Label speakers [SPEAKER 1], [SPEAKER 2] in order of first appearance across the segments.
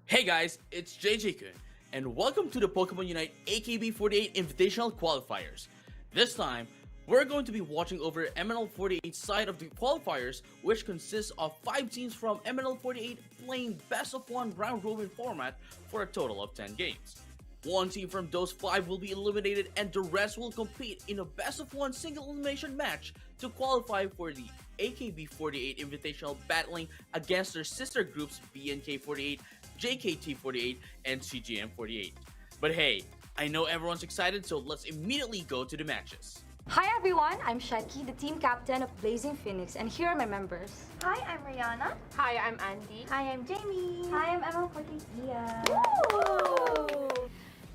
[SPEAKER 1] Hey guys, it's JJ-kun, and welcome to the Pokémon UNITE AKB48 Invitational Qualifiers. This time, we're going to be watching over MNL48's side of the qualifiers, which consists of 5 teams from MNL48 playing best of 1 round-robin format for a total of 10 games. One team from those 5 will be eliminated and the rest will compete in a best of 1 single elimination match to qualify for the AKB48 Invitational, battling against their sister groups BNK48, JKT48, and CGM48. But hey, I know everyone's excited, so let's immediately go to the matches.
[SPEAKER 2] Hi everyone, I'm Shaki, the team captain of Blazing Phoenix, and here are my members.
[SPEAKER 3] Hi, I'm Rihanna.
[SPEAKER 4] Hi, I'm Andy.
[SPEAKER 3] Hi, I'm Jamie.
[SPEAKER 2] Hi, I'm MNL48 Dia.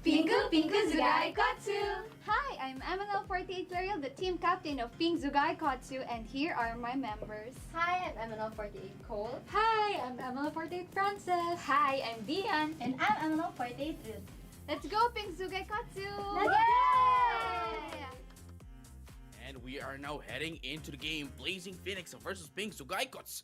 [SPEAKER 5] Pingu Zugai Kotsu!
[SPEAKER 4] Hi, I'm MNL48 L'Oreal, the team captain of Pink Zugai Kotsu, and here are my members.
[SPEAKER 5] Hi, I'm MNL48 Cole.
[SPEAKER 4] Hi, I'm MNL48 Frances.
[SPEAKER 2] Hi, I'm Dian.
[SPEAKER 3] And I'm MNL48 Ruth.
[SPEAKER 4] Let's go, Pink Zugai Kotsu!
[SPEAKER 5] Let's
[SPEAKER 4] Yay!
[SPEAKER 1] And we are now heading into the game Blazing Phoenix versus Pink Zugaikots.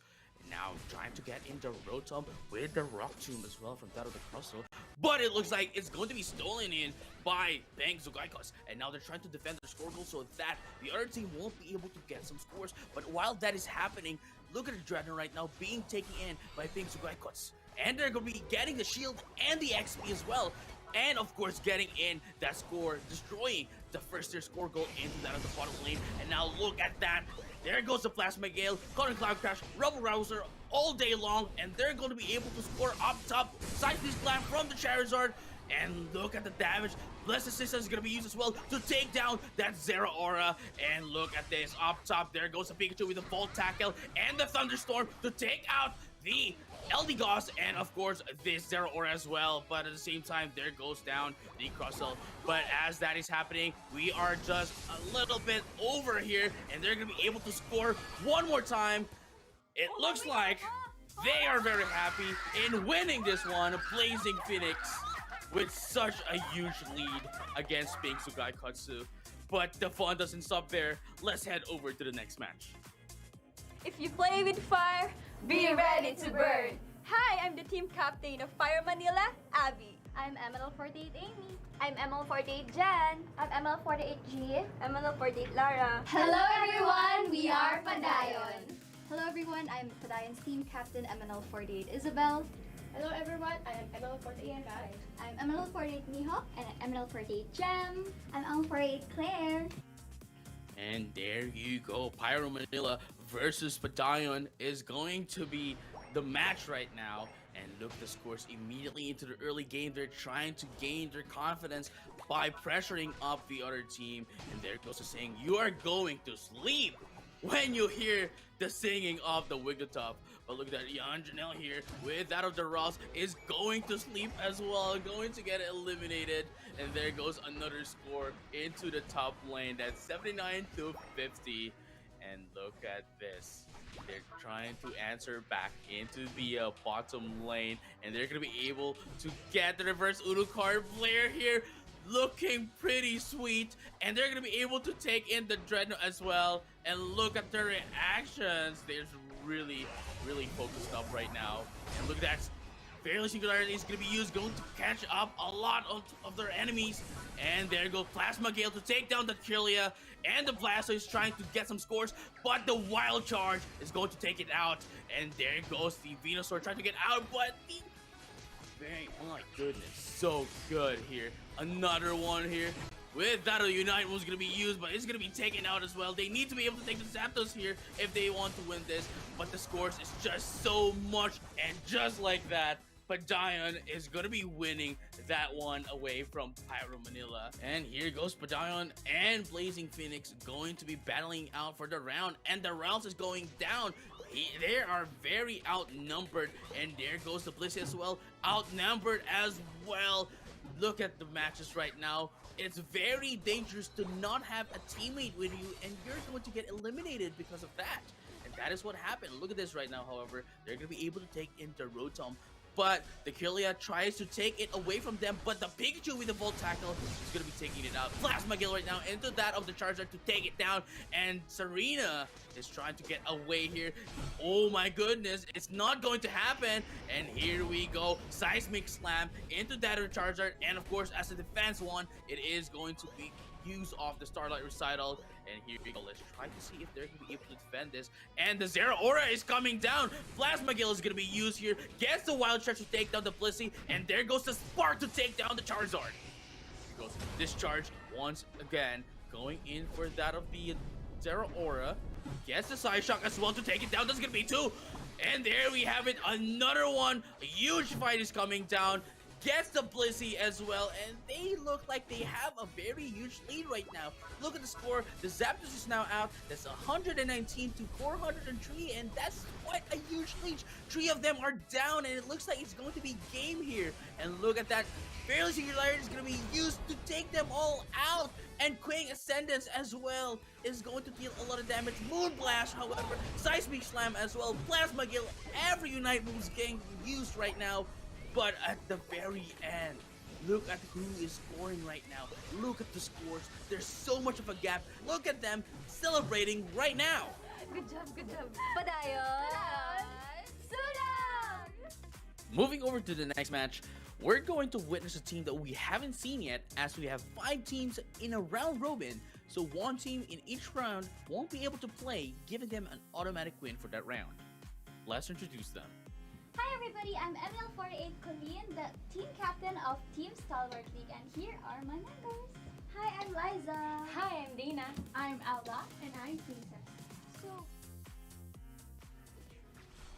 [SPEAKER 1] Now trying to get into Rotom with the Rock Tomb as well from that of the Crustle. But it looks like it's going to be stolen in by Pink Zugaikots. And now they're trying to defend their score goal so that the other team won't be able to get some scores. But while that is happening, look at the Dreadnought right now being taken in by Pink Zugaikots. And they're going to be getting the shield and the XP as well. And of course getting in that score, destroying the first tier score goal into that of the bottom lane. And now look at that. There goes the Plasma Gale, Cotton Cloud Crash, Rubble Rouser all day long. And they're going to be able to score up top. Sideways Slam from the Charizard. And look at the damage. Blessed Assistance is going to be used as well to take down that Zeraora. And look at this. Up top, there goes the Pikachu with the Volt Tackle and the Thunderstorm to take out the Eldegoss and of course this Zeraora as well. But at the same time, there goes down the Crustle. But as that is happening, we are just a little bit over here and they're going to be able to score one more time. It looks like they are very happy in winning this one, Blazing Phoenix, with such a huge lead against Pink Zugaikotsu. But the fun doesn't stop there. Let's head over to the next match.
[SPEAKER 2] If you play with fire,
[SPEAKER 5] Be ready to burn!
[SPEAKER 2] Hi, I'm the team captain of Fire Manila, Abby.
[SPEAKER 4] I'm MNL48 Amy.
[SPEAKER 3] I'm ML48 Jan. I'm ML48 G.
[SPEAKER 2] MNL48 Lara.
[SPEAKER 5] Hello everyone, we are Padayon.
[SPEAKER 4] Hello everyone, I'm Padayon's team captain MNL48 Isabel.
[SPEAKER 3] Hello everyone, I am ML48 Kai.
[SPEAKER 4] I'm MNL48 Mihawk. And I'm MNL48 Jam. I'm MNL48 Claire.
[SPEAKER 1] And there you go, Pyro Manila versus Padayon is going to be the match right now. And look, the scores immediately into the early game. They're trying to gain their confidence by pressuring up the other team. And there goes the saying, you are going to sleep when you hear the singing of the Wigglytuff. But look at that, Jan Janelle here with that of the Ross is going to sleep as well, going to get eliminated. And there goes another score into the top lane. That's 79 to 50. And look at this. They're trying to answer back into the bottom lane. And they're going to be able to get the reverse Uno card player here. Looking pretty sweet. And they're going to be able to take in the Dreadnought as well. And look at their reactions. They're really focused up right now. And look at that. Fairly Singularity is going to be used, going to catch up a lot of their enemies. And there goes Plasma Gale to take down the Kirlia. And the Blastoise trying to get some scores, but the Wild Charge is going to take it out. And there goes the Venusaur trying to get out, but the... oh my goodness, so good here. Another one here. With that, a Unite was going to be used, but it's going to be taken out as well. They need to be able to take the Zapdos here if they want to win this. But the scores is just so much, and just like that, Padayon is going to be winning that one away from Pyro Manila. And here goes Padayon and Blazing Phoenix going to be battling out for the round. And the rounds is going down. They are very outnumbered. And there goes the Blissey as well. Outnumbered as well. Look at the matches right now. It's very dangerous to not have a teammate with you. And you're going to get eliminated because of that. And that is what happened. Look at this right now, however. They're going to be able to take into Rotom. but the Kirlia tries to take it away from them, but the Pikachu with the Volt Tackle is going to be taking it out. Plasma Gale right now into that of the Charizard to take it down, and Serena is trying to get away here. Oh my goodness, it's not going to happen, and here we go. Seismic Slam into that of the Charizard, and of course, as a defense one, it is going to be use off the Starlight Recital, and here we go. Let's try to see if they're going to be able to defend this, and the Zero Aura is coming down. Plasma Gale is going to be used here, gets the Wild Charge to take down the Blissey, and there goes the Spark to take down the Charizard. Here goes Discharge once again, going in for that of the Zero Aura, gets the Side Shock as well to take it down. That's going to be 2, and there we have it, another one. A huge fight is coming down. Gets the Blissey as well, and they look like they have a very huge lead right now. Look at the score. The Zapdos is now out. That's 119 to 403, and that's quite a huge lead. 3 of them are down, and it looks like it's going to be game here. And look at that. Fairly Singularity is going to be used to take them all out, and Quang Ascendance as well is going to deal a lot of damage. Moonblast, however, Seismic Slam as well, Plasma Gale, every Unite moves getting used right now. But at the very end, look at who is scoring right now. Look at the scores. There's so much of a gap. Look at them celebrating right now.
[SPEAKER 3] Good job, good job.
[SPEAKER 5] Padayon! Showdown!
[SPEAKER 1] Moving over to the next match, we're going to witness a team that we haven't seen yet, as we have 5 teams in a round robin. So one team in each round won't be able to play, giving them an automatic win for that round. Let's introduce them.
[SPEAKER 3] Hi everybody, I'm MNL48 Colleen, the team captain of Team Stalwart League, and here are my members. Hi, I'm Liza.
[SPEAKER 5] Hi, I'm Dana.
[SPEAKER 3] I'm Alba. And I'm Princess. So,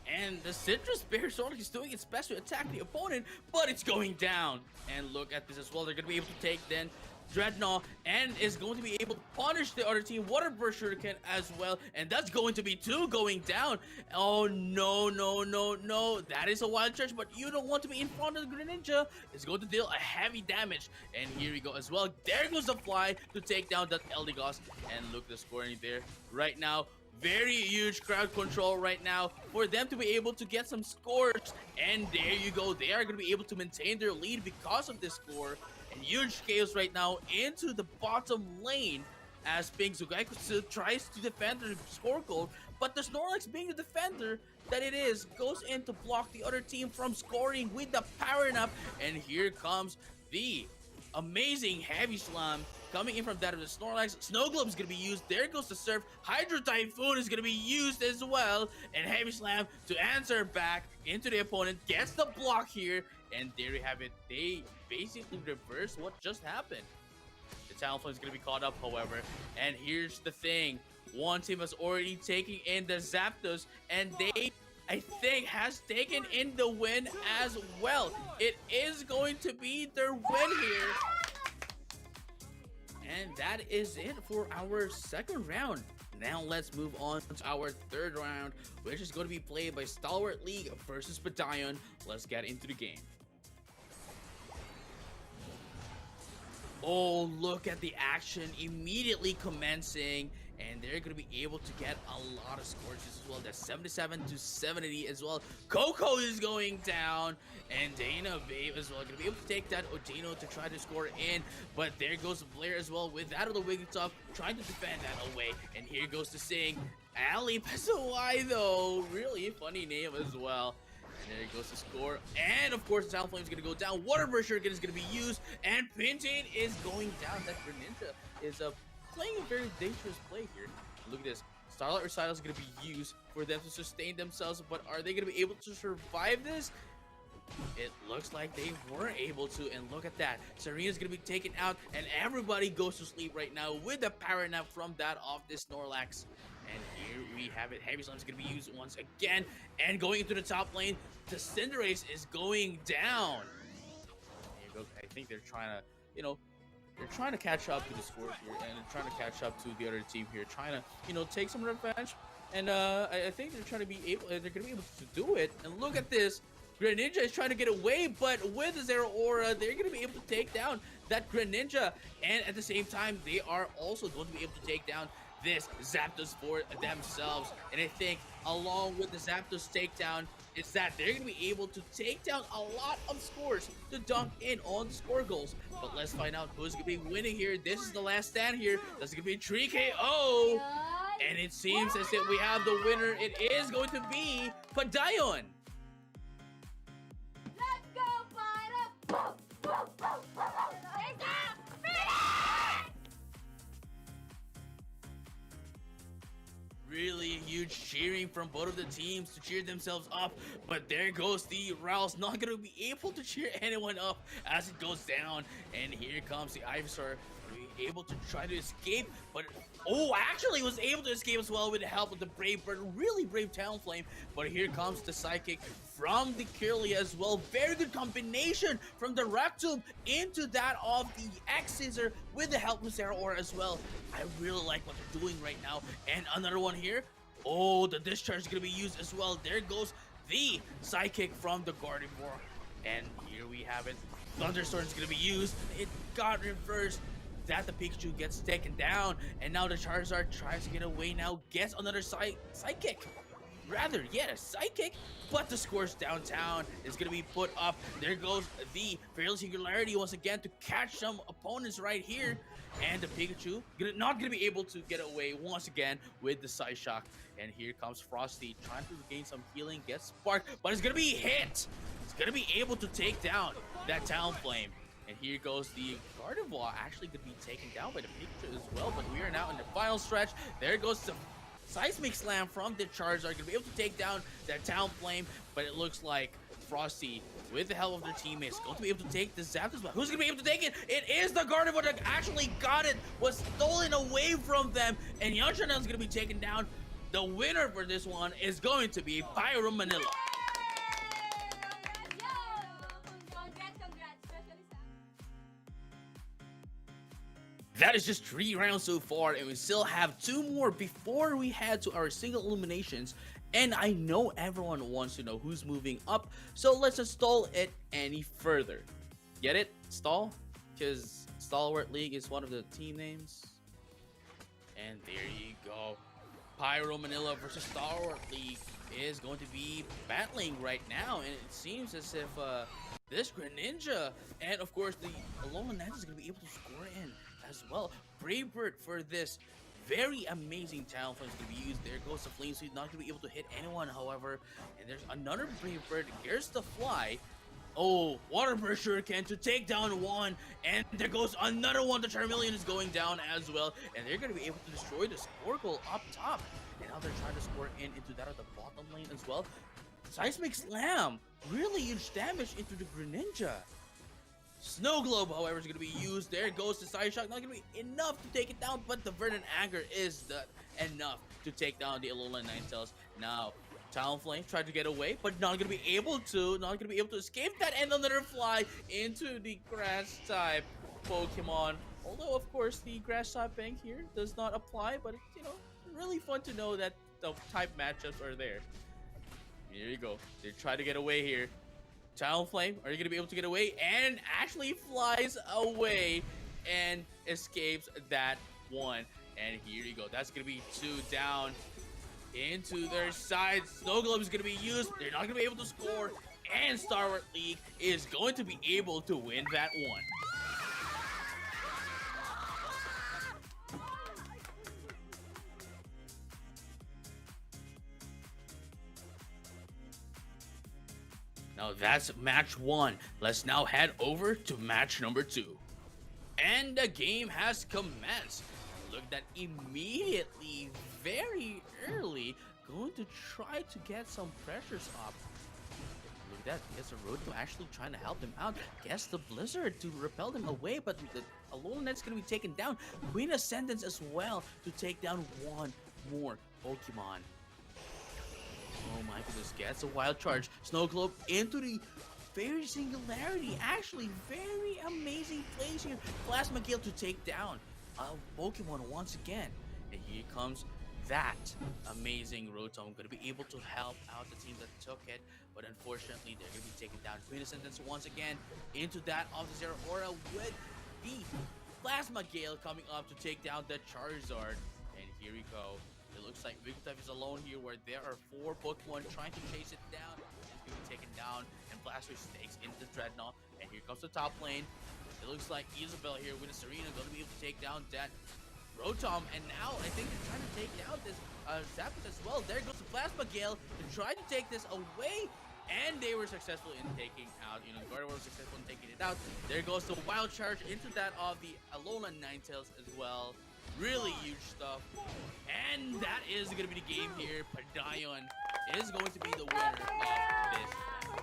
[SPEAKER 1] And the Citrus Bear Sonic is doing its best to attack the opponent, but it's going down. And look at this as well. They're going to be able to take then Dreadnought, and is going to be able to punish the other team. Water Burst Shuriken as well, and that's going to be 2 going down. Oh no, no, no, no. That is a Wild Charge, but you don't want to be in front of the Greninja. It's going to deal a heavy damage. And here we go as well. There goes the Fly to take down that Eldegoss. And look at the scoring there right now. Very huge crowd control right now for them to be able to get some scores. And there you go. They are going to be able to maintain their lead because of this score. And huge chaos right now into the bottom lane as Pink Zugaiku tries to defend the score goal. But the Snorlax, being the defender that it is, goes in to block the other team from scoring with the Power Nap. And here comes the amazing Heavy Slam coming in from that of the Snorlax. Snow Globe is going to be used. There goes the Surf. Hydro Typhoon is going to be used as well. And Heavy Slam to answer back into the opponent. Gets the block here. And there you have it. They basically reverse what just happened. The Talonflame is going to be caught up, however. And here's the thing. One team has already taken in the Zapdos. And they, I think, has taken in the win as well. It is going to be their win here. And that is it for our second round. Now let's move on to our third round, which is going to be played by Stalwart League versus Padayon. Let's get into the game. Oh, look at the action immediately commencing. And they're going to be able to get a lot of scores as well. That's 77 to 70 as well. Coco is going down. And Dana Babe as well. Going to be able to take that Odino to try to score in. But there goes Blair as well with that of the Wigglytuff, trying to defend that away. And here goes the Sing. Ali Pesawai though. Really funny name as well. And there goes the score. And of course, the Talonflame is going to go down. Water Burst Shuriken is going to be used. And Pintain is going down. That Greninja is playing a very dangerous play here. Look at this. Starlight Recital is going to be used for them to sustain themselves, but are they going to be able to survive this? It looks like they weren't able to, and look at that. Serena's going to be taken out, and everybody goes to sleep right now with the Power Nap from that of this Snorlax. And here we have it. Heavy Slam is going to be used once again, and going into the top lane, the Cinderace is going down. There you go. I think they're trying to, they're trying to catch up to the scores here, and they're trying to catch up to the other team here, trying to, take some revenge. And I think they're trying to be able, they're gonna be able to do it. And look at this, Greninja is trying to get away, but with the Zero Aura, they're gonna be able to take down that Greninja. And at the same time, they are also going to be able to take down this Zapdos for themselves. And I think along with the Zapdos takedown, is that they're going to be able to take down a lot of scores to dunk in on the score goals. But let's find out who's going to be winning here. This is the last stand here. That's going to be 3KO. And it seems as if we have the winner. It is going to be Padayon.
[SPEAKER 3] Let's go, Pyro!
[SPEAKER 1] Really huge cheering from both of the teams to cheer themselves up, but there goes the Rouse, not gonna be able to cheer anyone up as it goes down. And here comes the Ivysaur, able to try to escape, but actually was able to escape as well with the help of the Brave Bird. Really brave Talonflame. But here comes the Psychic from the Curly as well. Very good combination from the Reptube into that of the X-Scissor with the help of Zero Aura as well. I really like what they're doing right now. And another one here. Oh, the Discharge is going to be used as well. There goes the Psychic from the Gardevoir. And here we have it. Thunderstorm is going to be used. It got reversed. That the Pikachu gets taken down, and now the Charizard tries to get away. Now gets another Psychic. Rather, yeah, a Psychic, but the scores downtown is going to be put up. There goes the Fearless Singularity once again to catch some opponents right here. And the Pikachu not going to be able to get away once again with the Psyshock. And here comes Frosty trying to regain some healing, gets sparked, but it's going to be hit. It's going to be able to take down that Talonflame. And here goes the Gardevoir, actually could be taken down by the Pikachu as well, but we are now in the final stretch. There goes the Seismic Slam from the Charizard, going to be able to take down that Talonflame, but it looks like Frosty, with the help of their teammates, going to be able to take the Zapdos, but who's going to be able to take it? It is the Gardevoir that actually got it, was stolen away from them, and Yanchanel is going to be taken down. The winner for this one is going to be Pyro Manila. That is just 3 rounds so far, and we still have 2 more before we head to our single eliminations. And I know everyone wants to know who's moving up, so let's just stall it any further. Get it? Stall? Because Stalwart League is one of the team names. And there you go. Pyro Manila versus Stalwart League is going to be battling right now, and it seems as if this Greninja and of course the Alolan Knight is going to be able to score in as well. Brave Bird for this very amazing Talonflame is going to be used. There goes the Flame Sweep, not going to be able to hit anyone, however. And there's another Brave Bird. Here's the Fly. Oh, Water Burst Shuriken to take down one. And there goes another one. The Charmeleon is going down as well. And they're going to be able to destroy the score goal up top. And now they're trying to score into that of the bottom lane as well. Seismic Slam. Really huge damage into the Greninja. Snow Globe, however, is going to be used. There goes the Psyshock. Not going to be enough to take it down, but the Verdant Anger is enough to take down the Alolan Ninetales. Now, Talonflame tried to get away, but not going to be able to. Not going to be able to escape that, and another fly into the Grass type Pokemon. Although, of course, the Grass type bank here does not apply, but it's, you know, really fun to know that the type matchups are there. Here you go. They try to get away here. Talonflame, are you going to be able to get away? And actually flies away and escapes that one. And here you go. That's going to be 2 down into their side. Snow Globe is going to be used. They're not going to be able to score. And Stalwart League is going to be able to win that one. Now that's match 1. Let's now head over to match number 2. And the game has commenced. Look at that immediately, very early, going to try to get some pressures up. Look at that, gets a Rotom actually trying to help him out. Gets the Blizzard to repel them away, but the Alolan Knight's going to be taken down. Queen Ascendance as well to take down one more Pokemon. Oh my goodness, gets a Wild Charge. Snow Globe into the Fairy Singularity. Actually, very amazing plays here. Plasma Gale to take down a Pokemon once again. And here comes that amazing Rotom. Going to be able to help out the team that took it. But unfortunately, they're going to be taken down. Queen Ascendance once again into that of the Zero Aura with the Plasma Gale coming up to take down the Charizard. And here we go. It looks like Wigglytuff is alone here, where there are 4 Pokemon trying to chase it down. being taken down, and Blastoise takes into the Dreadnought, and here comes the top lane. It looks like Isabel here with a Serena going to be able to take down that Rotom, and now I think they're trying to take down this Zapdos as well. There goes the Plasma Gale to try to take this away, and they were successful in taking out, the Gardevoir was successful in taking it out. There goes the Wild Charge into that of the Alolan Ninetales as well. Really huge stuff. And that is going to be the game here. Padayon is going to be the winner of this.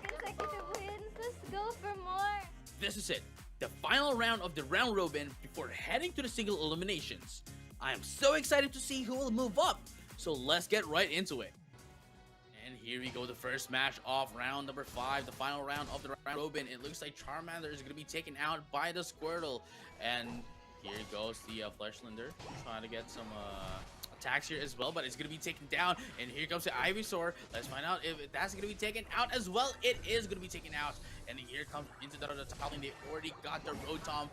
[SPEAKER 5] Consecutive wins. Let's go for more.
[SPEAKER 1] This is it. The final round of the round robin before heading to the single eliminations. I am so excited to see who will move up. So let's get right into it. And here we go, the first match of round number 5, the final round of the round robin. It looks like Charmander is going to be taken out by the Squirtle. And here goes the Fleshlander trying to get some attacks here as well, but it's going to be taken down. And here comes the Ivysaur. Let's find out if that's going to be taken out as well. It is going to be taken out. And here comes into the top lane. They already got the Rotom.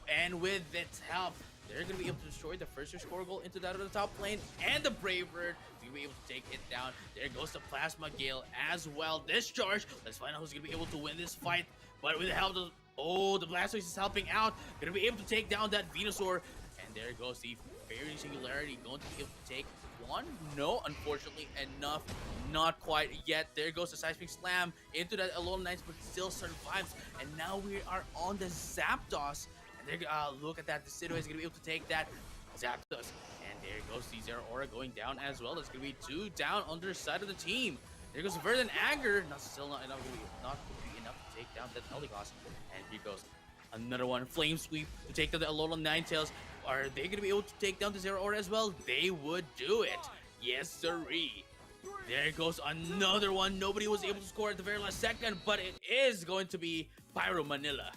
[SPEAKER 1] And with its help, they're going to be able to destroy the first Squirtle into that of the top lane. And the Brave Bird is going to be able to take it down. There goes the Plasma Gale as well. Discharge. Let's find out who's going to be able to win this fight. But with the help of... Oh, the Blastoise is helping out. Going to be able to take down that Venusaur. And there goes the Fairy Singularity. Going to be able to take one? No, unfortunately enough. Not quite yet. There goes the Seismic Slam into that Alolan Knights, but still survives. And now we are on the Zapdos. And there, look at that. The Decidueye is going to be able to take that Zapdos. And there goes the Zero Aura going down as well. There's going to be 2 down on their side of the team. There goes the Verdant Anger. Still not enough to take down that Eldegoss. And here goes another one. Flame Sweep to take down the Alolan Ninetales. Are they going to be able to take down the Zero Aura as well? They would do it. Yes, sirree. There goes another one. Nobody was able to score at the very last second, but it is going to be Pyro Manila.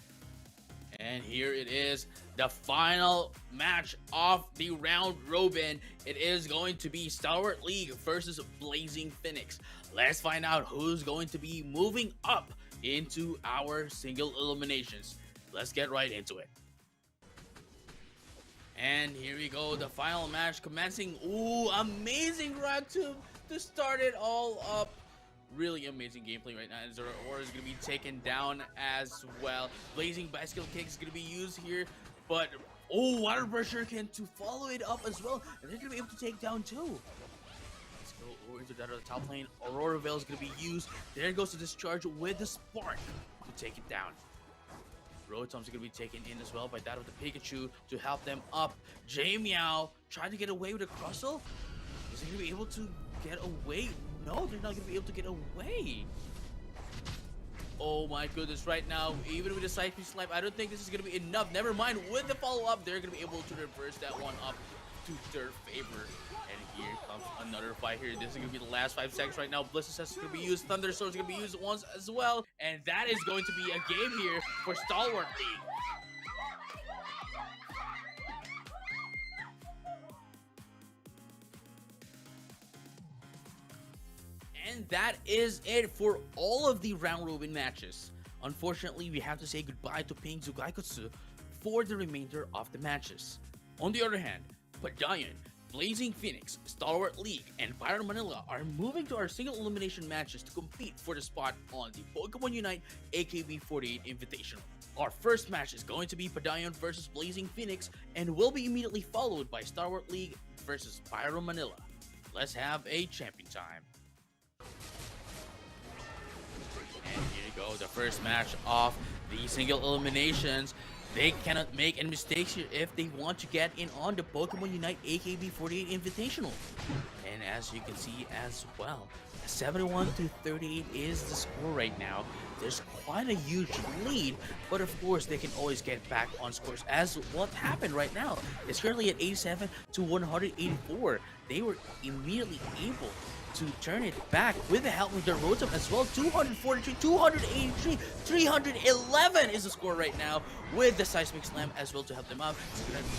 [SPEAKER 1] And here it is, the final match of the round robin. It is going to be Stalwart League versus Blazing Phoenix. Let's find out who's going to be moving up into our single eliminations. Let's get right into it. And here we go, the final match commencing. Ooh, amazing run to start it all up. Really amazing gameplay right now. And Zero Aura is going to be taken down as well. Blazing Bicycle Kick is going to be used here. But, oh, Water Brush Shuriken to follow it up as well. And they're going to be able to take down too. Let's go over into that other top lane. Aurora Veil is going to be used. There goes the Discharge with the Spark to take it down. Rotom's going to be taken in as well by that of the Pikachu to help them up. J-Meow trying to get away with a Crustle. Is he going to be able to get away? No, they're not going to be able to get away. Oh my goodness, right now, even with the Seismic Slam, I don't think this is going to be enough. Never mind, with the follow-up, they're going to be able to reverse that one up to their favor. And here comes another fight here. This is going to be the last 5 seconds right now. Blister Cess is going to be used. Thunder Sword is going to be used once as well. And that is going to be a game here for Stalwart League. And that is it for all of the round robin matches. Unfortunately, we have to say goodbye to Pink Zugaikotsu for the remainder of the matches. On the other hand, Padayon, Blazing Phoenix, Stalwart League, and Pyro Manila are moving to our single elimination matches to compete for the spot on the Pokémon UNITE AKB48 Invitational. Our first match is going to be Padayon versus Blazing Phoenix and will be immediately followed by Stalwart League versus Pyro Manila. Let's have a champion time. And here you go, the first match of the single eliminations. They cannot make any mistakes here if they want to get in on the Pokemon UNITE AKB48 Invitational. And as you can see as well, 71-38 is the score right now. There's quite a huge lead, but of course they can always get back on scores as what happened right now. It's currently at 87-184. They were immediately able to turn it back with the help of their Rotom as well. 243, 283, 311 is the score right now with the Seismic Slam as well to help them out. It's going to be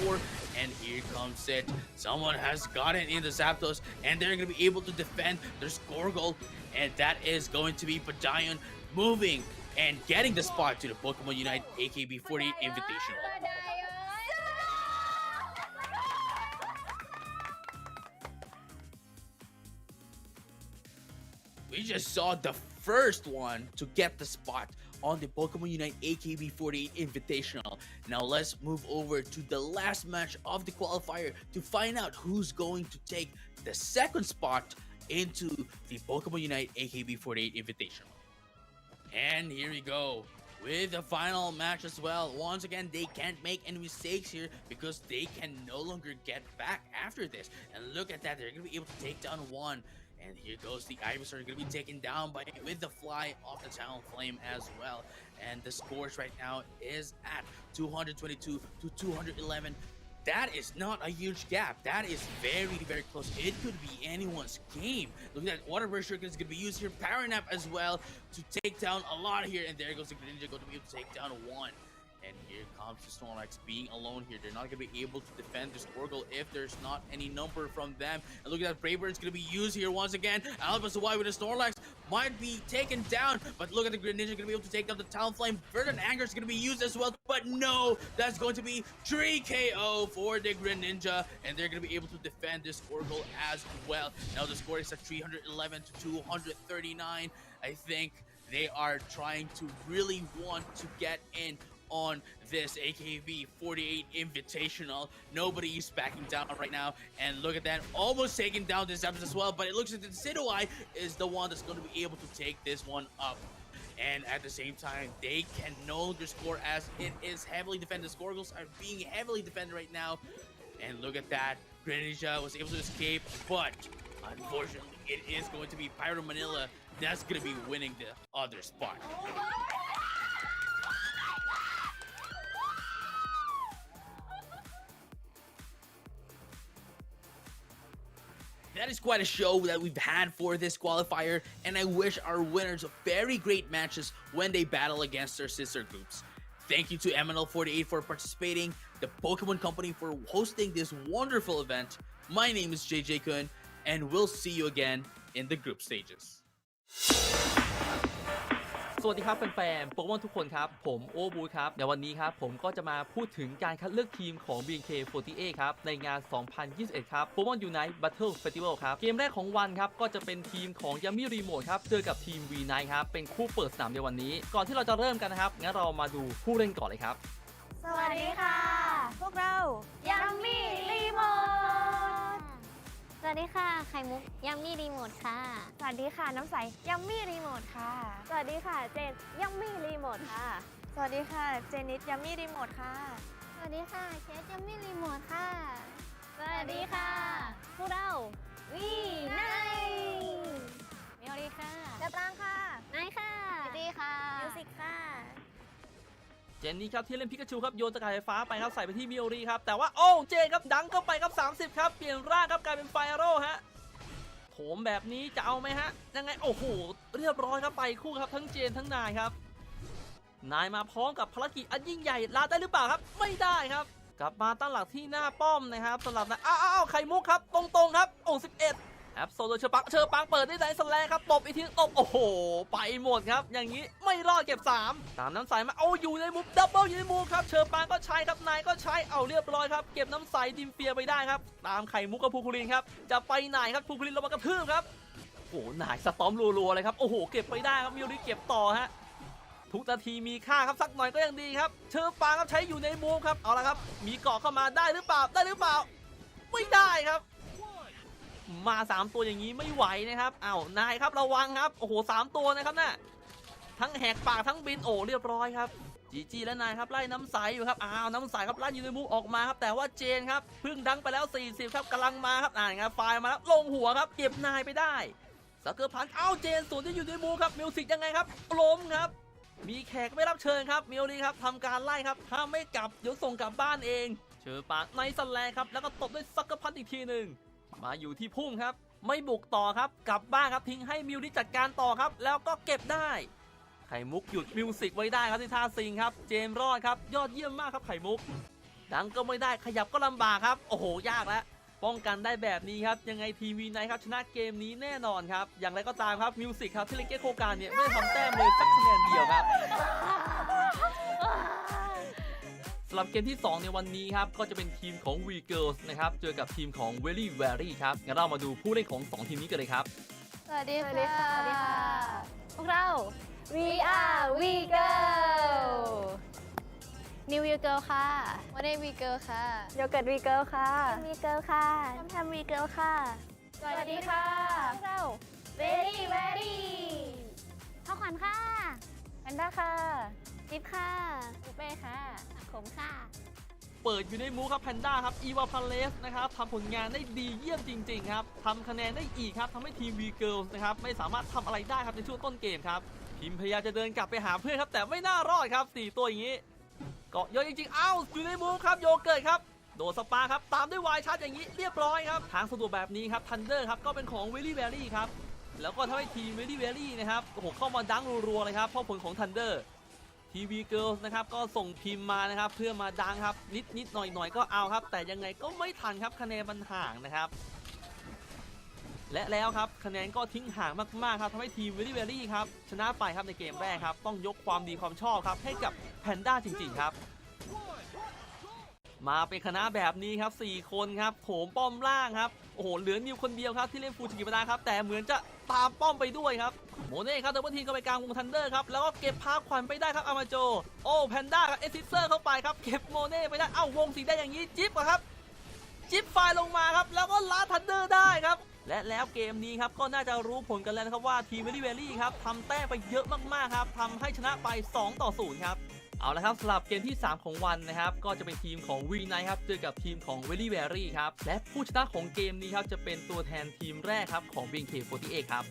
[SPEAKER 1] 144, and here comes it. Someone has gotten in the Zapdos, and they're going to be able to defend their score goal, and that is going to be Padayon moving and getting the spot to the Pokemon UNITE AKB48 Invitational. we just saw the first one to get the spot on the Pokemon UNITE AKB48 Invitational. Now let's move over to the last match of the qualifier to find out who's going to take the second spot into the Pokemon UNITE AKB48 Invitational. And here we go with the final match as well. Once again, they can't make any mistakes here because they can no longer get back after this. And look at that, they're going to be able to take down one. And here goes the Ivysaur, going to be taken down with the fly off the Talonflame as well. And the scores right now is at 222 to 211. That is not a huge gap. That is very, very close. It could be anyone's game. Look at that. Water Burst Shuriken is going to be used here. Power Nap as well to take down a lot here. And there goes the Greninja, going to be able to take down one. And here comes the Snorlax being alone here. They're not going to be able to defend this Squirtle if there's not any number from them. And look at that. Brave Bird is going to be used here once again. Alabasawai with the Snorlax might be taken down. But look at the Greninja going to be able to take down the Talonflame. Verdant Anger is going to be used as well. But no, that's going to be 3 KO for the Greninja. And they're going to be able to defend this Squirtle as well. Now the score is at 311 to 239. I think they are trying to really want to get in on this AKB48 Invitational. Nobody is backing down right now. And look at that, almost taking down this episode as well. But it looks like the Decidueye is the one that's going to be able to take this one up. And at the same time, they can no longer score as it is heavily defended. Squirtles are being heavily defended right now. And look at that, Greninja was able to escape, but unfortunately, it is going to be Pyro Manila that's going to be winning the other spot. That is quite a show that we've had for this qualifier, and I wish our winners very great matches when they battle against their sister groups. Thank you to MNL48 for participating, the Pokemon Company for hosting this wonderful event. My name is JJ Kun, and we'll see you again in the group stages.
[SPEAKER 6] สวัสดีครับแฟนๆโปเกมอนทุกคนครับผมโอบูครับในวันนี้ครับผมก็จะมาพูดถึงการคัดเลือกทีมของ BNK48 ครับในงาน 2021 ครับ Pokémon UNITE Battle Festival ครับเกมแรกของวันครับก็จะเป็นทีมของ Yummy Remote ครับเจอกับทีม VKnight ครับเป็นคู่เปิดสนามในวันนี้ก่อนที่เราจะเริ่มกันนะครับงั้นเรามาดูผู้เล่นก่อนเลยครับ
[SPEAKER 5] สวัสดีค่ะพวกเรา Yummy Remote สวัสดีค่ะไข่มุก Yummy Remote ค่ะสวัสดีค่ะน้ำใส Yummy Remote ค่ะสวัสดีค่ะเจน Yummy Remote ค่ะสวัสดีค่ะเจนิส Yummy Remote ค่ะสวัสดีค่ะเจส Yummy Remote ค่ะสวัสดีค่ะพวกเรา VKnight มิโอริค่ะเดปรางค่ะนายค่ะดีค่ะมิวสิกค่ะ
[SPEAKER 6] เจนนี่ครับที่เล่นพิกาชูครับโยนตะข่ายไฟฟ้าไปครับใส่ไปที่มิโอริครับแต่ว่าโอ้เจนครับดังเข้าไปครับ30ครับเปลี่ยนร่างครับกลายเป็นไฟโร่ฮะโถมแบบนี้จะเอาไหมฮะยังไงโอ้โหเรียบร้อยครับไปคู่ครับทั้งเจนทั้งนายครับนายมาพร้อมกับภารกิจอันยิ่งใหญ่ลาได้หรือเปล่าครับไม่ได้ครับกลับมาตั้งหลักที่หน้าป้อมนะครับสำหรับนะอ้าวไข่มุกครับตรงๆครับโอ้11แอปโซโลเชอร์ปังเปิดได้ไหนสแลครับตบอีกทีตบโอ้โหไปหมดครับอย่างนี้ไม่รอดเก็บ3ตามน้ำใสมาเอาอยู่ในมุมดับเบิลอยู่ในมุมครับเชอร์ปังก็ใช้ครับนายก็ใช้เอาเรียบร้อยครับเก็บน้ำใสดิมเฟียไปได้ครับตามไข่มุกกับภูคุรินครับจะไปไหนครับภูคุรินลงมากระทืบครับโอ้โหนายสตอมรัวๆเลยครับโอ้โหเก็บไปได้ครับมิโอริเก็บต่อฮะทุกนาทีมีค่าครับสักหน่อยก็ยังดีครับเชอร์ปังครับใช้อยู่ในมุมครับเอาละครับมีเกาะเข้ามาได้หรือเปล่าไม่ได้ครับมา3ตัวอย่างนี้ไม่ไหวนะครับอ้าวนายครับระวังครับโอ้โห3ตัวนะครับน่ะทั้งแหกปากทั้งบินโอ้เรียบร้อยครับจีและนายครับไล่น้ำใสอยู่ครับอ้าวน้ำใสครับไล่อยู่ในมุมออกมาครับแต่ว่าเจนครับเพิ่งดังไปแล้ว40ครับกำลังมาครับครับไฟมาแล้วลงหัวครับเก็บนายไปได้สักเกอร์พันอ้าวเจนส่วนที่อยู่ในมุมครับมิวสิกยังไงครับล้มครับมีแขกไม่รับเชิญครับมิโอริครับทำการไล่ครับถ้าไม่กลับเดี๋ยวส่งกลับบ้านเองเชอปากในสแลครับแล้วก็ตบด้วยสักเกอร์พันอีกทีหนึ่งมาอยู่ที่พุ่มครับไม่บุกต่อครับกลับบ้านครับทิ้งให้มิวริจัดการต่อครับแล้วก็เก็บได้ไข่มุกหยุดมิวสิกไว้ได้ครับที่ท่าซิงครับเจมรอดครับยอดเยี่ยมมากครับไข่มุกดังก็ไม่ได้ขยับก็ลำบากครับโอ้โหยากแล้วป้องกันได้แบบนี้ครับยังไงทีวีไนท์ครับชนะเกมนี้แน่นอนครับอย่างไรก็ตามครับมิวสิกครับที่เล่นเกมโคการเนี่ยไม่ทำแต้มเลยสักคะแนนเดียวครับสำหรับเกมที่2ในวันนี้ครับก็จะเป็นทีมของ V Girls นะครับเจอกับทีมของ Very Very ครับงั้นเรามาดูผู้เล่นของ2ทีมนี้กันเลยครับ
[SPEAKER 5] สวัสดีค่ะ พวกเรา We are We Girl New We Girl ค่ะวันนี้ We Girl ค่ะโยเกิร์ต We Girl ค่ะ We Girl ค่ะน้ำทำ We Girl ค่ะสวัสดีค่ะพวกเรา Very Very ข้าวขวัญค่ะแพนด้าค่ะจิ๊บค่ะอุเป้ค่ะขมค่ะ
[SPEAKER 6] เปิดอยู่ในมูครับแพนด้าครับอีวาพาเลสนะครับทำผลงานได้ดีเยี่ยมจริงๆครับทำคะแนนได้อีกครับทำให้ทีม V Girls นะครับไม่สามารถทำอะไรได้ครับในช่วงต้นเกมครับทีมพยายามจะเดินกลับไปหาเพื่อนครับแต่ไม่น่ารอดครับ4ตัวอย่างนี้เกาะเยอะจริงๆอ้าวอยู่ในมูครับโยเกิร์ตครับโดนสปาครับตามด้วยวายชาร์จอย่างนี้เรียบร้อยครับทางสะดวกแบบนี้ครับทันเดอร์ครับก็เป็นของเวลี่แวรี่ครับแล้วก็ทำให้ทีมเวลี่แวรี่นะครับโอ้โหเข้ามาดังรัวๆเลยครับเพราะผลของทันเดอร์ทีวีเกิร์ลนะครับก็ส่งพิมพ์มานะครับเพื่อมาดังครับนิดหน่อยก็เอาครับแต่ยังไงก็ไม่ทันครับคะแนนมันห่างนะครับและแล้วครับคะแนนก็ทิ้งห่างมากๆครับทำให้ทีมเวลี่แวรี่ครับชนะไปครับในเกมแรกครับต้องยกความดีความชอบครับให้กับแพนด้าจริงๆครับมาเป็นคณะแบบนี้ครับ4คนครับโถมป้อมล่างครับโอ้โหเหลือนิวคนเดียวครับที่เล่นฟูจิกิบะดาครับแต่เหมือนจะตามป้อมไปด้วยครับโมเน่ครับเดินทีมก็ไปกลางวงทันเดอร์ครับแล้วก็เก็บพาขวัญไปได้ครับอามาโจโอ้แพนด้ากับเอซิเซอร์เข้าไปครับเก็บโมเน่ไปได้เอ้าวงสีได้อย่างนี้จิ๊บครับจิ๊บไฟลงมาครับแล้วก็ล้าทันเดอร์ได้ครับและแล้วเกมนี้ครับก็น่าจะรู้ผลกันแล้วนะครับว่าทีมเวลี่แวรี่ครับทำแต้มไปเยอะมากๆครับทำให้ชนะไป2-0ครับเอาละครับสำหรับเกมที่3ของวันนะครับก็จะเป็นทีมของ VKnight ครับเจอกับทีมของ Very Very ครับและผู้ชนะของเกมนี้ครับจะเป็นตัวแทนทีมแรกครับของ BNK48 ครับ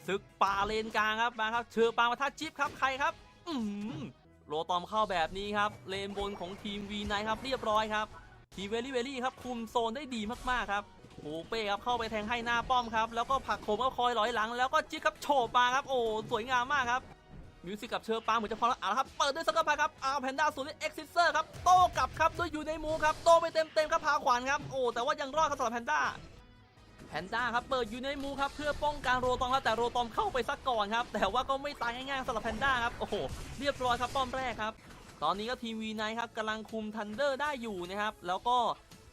[SPEAKER 6] ศึกป่าเลนกลางครับมาครับเชอปามาทัดจิ๊บครับใครครับโรตอมเข้าแบบนี้ครับเลนบนของทีม VKnight ครับเรียบร้อยครับทีม Very Very ครับคุมโซนได้ดีมากๆครับปูเป้ครับเข้าไปแทงให้หน้าป้อมครับแล้วก็ผลักโขมก็คอยร้อยหลังแล้วก็จิ๊บครับโฉบมาครับโอ้สวยงามมากครับมิวสิกกับเชอร์ปาเหมือนจะพอแล้วครับเปิดด้วยสกัดไปครับแพนด้าสูนด้วยเอ็กซิเซอร์ครับโต้กลับครับด้วยอยู่ในมูครับโต้ไปเต็มครับพาขวานครับโอ้แต่ว่ายังรอดครับสำหรับแพนด้าครับเปิดอยู่ในมูครับเพื่อป้องกันโรตอมครับแต่โรตอมเข้าไปซักก่อนครับแต่ว่าก็ไม่ตายง่ายๆสำหรับแพนด้าครับโอ้โหเรียบร้อยครับป้อมแรกครับตอนนี้ก็ทีม VKnight ครับกำลังคุมทันเดอร์ได้อยู่นะครับแล้วก็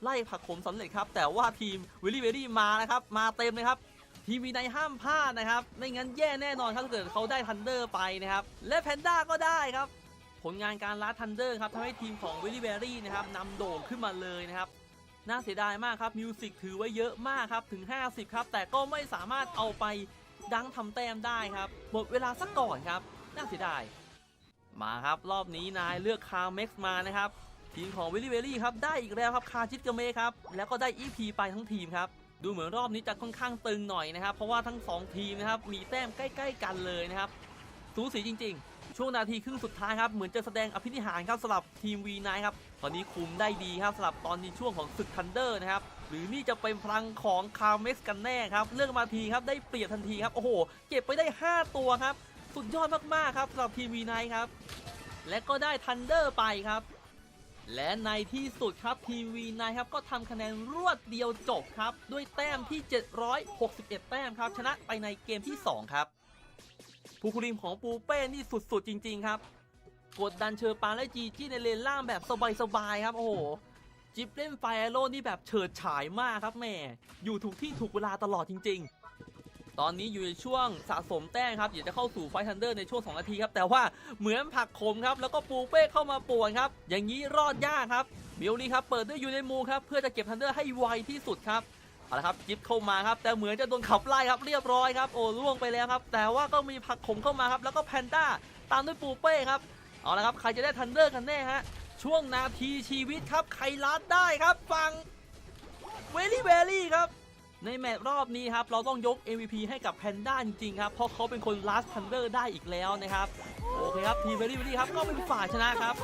[SPEAKER 6] ไล่ผักโขมสำเร็จครับแต่ว่าทีมวิลลี่เวอรี่มานะครับมาเต็มเลยครับทีมVKnightห้ามพลาดนะครับไม่งั้นแย่แน่นอนครับถ้าเกิดเขาได้ทันเดอร์ไปนะครับและแพนด้าก็ได้ครับผลงานการล้าทันเดอร์ครับทำให้ทีมของวิลลี่เวอรี่นะครับนำโด่งขึ้นมาเลยนะครับน่าเสียดายมากครับมิวสิกถือไว้เยอะมากครับถึง50ครับแต่ก็ไม่สามารถเอาไปดังทำแต้มได้ครับหมดเวลาซะก่อนครับน่าเสียดายมาครับรอบนี้นายเลือกคาร์เม็กซ์มานะครับทีมของวิลลี่เวอรี่ครับได้อีกแล้วครับคาจิตกเมครับแล้วก็ได้ EP ไปทั้งทีมครับดูเหมือนรอบนี้จะค่อนข้างตึงหน่อยนะครับเพราะว่าทั้ง2ทีมนะครับมีแต้มใกล้ๆกันเลยนะครับสูสีจริงๆช่วงนาทีครึ่งสุดท้ายครับเหมือนจะแสดงอภินิหารครับสำหรับทีม VKnight ครับตอนนี้คุมได้ดีครับสำหรับตอนนี้ช่วงของศึกทันเดอร์นะครับหรือนี่จะเป็นพลังของคาร์เม็กซ์กันแน่ครับเลือกมาทีครับได้เปรียบทันทีครับโอ้โหเก็บไปได้5ตัวครับสุดยอดมากๆครับสำหรับทีม VKnight ครับและก็ได้ทันเดอร์ไปครับและในที่สุดครับทีม VKnight ครับก็ทำคะแนนรวดเดียวจบครับด้วยแต้มที่761แต้มครับชนะไปในเกมที่2ครับผู้คุมของปูเป้นี่สุดๆจริงๆครับกดดันเชอร์ปาและจีจี้ในเลนล่างแบบสบายๆครับโอ้โหจิ๊บเล่นไฟโร่นี่แบบเฉิดฉายมากครับแม่อยู่ถูกที่ถูกเวลาตลอดจริงๆตอนนี้อยู่ในช่วงสะสมแต้มครับอยากจะเข้าสู่ไฟทันเดอร์ในช่วง2นาทีครับแต่ว่าเหมือนผักขมครับแล้วก็ปูเป้เข้ามาป่วนครับอย่างนี้รอดยากครับเบลลี่ครับเปิดด้วยยูในมูครับเพื่อจะเก็บทันเดอร์ให้ไวที่สุดครับเอาละครับจิ๊บเข้ามาครับแต่เหมือนจะโดนขับไล่ครับเรียบร้อยครับโอ้ล่วงไปแล้วครับแต่ว่าก็มีผักขมเข้ามาครับแล้วก็แพนด้าตามด้วยปูเป้ครับเอาละครับใครจะได้ทันเดอร์กันแน่ฮะช่วงนาทีชีวิตครับใครลัดได้ครับฝั่งเวลี่ครับในแมตช์รอบนี้ครับเราต้องยก MVP ให้กับแพนด้าจริงๆครับเพราะเขาเป็นคนลัดทันเดอร์ได้อีกแล้วนะครับโอเคครับทีมเวลี่ครับก็เป็นฝ่ายชนะครับ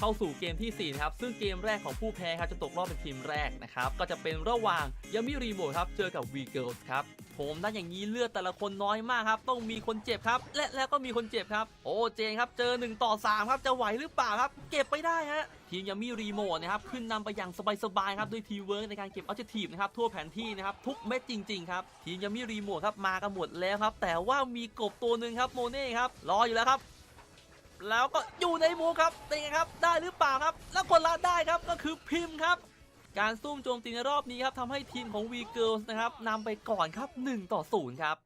[SPEAKER 6] เข้าสู่เกมที่4นะครับซึ่งเกมแรกของผู้แพ้ครับจะตกรอบเป็นทีมแรกนะครับก็จะเป็นระหว่างยามิรีโมครับเจอกับ V Girls ครับผมด้านอย่างนี้เลือดแต่ละคนน้อยมากครับต้องมีคนเจ็บครับและก็มีคนเจ็บครับโอ้เจนครับเจอ1 ต่อ 3ครับจะไหวหรือเปล่าครับเก็บไปได้ฮะทีมยามิรีโมนะครับขึ้นนำไปอย่างสบายๆครับด้วยทีมเวิร์กในการเก็บออบเจกตีฟนะครับทั่วแผนที่นะครับทุกเม็ดจริงๆครับทีมยามิรีโมครับมากันหมดแล้วครับแต่ว่ามีกบตัวหนึ่งครับโมเน่ครับรออยู่แล้วครับแล้วก็อยู่ในมูครับเป็นไงครับได้หรือเปล่าครับแล้วคนละได้ครับก็คือพิมพ์ครับ การซุ่มโจมตีในรอบนี้ครับทำให้ทีมของ V Girls นะครับนำไปก่อนครับ1-0ครับ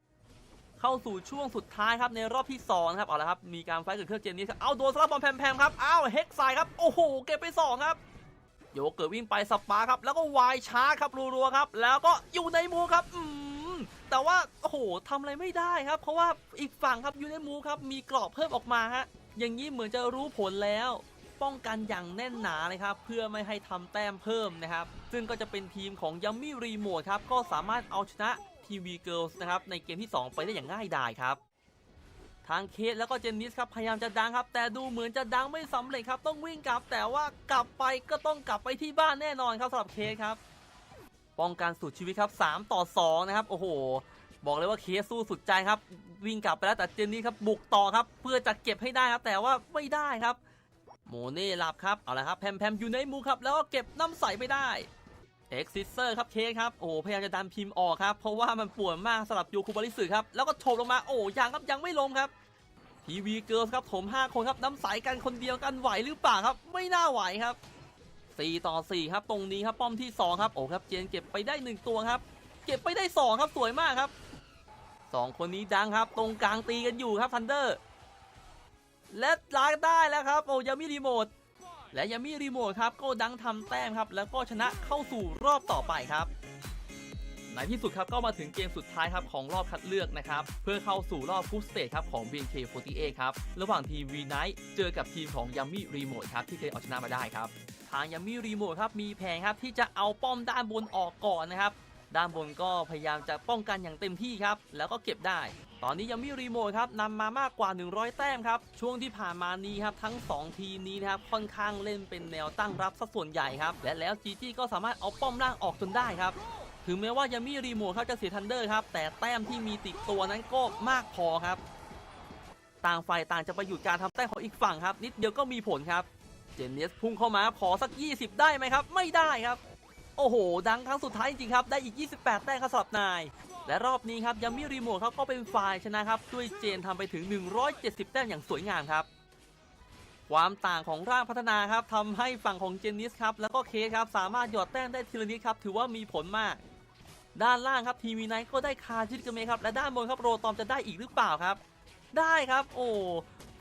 [SPEAKER 6] เข้าสู่ช่วงสุดท้ายครับในรอบที่2ครับเอาละครับมีการไฟท์เกิดขึ้นเจนนี้ครับเอาโดนสลับบอลแพมๆครับเอาเฮกไซครับโอ้โหเก็บไป2ครับโยเกิร์ตวิ่งไปสปาครับแล้วก็วายชาร์จครับรัวๆครับแล้วก็อยู่ในมูครับแต่ว่าโอ้โหทำอะไรไม่ได้ครับเพราะว่าอีกฝั่งครับอยู่ในมูครับมีกรอบเพิ่มออกมาฮะอย่างนี้เหมือนจะรู้ผลแล้วป้องกันอย่างแน่นหนาเลยครับเพื่อไม่ให้ทำแต้มเพิ่มนะครับซึ่งก็จะเป็นทีมของยัมมี่รีโมทครับก็สามารถเอาชนะทีวีเกิลส์นะครับในเกมที่2ไปได้อย่างง่ายดายครับทางเคสแล้วก็เจนนิสครับพยายามจะดังครับแต่ดูเหมือนจะดังไม่สำเร็จครับต้องวิ่งกลับแต่ว่ากลับไปก็ต้องกลับไปที่บ้านแน่นอนครับสำหรับเคสครับป้องกันสุดชีวิตครับ3-2นะครับโอ้โหบอกเลยว่าเคสสู้สุดใจครับวิ่งกลับไปแล้วแต่เจนนิสครับบุกต่อครับเพื่อจะเก็บให้ได้ครับแต่ว่าไม่ได้ครับโมเน่หลับครับเอาละครับแพมอยู่ในมูครับแล้วก็เก็บน้ำใสไปได้เอ็กซิเซอร์ครับเคสครับโอ้พยายามจะดันพิมพ์ออกครับเพราะว่ามันปวดมากสำหรับยูคุบาริสึครับแล้วก็โฉบลงมาโอ้ยังไม่ลงครับทีวีเกิร์ลครับถม5คนครับน้ำใสกันคนเดียวกันไหวหรือเปล่าครับไม่น่าไหวครับ4-4ครับตรงนี้ครับป้อมที่2ครับโอ้ครับเจนเก็บไปได้1ตัวครับเก็บไปได้2ครับสวยมากครับ2คนนี้ดังครับตรงกลางตีกันอยู่ครับทันเดอร์และล้างได้แล้วครับโอ้ยามิรีโมทและยามิรีโมทครับก็ดังทำแต้มครับแล้วก็ชนะเข้าสู่รอบต่อไปครับในที่สุดครับก็มาถึงเกมสุดท้ายครับของรอบคัดเลือกนะครับเพื่อเข้าสู่รอบกรุ๊ปสเตจครับของ BNK48 ครับระหว่างทีม VKnight เจอกับทีมของยามิรีโมทครับที่เคยเอาชนะมาได้ครับทางยามิรีโมทครับมีแผนครับที่จะเอาป้อมด้านบนออกก่อนนะครับด้านบนก็พยายามจะป้องกันอย่างเต็มที่ครับแล้วก็เก็บได้ตอนนี้ยามิรีโมทครับนำมามากกว่า100แต้มครับช่วงที่ผ่านมานี้ครับทั้ง2ทีมนี้นะครับค่อนข้างเล่นเป็นแนวตั้งรับซะส่วนใหญ่ครับและแล้วจีจี้ก็สามารถเอาป้อมล่างออกจนได้ครับถึงแม้ว่ายามิรีโมทเขาจะเสียทันเดอร์ครับแต่แต้มที่มีติดตัวนั้นก็มากพอครับต่างฝ่ายต่างจะไปหยุดการทำแต้มของอีกฝั่งครับนิดเดียวก็มีผลครับเจนเนสพุ่งเข้ามาขอสัก20ได้ไหมครับไม่ได้ครับโอ้โหดังครั้งสุดท้ายจริงๆครับได้อีก28แต้มครับสำหรับนายและรอบนี้ครับยามิรีโมทเขาก็เป็นฝ่ายชนะครับด้วยเจนทำไปถึง170แต้มอย่างสวยงามครับความต่างของร่างพัฒนาครับทำให้ฝั่งของเจนนิสครับแล้วก็เคสครับสามารถหยอดแต้มได้ทีละนิดครับถือว่ามีผลมากด้านล่างครับทีวีไนท์ก็ได้คาชิดกันเมครับและด้านบนครับโรตอมจะได้อีกหรือเปล่าครับได้ครับโอ้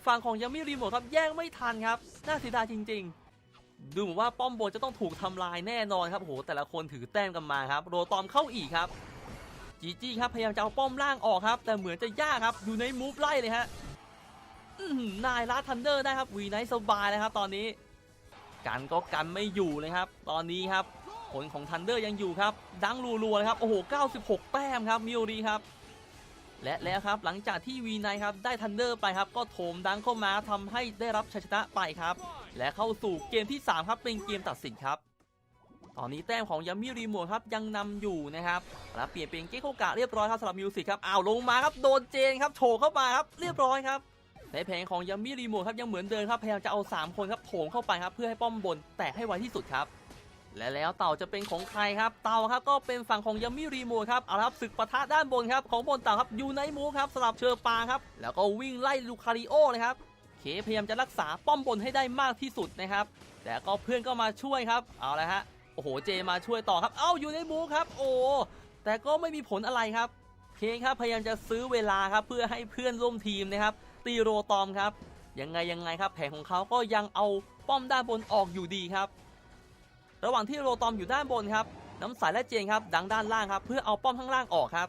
[SPEAKER 6] ฝั่งของยามิรีโมทครับแย่งไม่ทันครับน่าเสียดายจริงๆดูเหมือนว่าป้อมบนจะต้องถูกทำลายแน่นอนครับโอ้โหแต่ละคนถือแต้มกันมาครับโรตอมเข้าอีกครับจีจี้ครับพยายามจะเอาป้อมล่างออกครับแต่เหมือนจะยากครับอยู่ในมูฟไล่เลยฮะนายลาทันเดอร์ได้ครับวีไนท์สบายเลยครับตอนนี้กันก็กันไม่อยู่เลยครับตอนนี้ครับผลของทันเดอร์ยังอยู่ครับดังรัวๆเลยครับโอ้โห96แต้มครับมิโอรีครับและแล้วครับหลังจากที่วีไนท์ครับได้ทันเดอร์ไปครับก็โถมดังเข้ามาทำให้ได้รับชัยชนะไปครับและเข้าสู่เกมที่3ครับเป็นเกมตัดสินครับตอนนี้แต้มของยามิรีโมทครับยังนำอยู่นะครับแล้วเปลี่ยนเป็นเกโคกะเรียบร้อยครับสำหรับมิวสิกครับลงมาครับโดนเจนครับโฉบเข้ามาครับเรียบร้อยครับในแผงของยามิรีโมทครับยังเหมือนเดิมครับพยายามจะเอา3คนครับโถมเข้าไปครับเพื่อให้ป้อมบนแตกให้ไวที่สุดครับและแล้วเต่าจะเป็นของใครครับเต่าครับก็เป็นฝั่งของยามิรีโมทครับเอาละครับศึกปะทะด้านบนครับของบนเต่าครับอยู่ในมูครับสลับเชอร์ปาครับแล้วก็วิ่งไล่ลูคาริโอเลยครับเคพยายามจะรักษาป้อมบนให้ได้มากที่สุดนะครับแต่ก็เพื่อนก็มาช่วยครับเอาละฮะโอ้โหเจมาช่วยต่อครับอยู่ในมูครับโอ้แต่ก็ไม่มีผลอะไรครับเคครับพยายามจะซื้อเวลาครับเพื่อให้เพื่อนร่วมทีมนะครับตีโรตอมครับยังไงครับแผงของเขาก็ยังเอาป้อมด้านบนออกอยู่ดีครับระหว่างที่โรตอมอยู่ด้านบนครับน้ำใสและเจนครับดังด้านล่างครับเพื่อเอาป้อมข้างล่างออกครับ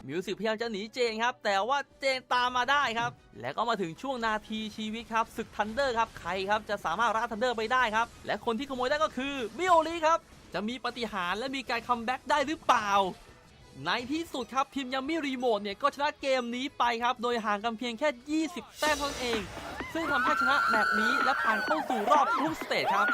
[SPEAKER 6] มิวสิกพยายามจะหนีเจนครับแต่ว่าเจนตามมาได้ครับและก็มาถึงช่วงนาทีชีวิตครับศึกทันเดอร์ครับใครครับจะสามารถรัดทันเดอร์ไปได้ครับและคนที่ขโมยได้ก็คือมิโอริครับจะมีปาฏิหาริย์และมีการคัมแบ็กได้หรือเปล่าในที่สุดครับทีมยามิรีโมทเนี่ยก็ชนะเกมนี้ไปครับโดยห่างกันเพียงแค่20แต้มเท่านั้นเองซึ่งทำให้ชนะแบบนี้และผ่านเข้าสู่รอบกรุ๊ปสเตจครับ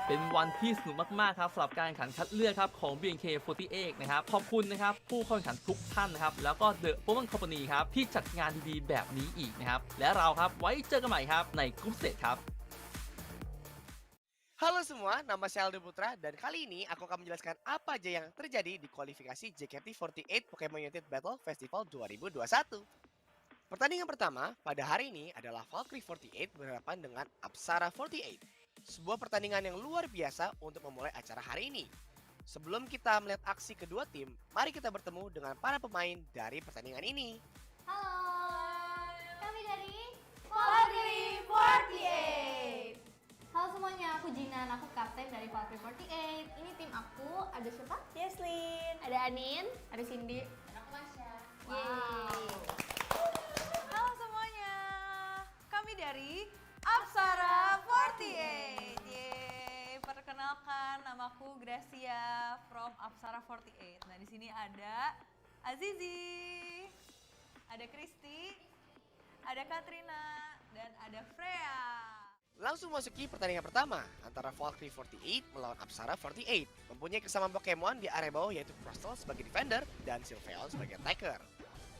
[SPEAKER 6] เป็นวันที่สนุกมากๆครับสำหรับการแข่งขันคัดเลือกครับของ BNK48 นะครับขอบคุณนะครับผู้เข้าแข่งขันทุกท่านนะครับแล้วก็ The Pokémon Company ครับที่จัดงานดีๆแบบนี้อีกนะครับและเราครับไว้เจอกันใหม่ครับในกรุ๊ปสเตจครับ
[SPEAKER 7] Halo semua, nama saya Aldo Putra dan kali ini aku akan menjelaskan apa aja yang terjadi di kualifikasi JKT48 Pokémon UNITE Battle Festival 2021. Pertandingan pertama pada hari ini adalah Valkyrie48 berhadapan dengan Apsara48. Sebuah pertandingan yang luar biasa untuk memulai acara hari ini. Sebelum kita melihat aksi kedua tim, mari kita bertemu dengan para pemain dari pertandingan ini.
[SPEAKER 3] Halo, kami dari Valkyrie48.
[SPEAKER 5] Halo semuanya, aku Jinan, aku kapten dari Valkyrie48. Ini tim aku, ada siapa? Yeslin, ada Anin, ada Cindy, dan aku Masya. Yeay.
[SPEAKER 8] Halo semuanya, kami dari Apsara48. Yeay, perkenalkan namaku Gracia from Apsara48. Nah, di sini ada Azizi, ada Kristi, ada Katrina, dan ada Freya.
[SPEAKER 7] Langsung masuki pertandingan pertama antara Valkyrie48 melawan Apsara48. Mempunyai kesamaan Pokemon di area bawah yaitu Crystal sebagai defender dan Sylveon sebagai attacker.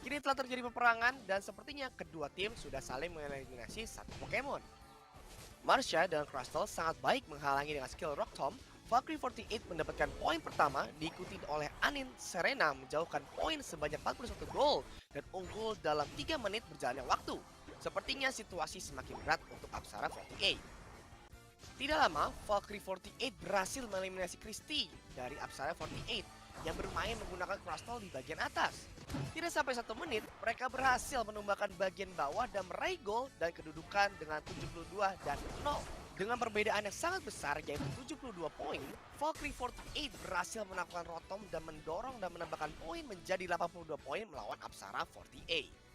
[SPEAKER 7] Kini telah terjadi peperangan dan sepertinya kedua tim sudah saling mengeliminasi satu Pokemon. Marsha dan Crystal sangat baik menghalangi dengan skill Rock Tomb. Valkyrie48 mendapatkan poin pertama diikuti oleh Anin Serena menjauhkan poin sebanyak 41 gol dan unggul dalam 3 menit berjalannya waktu. Sepertinya situasi semakin berat untuk Apsara48. Tidak lama, Valkyrie48 berhasil meliminasi Kristi dari Apsara48 yang bermain menggunakan Crystal di bagian atas. Tidak sampai 1 menit, mereka berhasil menumbangkan bagian bawah dan meraih gol dan kedudukan dengan 72 dan 0. Dengan perbedaan yang sangat besar yaitu 72 poin, Valkyrie48 berhasil melakukan rotom dan mendorong dan menambahkan poin menjadi 82 poin melawan Apsara48.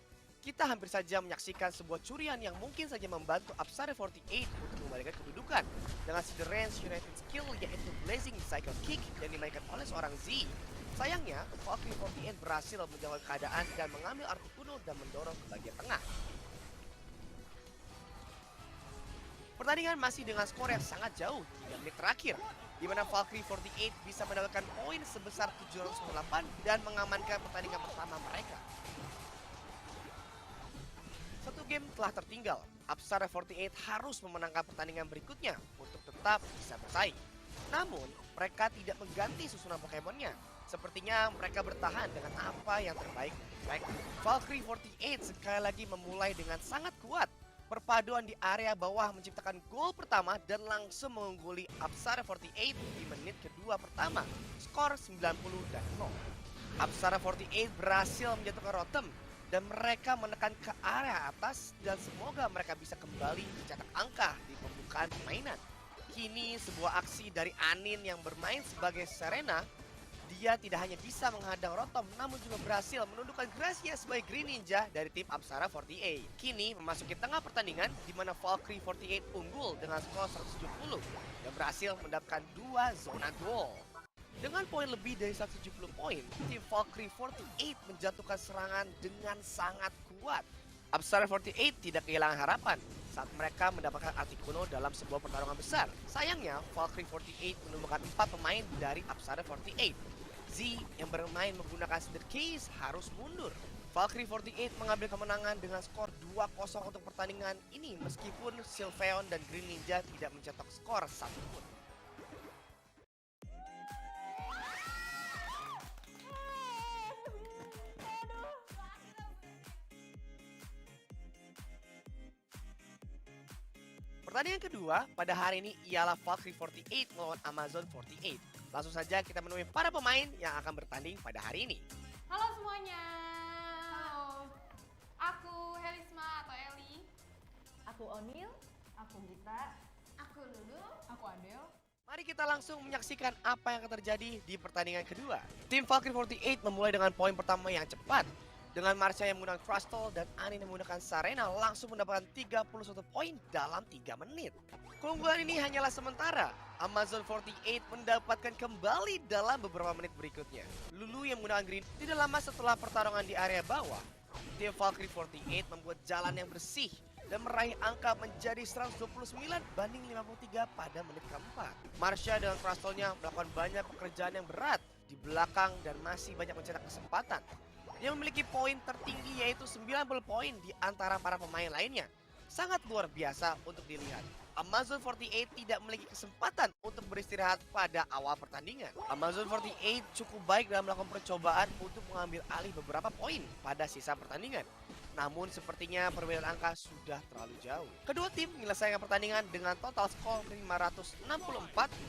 [SPEAKER 7] Kita hampir saja menyaksikan sebuah curian yang mungkin saja membantu Apsara48 untuk membalikan kedudukan. Dengan seed range United skill yaitu Blazing Cycle Kick yang dimainkan oleh seorang Z. Sayangnya, Valkyrie48 berhasil menjawab keadaan dan mengambil arti kuno dan mendorong ke bagian tengah. Pertandingan masih dengan skor yang sangat jauh hingga menit terakhir, di mana Valkyrie48 bisa mendapatkan poin sebesar 708 dan mengamankan pertandingan pertama mereka. Satu game telah tertinggal, Apsara48 harus memenangkan pertandingan berikutnya untuk tetap bisa bersaing. Namun, mereka tidak mengganti susunan Pokemonnya. Sepertinya mereka bertahan dengan apa yang terbaik mereka. Valkyrie48 sekali lagi memulai dengan sangat kuat. Perpaduan di area bawah menciptakan gol pertama dan langsung mengungguli Apsara48 di menit kedua pertama. Skor 90 dan 0. Apsara48 berhasil menjatuhkan Rotom dan mereka menekan ke area atas dan semoga mereka bisa kembali mencetak angka di pembukaan permainan. Kini sebuah aksi dari Anin yang bermain sebagai Serena. Dia tidak hanya bisa menghadang Rotom namun juga berhasil menundukkan Gracia sebagai Green Ninja dari tim Apsara48. Kini memasuki tengah pertandingan di mana Valkyrie48 unggul dengan skor 170 dan berhasil mendapatkan 2 zona gol. Dengan poin lebih dari 170 poin, tim Valkyrie48 menjatuhkan serangan dengan sangat kuat. Apsara48 tidak kehilangan harapan saat mereka mendapatkan arti kuno dalam sebuah pertarungan besar. Sayangnya, Valkyrie48 menemukan 4 pemain dari Apsara48. Z yang bermain menggunakan Cinder Case harus mundur. Valkyrie48 mengambil kemenangan dengan skor 2-0 untuk pertandingan ini meskipun Sylveon dan Green Ninja tidak mencetak skor satupun. Pertandingan kedua pada hari ini ialah Valkyrie48 melawan Amazon48. Langsung saja kita menemui para pemain yang akan bertanding pada hari ini.
[SPEAKER 4] Halo semuanya. Halo. Aku Helisma atau Eli.
[SPEAKER 8] Aku Onil, aku Gita,
[SPEAKER 4] Aku Lulu.
[SPEAKER 8] aku Adel.
[SPEAKER 7] Mari kita langsung menyaksikan apa yang akan terjadi di pertandingan kedua. Tim Valkyrie48 memulai dengan poin pertama yang cepat. Dengan Marsha yang menggunakan Crystal dan Anin yang menggunakan Serena langsung mendapatkan 31 poin dalam 3 menit. Keunggulan ini hanyalah sementara. Amazon48 mendapatkan kembali dalam beberapa menit berikutnya. Lulu yang menggunakan Green tidak lama setelah pertarungan di area bawah. Tim Valkyrie48 membuat jalan yang bersih dan meraih angka menjadi 129 banding 53 pada menit keempat. Marsha dengan Crystalnya melakukan banyak pekerjaan yang berat di belakang dan masih banyak mencetak kesempatan. Dia memiliki poin tertinggi yaitu 90 poin di antara para pemain lainnya. Sangat luar biasa untuk dilihat. Amazon48 tidak memiliki kesempatan untuk beristirahat pada awal pertandingan. Amazon48 cukup baik dalam melakukan percobaan untuk mengambil alih beberapa poin pada sisa pertandingan. namun sepertinya perbedaan angka sudah terlalu jauh. Kedua tim menyelesaikan pertandingan dengan total skor 564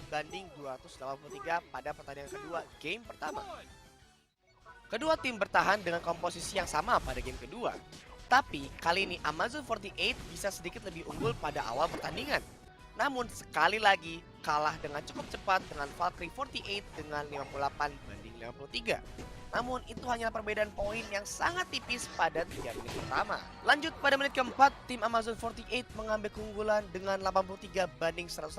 [SPEAKER 7] banding 283 pada pertandingan kedua game pertama. Kedua tim bertahan dengan komposisi yang sama pada game kedua. Tapi kali ini Amazon48 bisa sedikit lebih unggul pada awal pertandingan. Namun sekali lagi kalah dengan cukup cepat dengan VKnight48 dengan 58 banding 53. Namun itu hanyalah perbedaan poin yang sangat tipis pada 3 menit pertama. Lanjut pada menit keempat, tim Amazon48 mengambil keunggulan dengan 83 banding 118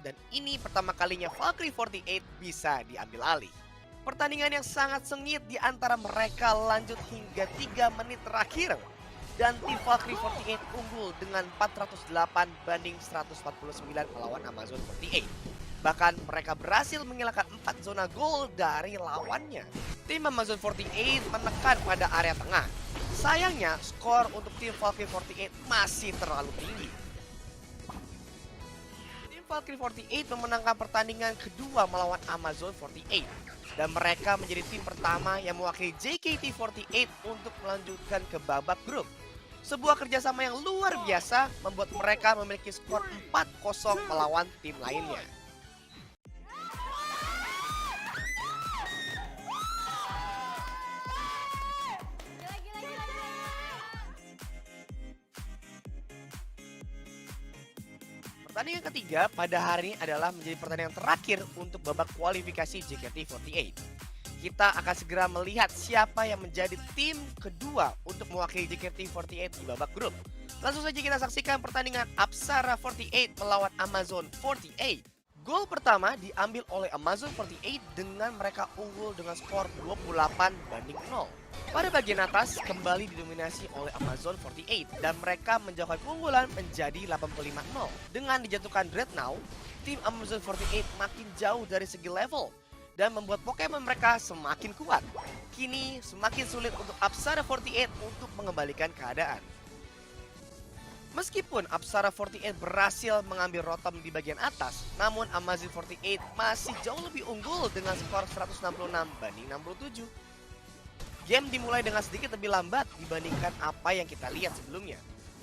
[SPEAKER 7] dan ini pertama kalinya VKnight48 bisa diambil alih. Pertandingan yang sangat sengit di antara mereka lanjut hingga 3 menit terakhir. Dan tim VKnight48 unggul dengan 408 banding 149 melawan Amazon48. Bahkan mereka berhasil menghilangkan 4 zona gol dari lawannya. Tim Amazon48 menekan pada area tengah. Sayangnya skor untuk tim VKnight48 masih terlalu tinggi. Tim VKnight48 memenangkan pertandingan kedua melawan Amazon48. Dan mereka menjadi tim pertama yang mewakili JKT48 untuk melanjutkan ke babak grup. Sebuah kerjasama yang luar biasa membuat mereka memiliki skor 4-0 melawan tim lainnya. Pertandingan ketiga pada hari ini adalah menjadi pertandingan terakhir untuk babak kualifikasi JKT48. Kita akan segera melihat siapa yang menjadi tim kedua untuk mewakili JKT48 di babak grup. Langsung saja kita saksikan pertandingan Apsara48 melawan Amazon48. Gol pertama diambil oleh Amazon48 dengan mereka unggul dengan skor 28 banding 0. Pada bagian atas kembali didominasi oleh Amazon48 dan mereka menjauhkan keunggulan menjadi 85-0. Dengan dijatuhkan Dreadnought, tim Amazon48 makin jauh dari segi level dan membuat Pokemon mereka semakin kuat. Kini semakin sulit untuk Apsara48 untuk mengembalikan keadaan. Meskipun Apsara48 berhasil mengambil rotom di bagian atas, namun Amazon48 masih jauh lebih unggul dengan skor 166 banding 67. Game dimulai dengan sedikit lebih lambat dibandingkan apa yang kita lihat sebelumnya.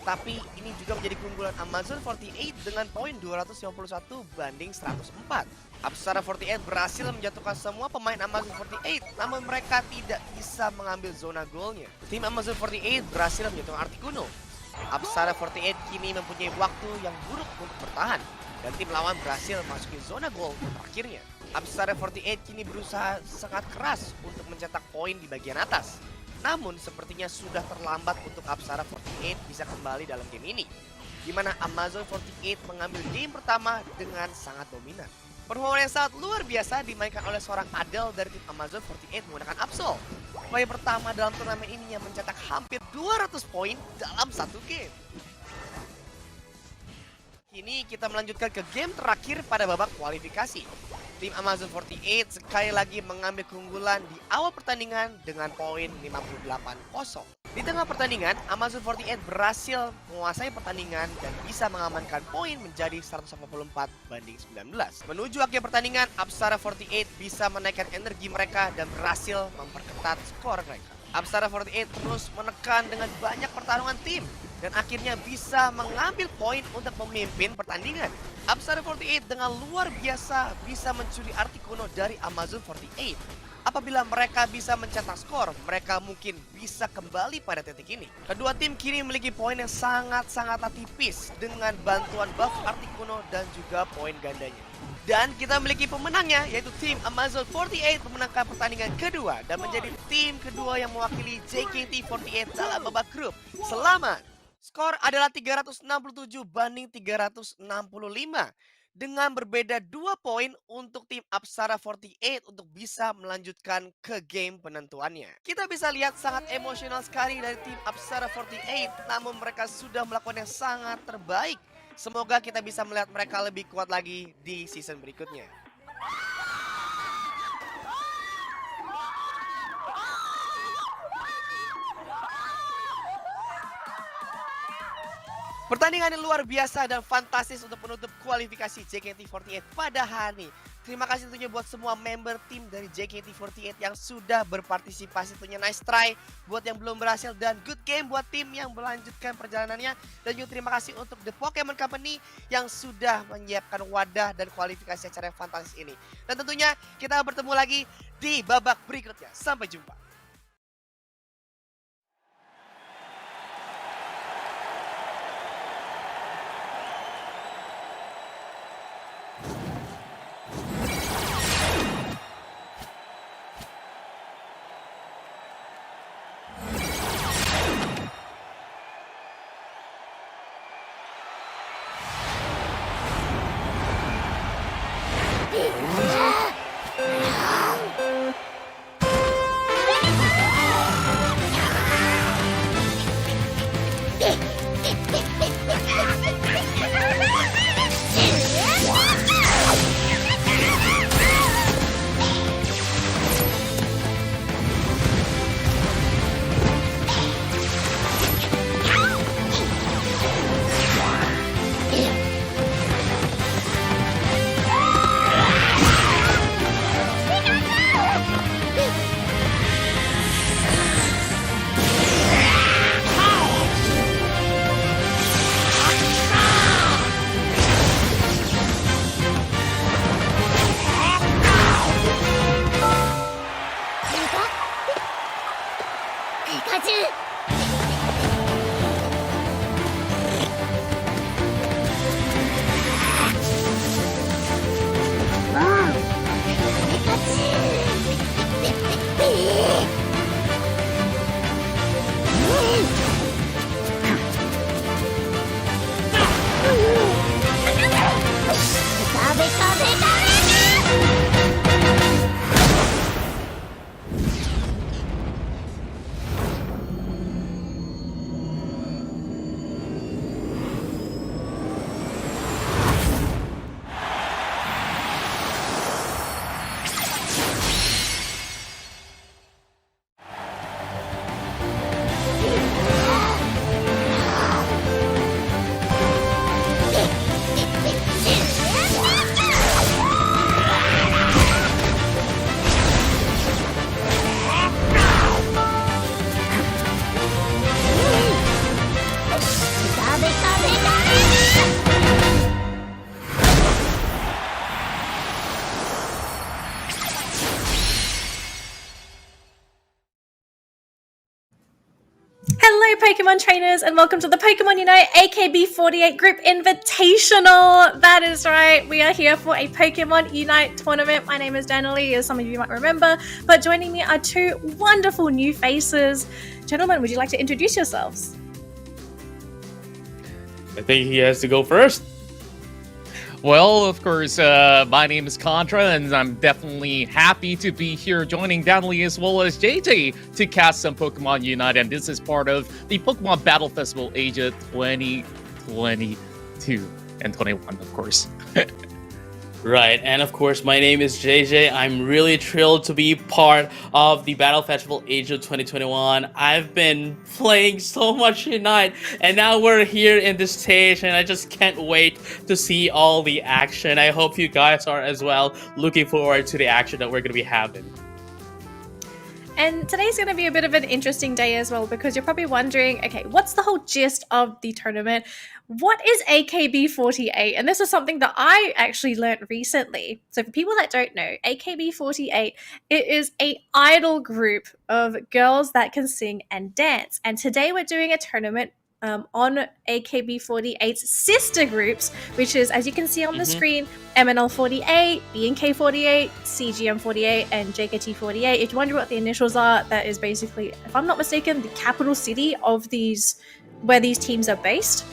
[SPEAKER 7] Tapi ini juga menjadi keunggulan Amazon48 dengan poin 251 banding 104. Apsara48 berhasil menjatuhkan semua pemain Amazon48, namun mereka tidak bisa mengambil zona golnya. Tim Amazon48 berhasil menjatuhkan Articuno. Apsara48 kini mempunyai waktu yang buruk untuk bertahan, dan tim lawan berhasil memasuki zona gol terakhirnya. Apsara48 kini berusaha sangat keras untuk mencetak poin di bagian atas. Namun sepertinya sudah terlambat untuk Apsara48 bisa kembali dalam game ini, di mana Amazon48 mengambil game pertama dengan sangat dominan. Performa yang sangat luar biasa dimainkan oleh seorang Adele dari tim Amazon48 menggunakan Absol. Player pertama dalam turnamen ini yang mencetak hampir 200 poin dalam satu game. Kini kita melanjutkan ke game terakhir pada babak kualifikasi. Tim Amazon48 sekali lagi mengambil keunggulan di awal pertandingan dengan poin 58-0. Di tengah pertandingan, Amazon48 berhasil menguasai pertandingan dan bisa mengamankan poin menjadi 184 banding 19. Menuju akhir pertandingan, Apsara48 bisa menaikkan energi mereka dan berhasil memperketat skor mereka. Apsara48 terus menekan dengan banyak pertarungan tim dan akhirnya bisa mengambil poin untuk memimpin pertandingan. Apsara48 dengan luar biasa bisa mencuri Articuno dari Amazon48. Apabila mereka bisa mencetak skor, mereka mungkin bisa kembali pada titik ini. Kedua tim kini memiliki poin yang sangat-sangat tipis dengan bantuan buff Articuno dan juga poin gandanya. Dan kita memiliki pemenangnya, yaitu tim Amazon48 memenangkan pertandingan kedua dan menjadi tim kedua yang mewakili JKT48 dalam babak grup. Selamat! Skor adalah 367 banding 365. Dengan berbeda 2 poin untuk tim Apsara48 untuk bisa melanjutkan ke game penentuannya. Kita bisa lihat sangat emosional sekali dari tim Apsara48, namun mereka sudah melakukan yang sangat terbaik. Semoga kita bisa melihat mereka lebih kuat lagi di season berikutnya. Pertandingan yang luar biasa dan fantastis untuk menutup kualifikasi JKT48 pada hari ini. Terima kasih tentunya buat semua member tim dari JKT48 yang sudah berpartisipasi. Tentunya nice try buat yang belum berhasil dan good game buat tim yang melanjutkan perjalanannya. Dan juga terima kasih untuk The Pokémon Company yang sudah menyiapkan wadah dan kualifikasi acara yang fantastis ini. Dan tentunya kita bertemu lagi di babak berikutnya. Sampai jumpa.
[SPEAKER 9] Hello Pokemon trainers and welcome to the Pokemon UNITE AKB48 Group Invitational. That is right, we are here for a Pokemon UNITE tournament. My name is Danielle, as some of you might remember, but joining me are two wonderful new faces. Gentlemen, would you like to introduce yourselves?
[SPEAKER 1] I think he has to go first.
[SPEAKER 10] Well, of course, my name is Contra, and I'm definitely happy to be here joining Danley as well as JJ to cast some Pokemon Unite, and this is part of the Pokemon Battle Festival Asia 2022 and 21, of course.
[SPEAKER 1] Right, and of course, my name is JJ. I'm really thrilled to be part of the Battle Festival Asia 2021. I've been playing so much Unite, and now we're here in this stage, and I just can't wait to see all the action. I hope you guys are as well. Looking forward to the action that we're going to be having.
[SPEAKER 9] And today's going to be a bit of an interesting day as well, because you're probably wondering, okay, what's the whole gist of the tournament? What is AKB48? And this is something that I actually learned recently. So for people that don't know, AKB48, it is an idol group of girls that can sing and dance. And today we're doing a tournament on AKB48's sister groups, which is, as you can see on the screen, MNL48, BNK48, CGM48, and JKT48. If you wonder what the initials are, that is basically, if I'm not mistaken, the capital city of these, where these teams are based.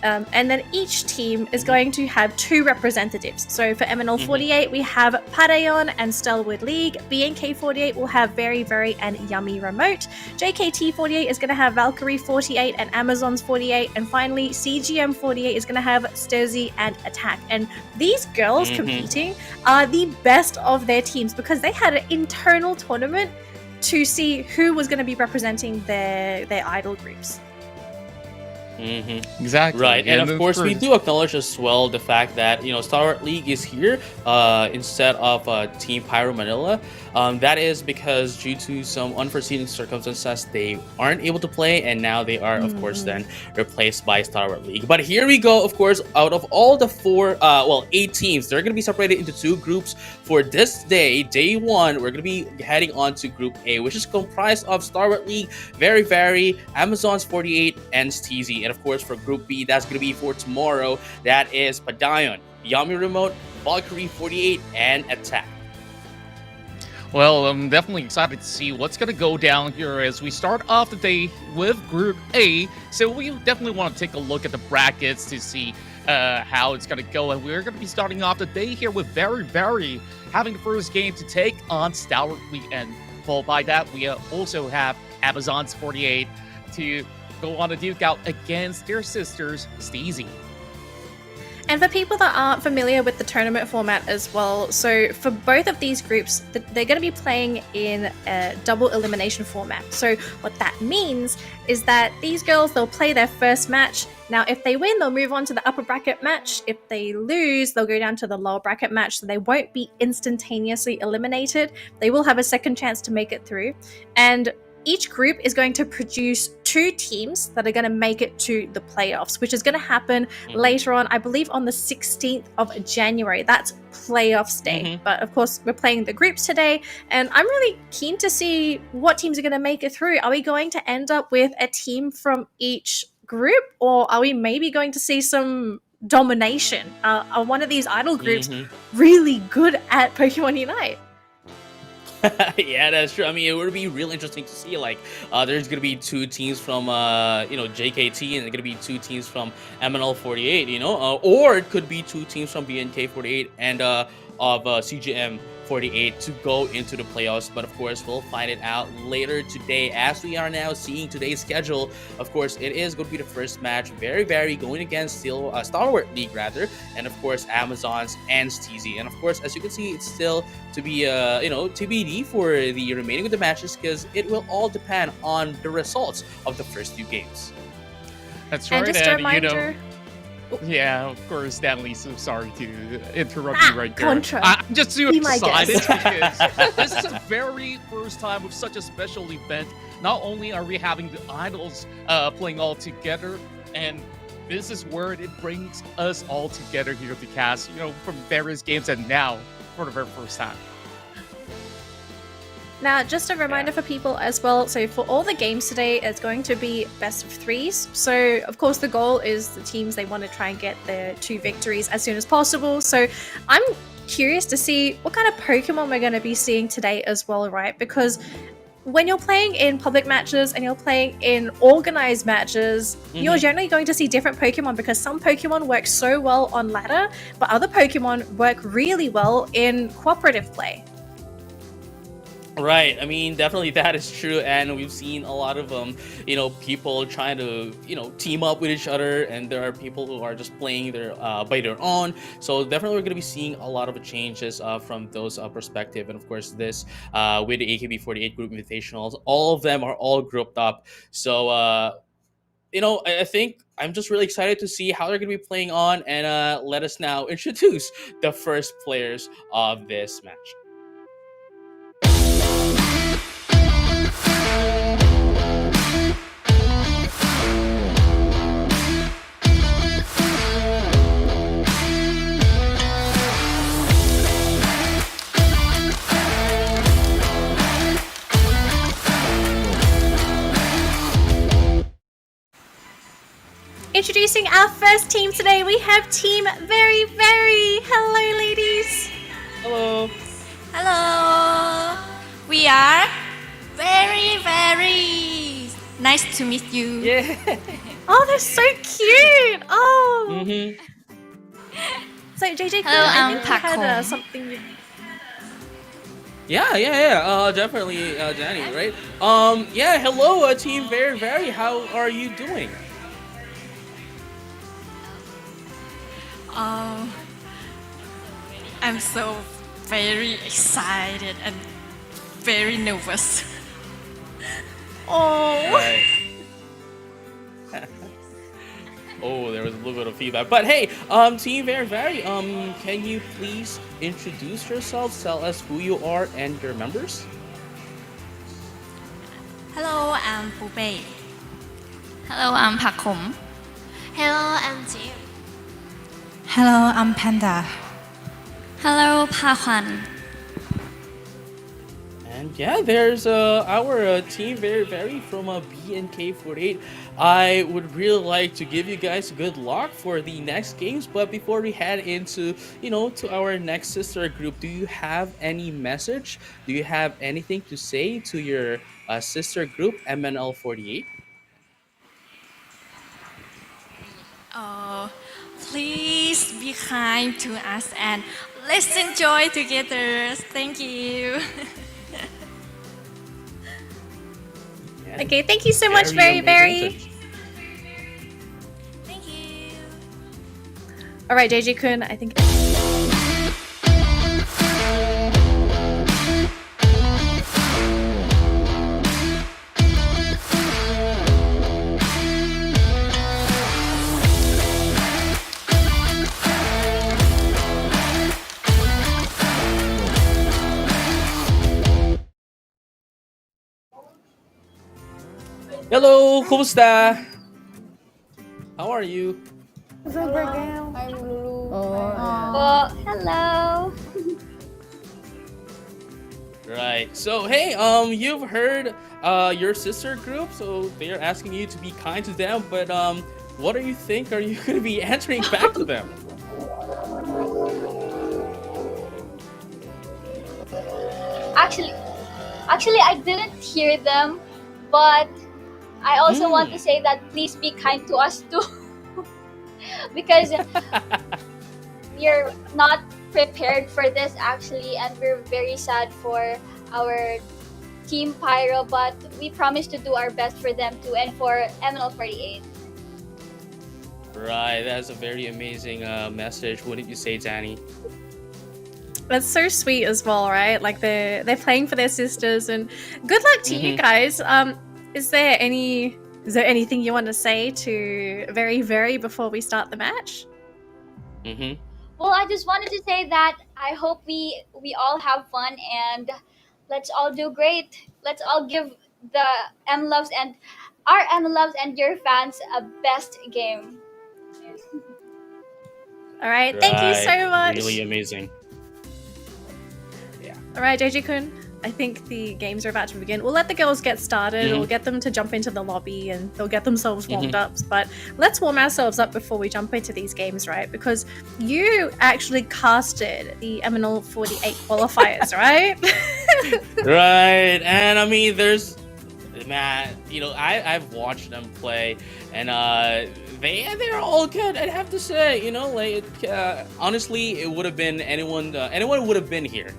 [SPEAKER 9] And then each team is going to have two representatives. So for MNL48, we have Padayon and Stalwart League. BNK48 will have Very Very and Yummy Remote. JKT48 is going to have Valkyrie48 and Amazons48. And finally, CGM48 is going to have Stezie and Attack. And these girls competing are the best of their teams because they had an internal tournament to see who was going to be representing their idol groups.
[SPEAKER 10] Exactly.
[SPEAKER 1] Right, and of course we do acknowledge as well the fact that Stalwart League is here instead of Team Pyro Manila. That is because due to some unforeseen circumstances, they aren't able to play, and now they are, of course, then replaced by Stalwart League. But here we go, of course, out of all the 8 teams, they're going to be separated into 2 groups for this day 1. We're going to be heading on to Group A, which is comprised of Stalwart League, Very, Amazons 48, and Stezie. And of course, for Group B, that's going to be for tomorrow. That is Padayon, Yummy Remote, VKnight, and Attack.
[SPEAKER 10] Well, I'm definitely excited to see what's going to go down here as we start off the day with Group A. So we definitely want to take a look at the brackets to see how it's going to go. And we're going to be starting off the day here with Very having the first game to take on Stalwart League. And followed by that, we also have Amazons 48 to go on a duke out against their sisters, Stezie.
[SPEAKER 9] And for people that aren't familiar with the tournament format as well, so for both of these groups, they're going to be playing in a double elimination format. So what that means is that these girls, they'll play their first match. Now, if they win, they'll move on to the upper bracket match. If they lose, they'll go down to the lower bracket match. So they won't be instantaneously eliminated. They will have a second chance to make it through. And each group is going to produce 2 teams that are going to make it to the playoffs, which is going to happen later on, I believe on the 16th of January. That's playoffs day. But of course, we're playing the groups today, and I'm really keen to see what teams are going to make it through. Are we going to end up with a team from each group, or are we maybe going to see some domination? Are one of these idol groups really good at Pokemon Unite?
[SPEAKER 1] Yeah, that's true. I mean, it would be real interesting to see. Like, there's gonna be 2 teams from JKT, and there's gonna be 2 teams from MNL48. Or it could be 2 teams from BNK48 and of CGM48 to go into the playoffs. But of course, we'll find it out later today, as we are now seeing today's schedule. Of course, it is going to be the first match, Very going against Stalwart League rather, and of course Amazons and Stezie. And of course, as you can see, it's still to be TBD for the remaining of the matches, because it will all depend on the results of the first 2 games.
[SPEAKER 10] That's right.
[SPEAKER 9] And just a reminder.
[SPEAKER 10] Yeah, of course, Natalie, so sorry to interrupt you right there.
[SPEAKER 9] Contra.
[SPEAKER 10] I'm just too
[SPEAKER 9] Be my
[SPEAKER 10] excited
[SPEAKER 9] guest.
[SPEAKER 10] because this is the very first time with such a special event. Not only are we having the idols playing all together, and this is where it brings us all together here at the cast, from various games, and now for the very first time.
[SPEAKER 9] Now, just a reminder for people as well, so for all the games today, it's going to be best of 3s. So, of course, the goal is the teams, they want to try and get their 2 victories as soon as possible. So, I'm curious to see what kind of Pokemon we're going to be seeing today as well, right? Because when you're playing in public matches and you're playing in organized matches, you're generally going to see different Pokemon, because some Pokemon work so well on ladder, but other Pokemon work really well in cooperative play.
[SPEAKER 1] Right. I mean, definitely that is true, and we've seen a lot of people trying to team up with each other, and there are people who are just playing their by their own. So definitely we're going to be seeing a lot of changes from those perspective. And of course, this with the AKB48 group invitationals, all of them are all grouped up. So I think I'm just really excited to see how they're going to be playing on, and let us now introduce the first players of this match.
[SPEAKER 9] Introducing our first team today, we have Team Very. Hello, ladies.
[SPEAKER 1] Hello.
[SPEAKER 11] Hello. We are very nice to meet you.
[SPEAKER 1] Yeah.
[SPEAKER 9] Oh, they're so cute. Oh. So JJ,
[SPEAKER 11] Hello,
[SPEAKER 9] I
[SPEAKER 11] I'm
[SPEAKER 9] think you had
[SPEAKER 11] Paco.
[SPEAKER 9] something.
[SPEAKER 1] Yeah. Definitely, Danny, right? Yeah. Hello, Team Very. How are you doing?
[SPEAKER 11] I'm so very excited and very nervous.
[SPEAKER 9] Oh.
[SPEAKER 1] Right. Oh, there was a little bit of feedback. But hey, Team Very, can you please introduce yourselves? Tell us who you are and your members.
[SPEAKER 11] Hello, I'm Pupei. Hello, I'm Pakom.
[SPEAKER 5] Hello, I'm Jim.
[SPEAKER 12] Hello, I'm Panda.
[SPEAKER 11] Hello, Pakwan.
[SPEAKER 1] And yeah, there's our Team Very from BNK48. I would really like to give you guys good luck for the next games, but before we head into, to our next sister group, do you have any message? Do you have anything to say to your sister group, MNL48?
[SPEAKER 11] Oh, please be kind to us and let's enjoy together. Thank you.
[SPEAKER 9] Okay, thank you so much, Very.
[SPEAKER 11] Thank you.
[SPEAKER 9] All right, JJ-kun, I think.
[SPEAKER 1] Hello, kumusta? How are you?
[SPEAKER 3] Oh, hello.
[SPEAKER 1] Right. So hey, you've heard your sister group, so they're asking you to be kind to them, but what do you think are you going to be answering back to them?
[SPEAKER 3] Actually, I didn't hear them, but I also want to say that please be kind to us too, because we're not prepared for this actually, and we're very sad for our Team Pyro, but we promise to do our best for them too, and for MNL48.
[SPEAKER 1] Right, that's a very amazing message. Wouldn't you say, Danny?
[SPEAKER 9] That's so sweet as well, right? Like they're playing for their sisters, and good luck to you guys. Is there anything you want to say to Very before we start the match?
[SPEAKER 3] Well, I just wanted to say that I hope we all have fun, and let's all do great. Let's all give the M-Loves and our M-Loves and your fans a best game.
[SPEAKER 9] All right, thank you so much.
[SPEAKER 1] Really amazing.
[SPEAKER 9] All right, JJ-kun, I think the games are about to begin. We'll let the girls get started. We'll get them to jump into the lobby and they'll get themselves warmed up. But let's warm ourselves up before we jump into these games, right? Because you actually casted the MNL48 qualifiers, right?
[SPEAKER 1] Right, and I mean, I've watched them play, and they're all good. I'd have to say, honestly, it would have been anyone would have been here.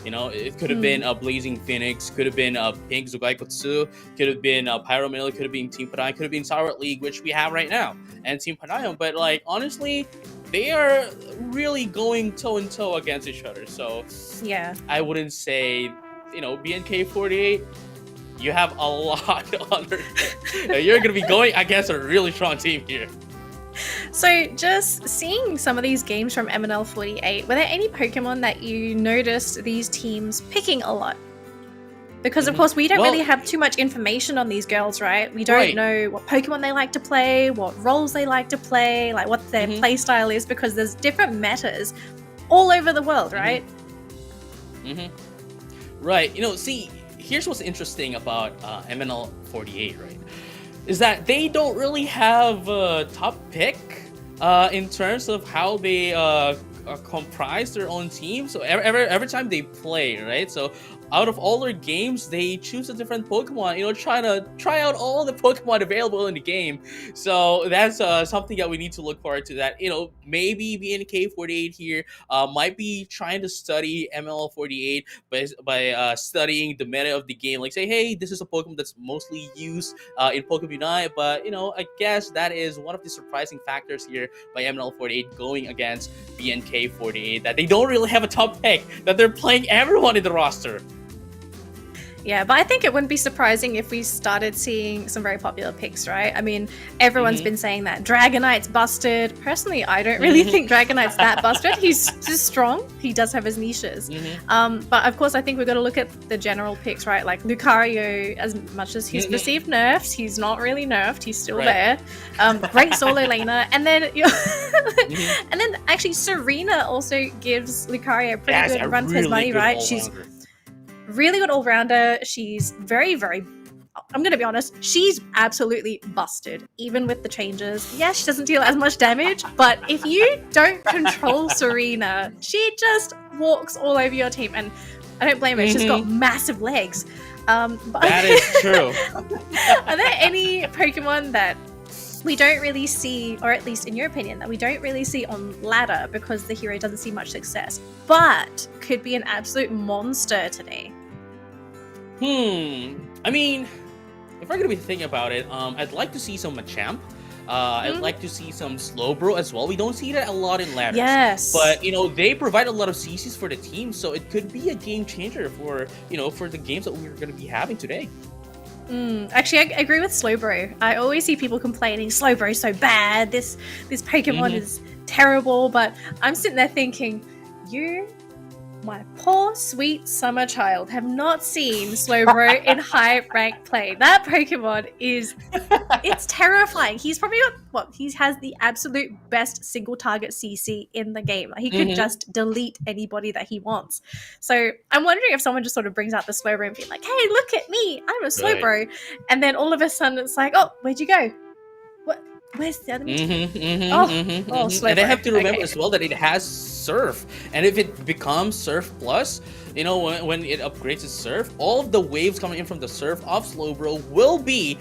[SPEAKER 1] It could have been Blazing Phoenix, could have been Pink Zugaikotsu, could have been Pyro Manila, could have been Team Padayon, could have been Stalwart League, which we have right now, and Team Padayon. But honestly, they are really going toe and toe against each other. So
[SPEAKER 9] yeah,
[SPEAKER 1] I wouldn't say, BNK48. You have a lot on you're gonna be going against a really strong team here.
[SPEAKER 9] So just seeing some of these games from MNL48, were there any Pokemon that you noticed these teams picking a lot? Because of course we don't really have too much information on these girls, right? We don't know what Pokemon they like to play, what roles they like to play, like what their play style is, because there's different metas all over the world, right?
[SPEAKER 1] Right. See, here's what's interesting about MNL48, right? Is that they don't really have a top pick in terms of how they comprise their own team. So every time they play, right? So out of all their games, they choose a different Pokemon, trying to try out all the Pokemon available in the game. So that's something that we need to look forward to, that, maybe BNK48 here might be trying to study ML48 by studying the meta of the game. Like, say, hey, this is a Pokemon that's mostly used in Pokémon UNITE, but, I guess that is one of the surprising factors here by ML48 going against BNK48, that they don't really have a top pick, that they're playing everyone in the roster.
[SPEAKER 9] Yeah, but I think it wouldn't be surprising if we started seeing some very popular picks, right? I mean, everyone's been saying that Dragonite's busted. Personally, I don't really think Dragonite's that busted. He's just strong. He does have his niches. But of course, I think we've got to look at the general picks, right? Like Lucario, as much as he's received nerfs, he's not really nerfed. He's still there. Great solo laner. And then and then actually Serena also gives Lucario a pretty good run for his money, right? She's really good all-rounder. She's very, very, I'm going to be honest, she's absolutely busted, even with the changes. Yes, she doesn't deal as much damage, but if you don't control Serena, she just walks all over your team, and I don't blame her. She's got massive legs. But
[SPEAKER 1] That is true.
[SPEAKER 9] are there any Pokemon that we don't really see, or at least in your opinion, that we don't really see on ladder because the hero doesn't see much success, but could be an absolute monster today?
[SPEAKER 1] I mean, if we're gonna be thinking about it, I'd like to see some Machamp. I'd like to see some Slowbro as well. We don't see that a lot in ladders.
[SPEAKER 9] Yes.
[SPEAKER 1] But, you know, they provide a lot of CCs for the team, so it could be a game changer for, you know, for the games that we're gonna be having today.
[SPEAKER 9] Actually, I agree with Slowbro. I always see people complaining, Slowbro's so bad, this Pokemon is terrible, but I'm sitting there thinking, you, my poor sweet summer child, have not seen Slowbro in high rank play. That Pokemon is, it's terrifying. He's probably got, he has the absolute best single target CC in the game. He could just delete anybody that he wants. So I'm wondering if someone just sort of brings out the Slowbro and be like, hey, look at me, I'm a Slowbro. And then all of a sudden it's like, oh, where'd you go? Where's the other Slowbro.
[SPEAKER 1] And they have to remember as well that it has Surf, and if it becomes Surf Plus, you know, when it upgrades its Surf, all of the waves coming in from the Surf of Slowbro will be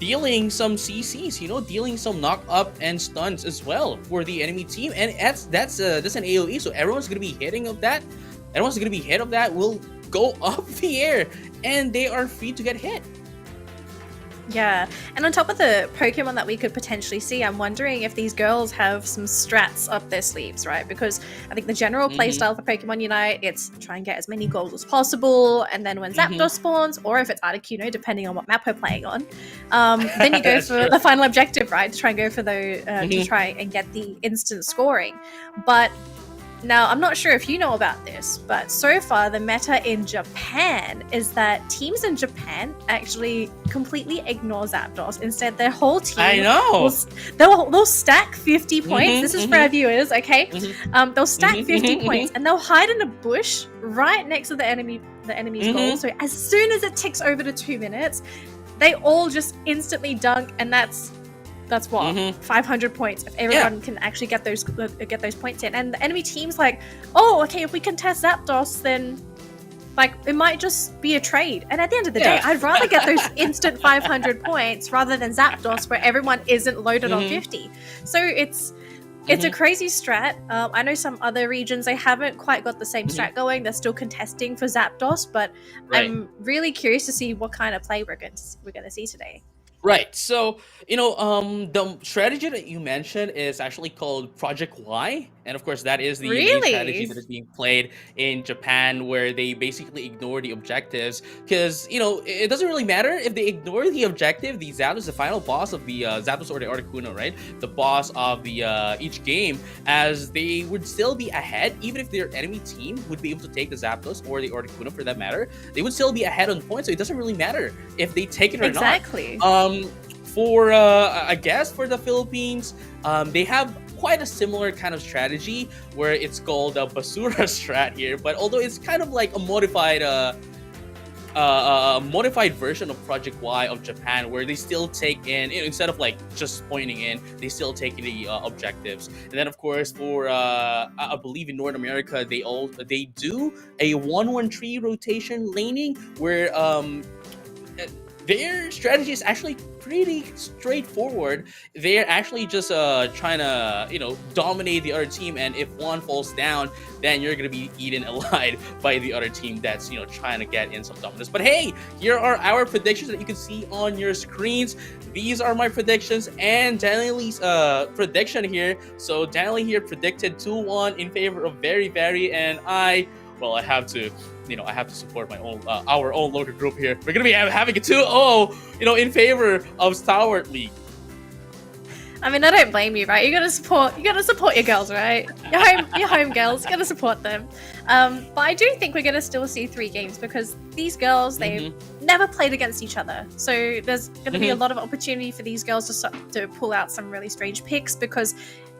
[SPEAKER 1] dealing some CCs, you know, dealing some knock up and stuns as well for the enemy team, and that's an AoE, so everyone's gonna be hitting of that. Everyone's gonna be hit of that will go up the air, and they are free to get hit.
[SPEAKER 9] Yeah, and on top of the Pokemon that we could potentially see, I'm wondering if these girls have some strats up their sleeves, right? Because I think the general playstyle for Pokemon Unite, it's try and get as many goals as possible, and then when Zapdos spawns, or if it's Articuno, depending on what map we're playing on, then you go for the final objective, right? To try and go for the, to try and get the instant scoring. But now, I'm not sure if you know about this, but so far the meta in Japan is that teams in Japan actually completely ignore Zapdos. Instead, their whole team,
[SPEAKER 1] I know,
[SPEAKER 9] they'll stack 50 points. This is for our viewers, okay? They'll stack 50 points and they'll hide in a bush right next to the enemy's goal. So as soon as it ticks over to 2 minutes, they all just instantly dunk, and that's what 500 points if everyone can actually get those points in. And the enemy team's like, oh, okay, if we contest Zapdos, then like it might just be a trade. And at the end of the day, I'd rather get those instant 500 points rather than Zapdos where everyone isn't loaded on 50. So it's a crazy strat. I know some other regions, they haven't quite got the same strat going. They're still contesting for Zapdos, but I'm really curious to see what kind of play we're going to see today.
[SPEAKER 1] Right. So, you know, the strategy that you mentioned is actually called Project Y. And of course, that is the main strategy that is being played in Japan, where they basically ignore the objectives. Because, you know, it doesn't really matter if they ignore the objective. The Zapdos is the final boss of the Zapdos or the Articuno, right? The boss of the each game, as they would still be ahead, even if their enemy team would be able to take the Zapdos or the Articuno for that matter. They would still be ahead on points, so it doesn't really matter if they take it or not. For I guess for the Philippines, they have quite a similar kind of strategy where it's called a Basura strat here, but although it's kind of like a modified version of Project Y of Japan, where they still take in, instead of like just pointing in, they still take in the objectives. And then of course for I believe in North America, they do a 1-1-3 rotation laning where their strategy is actually pretty straightforward. They're actually just trying to, you know, dominate the other team, and if one falls down, then you're gonna be eaten alive by the other team that's, you know, trying to get in some dominance. But hey, here are our predictions that you can see on your screens. These are my predictions and Daniel Lee's prediction here. So Daniel Lee here predicted 2-1 in favor of Very, and I have to I have to support my own, our own local group here. We're gonna be having a 2-0, in favor of Stalwart League.
[SPEAKER 9] I mean, I don't blame you, right? You gotta support your girls, right? Your home girls, you gotta support them. But I do think we're gonna still see 3 games because these girls, they've never played against each other. So there's gonna be a lot of opportunity for these girls to pull out some really strange picks because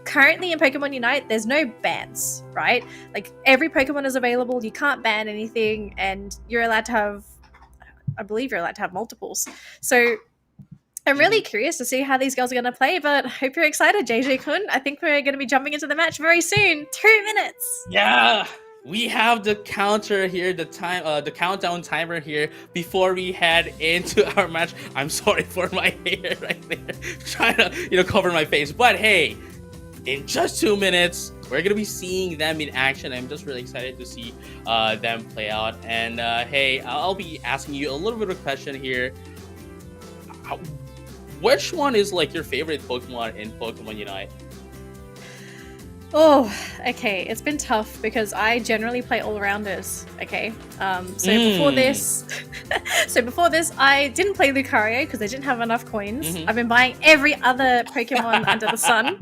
[SPEAKER 9] currently in Pokemon Unite, there's no bans, right? Like every Pokemon is available, you can't ban anything, and you're allowed to have, I believe you're allowed to have multiples. So I'm really curious to see how these girls are going to play, but I hope you're excited, JJ-kun. I think we're going to be jumping into the match very soon. 2 minutes.
[SPEAKER 1] Yeah, we have the counter here, the countdown timer here before we head into our match. I'm sorry for my hair right there, trying to cover my face. But hey, in just 2 minutes, we're gonna be seeing them in action. I'm just really excited to see them play out. And hey, I'll be asking you a little bit of a question here. Which one is like your favorite Pokemon in Pokemon Unite?
[SPEAKER 9] Oh, okay. It's been tough because I generally play all-rounders. Okay. Before this, I didn't play Lucario because I didn't have enough coins. I've been buying every other Pokemon under the sun.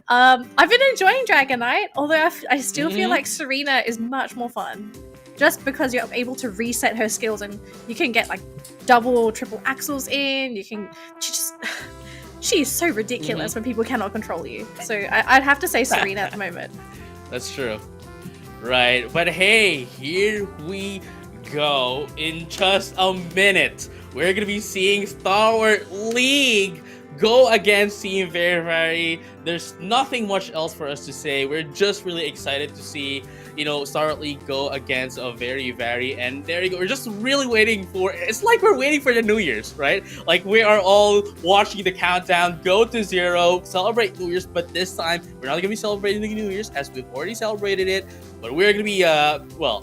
[SPEAKER 9] I've been enjoying Dragonite, although I still feel like Serena is much more fun. Just because you're able to reset her skills and you can get like double or triple axles in. She is so ridiculous when people cannot control you. So I'd have to say Serena at the moment.
[SPEAKER 1] That's true. Right, but hey, here we go. In just a minute, we're gonna be seeing Stalwart League go against Team Very. There's nothing much else for us to say. We're just really excited to see Stalwart League go against a Very, and there you go. We're just really waiting for, it's like we're waiting for the New Year's, right? Like we are all watching the countdown go to 0, celebrate New Year's, but this time we're not gonna be celebrating the New Year's as we've already celebrated it, but we're gonna be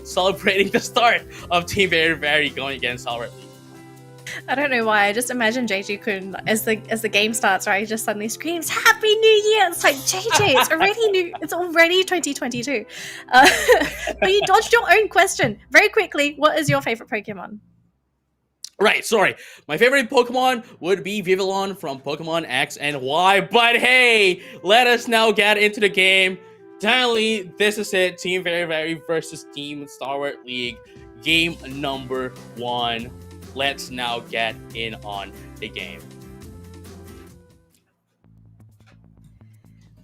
[SPEAKER 1] celebrating the start of Team Very going against Stalwart League.
[SPEAKER 9] I don't know why. I just imagine JJ-kun as the game starts, right? He just suddenly screams, "Happy New Year!" It's like, JJ, it's already 2022. But you dodged your own question. Very quickly, what is your favorite Pokemon?
[SPEAKER 1] Right, sorry. My favorite Pokemon would be Vivillon from Pokemon X and Y. But hey, let us now get into the game. Finally, this is it. Team Very versus Team Stalwart League. Game number 1. Let's now get in on the game.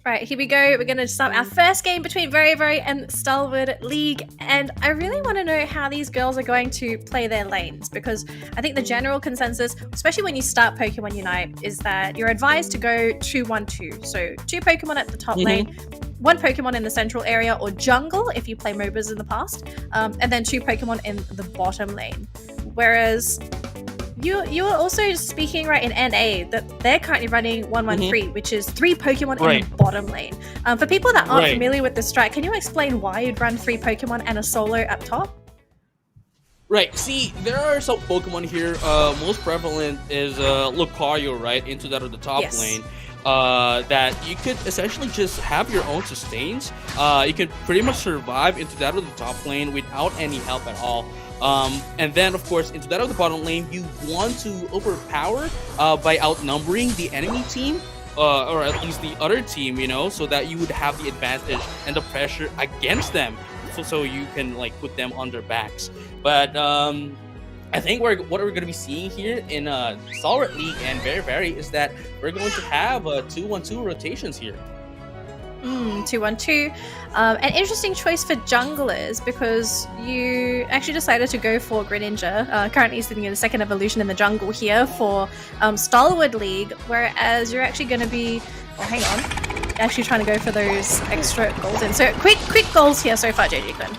[SPEAKER 9] Right, here we go. We're going to start our first game between Very and Stalwart League. And I really want to know how these girls are going to play their lanes, because I think the general consensus, especially when you start Pokemon Unite, is that you're advised to go 2-1-2. So 2 Pokemon at the top lane, 1 Pokemon in the central area or jungle if you play MOBAs in the past, and then 2 Pokemon in the bottom lane. Whereas you were also speaking right in NA that they're currently running 1-1-3, which is 3 Pokemon in the bottom lane. For people that aren't familiar with the strat, can you explain why you'd run 3 Pokemon and a solo up top?
[SPEAKER 1] Right, see, there are some Pokemon here. Most prevalent is Lucario, right, into that of the top lane. That you could essentially just have your own sustains. You could pretty much survive into that of the top lane without any help at all. And then, of course, into that of the bottom lane, you want to overpower by outnumbering the enemy team, or at least the other team, so that you would have the advantage and the pressure against them, so you can like put them on their backs. But I think what we're going to be seeing here in Stalwart League and Very is that we're going to have 2-1-2 rotations here.
[SPEAKER 9] 2-1-2. An interesting choice for junglers because you actually decided to go for Greninja, currently sitting in the 2nd evolution in the jungle here for Stalwart League, whereas you're actually going to be, actually trying to go for those extra goals in. So quick goals here so far, JJ-kun.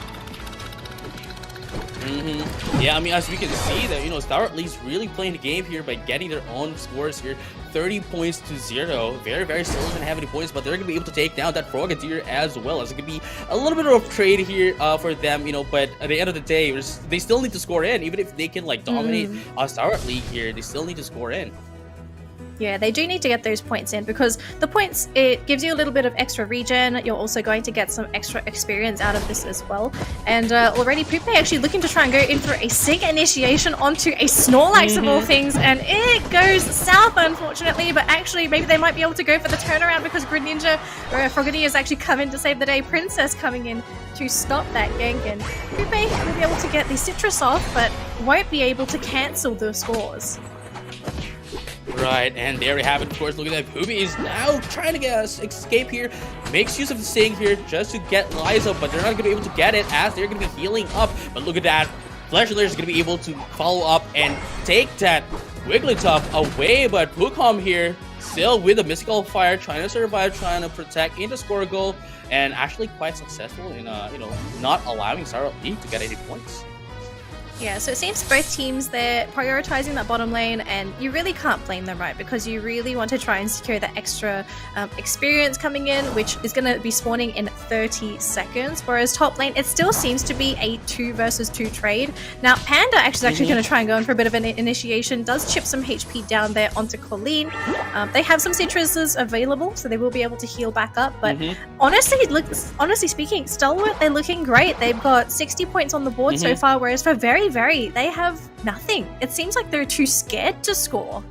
[SPEAKER 1] Yeah, I mean, as we can see that, Stalwart League's really playing the game here by getting their own scores here. 30 points to 0. Very still doesn't have any points, but they're going to be able to take down that Frogadier as well. It's going to be a little bit of a trade here for them, but at the end of the day, they still need to score in. Even if they can, like, dominate Stalwart League here, they still need to score in.
[SPEAKER 9] Yeah, they do need to get those points in because the points, it gives you a little bit of extra regen. You're also going to get some extra experience out of this as well. And already Pupe actually looking to try and go in for a Sig initiation onto a Snorlax of all things, and it goes south unfortunately, but actually maybe they might be able to go for the turnaround because Greninja or Froggy has actually come in to save the day. Princess coming in to stop that gank, and Pupe will be able to get the Citrus off, but won't be able to cancel the scores.
[SPEAKER 1] Right, and there we have it. Of course, look at that. Pupe is now trying to get us escape here. Makes use of the Sing here just to get Liza, but they're not going to be able to get it as they're going to be healing up. But look at that. Legendary is going to be able to follow up and take that Wigglytuff away. But Pucom here still with a Mystical Fire, trying to survive, trying to protect into score goal, and actually quite successful in not allowing Stalwart League to get any points.
[SPEAKER 9] Yeah, so it seems both teams, they're prioritizing that bottom lane, and you really can't blame them, right? Because you really want to try and secure that extra experience coming in, which is going to be spawning in 30 seconds. Whereas top lane, it still seems to be a 2 versus 2 trade. Now, Panda actually going to try and go in for a bit of an initiation, does chip some HP down there onto Colleen. They have some citruses available, so they will be able to heal back up. But honestly speaking, Stalwart, they're looking great. They've got 60 points on the board so far, whereas for they have nothing. It seems like they're too scared to score.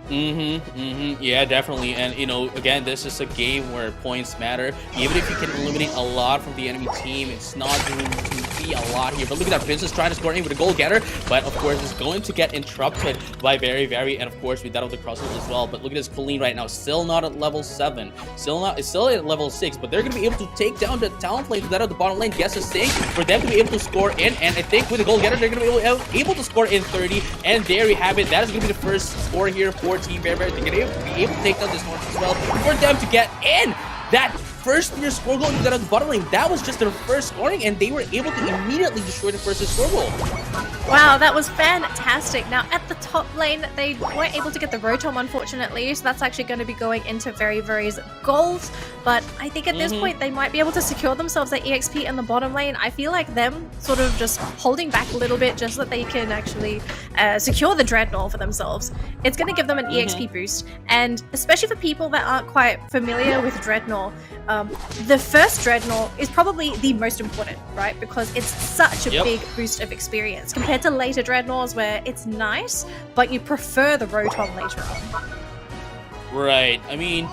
[SPEAKER 1] Yeah, definitely. And again, this is a game where points matter. Even if you can eliminate a lot from the enemy team, it's not going to be a lot here. But look at that, Princess trying to score in with a goal getter, but of course it's going to get interrupted by Very, and of course with that of the crossbow as well. But look at this Colleen right now, still not at level 7, still at level 6, but they're going to be able to take down the talent lane with that of the bottom lane. Guess a thing for them to be able to score in, and I think with the goal getter they're going to be able to score in 30. And there we have it. That is going to be the first score here for Team Bear. They're going to be able to take down this North as well for them to get in that first tier score goal into that of the bottom lane. That was just their first scoring, and they were able to immediately destroy the first score goal.
[SPEAKER 9] Wow, that was fantastic. Now, at the top lane, they weren't able to get the Rotom, unfortunately, so that's actually going to be going into Very's goals. But I think at this point, they might be able to secure themselves that EXP in the bottom lane. I feel like them sort of just holding back a little bit just so that they can actually secure the Dreadnought for themselves. It's going to give them an EXP boost, and especially for people that aren't quite familiar with Dreadnought, the first Dreadnought is probably the most important, right? Because it's such a big boost of experience compared to later Dreadnoughts where it's nice, but you prefer the Rotom later on.
[SPEAKER 1] Right. I mean,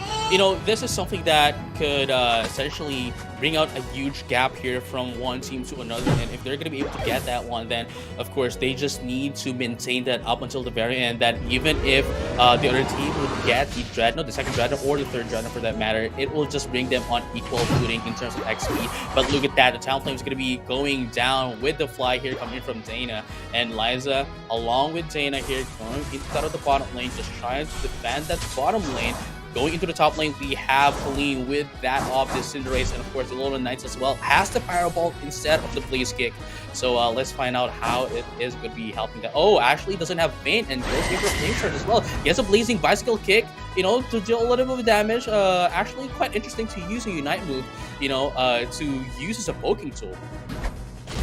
[SPEAKER 1] this is something that could essentially bring out a huge gap here from one team to another, and if they're going to be able to get that one, then of course they just need to maintain that up until the very end, that even if the other team would get the Dreadnought, the second Dreadnought, or the third Dreadnought for that matter, it will just bring them on equal footing in terms of XP. But look at that, the Talon Flame is going to be going down with the fly here coming from Dana, and Liza along with Dana here going into that of the bottom lane, just trying to defend that bottom lane. Going into the top lane, we have Colleen with that of the Cinderace, and of course the Little Knights as well has the Pyro Ball instead of the Blaze Kick. So let's find out how it is going to be helping that. Oh, Ashley doesn't have Faint and goes for Flame Charge as well. He has a Blazing Bicycle Kick, to deal a little bit of damage. Actually quite interesting to use a Unite move, to use as a poking tool.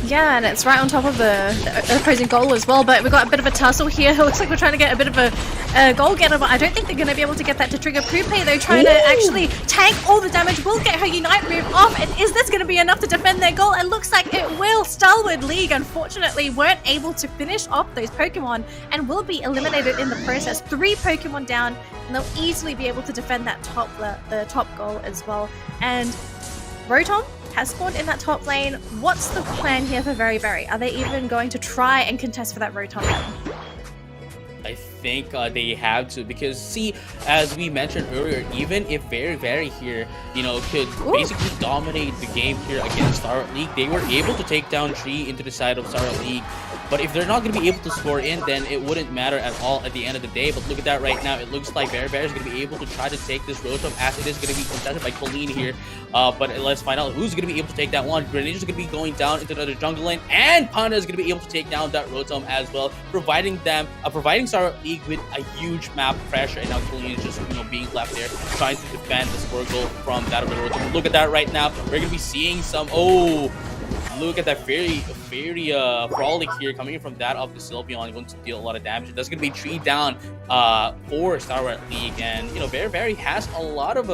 [SPEAKER 9] Yeah, and it's right on top of the opposing goal as well, but we've got a bit of a tussle here. It looks like we're trying to get a bit of a goal getter, but I don't think they're going to be able to get that to trigger Pupe. They're trying to actually tank all the damage. Will get her Unite move off, and is this going to be enough to defend their goal? It looks like it will. Stalwart League, unfortunately, weren't able to finish off those Pokemon and will be eliminated in the process. 3 Pokemon down, and they'll easily be able to defend that the top goal as well. And Rotom has spawned in that top lane. What's the plan here for Very? Are they even going to try and contest for that Rotom lane?
[SPEAKER 1] I think they have to, because see, as we mentioned earlier, even if Very here, could basically dominate the game here against Stalwart League, they were able to take down Tree into the side of Stalwart League. But if they're not going to be able to score in, then it wouldn't matter at all at the end of the day. But look at that right now. It looks like Very is going to be able to try to take this Rotom, as it is going to be contested by Colleen here. But let's find out who's going to be able to take that one. Greninja is going to be going down into the jungle lane, and Panda is going to be able to take down that Rotom as well, providing Stalwart League with a huge map pressure. And now Colleen is just being left there trying to defend the score goal from that of the Rotom. Look at that right now. We're going to be seeing some look at that very very frolic here coming in from that of the Sylveon, going to deal a lot of damage. That's going to be 3 down for Stalwart League, and Very has a lot of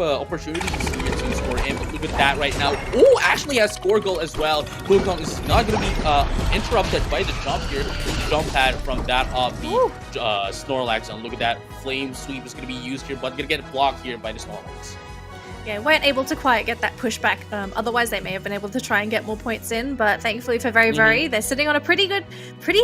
[SPEAKER 1] opportunities here to score in. But look at that right now. Oh, actually has score goal as well. Wukong is not going to be interrupted by the jump here. Jump pad from that of the Snorlax, and look at that. Flame Sweep is going to be used here, but going to get blocked here by the Snorlax.
[SPEAKER 9] Yeah, weren't able to quite get that pushback. Otherwise, they may have been able to try and get more points in. But thankfully for Very, they're sitting on a pretty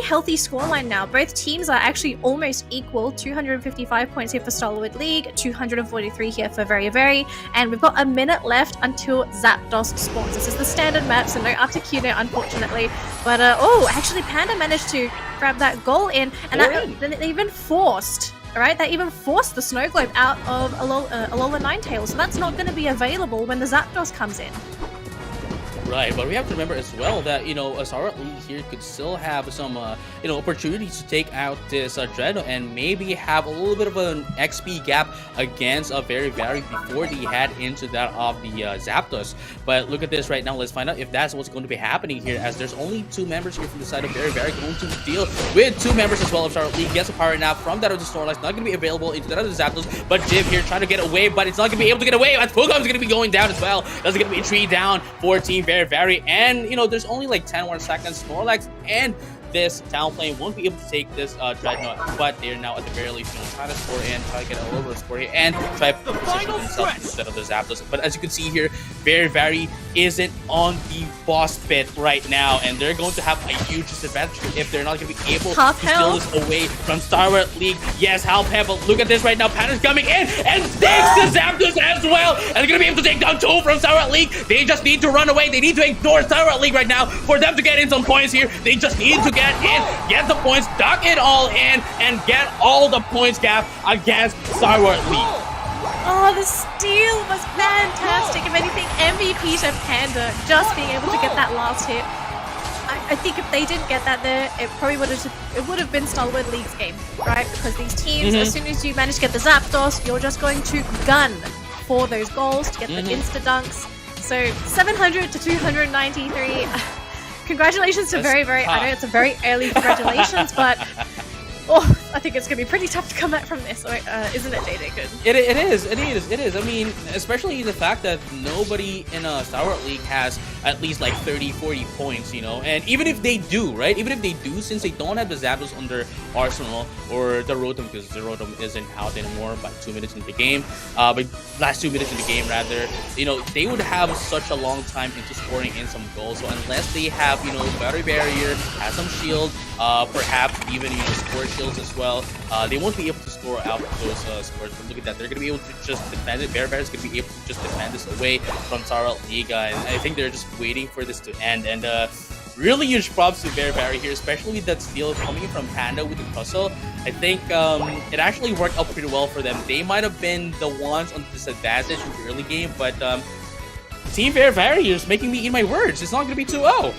[SPEAKER 9] healthy scoreline now. Both teams are actually almost equal. 255 points here for Stalwart League, 243 here for Very. And we've got a minute left until Zapdos spawns. This is the standard map, so no Articuno, unfortunately. But, actually Panda managed to grab that goal in. And they even forced... Alright, that even forced the Snow Globe out of Alola Ninetales, so that's not going to be available when the Zapdos comes in.
[SPEAKER 1] Right, but we have to remember as well that, Stalwart League here could still have some, opportunities to take out this Dreadnought and maybe have a little bit of an XP gap against Very before they head into that of the Zapdos. But look at this right now. Let's find out if that's what's going to be happening here, as there's only 2 members here from the side of Very going to deal with 2 members as well of Stalwart League. Gets a power nap from that of the Snorlax, not going to be available into that of the Zapdos, but Jiv here trying to get away, but it's not going to be able to get away, as Pokemon's going to be going down as well. That's going to be 3 down for Team Very, and there's only like 10 more seconds. Snorlax and this Talonflame won't be able to take this Dreadnought, but they're now at the very least trying to score in, try to get a little bit of score here, and try to position themselves instead of the Zapdos. But as you can see here, Very isn't on the boss pit right now, and they're going to have a huge disadvantage if they're not going to be able to steal this away from Stalwart League. Yes, half health, but look at this right now. Panda's coming in and takes the Zapdos as well, and they're going to be able to take down 2 from Stalwart League. They just need to run away. They need to ignore Stalwart League right now for them to get in some points here. They just need to get in, get the points, duck it all in, and get all the points gap against Stalwart League.
[SPEAKER 9] Oh, the steal was fantastic. If anything, MVP to Panda, just being able to get that last hit. I think if they didn't get that there, it probably would have been Stalwart League's game, right? Because these teams, as soon as you manage to get the Zapdos, you're just going to gun for those goals to get the insta dunks. So 700 to 293. Congratulations to Very. I know it's a very early congratulations, but I think it's going to be pretty tough to come back from this, isn't it, JJ? Good.
[SPEAKER 1] It is. I mean, especially the fact that nobody in a Stalwart League has at least like 30-40 points, and even if they do, right? Even if they do, since they don't have the Zapdos on their arsenal or the Rotom, because the Rotom isn't out anymore by 2 minutes into the game, but last 2 minutes in the game rather, they would have such a long time into scoring in some goals. So unless they have, Battery Barrier, has some shield, perhaps even score shields as well, they won't be able to score out those scores. But look at that, they're going to be able to just defend it. Bear is going to be able to just defend this away from Stalwart League, and I think they're just waiting for this to end. And really huge props to Very here, especially that steal coming from Panda with the Tussle. I think it actually worked out pretty well for them. They might have been the ones on the disadvantage in the early game, but Team Very is making me eat my words. It's not going to be 2-0.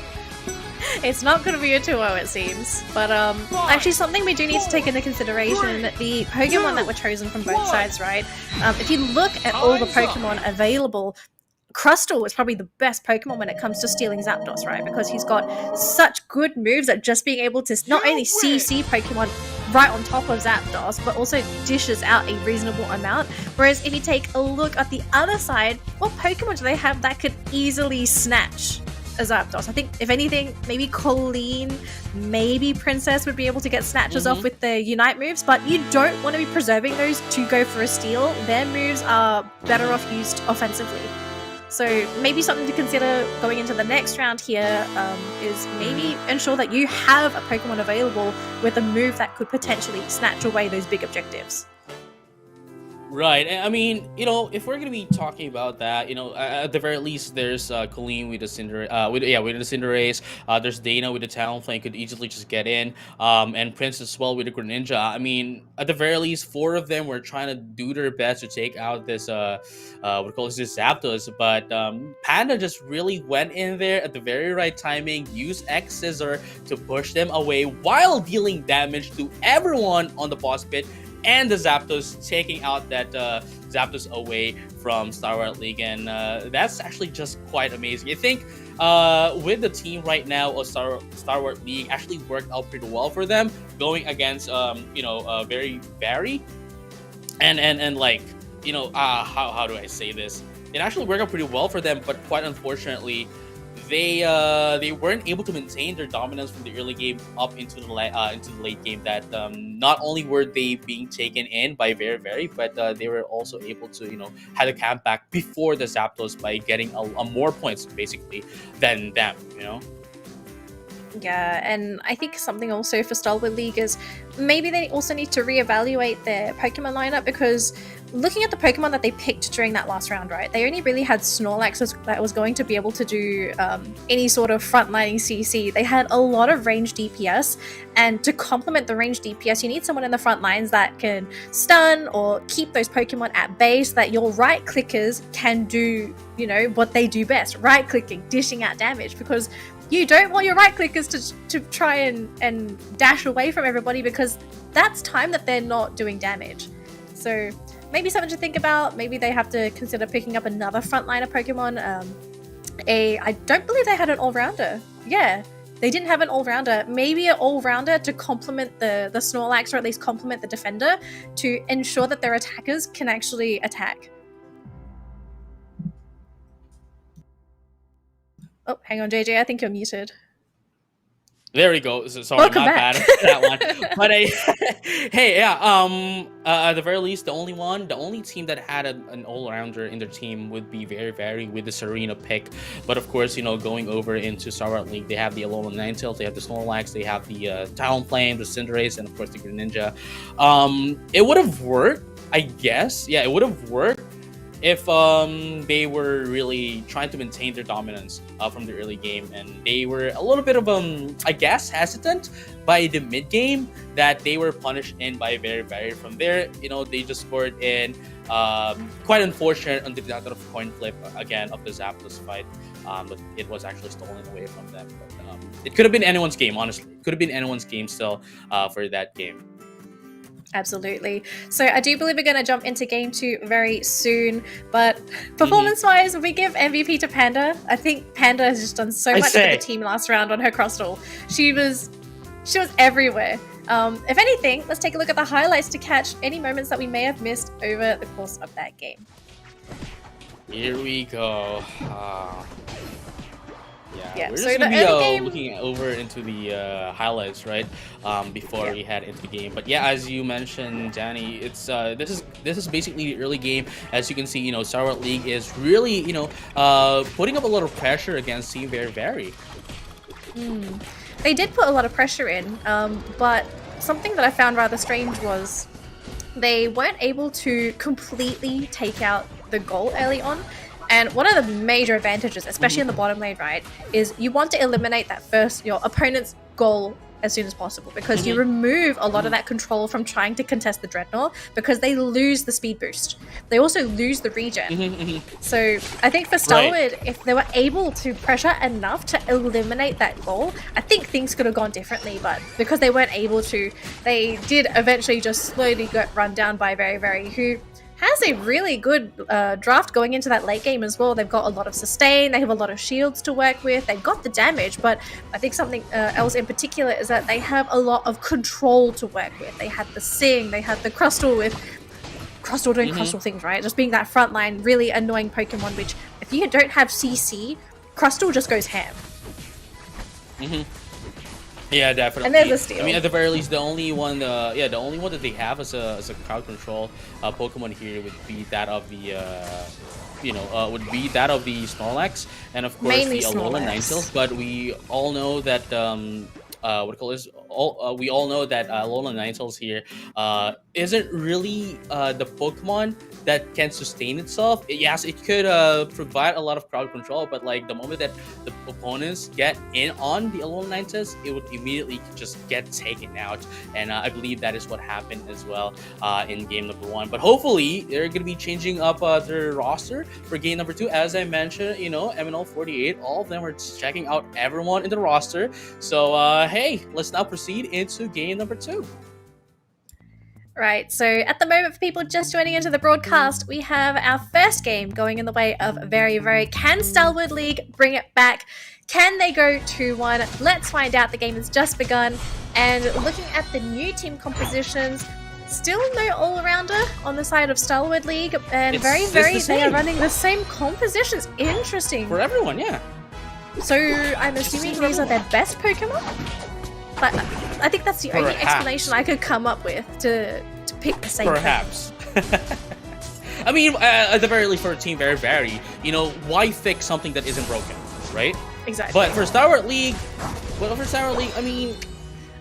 [SPEAKER 9] It's not going to be a 2-0, it seems. But actually, something we do need to take into consideration, the Pokemon that were chosen from both sides, right? If you look at all the Pokemon available, Crustle is probably the best Pokemon when it comes to stealing Zapdos, right? Because he's got such good moves at just being able to not only CC Pokemon right on top of Zapdos, but also dishes out a reasonable amount. Whereas if you take a look at the other side, what Pokemon do they have that could easily snatch a Zapdos? I think, if anything, maybe Colleen, maybe Princess would be able to get snatches off with their Unite moves, but you don't want to be preserving those to go for a steal. Their moves are better off used offensively. So maybe something to consider going into the next round here is maybe ensure that you have a Pokemon available with a move that could potentially snatch away those big objectives.
[SPEAKER 1] Right. I mean, if we're gonna be talking about that, at the very least, there's Colleen with the with the Cinderace. There's Dana with the Talonflame, could easily just get in. And Prince as well with the Greninja. I mean, at the very least, 4 of them were trying to do their best to take out this this Zapdos, but Panda just really went in there at the very right timing, used X Scissor to push them away while dealing damage to everyone on the boss pit, and the Zapdos taking out that Zapdos away from Stalwart League, and that's actually just quite amazing. I think with the team right now of Stalwart League actually worked out pretty well for them, going against very and like how do I say this? It actually worked out pretty well for them, but quite unfortunately, they weren't able to maintain their dominance from the early game up into the late game. That not only were they being taken in by very, but they were also able to had a comeback before the Zapdos by getting a more points basically than them.
[SPEAKER 9] Yeah, and I think something also for Stalwart League is maybe they also need to reevaluate their Pokemon lineup, because looking at the Pokemon that they picked during that last round, right, they only really had Snorlax that was going to be able to do any sort of frontlining CC. They had a lot of range DPS, and to complement the range DPS, you need someone in the front lines that can stun or keep those Pokemon at bay so that your right clickers can do, what they do best, right clicking, dishing out damage, because you don't want your right clickers to try and dash away from everybody, because that's time that they're not doing damage. So maybe something to think about. Maybe they have to consider picking up another frontliner Pokemon. I don't believe they had an all-rounder. Yeah, they didn't have an all-rounder. Maybe an all-rounder to complement the Snorlax, or at least complement the defender, to ensure that their attackers can actually attack. Oh, hang on, JJ. I think you're muted.
[SPEAKER 1] There we go. Sorry,
[SPEAKER 9] Welcome
[SPEAKER 1] my
[SPEAKER 9] back.
[SPEAKER 1] bad for that one. But hey, yeah. At the very least, the only team that had an all-rounder in their team would be very with the Serena pick. But of course, going over into Stalwart League, they have the Alolan Ninetales, they have the Snorlax, they have the Talonflame, the Cinderace, and of course the Greninja. It would have worked, I guess. Yeah, it would have worked if they were really trying to maintain their dominance from the early game, and they were a little bit of I guess hesitant by the mid game, that they were punished in by very. From there, they just scored in. Quite unfortunate on the coin flip again of the Zapdos fight, but it was actually stolen away from them. But it could have been anyone's game, honestly. It could have been anyone's game still for that game.
[SPEAKER 9] Absolutely. So I do believe we're going to jump into game 2 very soon, but performance-wise, we give MVP to Panda. I think Panda has just done so much for the team last round on her Crustle. She was everywhere. If anything, let's take a look at the highlights to catch any moments that we may have missed over the course of that game.
[SPEAKER 1] Here we go. Yeah, we're
[SPEAKER 9] so
[SPEAKER 1] just
[SPEAKER 9] the
[SPEAKER 1] gonna
[SPEAKER 9] early
[SPEAKER 1] be
[SPEAKER 9] game...
[SPEAKER 1] looking over into the highlights, right? Before we head into the game. But yeah, as you mentioned, Danny, it's this is basically the early game. As you can see, Stalwart League is really putting up a lot of pressure against Team Very.
[SPEAKER 9] They did put a lot of pressure in, but something that I found rather strange was they weren't able to completely take out the goal early on. And one of the major advantages, especially in the bottom lane, right, is you want to eliminate your opponent's goal as soon as possible, because you remove a lot of that control from trying to contest the Dreadnought, because they lose the speed boost. They also lose the regen. So I think for Stalwart, if they were able to pressure enough to eliminate that goal, I think things could have gone differently. But because they weren't able to, they did eventually just slowly get run down by Very, who has a really good draft going into that late game as well. They've got a lot of sustain, they have a lot of shields to work with, they've got the damage, but I think something else in particular is that they have a lot of control to work with. They had the Sing, they had the Crustle with Crustle doing Crustle things, right? Just being that frontline, really annoying Pokemon, which if you don't have CC, Crustle just goes ham.
[SPEAKER 1] Yeah, definitely.
[SPEAKER 9] And there's a steal.
[SPEAKER 1] I mean, at the very least, the only one that they have as a crowd control Pokemon here would be that of the Snorlax, and of course
[SPEAKER 9] Mainly
[SPEAKER 1] the Alolan
[SPEAKER 9] Snorlax.
[SPEAKER 1] Ninetales. But we all know that we all know that Alolan Ninetales here isn't really the Pokemon that can sustain itself. Yes, it could provide a lot of crowd control, but like the moment that the opponents get in on the Alolan Ninetales, it would immediately just get taken out. And I believe that is what happened as well in game number 1. But hopefully they're going to be changing up their roster for game number 2. As I mentioned, MNL48, all of them are checking out everyone in the roster. So hey, let's now proceed into game number 2.
[SPEAKER 9] Right, so at the moment, for people just joining into the broadcast, we have our first game going in the way of Very Very. Can Stalwart League bring it back? Can they go 2-1? Let's find out. The game has just begun. And looking at the new team compositions, still no all-rounder on the side of Stalwart League. And Very Very, they are running the same compositions. Interesting.
[SPEAKER 1] For everyone, yeah.
[SPEAKER 9] So I'm assuming these are their best Pokemon? But I think that's the only explanation I could come up with to pick the same
[SPEAKER 1] Perhaps. I mean, at the very least for a team Very Very, you know, why fix something that isn't broken, right?
[SPEAKER 9] Exactly.
[SPEAKER 1] But for Stalwart League, I mean,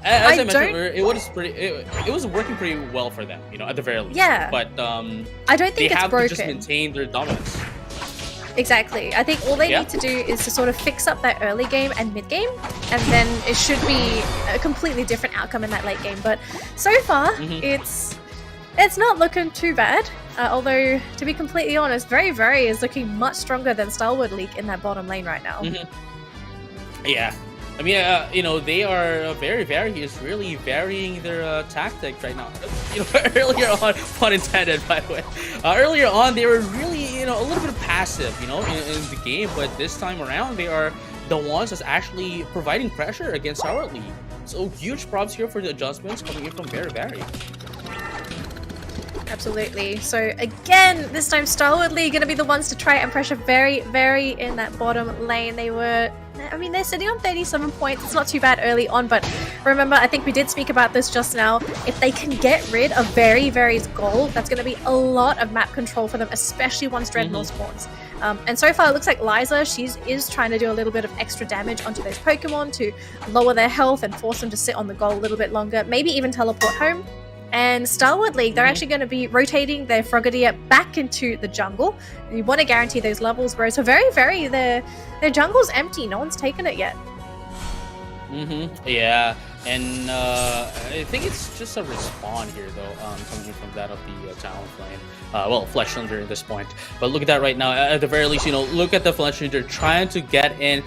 [SPEAKER 1] as I mentioned earlier, it was working pretty well for them, you know, at the very least.
[SPEAKER 9] Yeah.
[SPEAKER 1] But
[SPEAKER 9] I don't think
[SPEAKER 1] they
[SPEAKER 9] it's
[SPEAKER 1] have
[SPEAKER 9] broken.
[SPEAKER 1] to just maintain their dominance.
[SPEAKER 9] Exactly. I think all they need to do is to sort of fix up that early game and mid game, and then it should be a completely different outcome in that late game. But so far, it's not looking too bad. Although, to be completely honest, Very Very is looking much stronger than Stalwart League in that bottom lane right now.
[SPEAKER 1] Yeah. I mean, you know, they are Very Very is really varying their tactics right now. You know, earlier on, pun intended, by the way. Earlier on, they were really, you know, a little bit passive, you know, in the game. But this time around, they are the ones that's actually providing pressure against Stalwart League. So huge props here for the adjustments coming in from Very Very.
[SPEAKER 9] Absolutely. So again, this time Stalwart League going to be the ones to try and pressure Very Very in that bottom lane. They're sitting on 37 points. It's not too bad early on, but remember, I think we did speak about this just now. If they can get rid of Very Very's gold, that's going to be a lot of map control for them, especially once Dreadnought spawns. And so far, it looks like Liza, she is trying to do a little bit of extra damage onto those Pokemon to lower their health and force them to sit on the goal a little bit longer, maybe even teleport home. And Stalwart League, they're actually going to be rotating their Frogadier back into the jungle. You want to guarantee those levels, whereas for Very Very, their jungle's empty. No one's taken it yet.
[SPEAKER 1] Yeah. And I think it's just a respawn here, though, coming from that of the Talon Flame. Well, Flesh Thunder at this point. But look at that right now. At the very least, you know, look at the Flesh Thunder trying to get in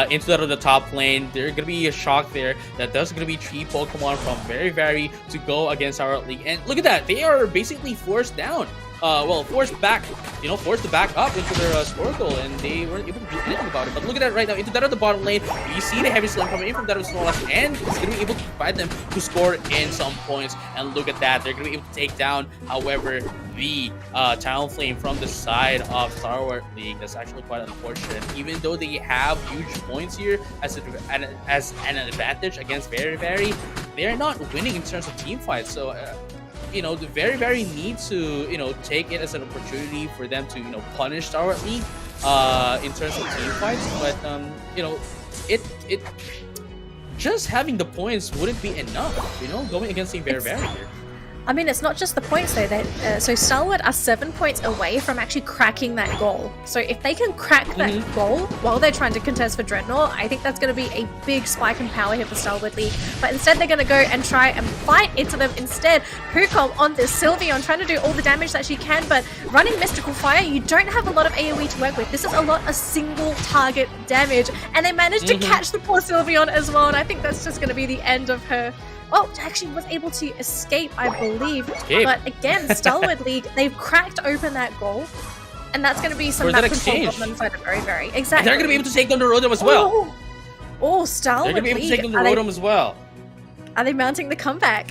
[SPEAKER 1] into that of the top lane. There's going to be a shock there that there's going to be 3 Pokemon from Very Very to go against our League. And look at that. They are basically forced down. Forced to back up into their Snorkel, and they weren't able to do anything about it. But look at that right now, into that of the bottom lane, you see the Heavy Slam coming in from that of Snorlax, and it's going to be able to provide them to score in some points. And look at that, they're going to be able to take down, however, the Talonflame from the side of Stalwart League. That's actually quite unfortunate. Even though they have huge points here as an advantage against Very Very, they're not winning in terms of team fights. So you know, the Very Very need to, you know, take it as an opportunity for them to, you know, punish Stalwart League in terms of team fights. But you know, it just having the points wouldn't be enough, you know, going against the Very Very here.
[SPEAKER 9] I mean, it's not just the points though. So Stalwart are 7 points away from actually cracking that goal. So if they can crack that goal while they're trying to contest for Dreadnought, I think that's going to be a big spike in power here for Stalwart League. But instead, they're going to go and try and fight into them instead. Pukom on this Sylveon trying to do all the damage that she can, but running Mystical Fire, you don't have a lot of AoE to work with. This is a lot of single target damage, and they managed to catch the poor Sylveon as well. And I think that's just going to be the end of her. Oh, actually was able to escape, I believe. But again, Stalwart League, they've cracked open that goal. And that's going to be some map control on the side of Very Very. Exactly.
[SPEAKER 1] And they're going to be able to take down the Rotom as well.
[SPEAKER 9] Oh, Stalwart League.
[SPEAKER 1] They're going to be able to take down the Rotom as well.
[SPEAKER 9] Are they mounting the comeback?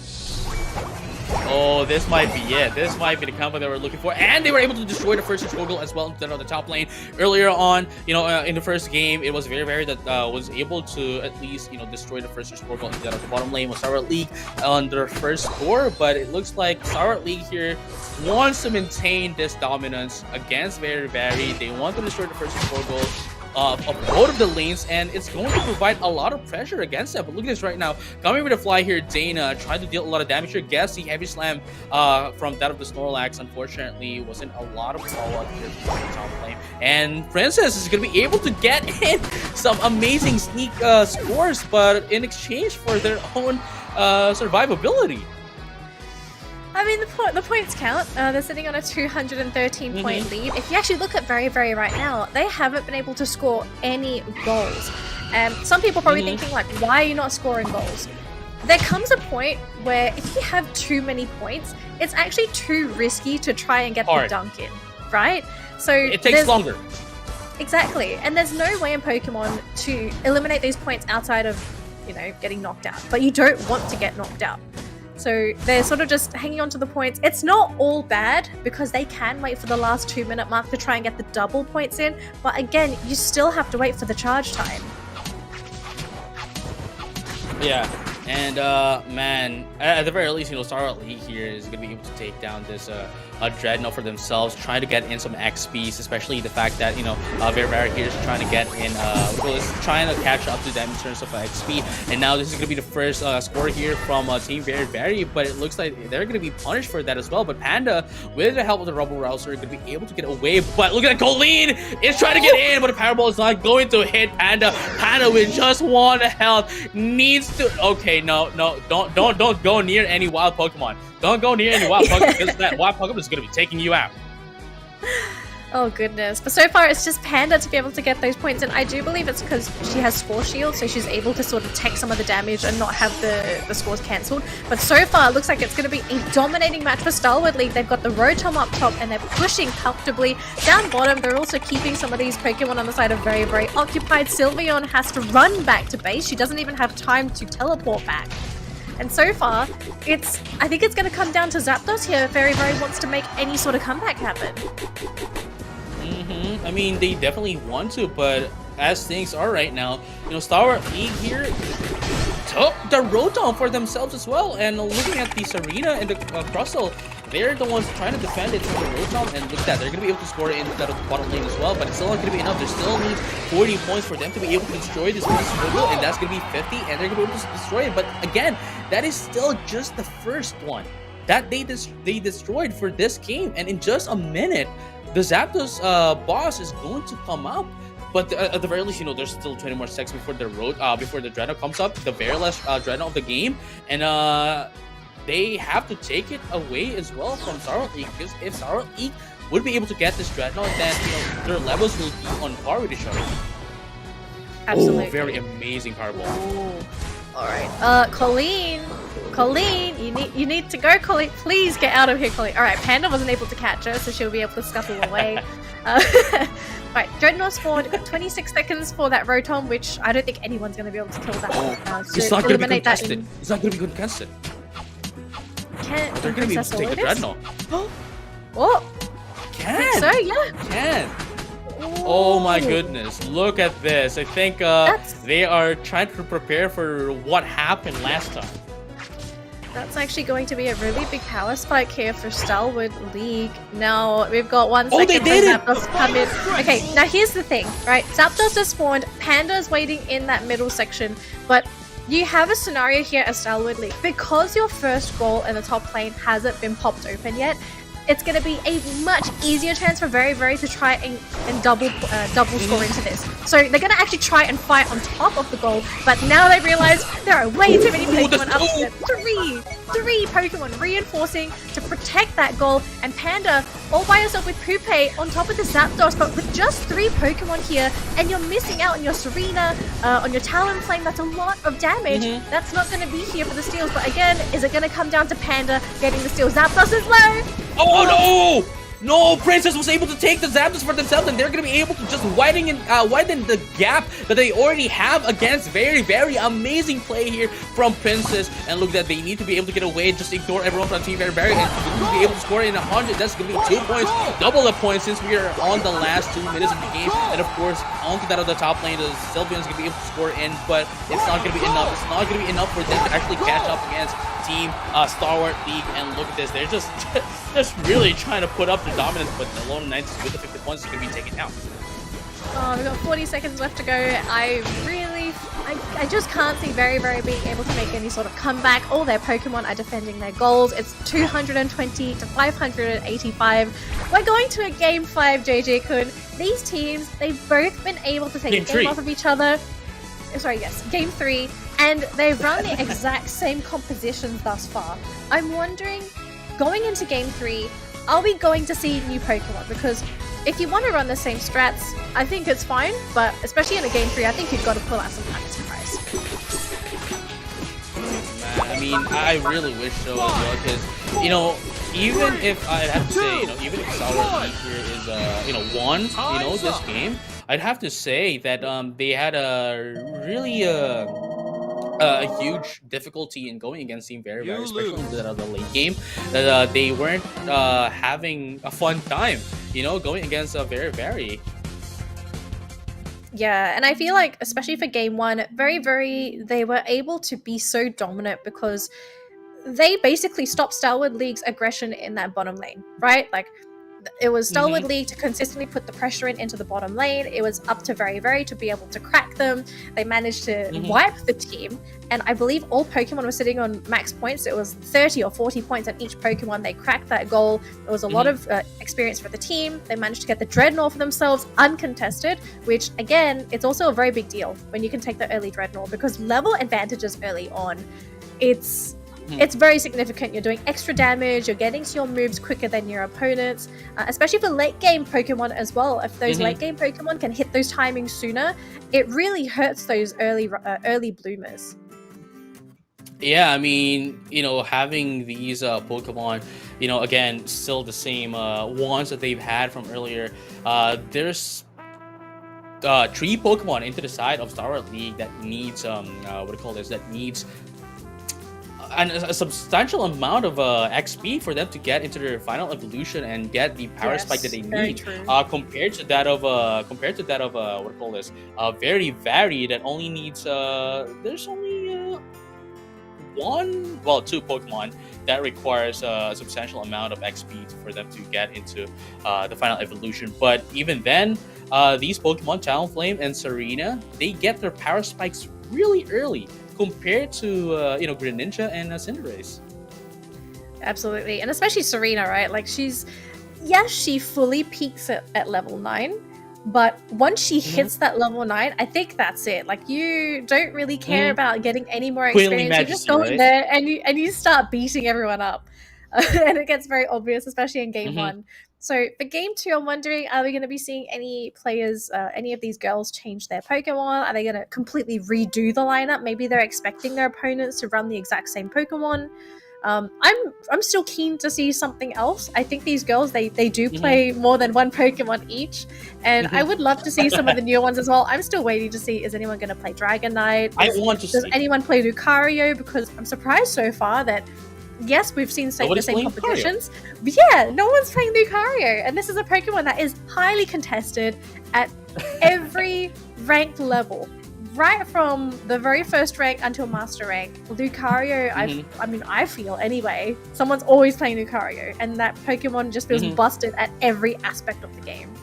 [SPEAKER 1] Oh, this might be it. This might be the combo they were looking for. And they were able to destroy the first Snorkel as well instead of the top lane. Earlier on, you know, in the first game, it was Very Very that was able to at least, you know, destroy the first Snorkel instead of the bottom lane with Stalwart League on their first score. But it looks like Stalwart League here wants to maintain this dominance against Very Very. They want to destroy the first Snorkel of both of the lanes, and it's going to provide a lot of pressure against them. But look at this right now. Coming with a fly here, Dana trying to deal a lot of damage here. Guess the Heavy Slam from that of the Snorlax, unfortunately, wasn't a lot of follow-up here from the top lane. And Princess is going to be able to get in some amazing sneak scores, but in exchange for their own survivability.
[SPEAKER 9] I mean, the points count. They're sitting on a 213-point lead. If you actually look at Very Very right now, they haven't been able to score any goals. Some people are probably thinking, like, why are you not scoring goals? There comes a point where if you have too many points, it's actually too risky to try and get the dunk in, right? So
[SPEAKER 6] it takes longer.
[SPEAKER 9] Exactly, and there's no way in Pokemon to eliminate these points outside of, getting knocked out. But you don't want to get knocked out. So they're sort of just hanging on to the points. It's not all bad because they can wait for the last 2-minute mark to try and get the double points in. But again, you still have to wait for the charge time.
[SPEAKER 1] Yeah, and man, at the very least, Stalwart League here is going to be able to take down this Dreadnought for themselves, trying to get in some XPs, especially the fact that, Very here is trying to get in, trying to catch up to them in terms of XP, and now this is going to be the first score here from Team Very, but it looks like they're going to be punished for that as well. But Panda, with the help of the Rubble Rouser, are going to be able to get away, but look at Colleen is trying to get in, but the Power Ball is not going to hit Panda. Panda with just 1 health needs to, okay, no, don't go near any wild Pokemon. Don't go near any wild Pokemon because that wild Pokemon is going to be taking you out.
[SPEAKER 9] Oh goodness. But so far it's just Panda to be able to get those points, and I do believe it's because she has Spore Shield, so she's able to sort of take some of the damage and not have the scores cancelled. But so far it looks like it's going to be a dominating match for Stalwart League. They've got the Rotom up top and they're pushing comfortably. Down bottom they're also keeping some of these Pokemon on the side of Very occupied. Sylveon has to run back to base. She doesn't even have time to teleport back. And so far, I think it's going to come down to Zapdos here if Very wants to make any sort of comeback happen.
[SPEAKER 1] I mean, they definitely want to, but as things are right now, Stalwart League here took the Rotom for themselves as well. And looking at the Serena and the Crustle, they're the ones trying to defend it from the Rotom, and look at that, they're going to be able to score it into the bottom lane as well, but it's still not going to be enough. There still needs 40 points for them to be able to destroy this Squiggle, and that's going to be 50, and they're going to be able to destroy it. But again, that is still just the first one that they destroyed for this game, and in just a minute, the Zapdos boss is going to come up. But at the very least, there's still 20 more seconds before the Dreadnought comes up, the very last Dreadnought of the game, and they have to take it away as well from Stalwart League, because if Stalwart League would be able to get this Dreadnought, then their levels will be on par with each other.
[SPEAKER 9] Absolutely.
[SPEAKER 1] Oh, very amazing Powerball.
[SPEAKER 9] All right, Colleen, you need to go, Colleen. Please get out of here, Colleen. All right, Panda wasn't able to catch her, so she'll be able to scuttle away. Right, Dreadnought spawned. 26 seconds for that Rotom, which I don't think anyone's going to be able to kill that.
[SPEAKER 1] It's not going to be contested. It's not going to be contested. They're going to be able to take the Dreadnought.
[SPEAKER 9] Oh!
[SPEAKER 1] Can!
[SPEAKER 9] I think so, yeah.
[SPEAKER 1] Can! Oh my goodness, look at this. I think they are trying to prepare for what happened last time.
[SPEAKER 9] That's actually going to be a really big power spike here for Stalwart League. Now, we've got 1 second
[SPEAKER 1] they did it!
[SPEAKER 9] Zapdos come in. Okay, now here's the thing, right? Zapdos has spawned, Panda's waiting in that middle section, but you have a scenario here at Stalwart League. Because your first goal in the top lane hasn't been popped open yet, it's going to be a much easier chance for Very to try and double score into this. So they're going to actually try and fight on top of the goal, but now they realize there are way too many Pokemon up there. Three Pokemon reinforcing to protect that goal, and Panda all by yourself with Poupée on top of the Zapdos, but with just 3 Pokemon here, and you're missing out on your Serena, on your Talonflame. That's a lot of damage. That's not going to be here for the steals, but again, is it going to come down to Panda getting the steals? Zapdos is low!
[SPEAKER 1] Oh no! No, Princess was able to take the Zapdos for themselves, and they're going to be able to just widen the gap that they already have against Very amazing play here from Princess. And look that they need to be able to get away, just ignore everyone from Team Very and be able to score in 100. That's going to be 2 points, double the points since we are on the last 2 minutes of the game. And of course, onto that of the top lane, the Sylveon is going to be able to score in, but it's not going to be enough. It's not going to be enough for them to actually catch up against Team Stalwart League. And look at this, they're just really trying to put up the dominance, but the Lone Knights with the 50 points is going to be taken out.
[SPEAKER 9] Oh, we've got 40 seconds left to go. I just can't see Very being able to make any sort of comeback. All their Pokemon are defending their goals. It's 220 to 585. We're going to a Game 5, JJ-kun. These teams, they've both been able to take a game off of each other. Sorry, yes, Game 3. And they've run the exact same compositions thus far. I'm wondering, going into Game 3, are we going to see new Pokemon? Because if you want to run the same strats, I think it's fine, but especially in a Game 3, I think you've got to pull out some kind of surprise.
[SPEAKER 1] I mean, I really wish so as well, because, you know, even if I have to say, you know, even if Stalwart League here is, you know, won, you know, this game, I'd have to say that they had a really a huge difficulty in going against Team Very, especially in the late game. That they weren't having a fun time, you know, going against Very.
[SPEAKER 9] Yeah, and I feel like, especially for game one, they were able to be so dominant because they basically stopped Stalwart League's aggression in that bottom lane, right? Like, it was Stalwart League to consistently put the pressure into the bottom lane. It was up to Very to be able to crack them. They managed to wipe the team, and I believe all Pokemon were sitting on max points. It was 30 or 40 points at each Pokemon. They cracked that goal. It was a lot of experience for the team. They managed to get the Dreadnought for themselves uncontested, which, again, it's also a very big deal when you can take the early Dreadnought, because level advantages early on, it's very significant. You're doing extra damage, you're getting to your moves quicker than your opponents, especially for late game Pokemon as well. If those late game Pokemon can hit those timings sooner, it really hurts those early bloomers.
[SPEAKER 1] Yeah, I mean, you know, having these Pokemon, you know, again, still the same ones that they've had from earlier. There's 3 Pokemon into the side of Stalwart League that needs that needs a substantial amount of XP for them to get into their final evolution and get the power spike that they need. Compared to that of Very that only needs there's only 2 Pokemon that requires a substantial amount of XP for them to get into the final evolution. But even then, these Pokemon, Talonflame and Serena, they get their power spikes really early compared to you know, Greninja and Cinderace.
[SPEAKER 9] Absolutely, and especially Serena, right? Like, she fully peaks at level 9, but once she hits that level 9, I think that's it. Like, you don't really care about getting any more experience. You just go in there and you start beating everyone up, and it gets very obvious, especially in game 1. So for game 2, I'm wondering, are we going to be seeing any players, any of these girls change their Pokemon? Are they going to completely redo the lineup? Maybe they're expecting their opponents to run the exact same Pokemon. I'm still keen to see something else. I think these girls, they do play more than one Pokemon each, and I would love to see some of the newer ones as well. I'm still waiting to see, is anyone going to play Dragonite? Does anyone play Lucario? Because I'm surprised so far that, yes, we've seen the same competitions, but yeah, no one's playing Lucario, and this is a Pokemon that is highly contested at every ranked level, right from the very first rank until Master rank. Lucario, I feel anyway, someone's always playing Lucario, and that Pokemon just feels busted at every aspect of the game.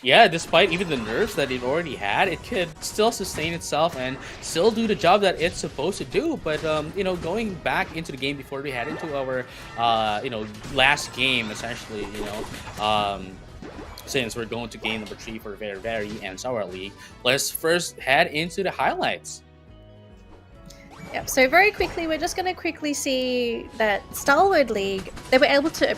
[SPEAKER 1] Yeah, despite even the nerfs that it already had, it could still sustain itself and still do the job that it's supposed to do. But you know, going back into the game before we head into our you know, last game, essentially, you know, since we're going to game number 3 for Very and Stalwart League, let's first head into the highlights.
[SPEAKER 9] Yep, so very quickly, we're just going to quickly see that Stalwart League, they were able to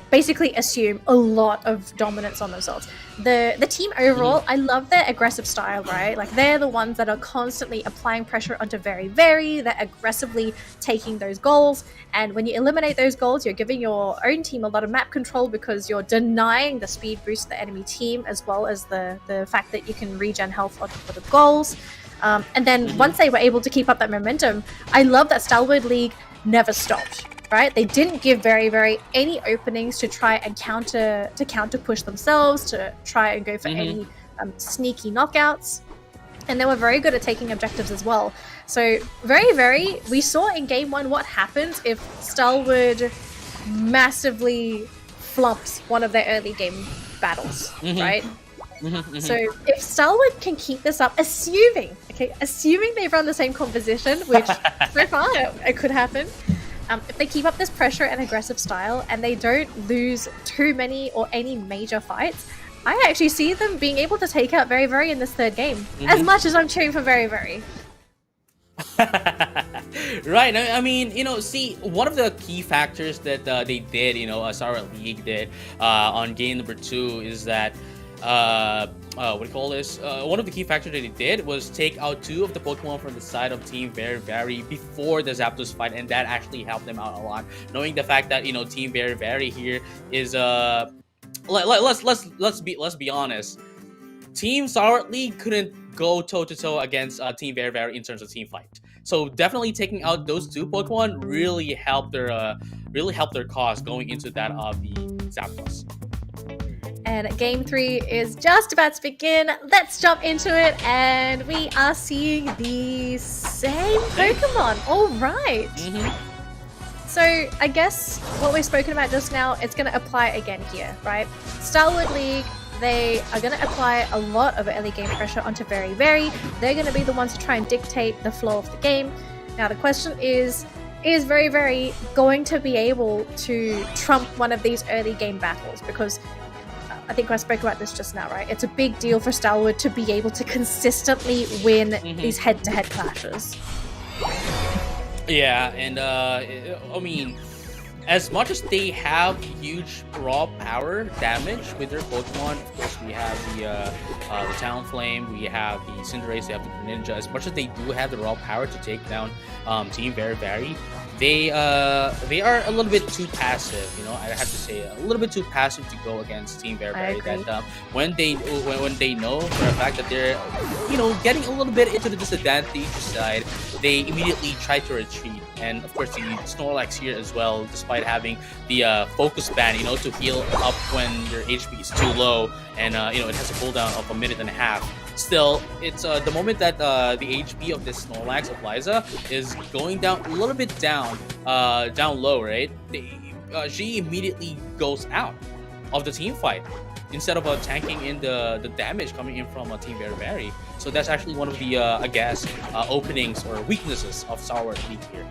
[SPEAKER 9] basically assume a lot of dominance on themselves. The team overall, I love their aggressive style, right? Like, they're the ones that are constantly applying pressure onto Very. They're aggressively taking those goals, and when you eliminate those goals, you're giving your own team a lot of map control because you're denying the speed boost to the enemy team, as well as the fact that you can regen health on top of the goals. And then once they were able to keep up that momentum, I love that Stalwart League never stopped, right? They didn't give Very any openings to try and counter push themselves, to try and go for any sneaky knockouts. And they were very good at taking objectives as well. So Very, we saw in game 1 what happens if Stalwart massively flumps one of their early game battles, right? So if Stalwart can keep this up, assuming they run the same composition, which so far it could happen, if they keep up this pressure and aggressive style and they don't lose too many or any major fights, I actually see them being able to take out Very in this third game, as much as I'm cheering for Very.
[SPEAKER 1] Right, I mean, you know, see, one of the key factors that they did, you know, Stalwart League did on game number 2 is that what do you call this? One of the key factors that they did was take out 2 of the Pokemon from the side of Team Very before the Zapdos fight, and that actually helped them out a lot. Knowing the fact that Team Very here is let's be honest. Team Stalwart League couldn't go toe-to-toe against Team Very in terms of team fight. So definitely taking out those 2 Pokemon really helped their cause going into that of the Zapdos.
[SPEAKER 9] And game 3 is just about to begin. Let's jump into it, and we are seeing the same Pokemon. All right. So I guess what we've spoken about just now, it's going to apply again here, right? Stalwart League, they are going to apply a lot of early game pressure onto Very. They're going to be the ones to try and dictate the flow of the game. Now the question is Very going to be able to trump one of these early game battles? Because I think I spoke about this just now, right? It's a big deal for Stalwart to be able to consistently win these head-to-head clashes.
[SPEAKER 1] Yeah, and I mean, as much as they have huge raw power damage with their Pokemon, of course we have the Talonflame, we have the Cinderace, they have the Greninja. As much as they do have the raw power to take down Team Very, they are a little bit too passive. I have to say a little bit too passive to go against Team Very. That when they know for a fact that they're getting a little bit into the disadvantaged side, they immediately try to retreat. And of course the Snorlax here as well, despite having the focus band, to heal up when your HP is too low, and it has a cooldown of 1.5 minutes. Still, it's the moment that the HP of this Snorlax of Liza is going down a little bit down low, right? She immediately goes out of the team fight instead of tanking in the damage coming in from Team Very. So that's actually one of the I guess openings or weaknesses of Stalwart League here.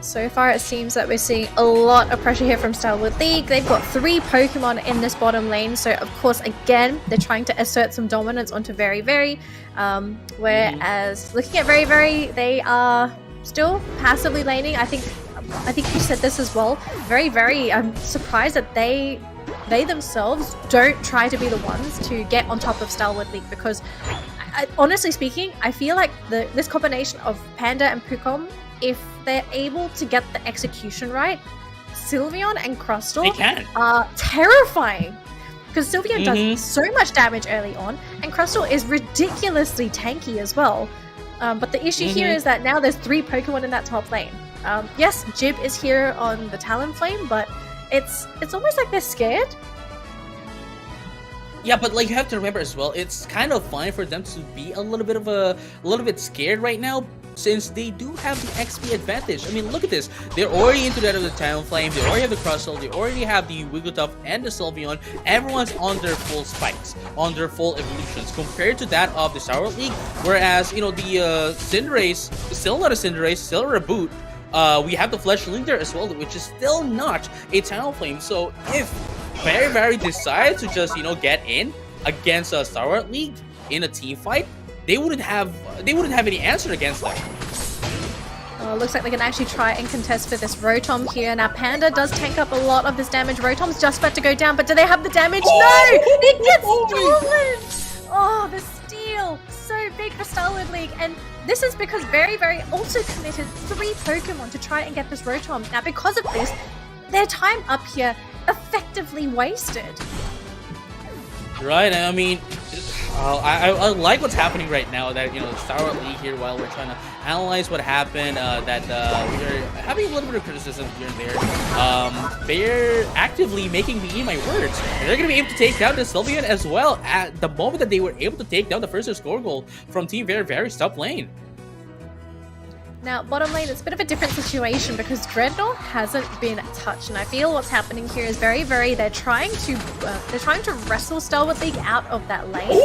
[SPEAKER 9] So far it seems that we're seeing a lot of pressure here from Stalwart League. They've got 3 Pokemon in this bottom lane, so of course again they're trying to assert some dominance onto Very. Whereas looking at Very, they are still passively laning. I think you said this as well. Very, I'm surprised that they themselves don't try to be the ones to get on top of Stalwart League, because honestly speaking, I feel like this combination of Panda and Pucom, if they're able to get the execution right, Sylveon and Crustle are terrifying. Because Sylveon does so much damage early on, and Crustle is ridiculously tanky as well. But the issue here is that now there's 3 Pokemon in that top lane. Yes, Jib is here on the Talonflame, but it's almost like they're scared.
[SPEAKER 1] Yeah, but you have to remember as well, it's kind of fine for them to be a little bit scared right now, since they do have the XP advantage. I mean, look at this. They're already into that of the Talonflame, they already have the Crustle, they already have the Wigglytuff and the Sylveon. Everyone's on their full spikes, on their full evolutions, compared to that of the Stalwart League, very the Cinderace, still not a Cinderace, still a reboot. We have the Fletchling there as well, which is still not a Talonflame. So if Very decides to just get in against a Stalwart League in a team fight, they wouldn't have any answer against them.
[SPEAKER 9] Looks like they can actually try and contest for this Rotom here. Now Panda does tank up a lot of this damage. Rotom's just about to go down, but do they have the damage? No! It gets stolen! Oh, the steal! So big for Stalwart League, and this is because Very also committed 3 Pokemon to try and get this Rotom. Now because of this, their time up here effectively wasted.
[SPEAKER 1] Right, I mean, I like what's happening right now, that Stalwart League here, while we're trying to analyze what happened, that we're having a little bit of criticism here and there. They're actively making me eat my words. They're going to be able to take down the Sylveon as well at the moment that they were able to take down the first score goal from Team Very top lane.
[SPEAKER 9] Now, bottom lane, it's a bit of a different situation because Dreadnought hasn't been touched, and I feel what's happening here is Very, they're trying to wrestle Stalwart League out of that lane.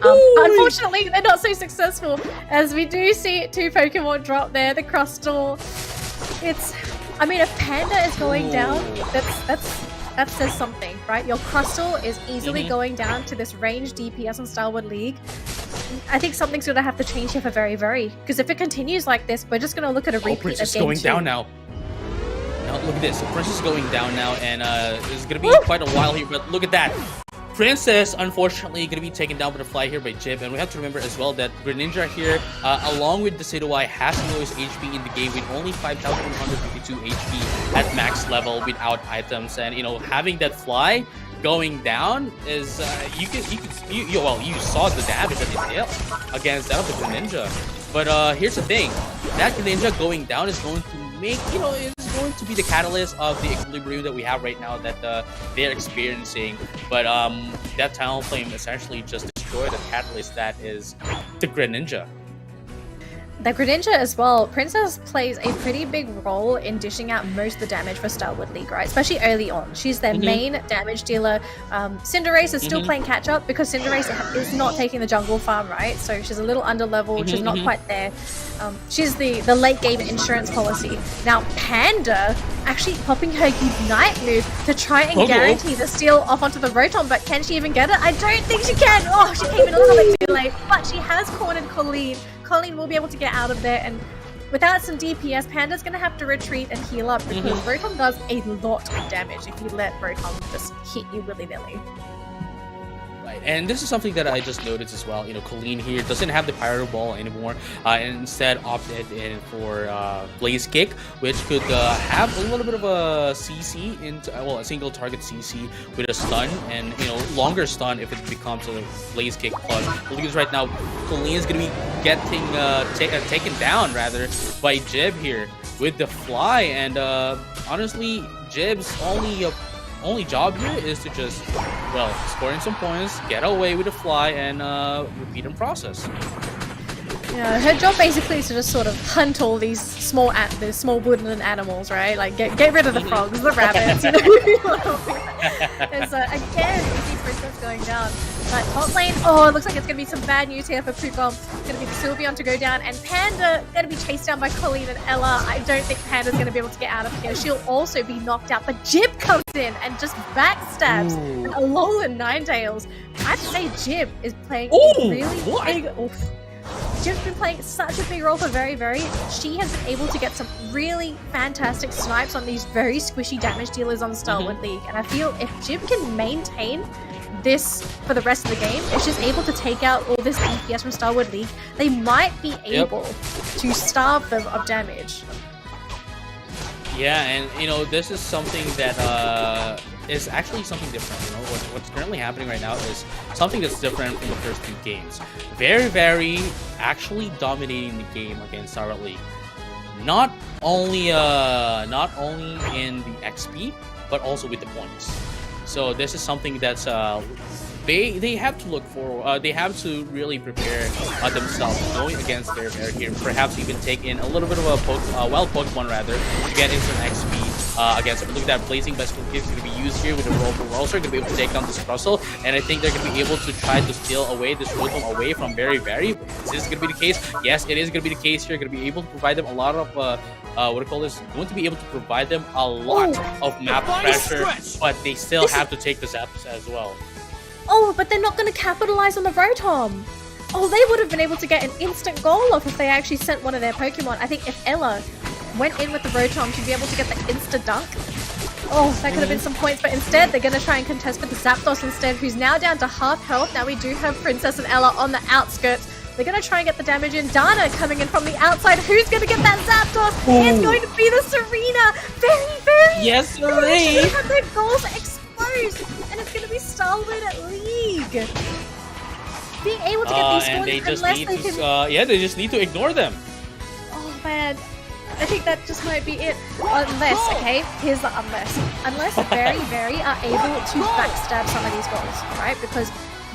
[SPEAKER 9] Unfortunately, they're not so successful, as we do see 2 Pokemon drop there. The Crustle, I mean, if Panda is going down, that says something, right? Your Crustle is easily going down to this range DPS on Stalwart League. I think something's going to have to change here for Very, because if it continues like this, we're just going to look at a repeat of
[SPEAKER 1] Prince is
[SPEAKER 9] game
[SPEAKER 1] going
[SPEAKER 9] 2.
[SPEAKER 1] down now. Now look at this. The Prince is going down now, and it's going to be quite a while here, but look at that. Princess, unfortunately, going to be taken down with a fly here by Jib, and we have to remember as well that Greninja here, along with the Decidueye, has the lowest HP in the game with only 5,152 HP at max level without items, and having that fly going down is you saw the damage that it dealt against that of the Greninja. But here's the thing, that Greninja going down is going to make it's going to be the catalyst of the equilibrium that we have right now that they're experiencing. But that Talonflame essentially just destroyed the catalyst that is the Greninja.
[SPEAKER 9] The Greninja as well, Princess plays a pretty big role in dishing out most of the damage for Stalwart League, right? Especially early on. She's their main damage dealer. Cinderace is still playing catch up because Cinderace is not taking the jungle farm, right? So she's a little under leveled, she's not quite there. She's the late game insurance policy. Now Panda actually popping her UNITE move to try and guarantee the steal off onto the Rotom, but can she even get it? I don't think she can! Oh, she came in a little bit too late, but she has cornered Colleen. Colleen will be able to get out of there, and without some DPS, Panda's going to have to retreat and heal up because Rotom does a lot of damage if you let Rotom just hit you willy-nilly.
[SPEAKER 1] Right, and this is something that I just noticed as well. Colleen here doesn't have the Pyro Ball anymore, and instead opted in for Blaze Kick, which could have a little bit of a CC a single target CC with a stun, and longer stun if it becomes a Blaze Kick plus. Because right now, Colleen is gonna be getting taken down rather by Jib here with the fly, and honestly, Jib's only job here is to just, scoring some points, get away with the fly, and repeat and process.
[SPEAKER 9] Yeah, her job basically is to just sort of hunt all these small woodland animals, right? Like get rid of the frogs, the rabbits, There's again, you see Princess going down. But top lane, it looks like it's gonna be some bad news here for Pookbomb. It's gonna be the Sylveon to go down, and Panda gonna be chased down by Colleen and Ella. I don't think Panda's gonna be able to get out of here. She'll also be knocked out, but Jib comes in and just backstabs Alolan Ninetales. I have to say, Jib is playing a really big. Jib's been playing such a big role for Very Very. She has been able to get some really fantastic snipes on these very squishy damage dealers on the Stalwart League, and I feel if Jib can maintain this for the rest of the game, if she's able to take out all this DPS from Stalwart League, they might be able to starve them of damage.
[SPEAKER 1] Yeah, and this is something that is actually something different. What's currently happening right now is something that's different from the first two games. Very, very actually dominating the game against Stalwart League. Not only in the XP, but also with the points. So this is something that's they have to look for. They have to really prepare themselves going against their here. Perhaps even take in a little bit of a wild Pokemon rather to get instant XP against them. Look at that Blazing Best is going to be used here with the Roll. We're also going to be able to take down this Russell, and I think they're going to be able to try to steal away this Rotom away from Very Very. Is this going to be the case? Yes, it is going to be the case here. Going to be able to provide them a lot of going to be able to provide them a lot of map pressure, but they still have to take the Zapdos as well.
[SPEAKER 9] Oh, but they're not going to capitalize on the Rotom. Oh, they would have been able to get an instant goal off if they actually sent one of their Pokemon. I think if Ella went in with the Rotom, she'd be able to get the insta-dunk. Oh, that could have been some points, but instead they're going to try and contest with the Zapdos instead, who's now down to half health. Now we do have Princess and Ella on the outskirts. They're going to try and get the damage in. Dana coming in from the outside. Who's going to get that Zapdos? It's going to be the Serena. Very, very.
[SPEAKER 1] Yes,
[SPEAKER 9] They have their goals exposed, and it's going to be Stalwart at League. Being able to get these scores,
[SPEAKER 1] and they just need to, they just need to ignore them.
[SPEAKER 9] Oh man, I think that just might be it. Unless, okay, here's the unless. Unless Very Very are able to backstab some of these goals, right? Because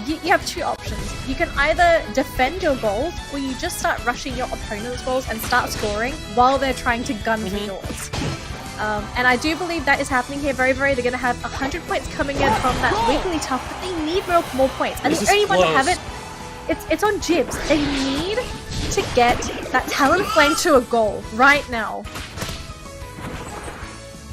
[SPEAKER 9] you have two options. You can either defend your goals, or you just start rushing your opponent's goals and start scoring while they're trying to gun for yours. And I do believe that is happening here. Very Very, they're going to have 100 points coming in from that weekly tough, but they need more points. And the only one to have it, it's on Jibs. They need to get that Talonflame to a goal right now.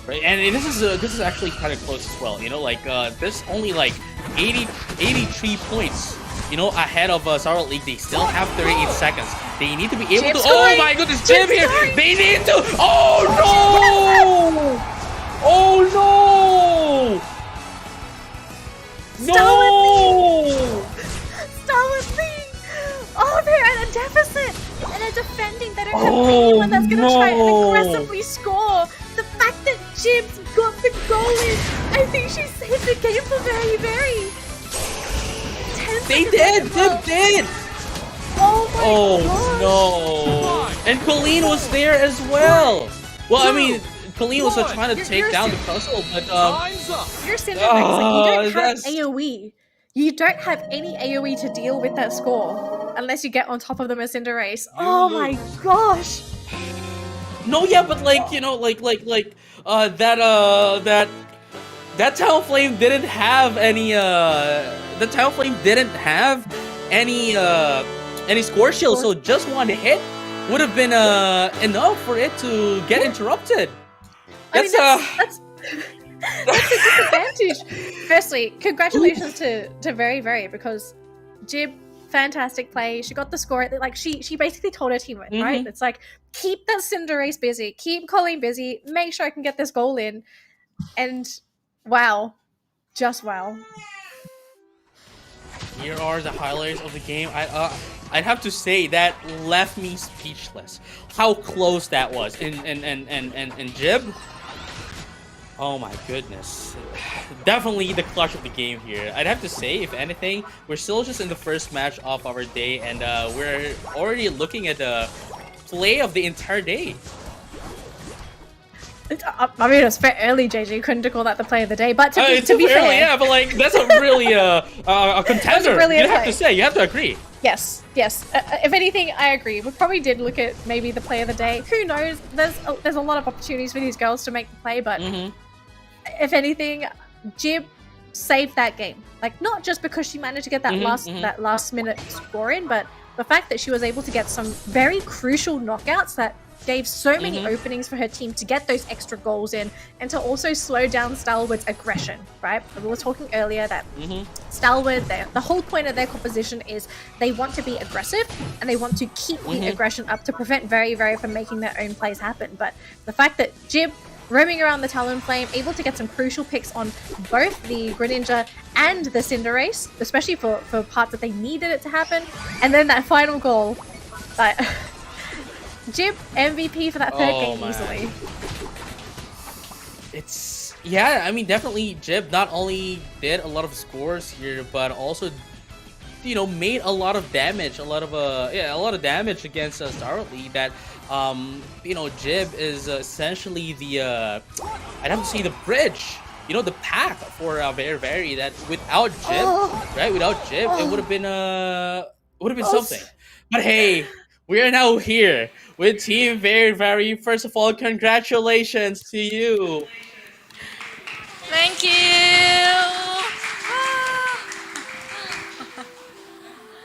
[SPEAKER 1] Right, and this is actually kind of close as well. There's only like 83 points, ahead of Stalwart League. They still have 38 seconds. They need to be able to. Oh my goodness, Jib here! They need to. Oh no! Oh no! No!
[SPEAKER 9] defending. They don't have anyone that's going to try and aggressively score. The fact that Jib's got the goal in, I think she saved the game for very, very.
[SPEAKER 6] They did! Jib did!
[SPEAKER 9] Oh my
[SPEAKER 6] no! And Colleen was there as well! Well, I mean, Colleen was trying to take down the puzzle, but
[SPEAKER 9] You're Cinderella, like, you don't have AoE. You don't have any AoE to deal with that score unless you get on top of them as Cinderace. Oh my gosh!
[SPEAKER 6] no, yeah, but like, you know, that Talonflame didn't have any the Talonflame didn't have any score shield, so just one hit would have been enough for it to get interrupted. That's
[SPEAKER 9] that's a disadvantage. Firstly, congratulations to Very Very, because Jib, fantastic play. She got the score. Like she basically told her team, right? It's like, keep that Cinderace busy, keep Colleen busy, make sure I can get this goal in. And wow, just wow.
[SPEAKER 6] Here are the highlights of the game. I'd have to say that left me speechless. How close that was. And Jib. Oh my goodness. Definitely the clutch of the game here. I'd have to say, if anything, we're still just in the first match of our day, and we're already looking at the play of the entire day.
[SPEAKER 9] I mean, it was very early, JJ. Couldn't call that the play of the day, but to be fair,
[SPEAKER 6] early, yeah, but like that's a really a contender. You have to say, you have to agree.
[SPEAKER 9] Yes. If anything, I agree. We probably did look at maybe the play of the day. Who knows? There's a lot of opportunities for these girls to make the play, but if anything, Jib saved that game. Like, not just because she managed to get that last minute score in, but the fact that she was able to get some very crucial knockouts that gave so many openings for her team to get those extra goals in, and to also slow down Stalwart's aggression, right? We were talking earlier that Stalwart, the whole point of their composition is they want to be aggressive and they want to keep the aggression up to prevent Very Very from making their own plays happen. But the fact that Jib, roaming around the Talonflame, able to get some crucial picks on both the Greninja and the Cinderace, especially for parts that they needed it to happen, and then that final goal, Jib MVP for that third game easily.
[SPEAKER 6] Yeah, I mean, definitely Jib not only did a lot of scores here, but also, you know, made a lot of damage, a lot of damage against Stalwart. That you know, Jib is essentially the I'd have to say the bridge, you know, the path for Very Very. That without Jib, right? Without Jib, it would have been something. But hey, we are now here with Team Very Very. First of all, congratulations to you.
[SPEAKER 11] Thank you.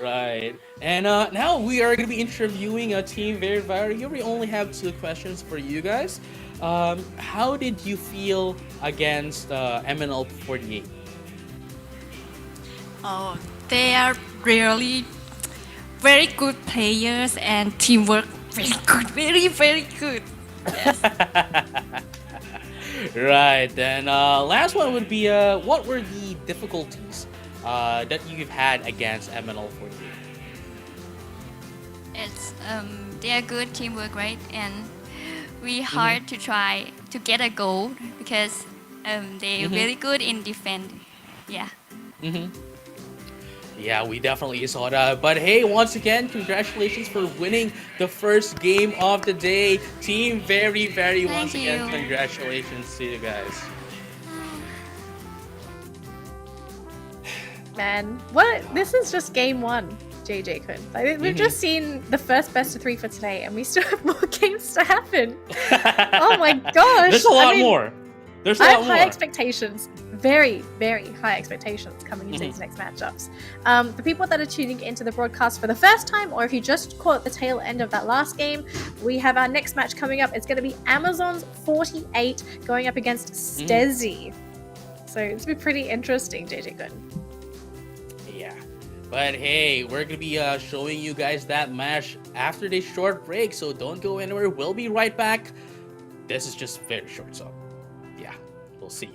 [SPEAKER 6] Right. And now we are going to be interviewing Team Very Very. Here we only have 2 questions for you guys. How did you feel against MNL48?
[SPEAKER 11] Oh, they are really very good players, and teamwork very good, very, very good. Yes.
[SPEAKER 6] Right, then last one would be what were the difficulties that you've had against MNL48?
[SPEAKER 11] It's they are good teamwork, right? And we hard to try to get a goal because they're really good in defense. Yeah.
[SPEAKER 6] Yeah, we definitely saw that. But hey, once again, congratulations for winning the first game of the day. Team Very Very, once again, congratulations to you guys.
[SPEAKER 9] Man, this is just game 1, JJ Kun. Like, we've just seen the first best of 3 for today, and we still have more games to happen. Oh my gosh.
[SPEAKER 6] There's a lot more. There's a lot more.
[SPEAKER 9] I have high expectations. Very, very high expectations coming into these next matchups. For people that are tuning into the broadcast for the first time, or if you just caught the tail end of that last game, we have our next match coming up. It's going to be Amazon's 48 going up against Stezie. So it's going to be pretty interesting, JJ Kun.
[SPEAKER 6] Yeah. But hey, we're going to be showing you guys that match after this short break, so don't go anywhere. We'll be right back. This is just very short, so yeah, we'll see you.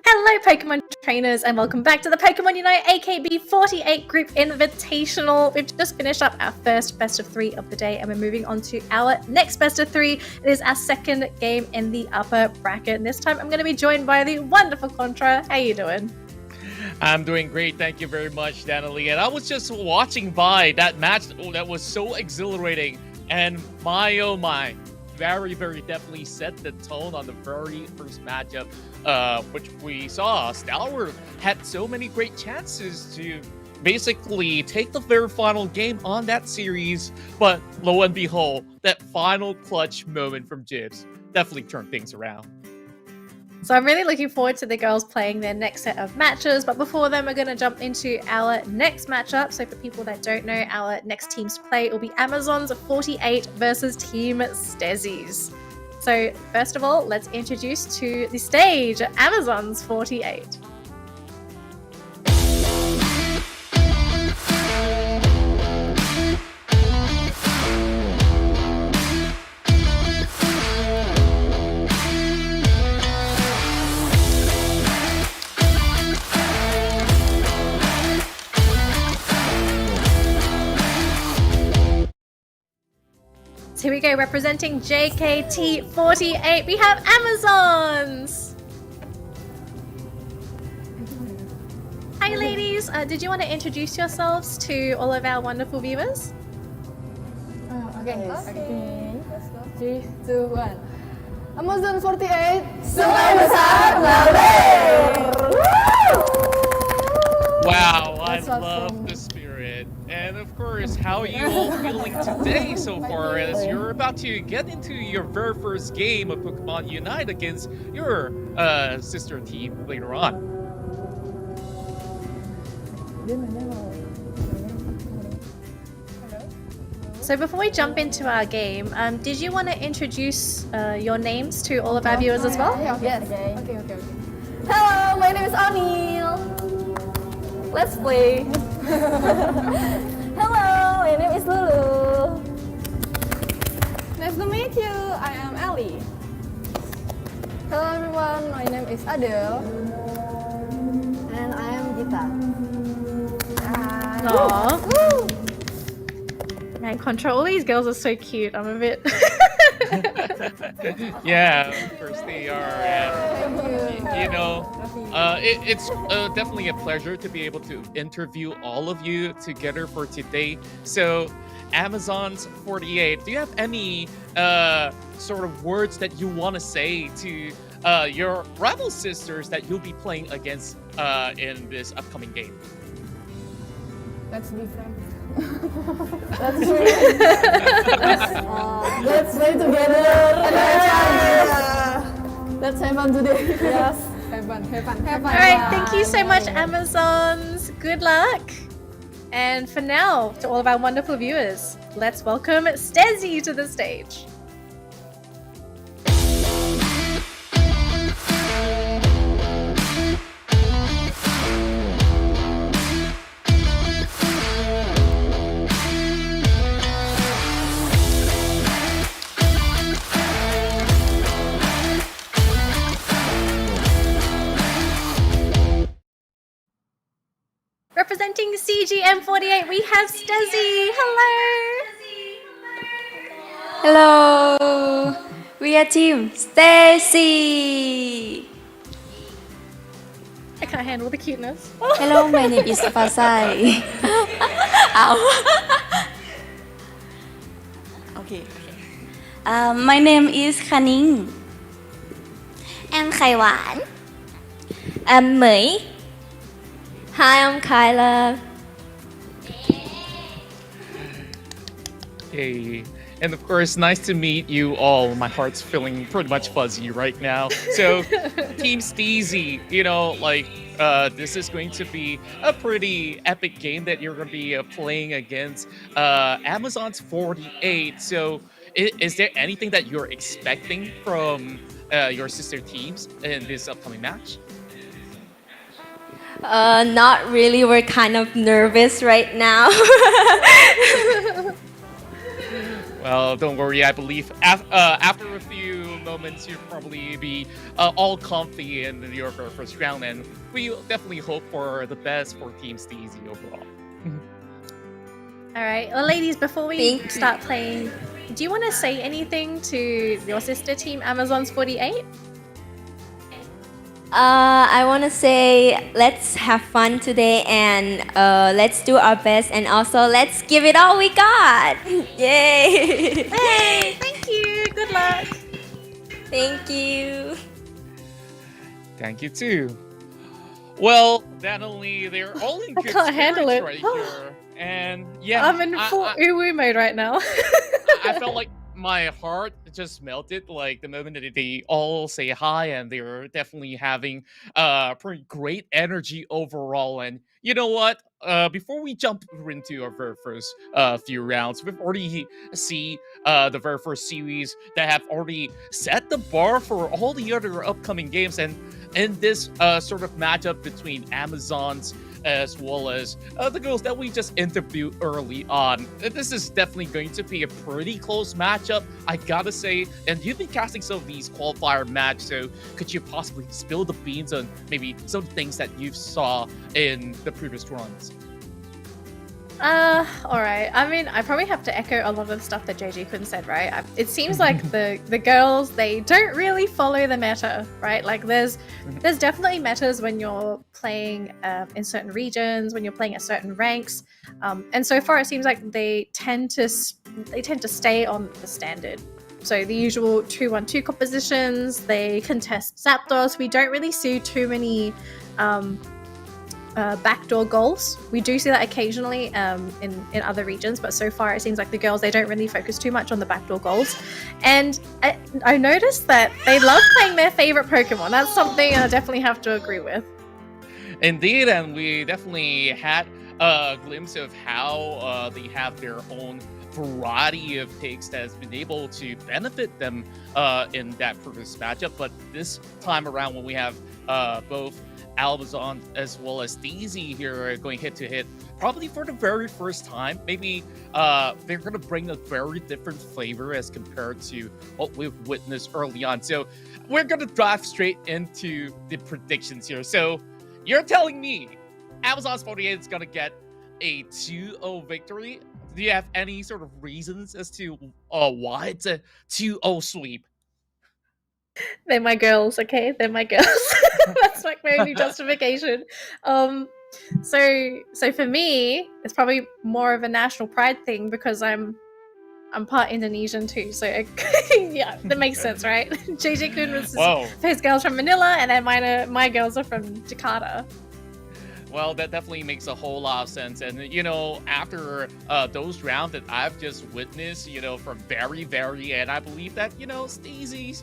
[SPEAKER 9] Hello Pokemon trainers and welcome back to the Pokemon UNITE AKB48 Group Invitational. We've just finished up our first best of 3 of the day and we're moving on to our next best of 3. It is our second game in the upper bracket and this time I'm going to be joined by the wonderful Contra. How you doing?
[SPEAKER 10] I'm doing great, thank you very much, Danalee. And I was just watching by that match that was so exhilarating and my oh my, very definitely set the tone on the very first matchup, which we saw. Stalwart had so many great chances to basically take the very final game on that series, but lo and behold, that final clutch moment from Jibs definitely turned things around.
[SPEAKER 9] So I'm really looking forward to the girls playing their next set of matches, but before then we're going to jump into our next matchup. So for people that don't know, our next teams to play will be Amazons 48 versus Team Stezies. So first of all, let's introduce to the stage Amazons 48. Here we go, representing JKT48, we have Amazons! Hi ladies, did you want to introduce yourselves to all of our wonderful viewers?
[SPEAKER 8] Okay. Let's go. 3, 2, 1. Amazon 48, Sungai Besar Laler!
[SPEAKER 10] Wow, I love the spirit. And of course, how are you all feeling today so far as you're about to get into your very first game of Pokemon Unite against your sister team later on?
[SPEAKER 9] So before we jump into our game, did you want to introduce your names to all of our viewers as well?
[SPEAKER 8] Yes. Okay. Hello, my name is Anil. Let's play. Hello, my name is Lulu. Nice to meet you. I am Ellie. Hello everyone, my name is Adele. And I am Gita.
[SPEAKER 9] Aww. Man, Contra, all these girls are so cute. I'm a bit
[SPEAKER 10] Yeah, of course they are. And, it's definitely a pleasure to be able to interview all of you together for today. So, Amazon's 48, do you have any sort of words that you want to say to your rival sisters that you'll be playing against in this upcoming game?
[SPEAKER 8] Let's be friends. Let's play together. Let's have fun today. Yes, have fun.
[SPEAKER 9] All right, thank you so much, Amazons. Good luck. And for now, to all of our wonderful viewers, let's welcome Stezie to the stage. Representing CGM48, we have Stezie. Hello.
[SPEAKER 11] Hello, we are team Stezie.
[SPEAKER 9] I can't handle the cuteness.
[SPEAKER 11] Hello, my name is Pasai. Okay. My name is Khaning.
[SPEAKER 5] Em Khai Hwan.
[SPEAKER 11] I'm Mỹ. Hi, I'm Kyla.
[SPEAKER 10] Hey, and of course, nice to meet you all. My heart's feeling pretty much fuzzy right now. So, Team Stezie, this is going to be a pretty epic game that you're going to be playing against Amazon's 48. So, is there anything that you're expecting from your sister teams in this upcoming match?
[SPEAKER 11] Not really. We're kind of nervous right now.
[SPEAKER 10] Well, don't worry. I believe after a few moments, you'll probably be all comfy in your first round, and we definitely hope for the best for Team Stezie overall.
[SPEAKER 9] All right, well, ladies, before we start playing, do you want to say anything to your sister team, Amazon's 48?
[SPEAKER 11] I want to say let's have fun today and let's do our best and also let's give it all we got. Yay!
[SPEAKER 9] Hey, thank you. Good luck.
[SPEAKER 11] Thank you.
[SPEAKER 10] Thank you too. Well, they're all in good
[SPEAKER 9] can't handle
[SPEAKER 10] spirits
[SPEAKER 9] it.
[SPEAKER 10] right here. And yeah,
[SPEAKER 9] I'm in full uwu mode right now.
[SPEAKER 10] I felt like my heart just melted like the moment that they all say hi, and they're definitely having pretty great energy overall. And you know what? Before we jump into our very first few rounds, we've already see the very first series that have already set the bar for all the other upcoming games. And in this sort of matchup between Amazons as well as the girls that we just interviewed early on, this is definitely going to be a pretty close matchup, I gotta say. And you've been casting some of these qualifier matches, so could you possibly spill the beans on maybe some things that you saw in the previous runs?
[SPEAKER 9] Alright. I mean, I probably have to echo a lot of the stuff that JG Kun said, right? It seems like the girls, they don't really follow the meta, right? Like there's definitely metas when you're playing in certain regions, when you're playing at certain ranks. And so far it seems like they tend to stay on the standard. So the usual 2-1-2 compositions, they contest Zapdos. We don't really see too many backdoor goals. We do see that occasionally in other regions, but so far it seems like the girls, they don't really focus too much on the backdoor goals. And I noticed that they love playing their favorite Pokemon. That's something I definitely have to agree with.
[SPEAKER 10] Indeed, and we definitely had a glimpse of how they have their own variety of takes that has been able to benefit them in that previous matchup. But this time around, when we have both Amazon as well as Stezie here going head-to-head, probably for the very first time, maybe they're going to bring a very different flavor as compared to what we've witnessed early on. So we're going to dive straight into the predictions here. So you're telling me Amazon's 48 is going to get a 2-0 victory do you have any sort of reasons as to why it's a 2-0 sweep?
[SPEAKER 9] They're my girls, okay? They're my girls. That's like my only justification. So for me, it's probably more of a national pride thing because I'm part Indonesian too. So yeah, that makes sense, right? JJ Kun was his girls from Manila, and then my girls are from Jakarta.
[SPEAKER 10] Well, that definitely makes a whole lot of sense. And, you know, after those rounds that I've just witnessed, you know, from very end, I believe that, you know, Stezie's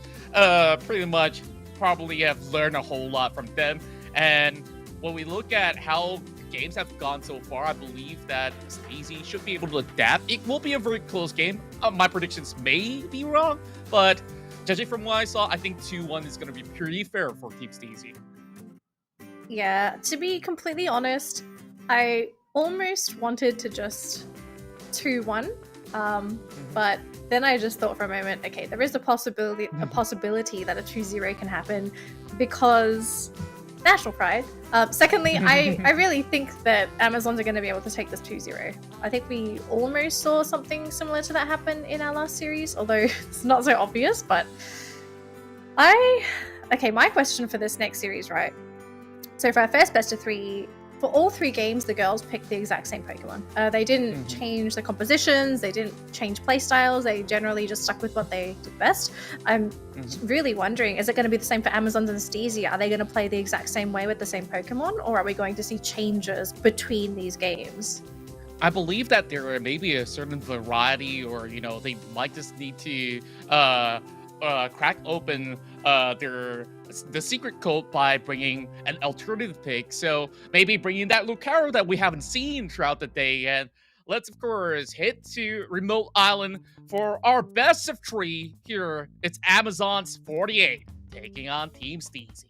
[SPEAKER 10] pretty much probably have learned a whole lot from them. And when we look at how games have gone so far, I believe that Stezie should be able to adapt. It will be a very close game. My predictions may be wrong, but judging from what I saw, I think 2-1 is going to be pretty fair for Team Stezie.
[SPEAKER 9] Yeah, to be completely honest, I almost wanted to just 2-1, but then I just thought for a moment, okay, there is a possibility that a 2-0 can happen because national pride. Secondly, I really think that Amazons are going to be able to take this 2-0. I think we almost saw something similar to that happen in our last series, although it's not so obvious, but okay, my question for this next series, right? So for our first best of 3, for all 3 games, the girls picked the exact same Pokemon. They didn't change the compositions, they didn't change playstyles, they generally just stuck with what they did best. I'm really wondering, is it going to be the same for Amazons and Stezie? Are they going to play the exact same way with the same Pokemon, or are we going to see changes between these games?
[SPEAKER 10] I believe that there may be a certain variety, or, you know, they might just need to crack open the secret code by bringing an alternative pick. So maybe bringing that Lucario that we haven't seen throughout the day. And let's, of course, head to Remote Island for our best of 3 here. It's Amazons48 taking on Team Stezie.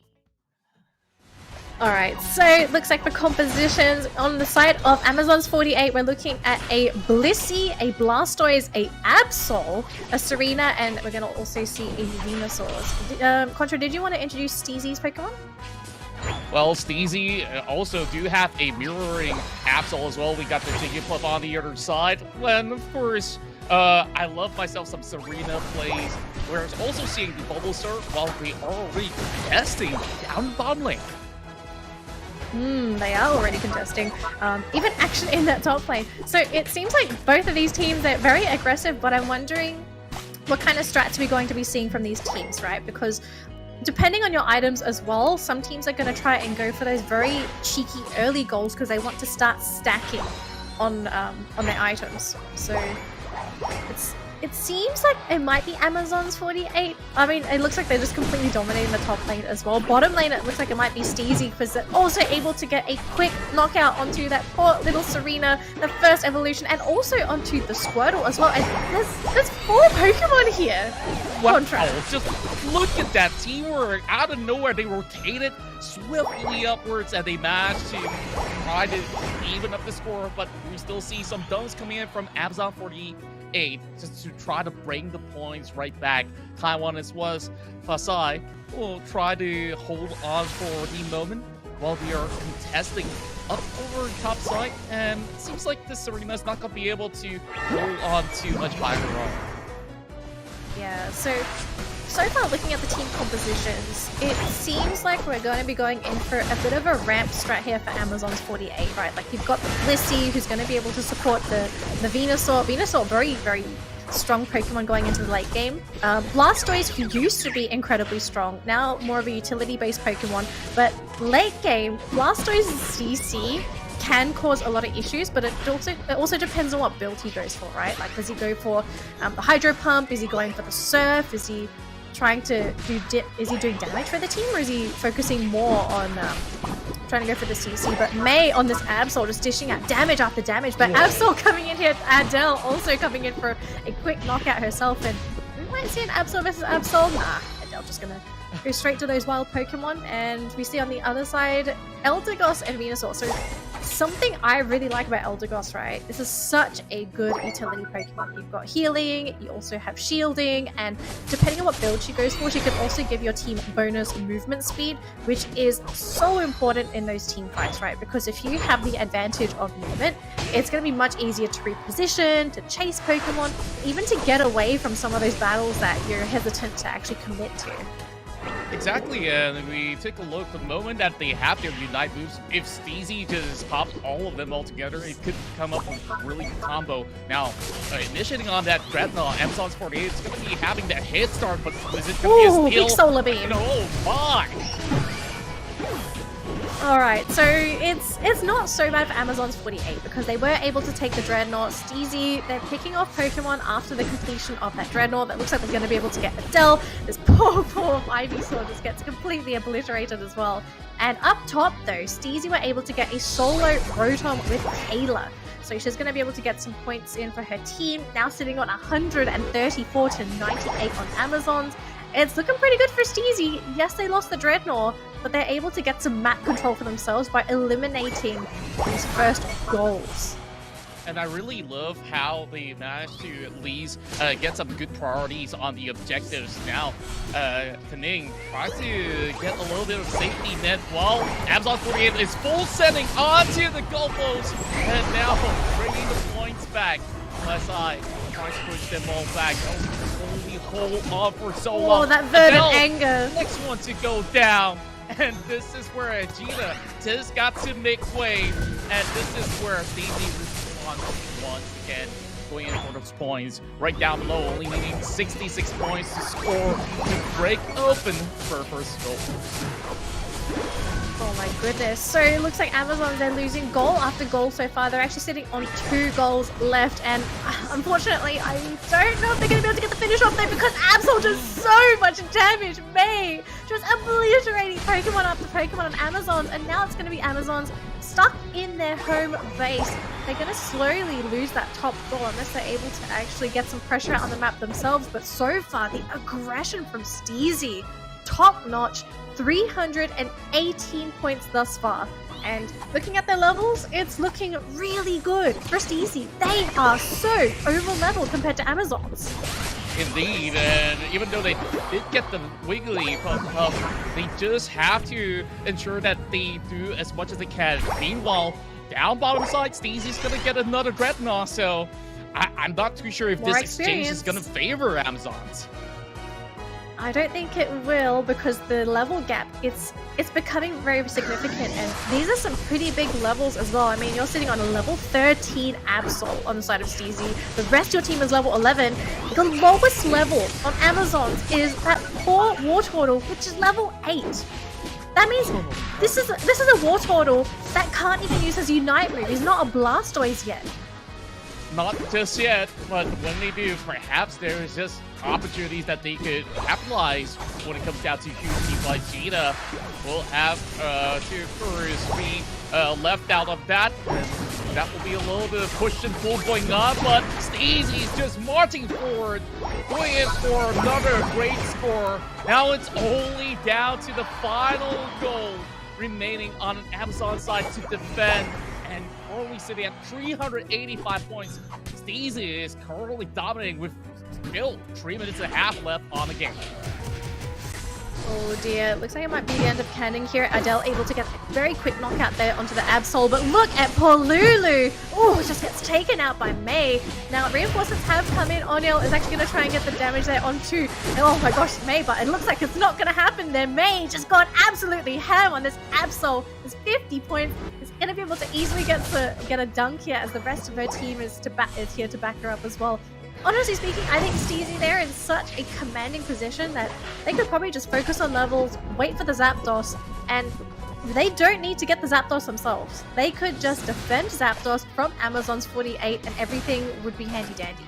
[SPEAKER 9] Alright, so it looks like for compositions on the side of Amazons48, we're looking at a Blissey, a Blastoise, a Absol, a Serena, and we're going to also see a Venusaur. Contra, did you want to introduce Stezie's Pokemon?
[SPEAKER 10] Well, Stezie also do have a mirroring Absol as well. We got the Jigglypuff on the other side. And of course, I love myself some Serena plays. We're also seeing the Bulbasaur while we are already testing down bottom lane.
[SPEAKER 9] They are already contesting. Even action in that top lane. So it seems like both of these teams are very aggressive, but I'm wondering what kind of strats we're going to be seeing from these teams, right? Because depending on your items as well, some teams are going to try and go for those very cheeky early goals because they want to start stacking on their items. So it seems like it might be Amazons48. I mean, it looks like they're just completely dominating the top lane as well. Bottom lane, it looks like it might be Stezie because they're also able to get a quick knockout onto that poor little Serena, the first evolution, and also onto the Squirtle as well. And there's 4 Pokemon here.
[SPEAKER 10] Wow, just look at that teamwork. Out of nowhere, they rotated swiftly upwards and they managed to try to even up the score, but we still see some dunks coming in from Amazon48 just to try to bring the points right back. Taiwan as was Fasai will try to hold on for the moment while we are contesting up over top side, and it seems like this Serena is not going to be able to hold on too much by her own.
[SPEAKER 9] Yeah, so far looking at the team compositions, it seems like we're going to be going in for a bit of a ramp strat here for Amazons48, right? Like you've got the Blissey, who's going to be able to support the Venusaur. Venusaur, very strong Pokemon going into the late game. Blastoise, who used to be incredibly strong, now more of a utility-based Pokemon, but late game, Blastoise's CC can cause a lot of issues, but it also depends on what build he goes for, right? Like, does he go for the Hydro Pump? Is he going for the Surf? Is he trying to is he doing damage for the team, or is he focusing more on trying to go for the CC? But May on this Absol just dishing out damage after damage, but Absol coming in here, Adele also coming in for a quick knockout herself, and we might see an Absol versus Absol. Nah, Adele just gonna go straight to those wild Pokemon, and we see on the other side Eldegoss and Venusaur. So something I really like about Eldegoss, right? This is such a good utility Pokemon. You've got healing, you also have shielding, and depending on what build she goes for, she can also give your team bonus movement speed, which is so important in those team fights, right? Because if you have the advantage of movement, it's going to be much easier to reposition, to chase Pokemon, even to get away from some of those battles that you're hesitant to actually commit to.
[SPEAKER 10] Exactly, and we take a look the moment that they have their Unite moves. If Stezie just pops all of them all together, it could come up with a really good combo. Now, initiating on that Dreadnought, MSON's48 is going to be having that head start, but is it going to be a steal?
[SPEAKER 9] Big Solar Beam!
[SPEAKER 10] Oh my!
[SPEAKER 9] Alright, so it's not so bad for Amazon's 48 because they were able to take the Dreadnought. Stezie, they're picking off Pokemon after the completion of that Dreadnought. That looks like they're going to be able to get Adele. This poor Ivysaur just gets completely obliterated as well. And up top though, Stezie were able to get a solo Rotom with Kayla. So she's going to be able to get some points in for her team. Now sitting on 134 to 98 on Amazon's. It's looking pretty good for Stezie. Yes, they lost the Dreadnought, but they're able to get some map control for themselves by eliminating these first goals.
[SPEAKER 10] And I really love how they managed to at least get some good priorities on the objectives. Now, Kaning tries to get a little bit of safety net while Amazon48 is full sending onto the goalpost. And now bringing the points back. SI tries to push them all back. Only hold on for so long.
[SPEAKER 9] Oh, that verdant anger.
[SPEAKER 10] Next one to go down. And this is where Agita just got to make way. And this is where Stezie responds once again, going in for those points. Right down below, only needing 66 points to score to break open for first goal.
[SPEAKER 9] Oh my goodness. So it looks like Amazon, they're losing goal after goal so far. They're actually sitting on 2 goals left. And unfortunately, I don't know if they're going to be able to get the finish off there because Absol does so much damage. May just obliterating Pokemon after Pokemon on Amazon's. And now it's going to be Amazon's stuck in their home base. They're going to slowly lose that top goal unless they're able to actually get some pressure out on the map themselves. But so far, the aggression from Stezie, top notch. 318 points thus far. And looking at their levels, it's looking really good for Stezie. They are so over-leveled compared to Amazon's.
[SPEAKER 10] Indeed, and even though they did get the Wiggly Puff, they just have to ensure that they do as much as they can. Meanwhile, down bottom side, Stezie's gonna get another Dreadnought, so I'm not too sure if this exchange is gonna favor Amazon's.
[SPEAKER 9] I don't think it will because the level gap, it's becoming very significant, and these are some pretty big levels as well. I mean, you're sitting on a level 13 Absol on the side of Stezie. The rest of your team is level 11. The lowest level on Amazon's is that poor Wartortle, which is level 8. That means this is a Wartortle that can't even use his Unite move. He's not a Blastoise yet.
[SPEAKER 10] Not just yet, but when they do, perhaps there is just opportunities that they could capitalize when it comes down to huge teams like Gina. Will have to first be left out of that. And that will be a little bit of push and pull going on, but Stezie's just marching forward, going in for another great score. Now it's only down to the final goal remaining on an Amazon side to defend. And currently sitting at 385 points. Stezie is currently dominating with still 3 minutes and a half left on the game.
[SPEAKER 9] Oh dear, looks like it might be the end of Canning here. Adele able to get a very quick knockout there onto the Absol, but look at poor Lulu! Oh, just gets taken out by May. Now, reinforcements have come in. O'Neil is actually going to try and get the damage there onto, oh my gosh, May, but it looks like it's not going to happen there. May just got absolutely ham on this Absol. It's 50 points. It's going to be able to easily get a dunk here as the rest of her team is here to back her up as well. Honestly speaking, I think Stezie, they're in such a commanding position that they could probably just focus on levels, wait for the Zapdos, and they don't need to get the Zapdos themselves. They could just defend Zapdos from Amazon's 48 and everything would be handy-dandy.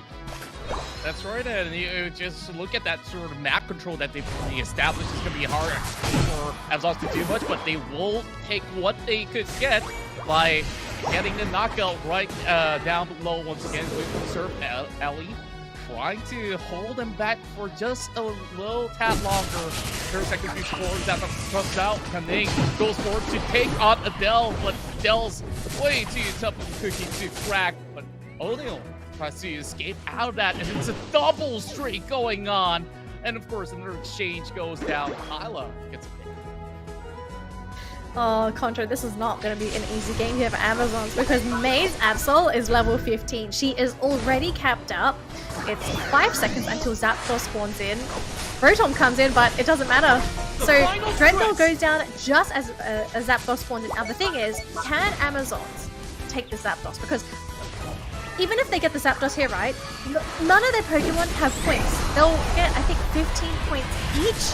[SPEAKER 10] That's right, and you just look at that sort of map control that they've already established. It's going to be hard for Amazon to do much, but they will take what they could get by getting the knockout right down below once again with Surf Ellie. trying to hold him back for just a little tad longer. 30 seconds before that comes out. Kaning goes forward to take on Adele, but Adele's way too tough of a cookie to crack. But O'Neal tries to escape out of that, and it's a double streak going on. And of course, another exchange goes down. Hyla gets a pick.
[SPEAKER 9] Oh, Contra, this is not going to be an easy game here for Amazons because May's Absol is level 15. She is already capped up. It's 5 seconds until Zapdos spawns in. Rotom comes in, but it doesn't matter. So Drenville goes down just as Zapdos spawns in. Now the thing is, can Amazons take the Zapdos? Because even if they get the Zapdos here, right, none of their Pokemon have points. They'll get, I think, 15 points each.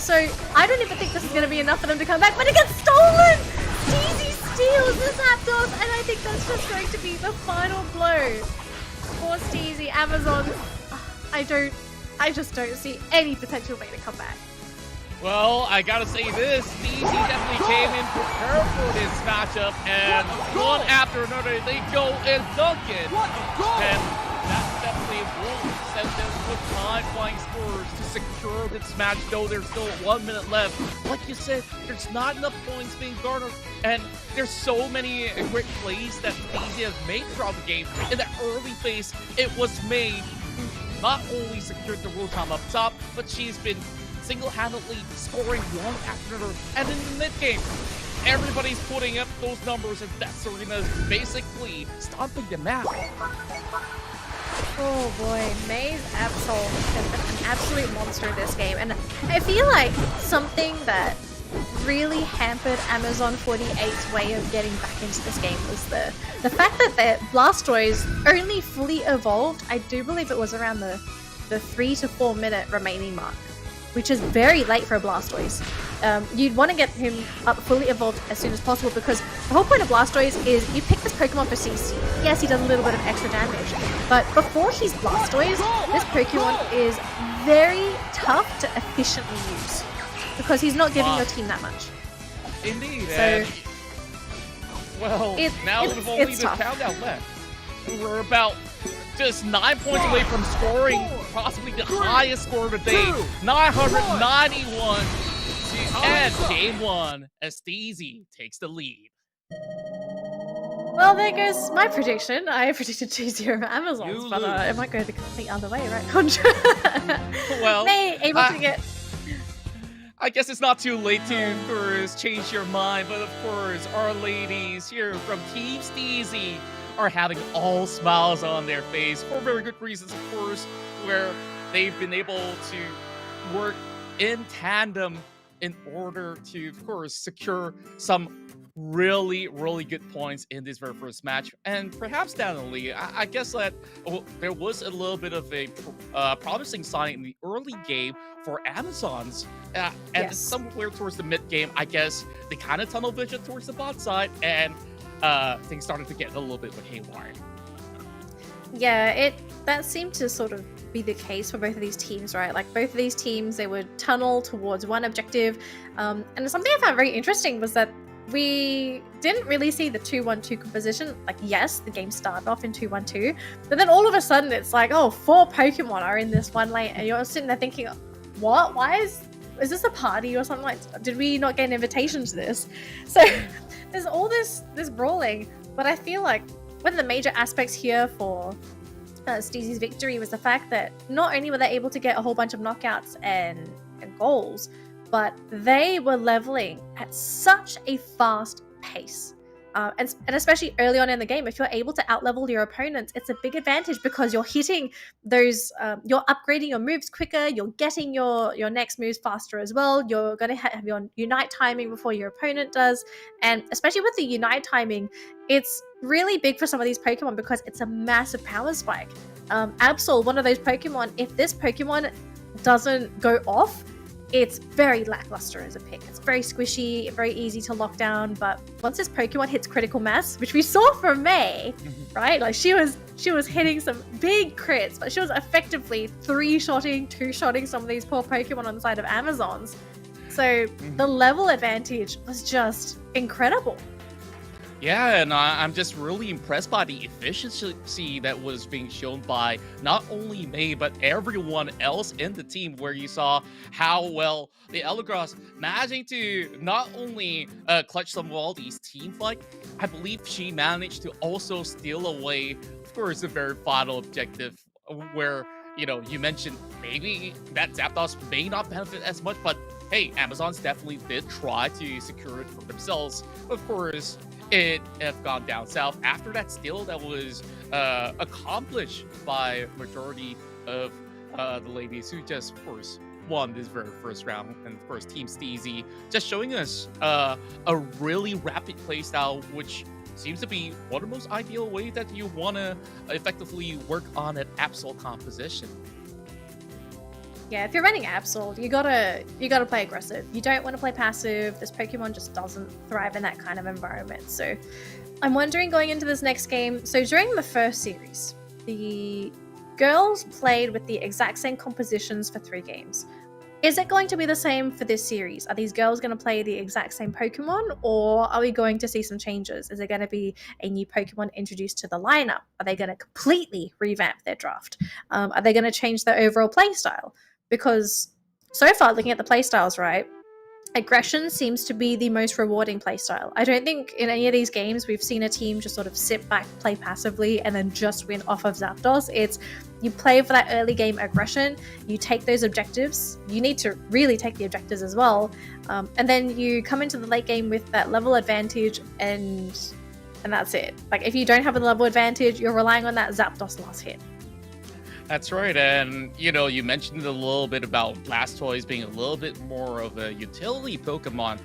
[SPEAKER 9] So I don't even think this is going to be enough for them to come back, but it gets stolen! Stezie steals the Zapdos, and I think that's just going to be the final blow for Stezie. Amazon, I just don't see any potential way to come back.
[SPEAKER 10] Well, I gotta say this, Stezie definitely came in prepared for this matchup, and one after another, they go and dunk it. And that definitely will send them with high-flying scores to secure this match, though there's still 1 minute left. Like you said, there's not enough points being garnered, and there's so many great plays that Stezie has made throughout the game. In the early phase, it was May who not only secured the Rotom up top, but she's been single-handedly scoring one after another. And in the mid-game, everybody's putting up those numbers, and that Serena's basically stomping the map.
[SPEAKER 9] Oh boy, May's Absol has been an absolute monster in this game, and I feel like something that really hampered MNL48's way of getting back into this game was the fact that their Blastoise only fully evolved. I do believe it was around the 3 to 4 minute remaining mark, which is very late for a Blastoise. You'd want to get him up fully evolved as soon as possible because the whole point of Blastoise is you pick this Pokemon for CC. Yes, he does a little bit of extra damage, but before he's Blastoise, this Pokemon is very tough to efficiently use because he's not giving your team that much.
[SPEAKER 10] Indeed.
[SPEAKER 9] So,
[SPEAKER 10] well, now with only the countdown left, we're about just 9 points away from scoring possibly the highest score of the day, 991 to end game 1 as Stezie takes the lead.
[SPEAKER 9] Well, there goes my prediction. I predicted 2-0 Amazons, but it might go the complete other way, right, Contra?
[SPEAKER 10] Well,
[SPEAKER 9] May able to get...
[SPEAKER 10] I guess it's not too late to first change your mind, but of course, our ladies here from Team Stezie are having all smiles on their face for very good reasons, of course, where they've been able to work in tandem in order to, of course, secure some really, really good points in this very first match. And perhaps down the league, I guess that there was a little bit of a promising sign in the early game for Amazons. And somewhere towards the mid game, I guess they kind of tunnel vision towards the bot side, and things started to get a little bit haywire.
[SPEAKER 9] Yeah, that seemed to sort of be the case for both of these teams, right? Like both of these teams, they would tunnel towards one objective. And something I found very interesting was that we didn't really see the 2-1-2 composition. Like, yes, the game started off in 2-1-2, but then all of a sudden it's like, oh, 4 Pokemon are in this one lane, and you're sitting there thinking, what? Why is this a party or something? Like, did we not get an invitation to this? So there's all this brawling, but I feel like one of the major aspects here for Stezie's victory was the fact that not only were they able to get a whole bunch of knockouts and goals, but they were leveling at such a fast pace. And especially early on in the game, if you're able to outlevel your opponents, it's a big advantage because you're hitting those, you're upgrading your moves quicker, you're getting your next moves faster as well, you're going to have your Unite timing before your opponent does, and especially with the Unite timing, it's really big for some of these Pokemon because it's a massive power spike. Absol, one of those Pokemon, if this Pokemon doesn't go off, it's very lackluster as a pick. It's very squishy, very easy to lock down, but once this Pokemon hits critical mass, which we saw from May, right? Like she was hitting some big crits, but she was effectively 3-shotting, 2-shotting some of these poor Pokemon on the side of Amazons. So the level advantage was just incredible.
[SPEAKER 10] Yeah, and I'm just really impressed by the efficiency that was being shown by not only May, but everyone else in the team, where you saw how well the Eldergrass managing to not only clutch some of all these team fight, I believe she managed to also steal away, of course, the very final objective, where, you know, you mentioned maybe that Zapdos may not benefit as much, but hey, Amazons definitely did try to secure it for themselves. Of course, it have gone down south after that steal that was accomplished by majority of the ladies who just, of course, won this very first round. And of course, Team Stezie just showing us a really rapid playstyle, which seems to be one of the most ideal ways that you want to effectively work on an Absol composition.
[SPEAKER 9] Yeah, if you're running Absol, you gotta play aggressive. You don't want to play passive. This Pokemon just doesn't thrive in that kind of environment. So I'm wondering, going into this next game, so during the first series, the girls played with the exact same compositions for 3 games. Is it going to be the same for this series? Are these girls going to play the exact same Pokemon, or are we going to see some changes? Is there going to be a new Pokemon introduced to the lineup? Are they going to completely revamp their draft? Are they going to change their overall playstyle? Because so far, looking at the playstyles, right, aggression seems to be the most rewarding playstyle. I don't think in any of these games we've seen a team just sort of sit back, play passively, and then just win off of Zapdos. It's you play for that early game aggression, you take those objectives, you need to really take the objectives as well, and then you come into the late game with that level advantage, and that's it. Like, if you don't have a level advantage, you're relying on that Zapdos last hit.
[SPEAKER 10] That's right, and you know, you mentioned a little bit about Blastoise being a little bit more of a utility Pokemon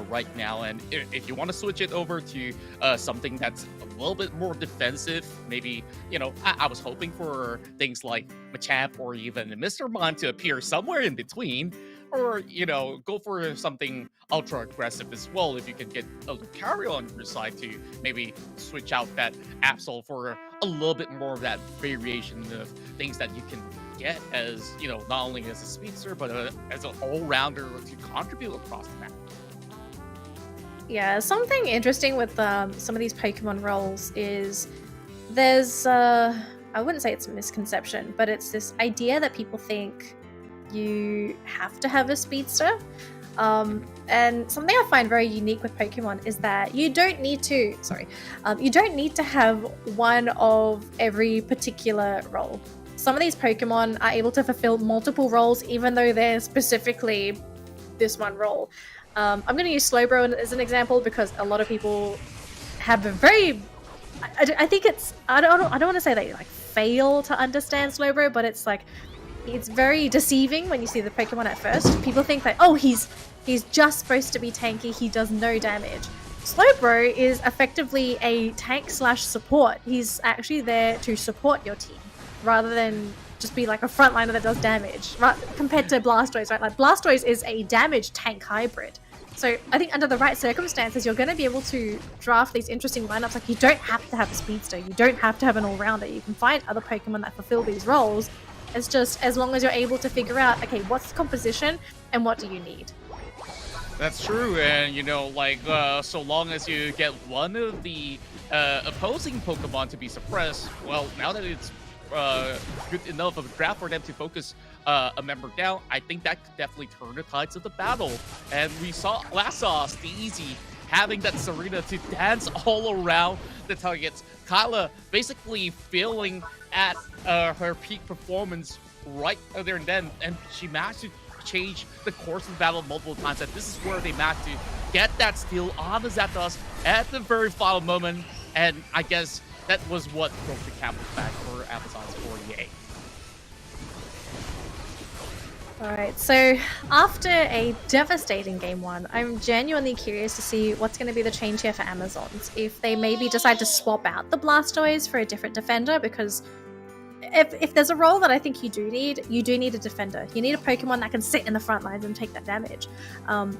[SPEAKER 10] right now, and if you want to switch it over to something that's a little bit more defensive, maybe, you know, I was hoping for things like Machamp or even Mr. Mime to appear somewhere in between, or, you know, go for something ultra aggressive as well if you can get a Lucario on your side to maybe switch out that Absol for a little bit more of that variation of things that you can get as, you know, not only as a speedster, but as an all-rounder to contribute across the map.
[SPEAKER 9] Yeah, something interesting with some of these Pokemon roles is there's, I wouldn't say it's a misconception, but it's this idea that people think you have to have a speedster. And something I find very unique with Pokemon is that you don't need to have one of every particular role. Some of these Pokemon are able to fulfill multiple roles, even though they're specifically this one role. I'm going to use Slowbro as an example because a lot of people have a very, I think it's, I don't want to say they like fail to understand Slowbro, but it's like, it's very deceiving when you see the Pokemon at first. People think that, oh, he's just supposed to be tanky, he does no damage. Slowbro is effectively a tank / support. He's actually there to support your team, rather than just be like a frontliner that does damage, right? Compared to Blastoise, right? Like, Blastoise is a damage tank hybrid. So I think under the right circumstances, you're going to be able to draft these interesting lineups. Like, you don't have to have a speedster, you don't have to have an all-rounder. You can find other Pokemon that fulfill these roles. It's just as long as you're able to figure out, okay, what's the composition and what do you need?
[SPEAKER 10] That's true, and you know, like, so long as you get one of the opposing Pokemon to be suppressed, well, now that it's good enough of a draft for them to focus a member down, I think that could definitely turn the tides of the battle. And we saw Stezie having that Serena to dance all around the targets. Kyla basically failing at her peak performance right there and then, and she managed to change the course of the battle multiple times, and this is where they managed to get that steal on the Zapdos at the very final moment, and I guess that was what broke the camel's back for Amazons 48.
[SPEAKER 9] Alright, so after a devastating Game 1, I'm genuinely curious to see what's going to be the change here for Amazons. If they maybe decide to swap out the Blastoise for a different defender, because if there's a role that I think you do need a defender. You need a Pokemon that can sit in the front lines and take that damage.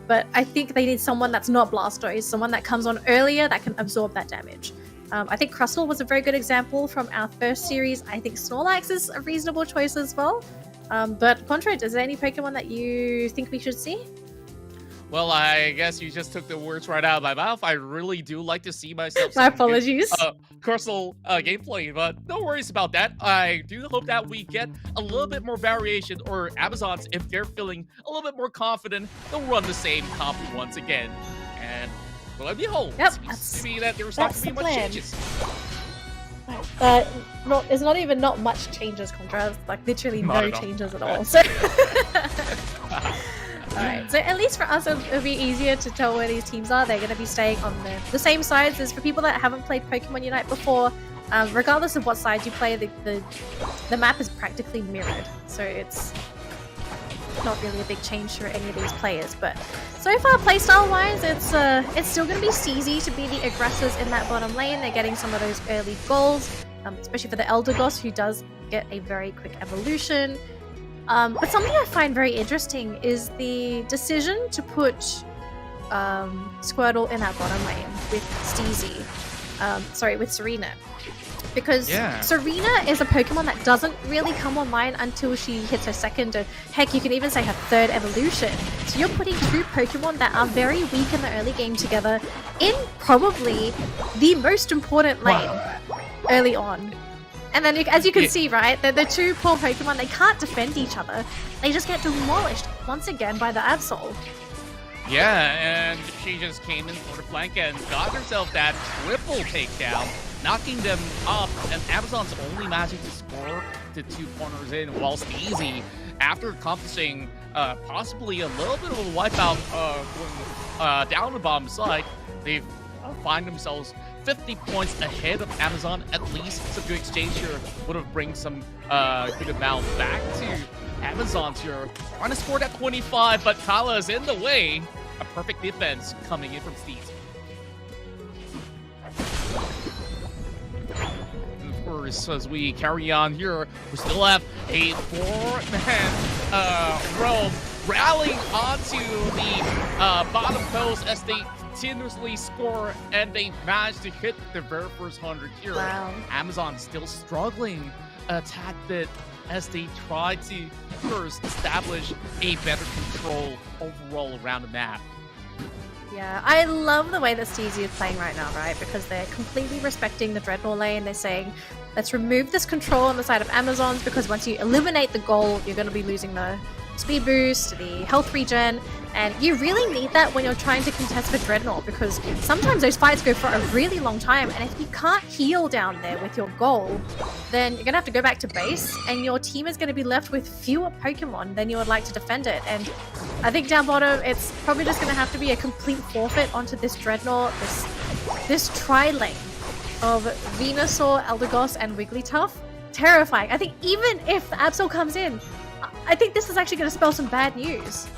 [SPEAKER 9] But I think they need someone that's not Blastoise, someone that comes on earlier that can absorb that damage. I think Crustle was a very good example from our first series. I think Snorlax is a reasonable choice as well. But Contrat, is there any Pokemon that you think we should see?
[SPEAKER 10] Well, I guess you just took the words right out of my mouth. I really do like to see myself.
[SPEAKER 9] My apologies.
[SPEAKER 10] Crystal gameplay, but no worries about that. I do hope that we get a little bit more variation, or Amazons, if they're feeling a little bit more confident, they'll run the same copy once again. And lo and behold,
[SPEAKER 9] Yep,
[SPEAKER 10] seems to be that there's not going to be much changes.
[SPEAKER 9] It's not even not much changes, Contra. It's like literally
[SPEAKER 10] Not
[SPEAKER 9] no
[SPEAKER 10] at all.
[SPEAKER 9] changes at all. So. Alright, so at least for us it'll be easier to tell where these teams are. They're going to be staying on the same sides. As for people that haven't played Pokemon Unite before, regardless of what side you play, the map is practically mirrored. So it's not really a big change for any of these players. But so far, playstyle-wise, it's still going to be Stezie to be the aggressors in that bottom lane. They're getting some of those early goals, especially for the Eldegoss, who does get a very quick evolution. But something I find very interesting is the decision to put Squirtle in that bottom lane with Stezie. With Serena. Because Serena is a Pokemon that doesn't really come online until she hits her second, or heck, you can even say her third evolution. So you're putting two Pokemon that are very weak in the early game together in probably the most important lane early on. And then, as you can see, right, the two poor Pokemon, they can't defend each other. They just get demolished once again by the Absol.
[SPEAKER 10] Yeah, and she just came in for the flank and got herself that triple takedown, knocking them up, and Amazon's only managing to score the 2 corners in, while Stezie, after accomplishing possibly a little bit of a wipeout going down the bottom side, they find themselves 50 points ahead of Amazon at least. So the exchange here would have bring some good amount back to Amazon's here. Trying to score that 25, but Kala is in the way. A perfect defense coming in from Stezie. And of course, as we carry on here, we still have a 4-man row rallying onto the bottom post as they continuously score, and they managed to hit the very first 100 here.
[SPEAKER 9] Wow.
[SPEAKER 10] Amazon still struggling a tad bit as they try to first establish a better control overall around the map.
[SPEAKER 9] Yeah, I love the way that Stezie is playing right now, right? Because they're completely respecting the Dreadnought lane. They're saying, let's remove this control on the side of Amazons, because once you eliminate the goal, you're going to be losing the speed boost, the health regen, and you really need that when you're trying to contest for Dreadnought, because sometimes those fights go for a really long time, and if you can't heal down there with your goal, then you're gonna have to go back to base, and your team is gonna be left with fewer Pokemon than you would like to defend it. And I think down bottom, it's probably just gonna have to be a complete forfeit onto this Dreadnought, this tri-lane of Venusaur, Eldegoss, and Wigglytuff. Terrifying. I think even if the Absol comes in, I think this is actually going to spell some bad news.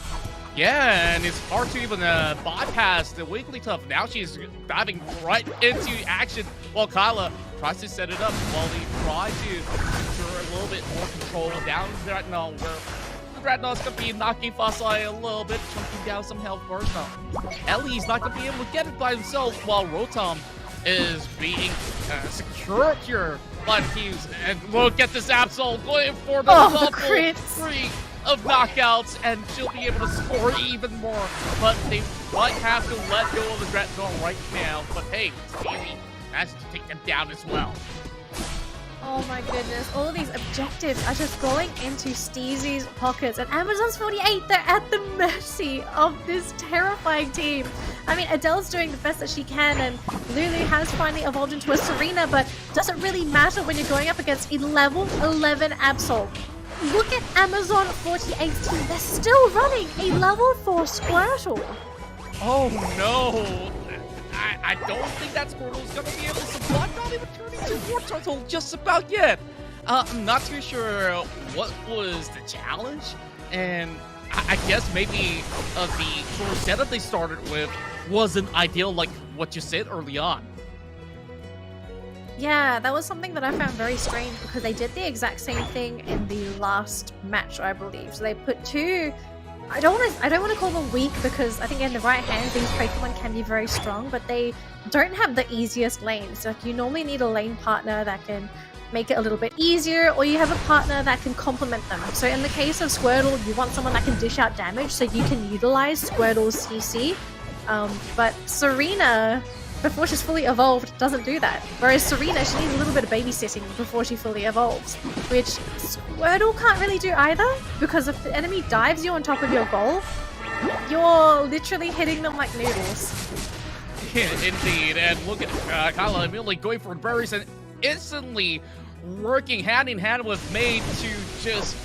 [SPEAKER 10] Yeah, and it's hard to even bypass the Wigglytuff. Now she's diving right into action while Kyla tries to set it up while they try to ensure a little bit more control down the Dreadnought, where the Dreadnought's going to be knocking Fasai a little bit, chunking down some health bars. Now, Ellie's not going to be able to get it by himself, while Rotom is being secured here by the teams. And look at this Absol going for the double three of knockouts, and she'll be able to score even more. But they might have to let go of the Dreadnought right now. But hey, Stezie managed to take them down as well.
[SPEAKER 9] Oh my goodness, all these objectives are just going into Stezie's pockets, and Amazon's 48, they're at the mercy of this terrifying team. I mean, Adele's doing the best that she can, and Lulu has finally evolved into a Serena, but doesn't really matter when you're going up against a level 11 Absol. Look at Amazon 48's team, they're still running a level 4 Squirtle.
[SPEAKER 10] Oh no! I don't think that Squirtle's gonna be able to supply, not even turning to War Turtle just about yet. I'm not too sure what was the challenge, and I guess maybe the sort of setup they started with wasn't ideal, like what you said early on.
[SPEAKER 9] Yeah, that was something that I found very strange, because they did the exact same thing in the last match, I believe. So they put two... I don't want to call them weak, because I think in the right hands these Pokemon can be very strong, but they don't have the easiest lanes. Like, you normally need a lane partner that can make it a little bit easier, or you have a partner that can complement them. So in the case of Squirtle, you want someone that can dish out damage so you can utilize Squirtle's CC. But Serena, before she's fully evolved, doesn't do that. Whereas Serena, she needs a little bit of babysitting before she fully evolves, which Squirtle can't really do either, because if the enemy dives you on top of your goal, you're literally hitting them like noodles.
[SPEAKER 10] Yeah, indeed, and look at Kyla immediately going for berries and instantly working hand in hand with May to just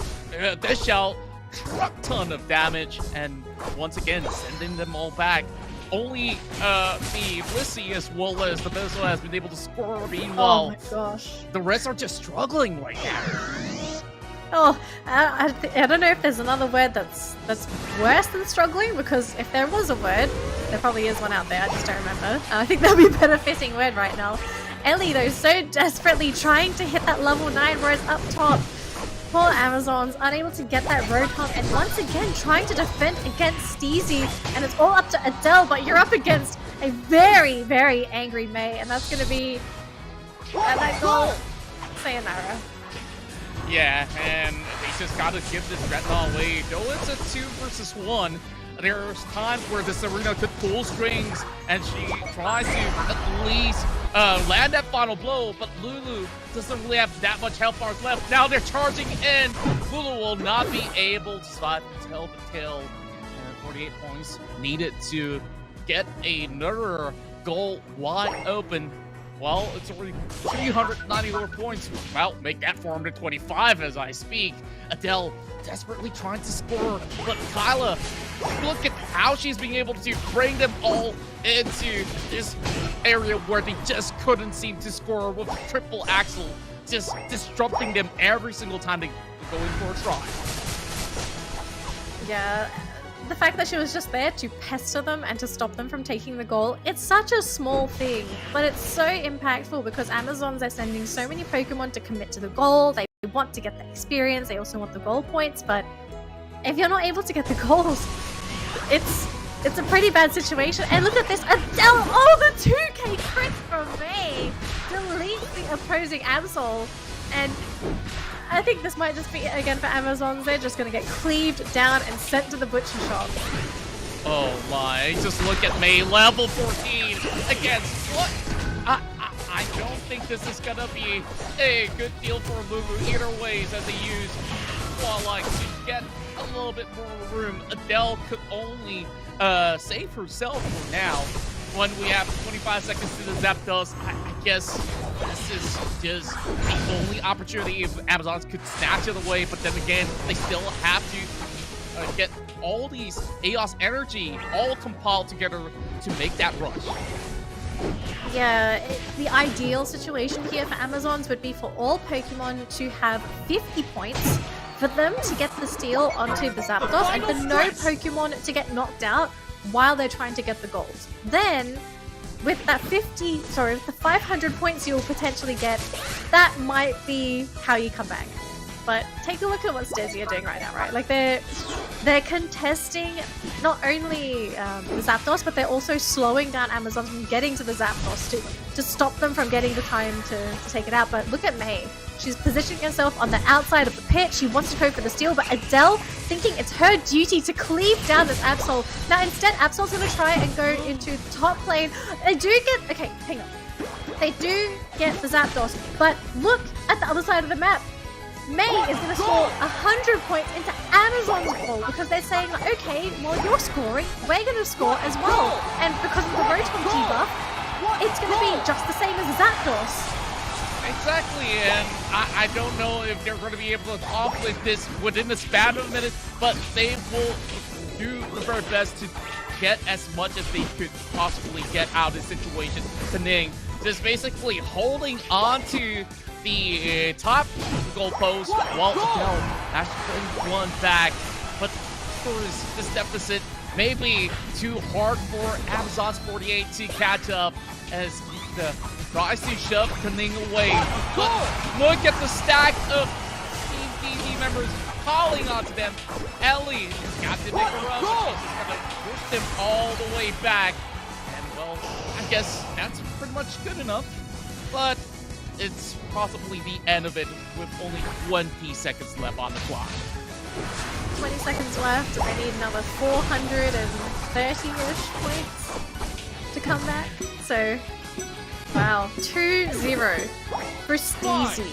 [SPEAKER 10] dish out a truck ton of damage, and once again sending them all back. Only the Blissey as well as the Bezo has been able to score. Meanwhile,
[SPEAKER 9] oh my gosh,
[SPEAKER 10] the rest are just struggling right now.
[SPEAKER 9] Oh, I don't know if there's another word that's worse than struggling, because if there was a word, there probably is one out there, I just don't remember. I think that would be a better fitting word right now. Ellie, though, so desperately trying to hit that level 9, whereas up top, poor Amazons unable to get that road pump, and once again trying to defend against Stezie, and it's all up to Adele, but you're up against a very, very angry May, and that's going to be that goal. Sayonara.
[SPEAKER 10] Yeah, and they just gotta give this Retinol away. Though it's a 2 versus 1, there's times where the Serena could pull strings, and she tries to at least land that final blow, but Lulu doesn't really have that much health bars left. Now they're charging in. Lulu will not be able to survive until the tail. And 48 points needed to get another goal wide open. Well, it's already 394 points. Well, make that 425 as I speak. Adele desperately trying to score, but Kyla, look at how she's being able to bring them all into this area where they just couldn't seem to score with triple axel, just disrupting them every single time they go in for a try.
[SPEAKER 9] Yeah. The fact that she was just there to pester them and to stop them from taking the goal, it's such a small thing, but it's so impactful because Amazons are sending so many Pokemon to commit to the goal. They want to get the experience, they also want the goal points, but if you're not able to get the goals, it's a pretty bad situation. And look at this, Adele! Oh, the 2k crit from May deletes the opposing Absol, and I think this might just be it again for Amazons. They're just going to get cleaved down and sent to the butcher shop.
[SPEAKER 10] Oh my, just look at May, level 14 against what? I don't think this is going to be a good deal for Lulu either ways, as they use Twilight to get a little bit more room. Adele could only save herself for now. When we have 25 seconds to the Zapdos, I guess this is just the only opportunity if Amazons could snatch it away, but then again, they still have to get all these Eos energy all compiled together to make that rush.
[SPEAKER 9] Yeah, the ideal situation here for Amazons would be for all Pokemon to have 50 points, for them to get the steal onto the Zapdos, and for no Pokemon to get knocked out while they're trying to get the goals. Then, with that with the 500 points you'll potentially get, that might be how you come back. But take a look at what Stezie are doing right now, right? Like they're contesting not only the Zapdos, but they're also slowing down Amazons from getting to the Zapdos to stop them from getting the time to take it out. But look at May. She's positioning herself on the outside of the pit. She wants to go for the steal, but Adele thinking it's her duty to cleave down this Absol. Now instead, Absol's going to try and go into the top lane. They do get... Okay, hang on. They do get the Zapdos, but look at the other side of the map. May is going to score 100 points into Amazon's goal because they're saying, like, okay, well, you're scoring, we're going to score as well. And because of the Rotom debuff, it's going to be just the same as the Zapdos.
[SPEAKER 10] Exactly, and I don't know if they're going to be able to accomplish this within the span of a minute, but they will do the very best to get as much as they could possibly get out of this situation. Ning just basically holding on to the top goalpost while Adele has to bring one back. But of course, this deficit may be too hard for Amazon's 48 to catch up as the tries to shove Ning away. But look at the stack of Team DD members calling onto them. Ellie has got to make a run, but she's just gonna push them all the way back. And well, I guess that's pretty much good enough. But it's possibly the end of it with only 20 seconds left on the clock.
[SPEAKER 9] 20 seconds left. I need another 430-ish points to come back. So, wow, 2-0 for Stezie.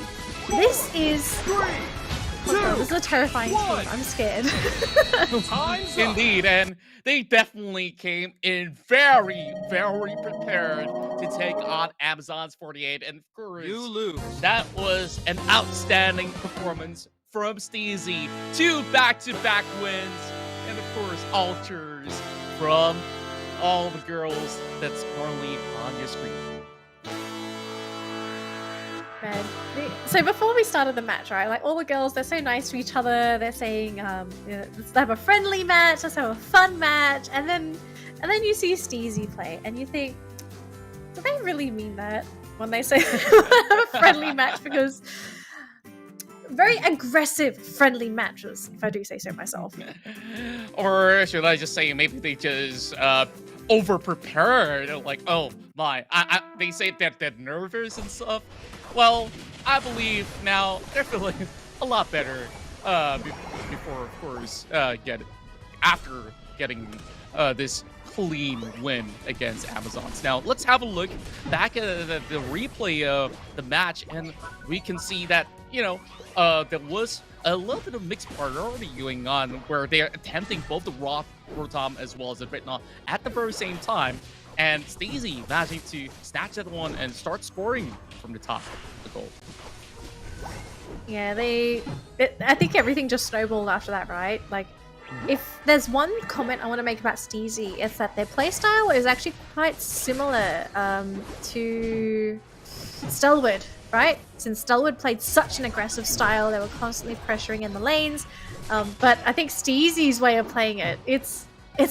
[SPEAKER 9] This is... Oh God, this is a terrifying team. I'm scared.
[SPEAKER 10] Indeed, and they definitely came in very, very prepared to take on Amazon's 48, and of course,
[SPEAKER 6] You lose.
[SPEAKER 10] that was an outstanding performance from Stezie. 2 back-to-back wins, and of course, alters from all the girls that's currently on your screen.
[SPEAKER 9] Man. So before we started the match, right, like all the girls, they're so nice to each other. They're saying, you know, let's have a friendly match, let's have a fun match, and then you see Stezie play, and you think, do they really mean that when they say have a friendly match? Because very aggressive friendly matches, if I do say so myself.
[SPEAKER 10] Or should I just say maybe they just over-prepared? Like, oh my, they say that they're nervous and stuff. Well, I believe now they're feeling a lot better before, of course, after getting this clean win against Amazons. Now, let's have a look back at the replay of the match, and we can see that, you know, there was a little bit of mixed priority going on where they're attempting both the Rotom as well as the Dreadnought at the very same time. And Stezie managing to snatch that one and start scoring from the top of the goal.
[SPEAKER 9] Yeah, I think everything just snowballed after that, right? Like, if there's one comment I want to make about Stezie, it's that their playstyle is actually quite similar to Stalwart, right? Since Stalwart played such an aggressive style, they were constantly pressuring in the lanes. But I think Stezie's way of playing it, it's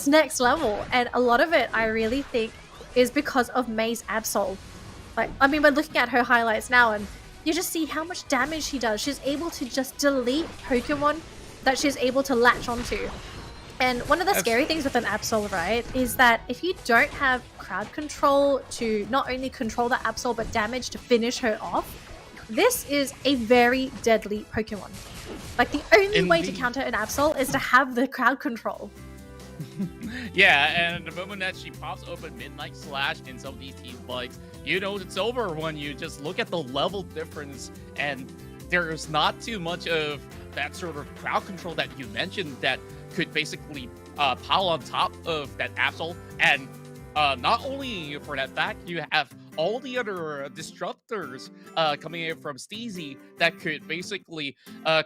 [SPEAKER 9] next level, and a lot of it I really think is because of May's Absol. Like, I mean, we're looking at her highlights now, and you just see how much damage she does. She's able to just delete Pokemon that she's able to latch onto. And one of the scary things with an Absol, right, is that if you don't have crowd control to not only control the Absol but damage to finish her off, this is a very deadly Pokemon. Like, the only way to counter an Absol is to have the crowd control.
[SPEAKER 10] Yeah, and the moment that she pops open Midnight Slash in some of these team fights, you know it's over when you just look at the level difference, and there's not too much of that sort of crowd control that you mentioned that could basically pile on top of that Absol. And not only for that fact, you have all the other disruptors coming in from Stezie that could basically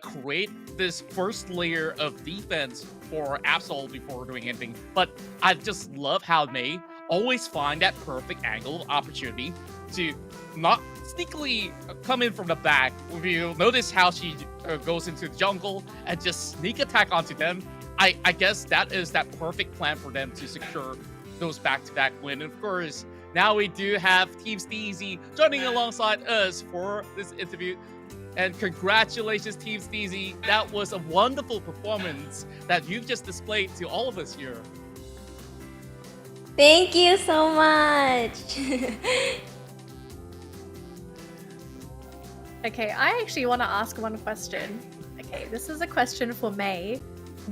[SPEAKER 10] create this first layer of defense for Absol before doing anything. But I just love how May always find that perfect angle of opportunity to not sneakily come in from the back. If you notice how she goes into the jungle and just sneak attack onto them, I guess that is that perfect plan for them to secure those back-to-back win. And of course, now we do have Team Stezie joining alongside us for this interview. And congratulations, Team Stezie. That was a wonderful performance that you've just displayed to all of us here.
[SPEAKER 5] Thank you so much.
[SPEAKER 9] Okay, I actually want to ask one question. Okay, this is a question for May.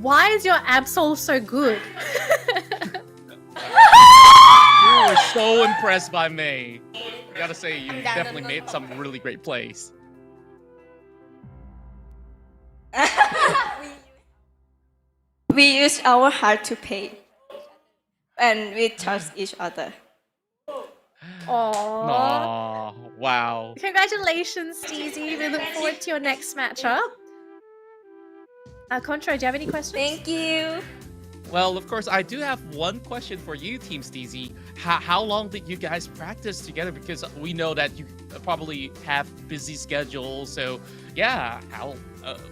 [SPEAKER 9] Why is your Absol so good?
[SPEAKER 10] You were so impressed by May. I gotta say, you definitely made some really great plays.
[SPEAKER 5] We use our heart to pay, and we trust each other.
[SPEAKER 9] Aww.
[SPEAKER 10] Aw, wow.
[SPEAKER 9] Congratulations, Stezie. We look forward to your next matchup. Contra, do you have any questions?
[SPEAKER 5] Thank you.
[SPEAKER 10] Well, of course, I do have one question for you, Team Stezie. How long did you guys practice together? Because we know that you probably have busy schedules. So, yeah, how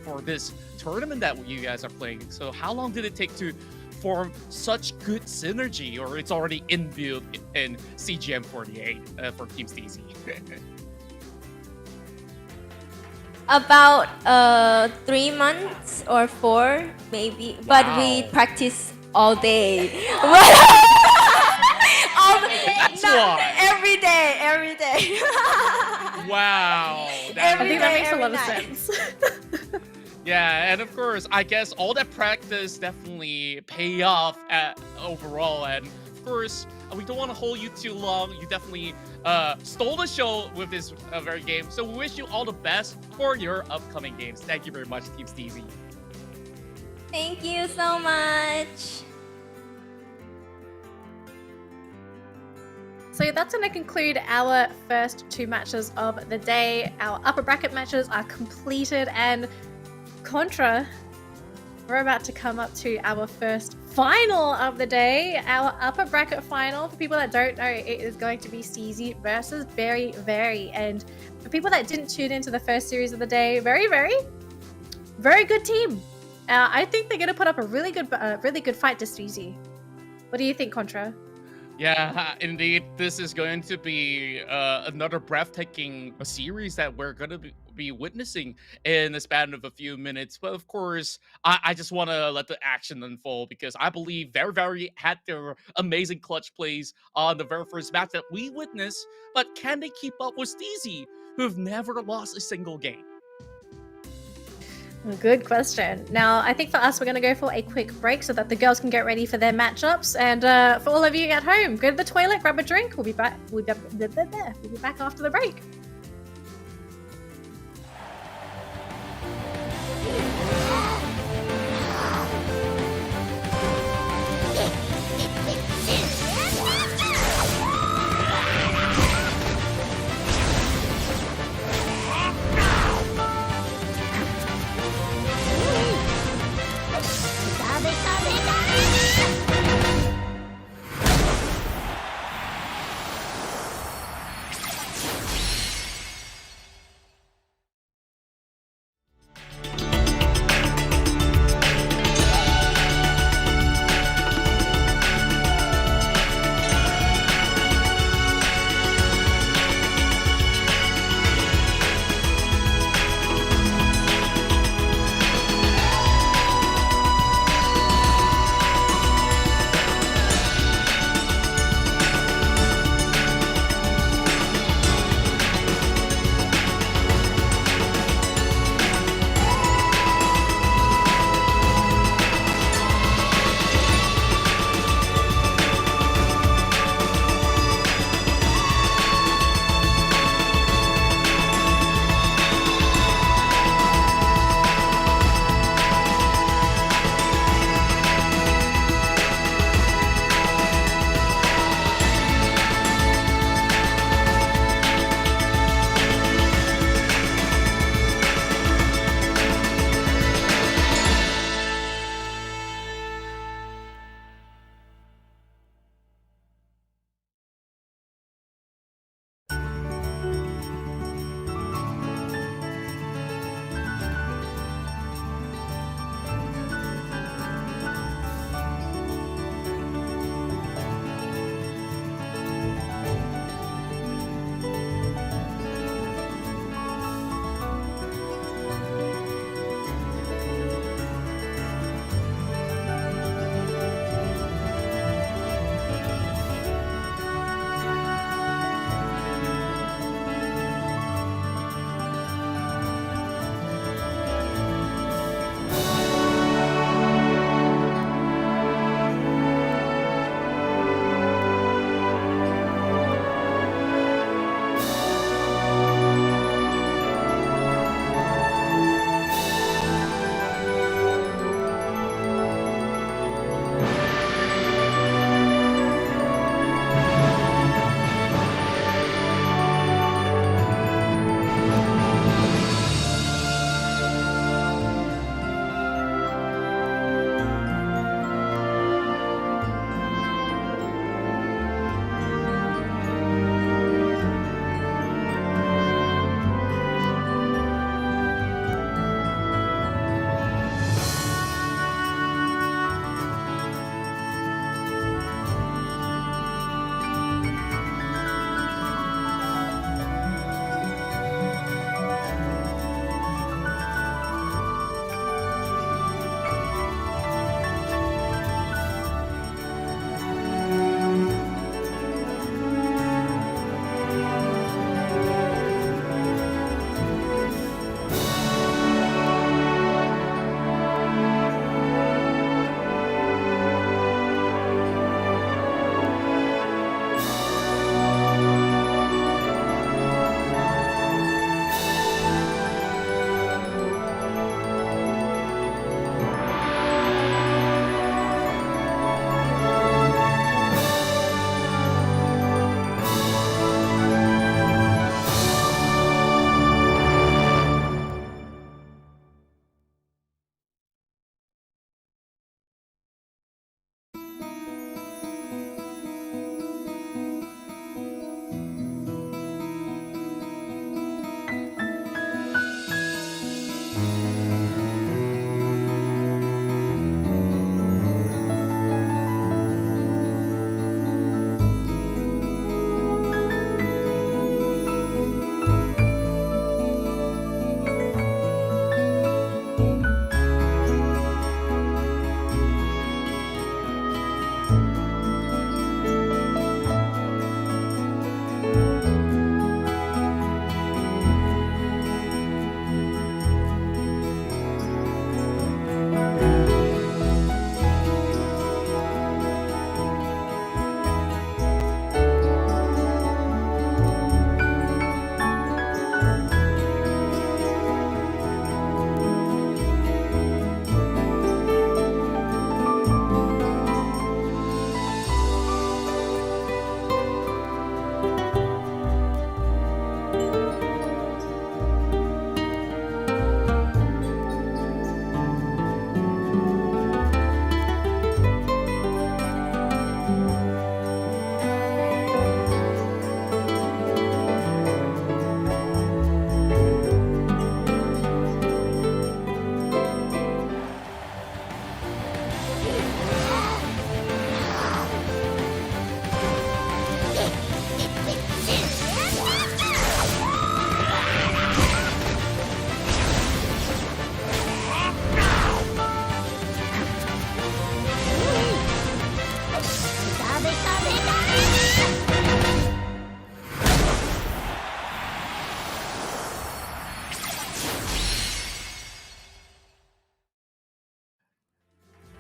[SPEAKER 10] for this tournament that you guys are playing. So, how long did it take to form such good synergy, or it's already inbuilt in CGM48 for Team Stezie?
[SPEAKER 5] About 3 months or 4 maybe, but we practice all day.
[SPEAKER 10] That's why.
[SPEAKER 5] Every day.
[SPEAKER 10] Wow.
[SPEAKER 9] I think that makes a lot of sense.
[SPEAKER 10] Yeah, and of course, I guess all that practice definitely pay off overall. And of course, we don't want to hold you too long. You definitely stole the show with this very game. So we wish you all the best for your upcoming games. Thank you very much, Team Stezie.
[SPEAKER 5] Thank you so much.
[SPEAKER 9] So that's going to conclude our first 2 matches of the day. Our upper bracket matches are completed, and Contra, we're about to come up to our first final of the day. Our upper bracket final, for people that don't know, it is going to be Stezie versus Very Very. And for people that didn't tune into the first series of the day, very good team. I think they're going to put up a really good fight to Stezie. What do you think, Contra?
[SPEAKER 10] Yeah, indeed. This is going to be another breathtaking series that we're going to be witnessing in the span of a few minutes. But of course, I just want to let the action unfold because I believe Very Very had their amazing clutch plays on the very first match that we witnessed. But can they keep up with Stezie, who've never lost a single game?
[SPEAKER 9] Good question. Now, I think for us, we're going to go for a quick break so that the girls can get ready for their matchups. And for all of you at home, go to the toilet, grab a drink. We'll be back. We'll be back after the break.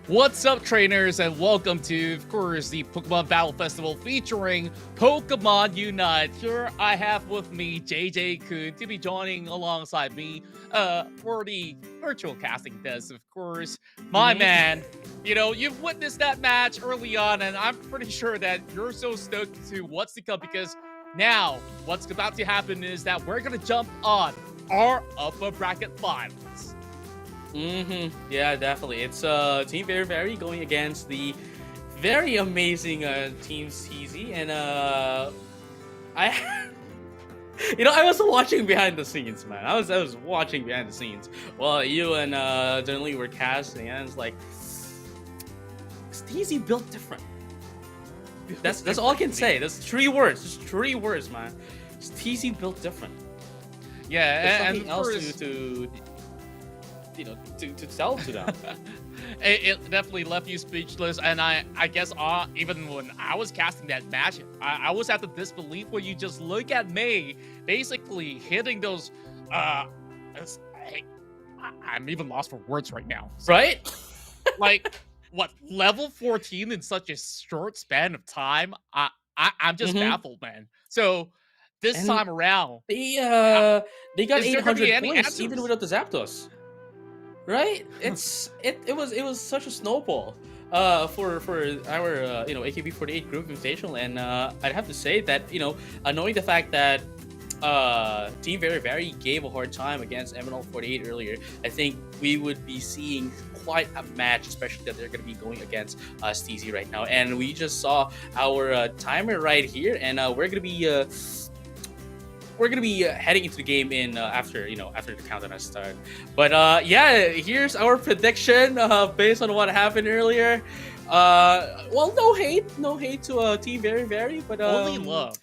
[SPEAKER 10] What's up, trainers, and welcome to, of course, the Pokemon Battle Festival featuring Pokemon UNITE. Here I have with me JJ-kun to be joining alongside me for the virtual casting test, of course. My man, you know, you've witnessed that match early on, and I'm pretty sure that you're so stoked to what's to come, because now what's about to happen is that we're going to jump on our upper bracket finals.
[SPEAKER 1] Yeah, definitely. It's Team Very going against the very amazing Team Stezie, and I I was watching behind the scenes, man. I was watching behind the scenes while you and Dunley were casting, and it's like Stezie built different. That's all I can say. That's 3 words. Just 3 words, man. Stezie built different.
[SPEAKER 10] Yeah,
[SPEAKER 1] There's
[SPEAKER 10] and
[SPEAKER 1] something else to tell to them.
[SPEAKER 10] it definitely left you speechless, and I guess even when I was casting that match, I was at the disbelief where you just look at May basically hitting those I'm even lost for words right now.
[SPEAKER 1] Right?
[SPEAKER 10] Like, what, level 14 in such a short span of time? I'm just baffled, man. So this time around,
[SPEAKER 1] they got
[SPEAKER 10] is there gonna be
[SPEAKER 1] 800
[SPEAKER 10] any
[SPEAKER 1] points
[SPEAKER 10] answers?
[SPEAKER 1] even without the Zapdos. Right? It was such a snowball for our AKB48 group invitational, and I'd have to say that knowing the fact that Team Very gave a hard time against MNL48 earlier, I think we would be seeing quite a match, especially that they're going to be going against Stezie right now. And we just saw our timer right here, and we're going to be heading into the game in after the countdown has started. But yeah, here's our prediction based on what happened earlier. Well, no hate to Team Very, but
[SPEAKER 10] only love,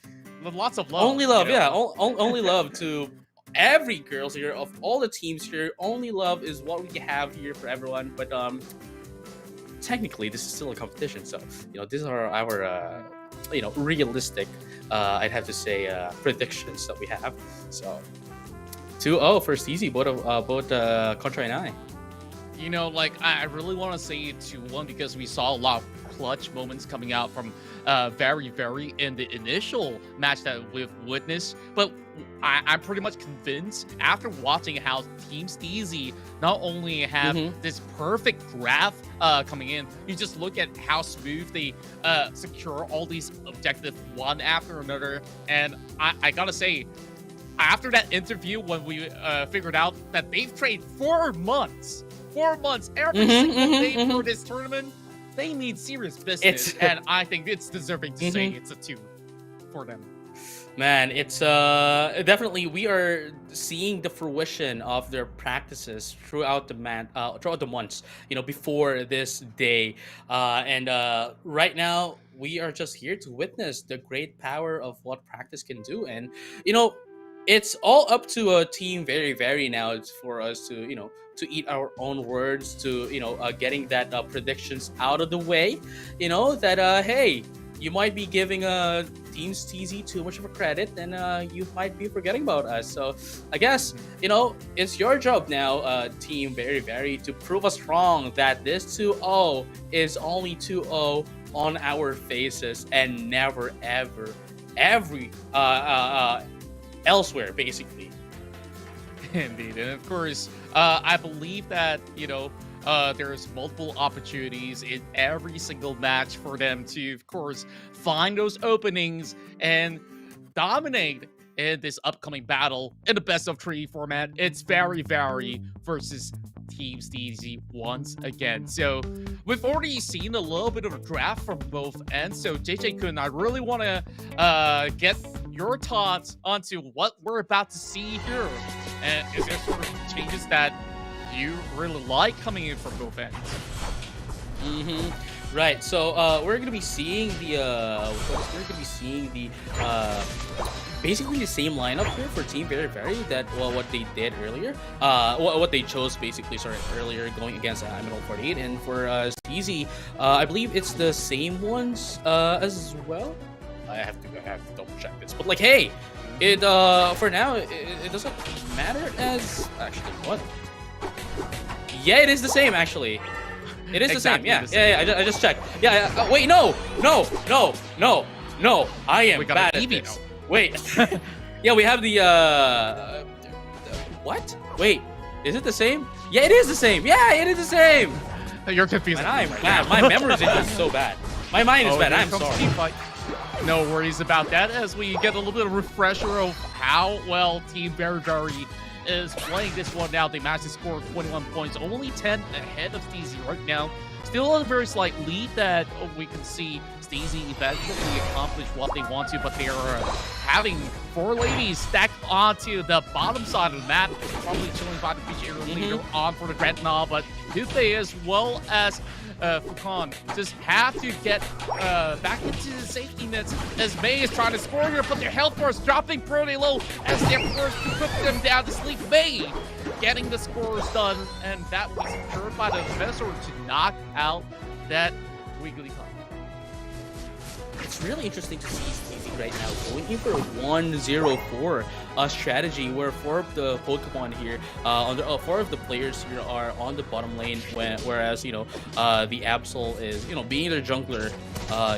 [SPEAKER 10] lots of love.
[SPEAKER 1] Only love, yeah, only love to every girls here of all the teams here. Only love is what we have here for everyone. But technically, this is still a competition, so these are our realistic, I'd have to say, predictions that we have. So 2-0 for Stezie, both Contra and I.
[SPEAKER 10] I really want to say 2-1 because we saw a lot of clutch moments coming out from Very in the initial match that we've witnessed. But I'm pretty much convinced after watching how Team Stezie not only have this perfect graph coming in, you just look at how smooth they secure all these objectives one after another. And I gotta say, after that interview when we figured out that they've trained 4 months every single day for this tournament, they need serious business. And I think it's deserving to say it's a 2 for them.
[SPEAKER 1] Man, it's definitely, we are seeing the fruition of their practices throughout the months, before this day, and right now we are just here to witness the great power of what practice can do. And it's all up to a Team Very now. It's for us to to eat our own words, to getting that predictions out of the way, that hey, you might be giving Team Stezie too much of a credit, and you might be forgetting about us. So I guess it's your job now, Team Very, to prove us wrong that this 2-0 is only 2-0 on our faces and never ever elsewhere, basically.
[SPEAKER 10] Indeed, and of course, I believe that there's multiple opportunities in every single match for them to, of course, find those openings and dominate in this upcoming battle in the best of 3 format. It's Very versus Team Stezie once again. So we've already seen a little bit of a draft from both ends. So JJ-kun, I really want to get your thoughts onto what we're about to see here. And is there sort of changes that you really like coming in from both ends?
[SPEAKER 1] Right. So we're gonna be seeing the basically the same lineup here for Team Very that what they did earlier, what they chose basically earlier going against MNL48, and for Stezie, I believe it's the same ones as well. I have to double check this, but hey, it for now it doesn't matter as actually what. Yeah, it is the same actually. It is
[SPEAKER 10] exactly
[SPEAKER 1] the same. Yeah. I just checked. Yeah. Wait, no. I am
[SPEAKER 10] We got
[SPEAKER 1] bad
[SPEAKER 10] an
[SPEAKER 1] at
[SPEAKER 10] Eevee
[SPEAKER 1] this.
[SPEAKER 10] now.
[SPEAKER 1] Wait. Yeah, we have the what? Wait, is it the same? Yeah, it is the same. Yeah, it is the same.
[SPEAKER 10] You're confused.
[SPEAKER 1] And I'm bad. My memory is just so bad. My mind is bad.
[SPEAKER 10] here
[SPEAKER 1] I'm
[SPEAKER 10] comes
[SPEAKER 1] sorry.
[SPEAKER 10] team fight. No worries about that, as we get a little bit of refresher of how well Team Very Very is playing this one now. They managed to score 21 points, only 10 ahead of Stezie right now. Still a very slight lead that we can see Stezie eventually accomplish what they want to, but they are having 4 ladies stacked onto the bottom side of the map, probably chilling by the beach area later on for the Dreadnought, but Dupe as well as Fukan just have to get back into the safety nets as May is trying to score here, but their health bar is dropping pretty low as they're forced to put them down to sleep. May getting the scores done, and that was secured by the professor to knock out that Wiggly Cup.
[SPEAKER 1] It's really interesting to see Stezie right now going in for a 1-0-4 strategy, where 4 of the Pokemon here, 4 of the players here are on the bottom lane, whereas the Absol is being their jungler.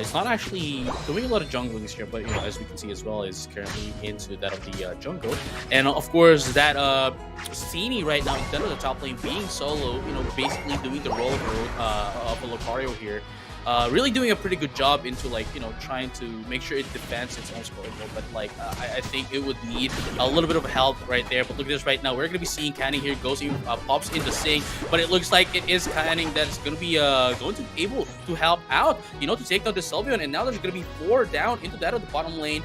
[SPEAKER 1] It's not actually doing a lot of jungling here, but as we can see as well, is currently into that of the jungle, and of course that Steenie right now instead of the top lane being solo, basically doing the role of a Lucario here. Really doing a pretty good job into trying to make sure it defends its own scorable, but I think it would need a little bit of help right there. But look at this right now. We're gonna be seeing Canning here goes in, pops into Sing, but it looks like it is Canning that's gonna be going to be able to help out, to take down the Sylveon, and now there's gonna be 4 down into that of the bottom lane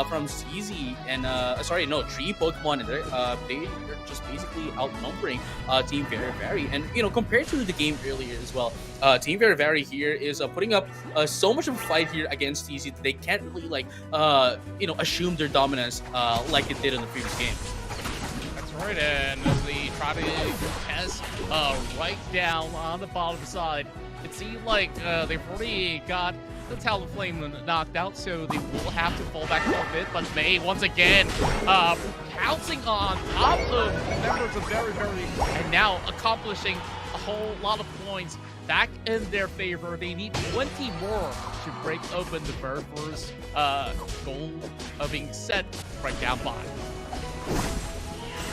[SPEAKER 1] from Stezie and 3 Pokemon, and they're just basically outnumbering Team Very Very, and compared to the game earlier as well, Team Very Very here is putting up so much of a fight here against Stezie that they can't really assume their dominance like it did in the previous game.
[SPEAKER 10] That's right, and as they try to contest right down on the bottom side, it seemed like they've already got the Talonflame knocked out, so they will have to fall back a little bit, but May once again pouncing on top of members of Very Very, and now accomplishing a whole lot of points back in their favor. They need 20 more to break open the very first goal of being set right down by.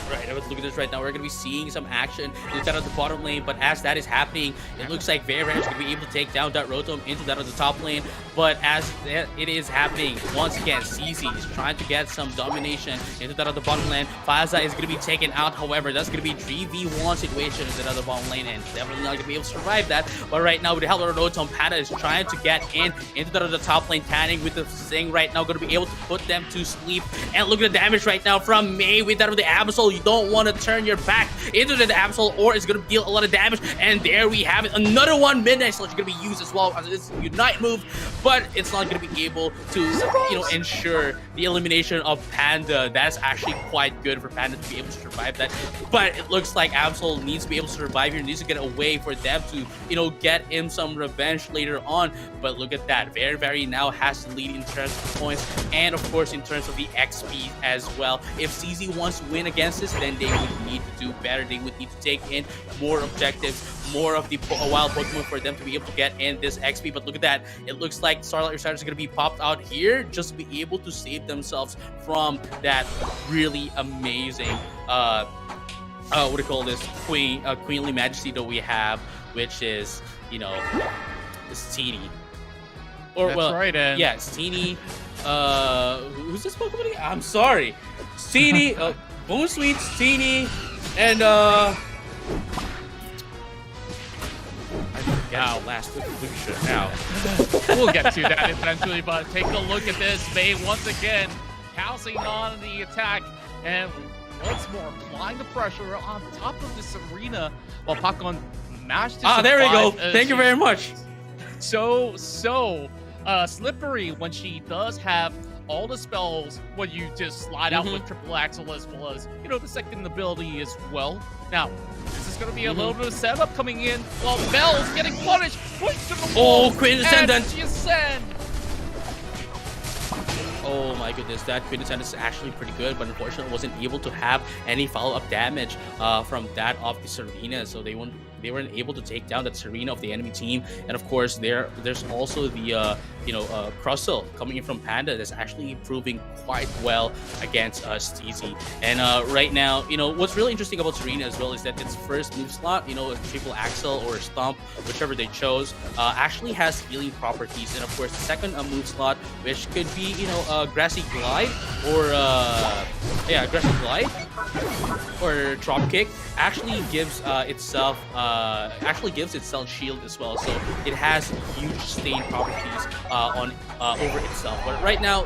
[SPEAKER 1] Right, look at this right now. We're going to be seeing some action inside of the bottom lane, but as that is happening, it looks like Very Very is going to be able to take down that Rotom into that of the top lane. But as it is happening, once again, Stezie is trying to get some domination into that of the bottom lane. Faza is going to be taken out. However, that's going to be 3v1 situation into that of the bottom lane, and definitely not going to be able to survive that. But right now, with the help of Rotom, Panda is trying to get into that of the top lane. Tanning with the Sing right now, going to be able to put them to sleep. And look at the damage right now from May with that of the Absol. You don't want to turn your back into the Absol, or it's going to deal a lot of damage. And there we have it. Another one Midnight Sludge is going to be used as well as this Unite move, but it's not going to be able to ensure the elimination of Panda. That's actually quite good for Panda to be able to survive that. But it looks like Absol needs to be able to survive here, needs to get away for them to get him some revenge later on. But look at that. Very Very now has to lead in terms of points, and of course in terms of the XP as well. If Stezie wants to win against this, then they would need to do better. They would need to take in more objectives, more of the wild Pokemon for them to be able to get in this XP. But look at that. It looks like Starlight Reciters are going to be popped out here just to be able to save themselves from that really amazing what do you call this, queenly majesty that we have, which is Steenie. Or
[SPEAKER 10] That's right, and
[SPEAKER 1] yeah, Steenie. Who's this Pokemon again? I'm sorry, Steenie, Bone Sweet, Steenie, and I forgot the last evolution now.
[SPEAKER 10] We'll get to that eventually, but take a look at this. May once again pouncing on the attack, and once more applying the pressure on top of this arena, while Pakon managed to
[SPEAKER 1] there we go.
[SPEAKER 10] survive.
[SPEAKER 1] Thank you very much.
[SPEAKER 10] So slippery when she does have all the spells when you just slide out with triple axle, as well as the second ability as well. Now this is going to be a little bit of setup coming in while Bell's getting punished, pushed to the wall.
[SPEAKER 1] Oh, Quintessendent. Oh my goodness, that Quintessendent is actually pretty good, but unfortunately wasn't able to have any follow-up damage from that of the Serena, so they won't they weren't able to take down that Serena of the enemy team. And of course, there's also the Crustle coming in from Panda that's actually proving quite well against Stezie. And right now, what's really interesting about Serena as well is that its first move slot, a triple axel or a stomp, whichever they chose, actually has healing properties. And of course, the second move slot, which could be Grassy Glide or Grassy Glide or Drop Kick, actually gives itself shield as well. So it has huge stain properties over itself. But right now,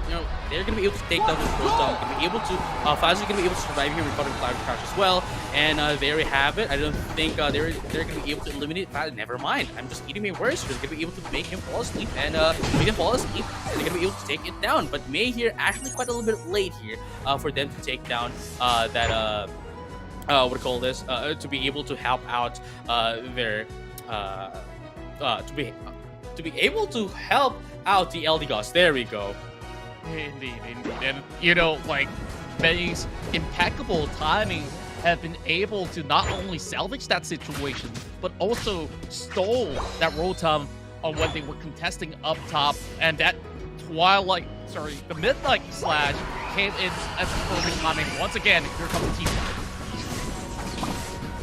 [SPEAKER 1] they're gonna be able to take down this Rotom. Gonna be able to Fazio gonna be able to survive here, recovering Cloud Crash as well. And there we have it. I don't think they're gonna be able to eliminate Fazio. Never mind. I'm just eating my words. They're gonna be able to make him fall asleep, and make him fall asleep. And they're gonna be able to take it down. But May here actually quite a little bit late here for them to take down that to be able to help out their to be able to help out the Eldegoss. There we go.
[SPEAKER 10] Indeed. And like May's impeccable timing have been able to not only salvage that situation, but also stole that Rotom on when they were contesting up top, and that the Midnight Slash came in as perfect timing. Once again, here comes the team fight.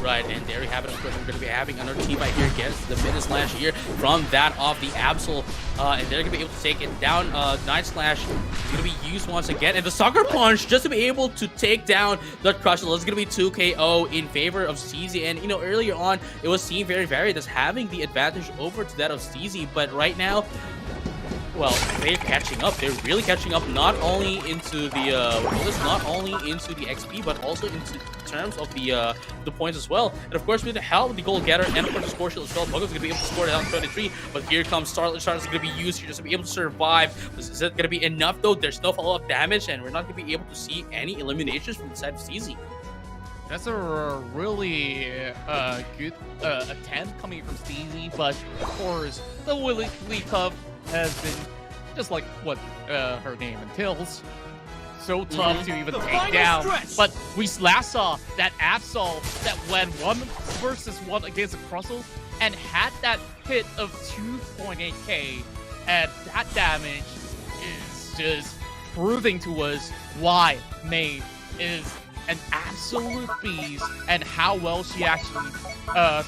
[SPEAKER 1] Right, and there we have it. Of course, we're going to be having another team fight here against the Midnight Slash here from that of the Absol, and they're going to be able to take it down. Night Slash is going to be used once again, and the Sucker Punch just to be able to take down the Crustle. It's going to be 2 KO in favor of Stezie, and earlier on it was seen very varied as having the advantage over to that of Stezie, but right now, well, they're catching up. They're really catching up, not only into the XP, but also into terms of the points as well. And of course, with the help of the goal getter and of course the score shield as well, Pokemon's gonna be able to score it down 23. But here comes Starlight Shard is gonna be used here just to be able to survive. Is it gonna be enough though? There's no follow-up damage, and we're not gonna be able to see any eliminations from the side of Stezie.
[SPEAKER 10] That's a really good attempt coming from Stezie, but of course, the Wigglytuff has been just like what her name entails. So tough to even take down. But we last saw that Absol that went 1-versus-1 against a Crustle and had that hit of 2.8k, and that damage is just proving to us why May is an absolute beast and how well she actually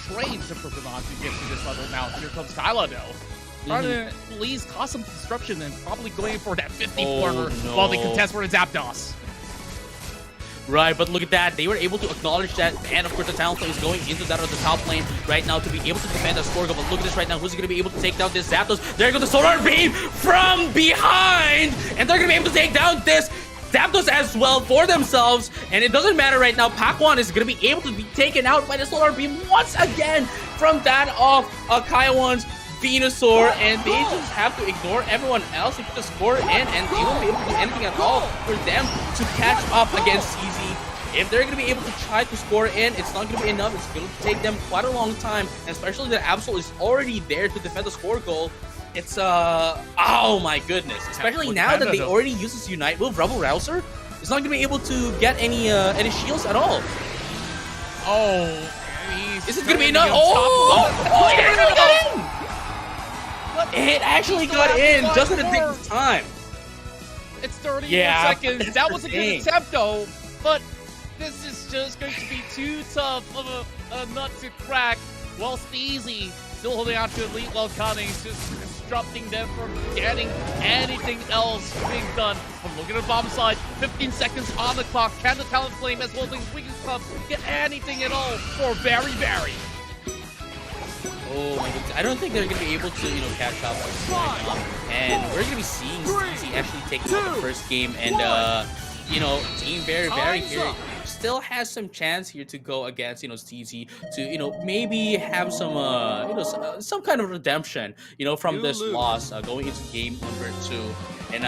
[SPEAKER 10] trains her Pokemon to get to this level. Now here comes Kyla though. Trying to at least cause some disruption and probably going for that 50 corner while they contest for the Zapdos.
[SPEAKER 1] Right, but look at that. They were able to acknowledge that, and of course the Talonflame is going into that of the top lane right now to be able to defend that score goal. But look at this right now. Who's going to be able to take down this Zapdos? There goes the Solar Beam from behind, and they're going to be able to take down this Zapdos as well for themselves. And it doesn't matter right now. Pakwan is going to be able to be taken out by the Solar Beam once again from that of Kaiwan's Venusaur, and they just have to ignore everyone else to get the score in, and they won't be able to do anything at all for them to catch up against Stezie. If they're going to be able to try to score in, it's not going to be enough. It's going to take them quite a long time, and especially that Absol is already there to defend the score goal. It's oh my goodness, especially now that they already used this Unite move. Rebel Rouser is not going to be able to get any shields at all.
[SPEAKER 10] Oh,
[SPEAKER 1] is it going to be enough? Oh, it got in! It actually got in just in a big time.
[SPEAKER 10] It's 30 seconds. That was a good attempt though, but this is just going to be too tough of a nut to crack. While Stezie still holding on to Elite Love Cunning, just disrupting them from getting anything else being done. But look at the bomb side, 15 seconds on the clock. Can the Talonflame as well as Wigglytuff get anything at all for Very?
[SPEAKER 1] Oh my goodness, I don't think they're going to be able to, catch up right now. And we're going to be seeing Stezie actually taking on the first game. And, Team Very here still has some chance here to go against, Stezie to, maybe have some, some kind of redemption, from this loss going into game number 2. And,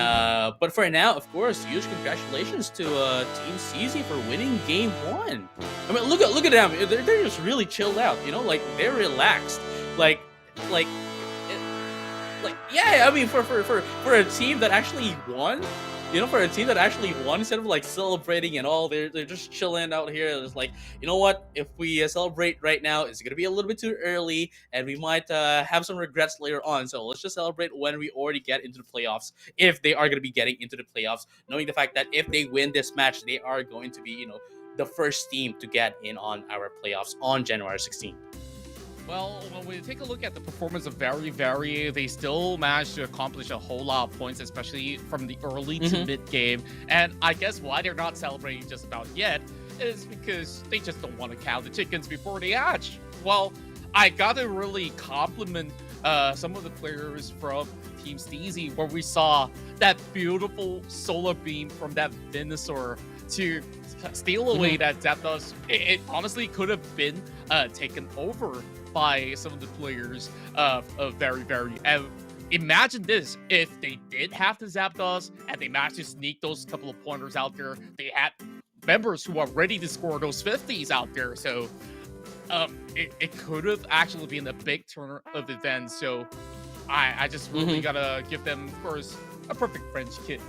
[SPEAKER 1] but for now, of course, huge congratulations to Team Stezie for winning game 1. I mean, look at them. They're just really chilled out, like they're relaxed. Yeah, I mean, for a team that actually won, you know, for a team that actually won, instead of like celebrating and all, they're just chilling out here. It's like, you know what? If we celebrate right now, it's gonna be a little bit too early, and we might have some regrets later on. So let's just celebrate when we already get into the playoffs, if they are gonna be getting into the playoffs, knowing the fact that if they win this match, they are going to be, you know, the first team to get in on our playoffs on January 16th.
[SPEAKER 10] Well, when we take a look at the performance of Very, they still managed to accomplish a whole lot of points, especially from the early to mid game. And I guess why they're not celebrating just about yet is because they just don't want to count the chickens before they hatch. Well, I gotta really compliment some of the players from Team Stezie, where we saw that beautiful solar beam from that Venusaur to steal away that Zapdos. It honestly could have been taken over by some of the players of Very. And imagine this, if they did have the Zapdos and they managed to sneak those couple of pointers out there, they had members who are ready to score those 50s out there. So it could have actually been a big turn of events. So I just really gotta give them, of course, a perfect French kiss.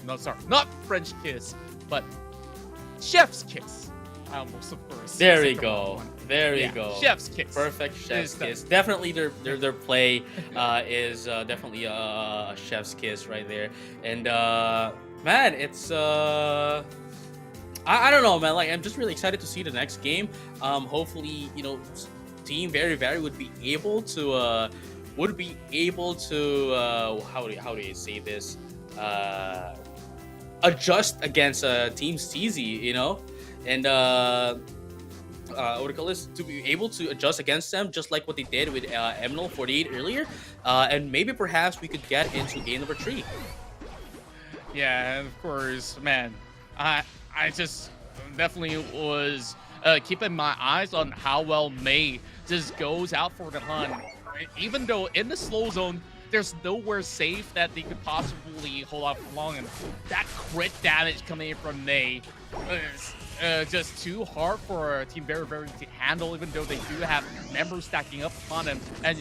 [SPEAKER 10] No, sorry, not French kiss, but chef's kiss. I almost, of course.
[SPEAKER 1] There we go. There you go.
[SPEAKER 10] Chef's kiss.
[SPEAKER 1] Perfect chef's kiss. Definitely their play is definitely a chef's kiss right there. And man, it's I don't know, man. Like, I'm just really excited to see the next game. Hopefully, you know, Team Very would be able to how do you say this? Adjust against Team Stezie, you know, and what do you call this? To be able to adjust against them, just like what they did with MNL48 earlier, and maybe perhaps we could get into game number 3.
[SPEAKER 10] Yeah, of course, man. I just definitely was keeping my eyes on how well May just goes out for the hunt. Even though in the slow zone, there's nowhere safe that they could possibly hold off for long, and that crit damage coming in from May is just too hard for Team Very to handle, even though they do have members stacking up upon them. And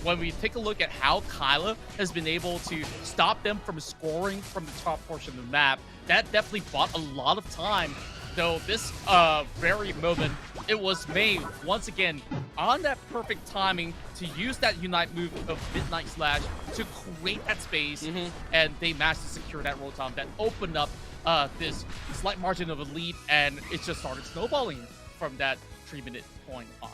[SPEAKER 10] when we take a look at how Kyla has been able to stop them from scoring from the top portion of the map, that definitely bought a lot of time. Though this very moment, it was May once again on that perfect timing to use that Unite move of Midnight Slash to create that space, and they managed to secure that rotom that opened up this slight margin of a lead, and it just started snowballing from that 3-minute point on.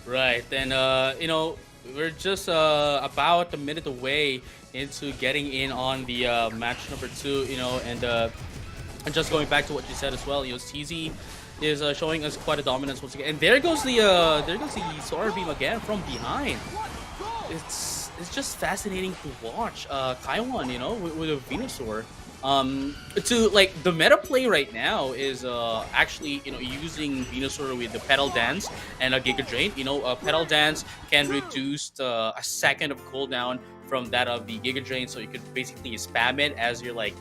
[SPEAKER 1] Right, and you know, we're just about a minute away into getting in on the match number 2, you know, and just going back to what you said as well, you know, Stezie is showing us quite a dominance once again, and there goes the Solar Beam again from behind. It's just fascinating to watch Kaiwan, you know, with a Venusaur. To like the meta play right now is actually, you know, using Venusaur with the Petal Dance and a Giga Drain. You know, Petal Dance can reduce a second of cooldown from that of the Giga Drain, so you could basically spam it as you're like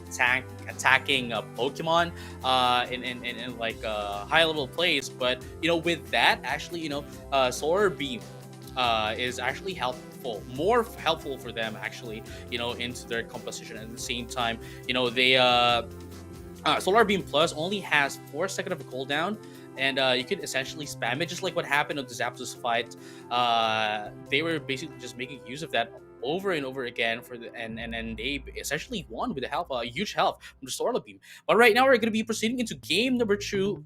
[SPEAKER 1] attacking a Pokemon in like high level plays. But you know, with that, actually, you know, Solar Beam is actually more helpful for them, actually, you know, into their composition. At the same time, you know, they Solar Beam Plus only has 4 seconds of a cooldown, and you could essentially spam it, just like what happened with the Zapdos fight. They were basically just making use of that over and over again for the and they essentially won with the help, huge help from the Solar Beam. But right now we're going to be proceeding into game number two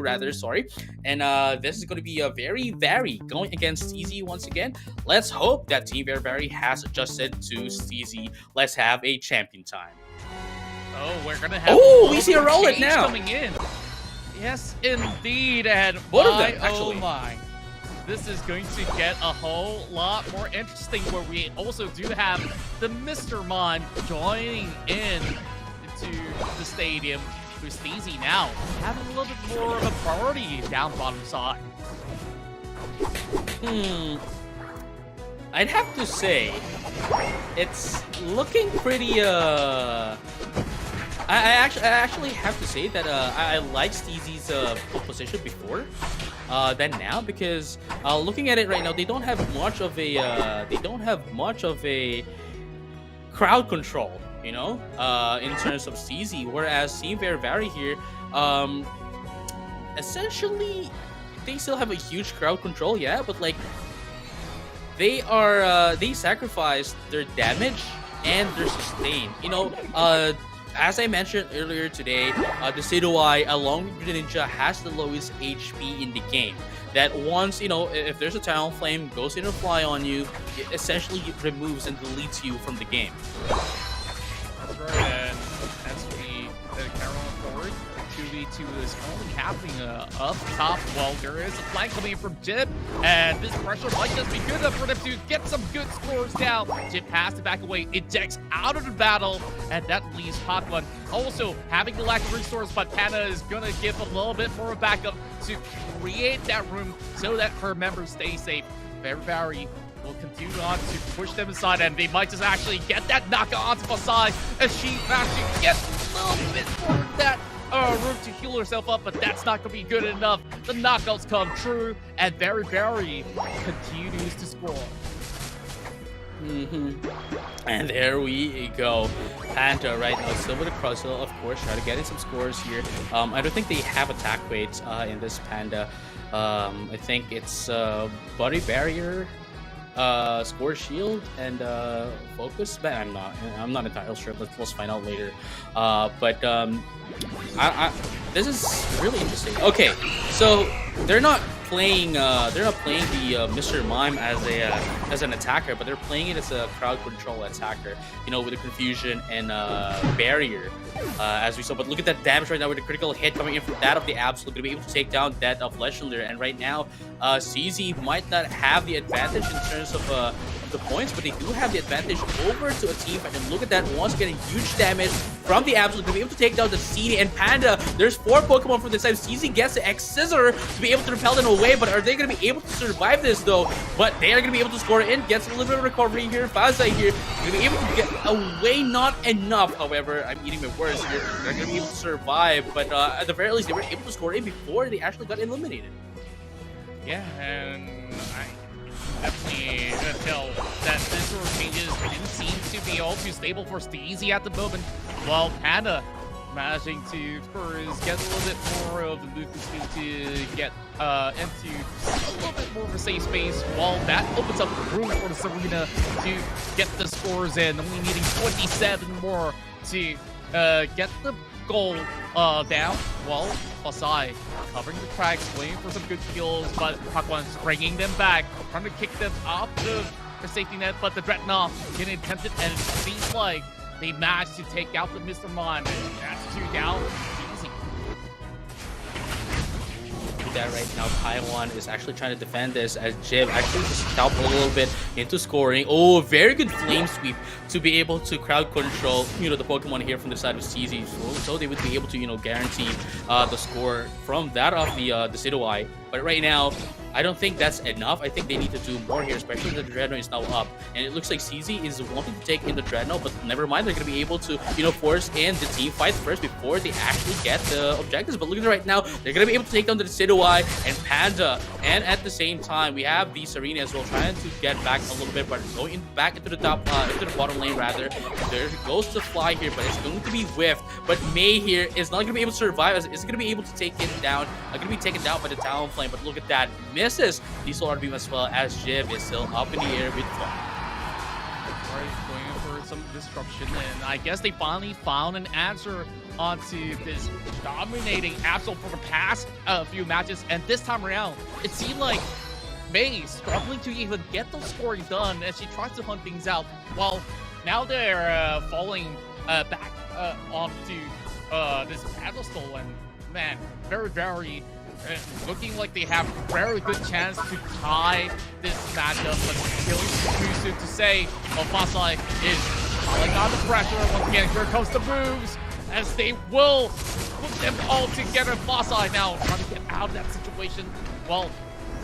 [SPEAKER 1] rather, sorry. And this is going to be a Very going against Stezie once again. Let's hope that Team Very has adjusted to Stezie. Let's have a champion time.
[SPEAKER 10] Oh, we're gonna have
[SPEAKER 1] we see a roll it now
[SPEAKER 10] coming in. Yes, indeed, and
[SPEAKER 1] both of them, actually.
[SPEAKER 10] Oh my. This is going to get a whole lot more interesting, where we also do have the Mr. Mime joining in to the stadium, with Stezie now having a little bit more of a priority down bottom side.
[SPEAKER 1] I'd have to say it's looking pretty I actually have to say that I like Stezie's position before than now, because looking at it right now, they don't have much of a crowd control, you know, in terms of Stezie, whereas Team Vari here, essentially, they still have a huge crowd control, yeah, but like, they sacrificed their damage and their sustain. You know, as I mentioned earlier today, the Sidoi, along with the Ninja, has the lowest HP in the game. That once, you know, if there's a Talonflame goes in or fly on you, it essentially removes and deletes you from the game.
[SPEAKER 10] That's right, and as we carry on forward, 2v2 is only happening up top. Well, there is a flank coming in from Jib, and this pressure might just be good enough for them to get some good scores down. Jib has to back away, ejects out of the battle, and that leaves Hotone also having the lack of resource, but Panda is going to give a little bit more backup to create that room so that her members stay safe. Vari will continue on to push them inside, and they might just actually get that knockout onto Fasai as she managed to get a little bit more of that room to heal herself up, but that's not going to be good enough. The knockouts come true, and Vari continues to score.
[SPEAKER 1] And there we go. Panda right now still with a Crustle, of course, try to get in some scores here. I don't think they have attack weights in this Panda. I think it's Body Barrier, Score Shield, and Focus. But I'm not entirely sure. Let's find out later. This is really interesting. Okay, so they're not playing the Mr. Mime as an attacker, but they're playing it as a crowd control attacker, you know, with the confusion and barrier, as we saw. But look at that damage right now with the critical hit coming in from that of the Absolute, gonna be able to take down that of Legendary. And right now, Stezie might not have the advantage in terms of the points, but they do have the advantage over to a team fight. And look at that, once getting huge damage from the Absolute, gonna be able to take down the CD and Panda. There's 4 Pokemon from this side. Stezie gets the X Scissor to be able to repel them away, but are they gonna be able to survive this though? But they are gonna be able to score in, gets a little bit of recovery here. Fazai here gonna be able to get away, not enough. However, I'm eating my words here. They're gonna be able to survive, but at the very least, they were able to score in before they actually got eliminated.
[SPEAKER 10] Yeah, and I definitely gonna tell that this sort of changes didn't seem to be all too stable for Stezie at the moment. While Panda managing to first get a little bit more of the movement speed to get into a little bit more of a safe space, while that opens up room for the Serena to get the scores in, only needing 27 more to get the goal down. Well, Fasai covering the cracks, waiting for some good kills, but Pakuan's bringing them back, trying to kick them off the safety net, but the Dreadnought getting attempted, and it seems like they managed to take out the Mr. Mon, and that's 2 down. Easy.
[SPEAKER 1] That right now, Taiwan is actually trying to defend this as Jib actually just helped a little bit into scoring. Oh, very good flame sweep to be able to crowd control, you know, the Pokemon here from the side of Stezie, so they would be able to, you know, guarantee the score from that of the Sidoi. But right now, I don't think that's enough. I think they need to do more here, especially the Dreadnought is now up. And it looks like Stezie is wanting to take in the Dreadnought, but never mind. They're going to be able to, you know, force in the team fight first before they actually get the objectives. But look at it right now. They're going to be able to take down the Sidoi and Panda. And at the same time, we have the Serena as well, trying to get back a little bit, but going back into the into the bottom lane rather. There goes the fly here, but it's going to be whiffed. But May here is not going to be able to survive. As it's going to be able to take it down. Going to be taken down by the Talonflame. But look at that. Misses the Solar Beam as well, as Jib is still up in the air with fun.
[SPEAKER 10] Going for some disruption, and I guess they finally found an answer onto this dominating Absol for the past few matches, and this time around, it seemed like May struggling to even get the scoring done as she tries to hunt things out, while now they're falling back onto this pedestal, and man, very looking like they have a very good chance to tie this matchup, but still too soon to say. Well, Fasai is calling on the pressure. Once again, here comes the moves, as they will put them all together. Fasai now trying to get out of that situation, while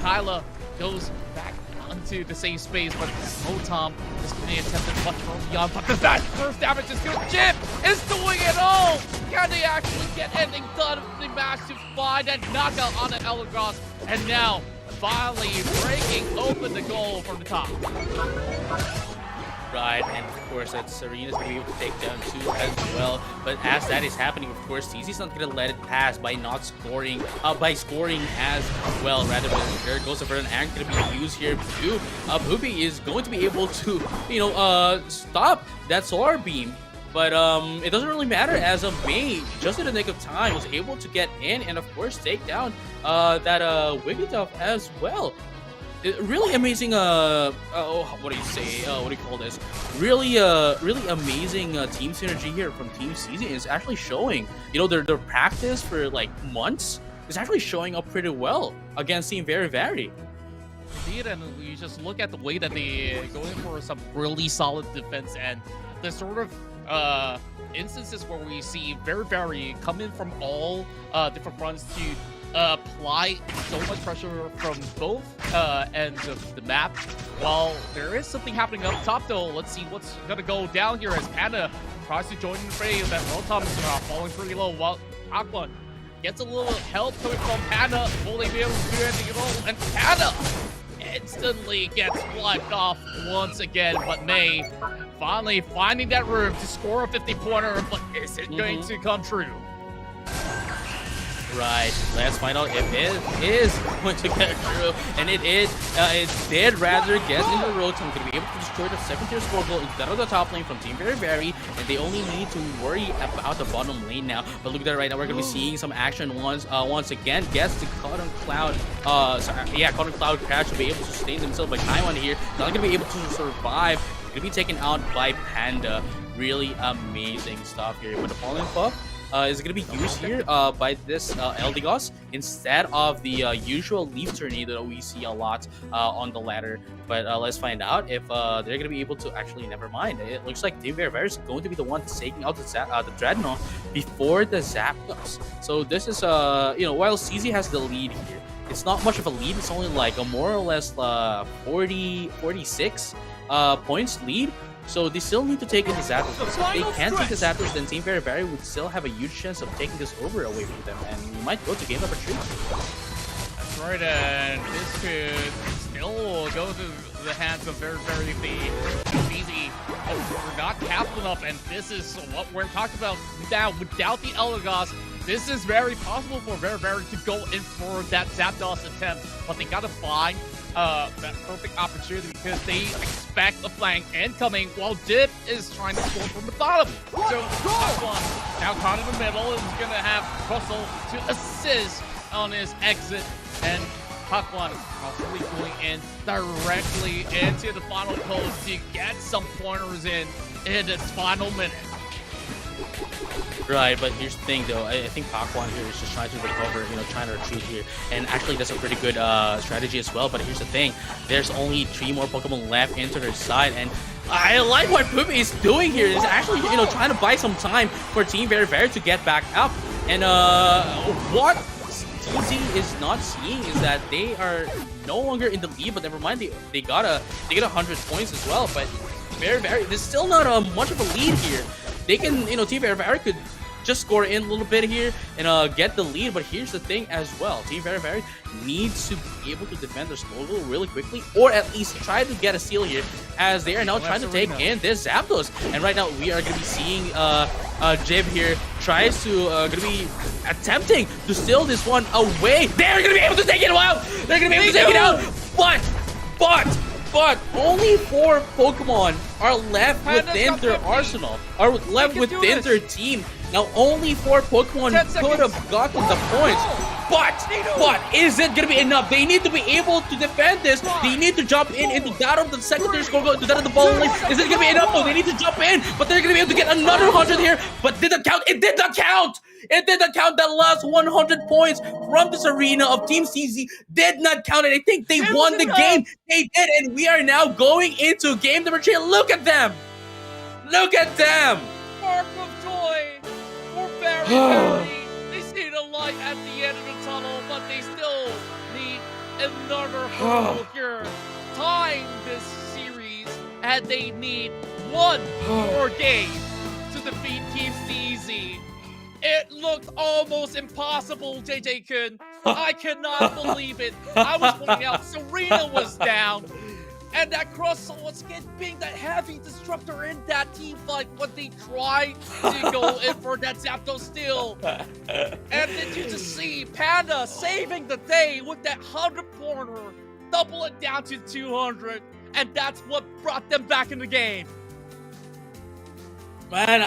[SPEAKER 10] Kyla goes back onto the same space, but Motom is going to attempt it much more beyond, but that first damage is good. Jib is doing it all! Can they actually get anything done? They managed to find that knockout on the Elagos, and now finally breaking open the goal from the top.
[SPEAKER 1] Right, and of course that Serena's gonna be able to take down 2 as well. But as that is happening, of course, Stezie's not gonna let it pass by not scoring, by scoring as well. Rather, there goes a Verdant Act gonna be used here too. Poopy is going to be able to, stop that Solar Beam. But it doesn't really matter as May, just in the nick of time, was able to get in and of course take down that Wigglytuff as well. Really amazing what do you say, what do you call this, really amazing team synergy here from Team Stezie is actually showing. Their practice for like months is actually showing up pretty well against Team Very.
[SPEAKER 10] Indeed, and you just look at the way that they go in for some really solid defense, and the sort of instances where we see Very come in from all different fronts to apply so much pressure from both ends of the map. While there is something happening up top, though, let's see what's gonna go down here as Panda tries to join the fray. That Rotom is falling pretty low, while Aquan gets a little help coming from Panda. Will they be able to do anything at all? And Panda instantly gets wiped off once again, but May finally finding that room to score a 50-pointer, but is it going to come true?
[SPEAKER 1] Right, let's find out if it is going to get through, and it is. It did rather get in the Rotom, going to be able to destroy the 7th-tier score goal instead of the top lane from Team Very, and they only need to worry about the bottom lane now. But look at that right now, we're going to be seeing some action once again. Gets the Cotton Cloud, Cotton Cloud Crash to be able to sustain themselves by Taiwan here. Not going to be able to survive. Going to be taken out by Panda. Really amazing stuff here. But the Falling Puff is going to be used here by this Eldegoss instead of the usual Leaf Tornado that we see a lot on the ladder. But let's find out if they're going to be able to actually, never mind. It looks like Team Very is going to be the one taking out the Dreadnought before the Zapdos. So this is, while Stezie has the lead here, it's not much of a lead. It's only like a more or less 46 points lead. So they still need to take in the Zapdos. If they can't take the Zapdos, then Team Very would still have a huge chance of taking this over away from them, and we might go to game number 3.
[SPEAKER 10] That's right, and this could still go to the hands of Very easy. We're not careful enough, and this is what we're talking about now. Without the Eldegoss, this is very possible for Very to go in for that Zapdos attempt, but they gotta find that perfect opportunity because they expect a flank incoming while Dip is trying to score from the bottom. So Aquan now caught in the middle is going to have Russell to assist on his exit, and Aquan possibly going in directly into the final pose to get some pointers in this final minute.
[SPEAKER 1] Right, but here's the thing though, I think Pakwon here is just trying to recover, trying to retreat here. And actually that's a pretty good strategy as well, but here's the thing, there's only 3 more Pokemon left into their side, and I like what Poopy is doing here. Is actually, trying to buy some time for Team Very to get back up. And what Stezie is not seeing is that they are no longer in the lead, but never mind, they get 100 points as well, but Very, there's still not much of a lead here. They can, Team Very could just score in a little bit here and get the lead, but here's the thing as well. Team Very needs to be able to defend their Slowpoke really quickly, or at least try to get a steal here, as they are now trying to take in this Zapdos. And right now we are going to be seeing Jib here tries to going to be attempting to steal this one away. They're going to be able to take it out. They're going to be able to take it out, but only 4 Pokemon are left within their arsenal, are left within their team. Now only 4 Pokemon could have gotten the points, but is it gonna be enough? They need to be able to defend this. They need to jump into that of the secondary score, into that of the ball lane. Is it gonna be enough? No, they need to jump in, but they're gonna be able to get another 100 here. But did it count? It did not count. It did not count. That last 100 points from this arena of Team Stezie did not count, and I think they won the game. They did, and we are now going into game number 3. Look at them. Look at them.
[SPEAKER 6] Spark of joy for Very. They see the light at the end of the tunnel, but they still need another hurdle here. Tying this series, and they need 1 more game to defeat Team Stezie. It looked almost impossible, JJ-kun. I cannot believe it. I was pointing out Serena was down.
[SPEAKER 10] And that Croissant Skin being that heavy disruptor in that team fight when they try to go in for that Zapdos steal. And then you just see Panda saving the day with that 100 corner, double it down to 200, and that's what brought them back in the game.
[SPEAKER 1] Man,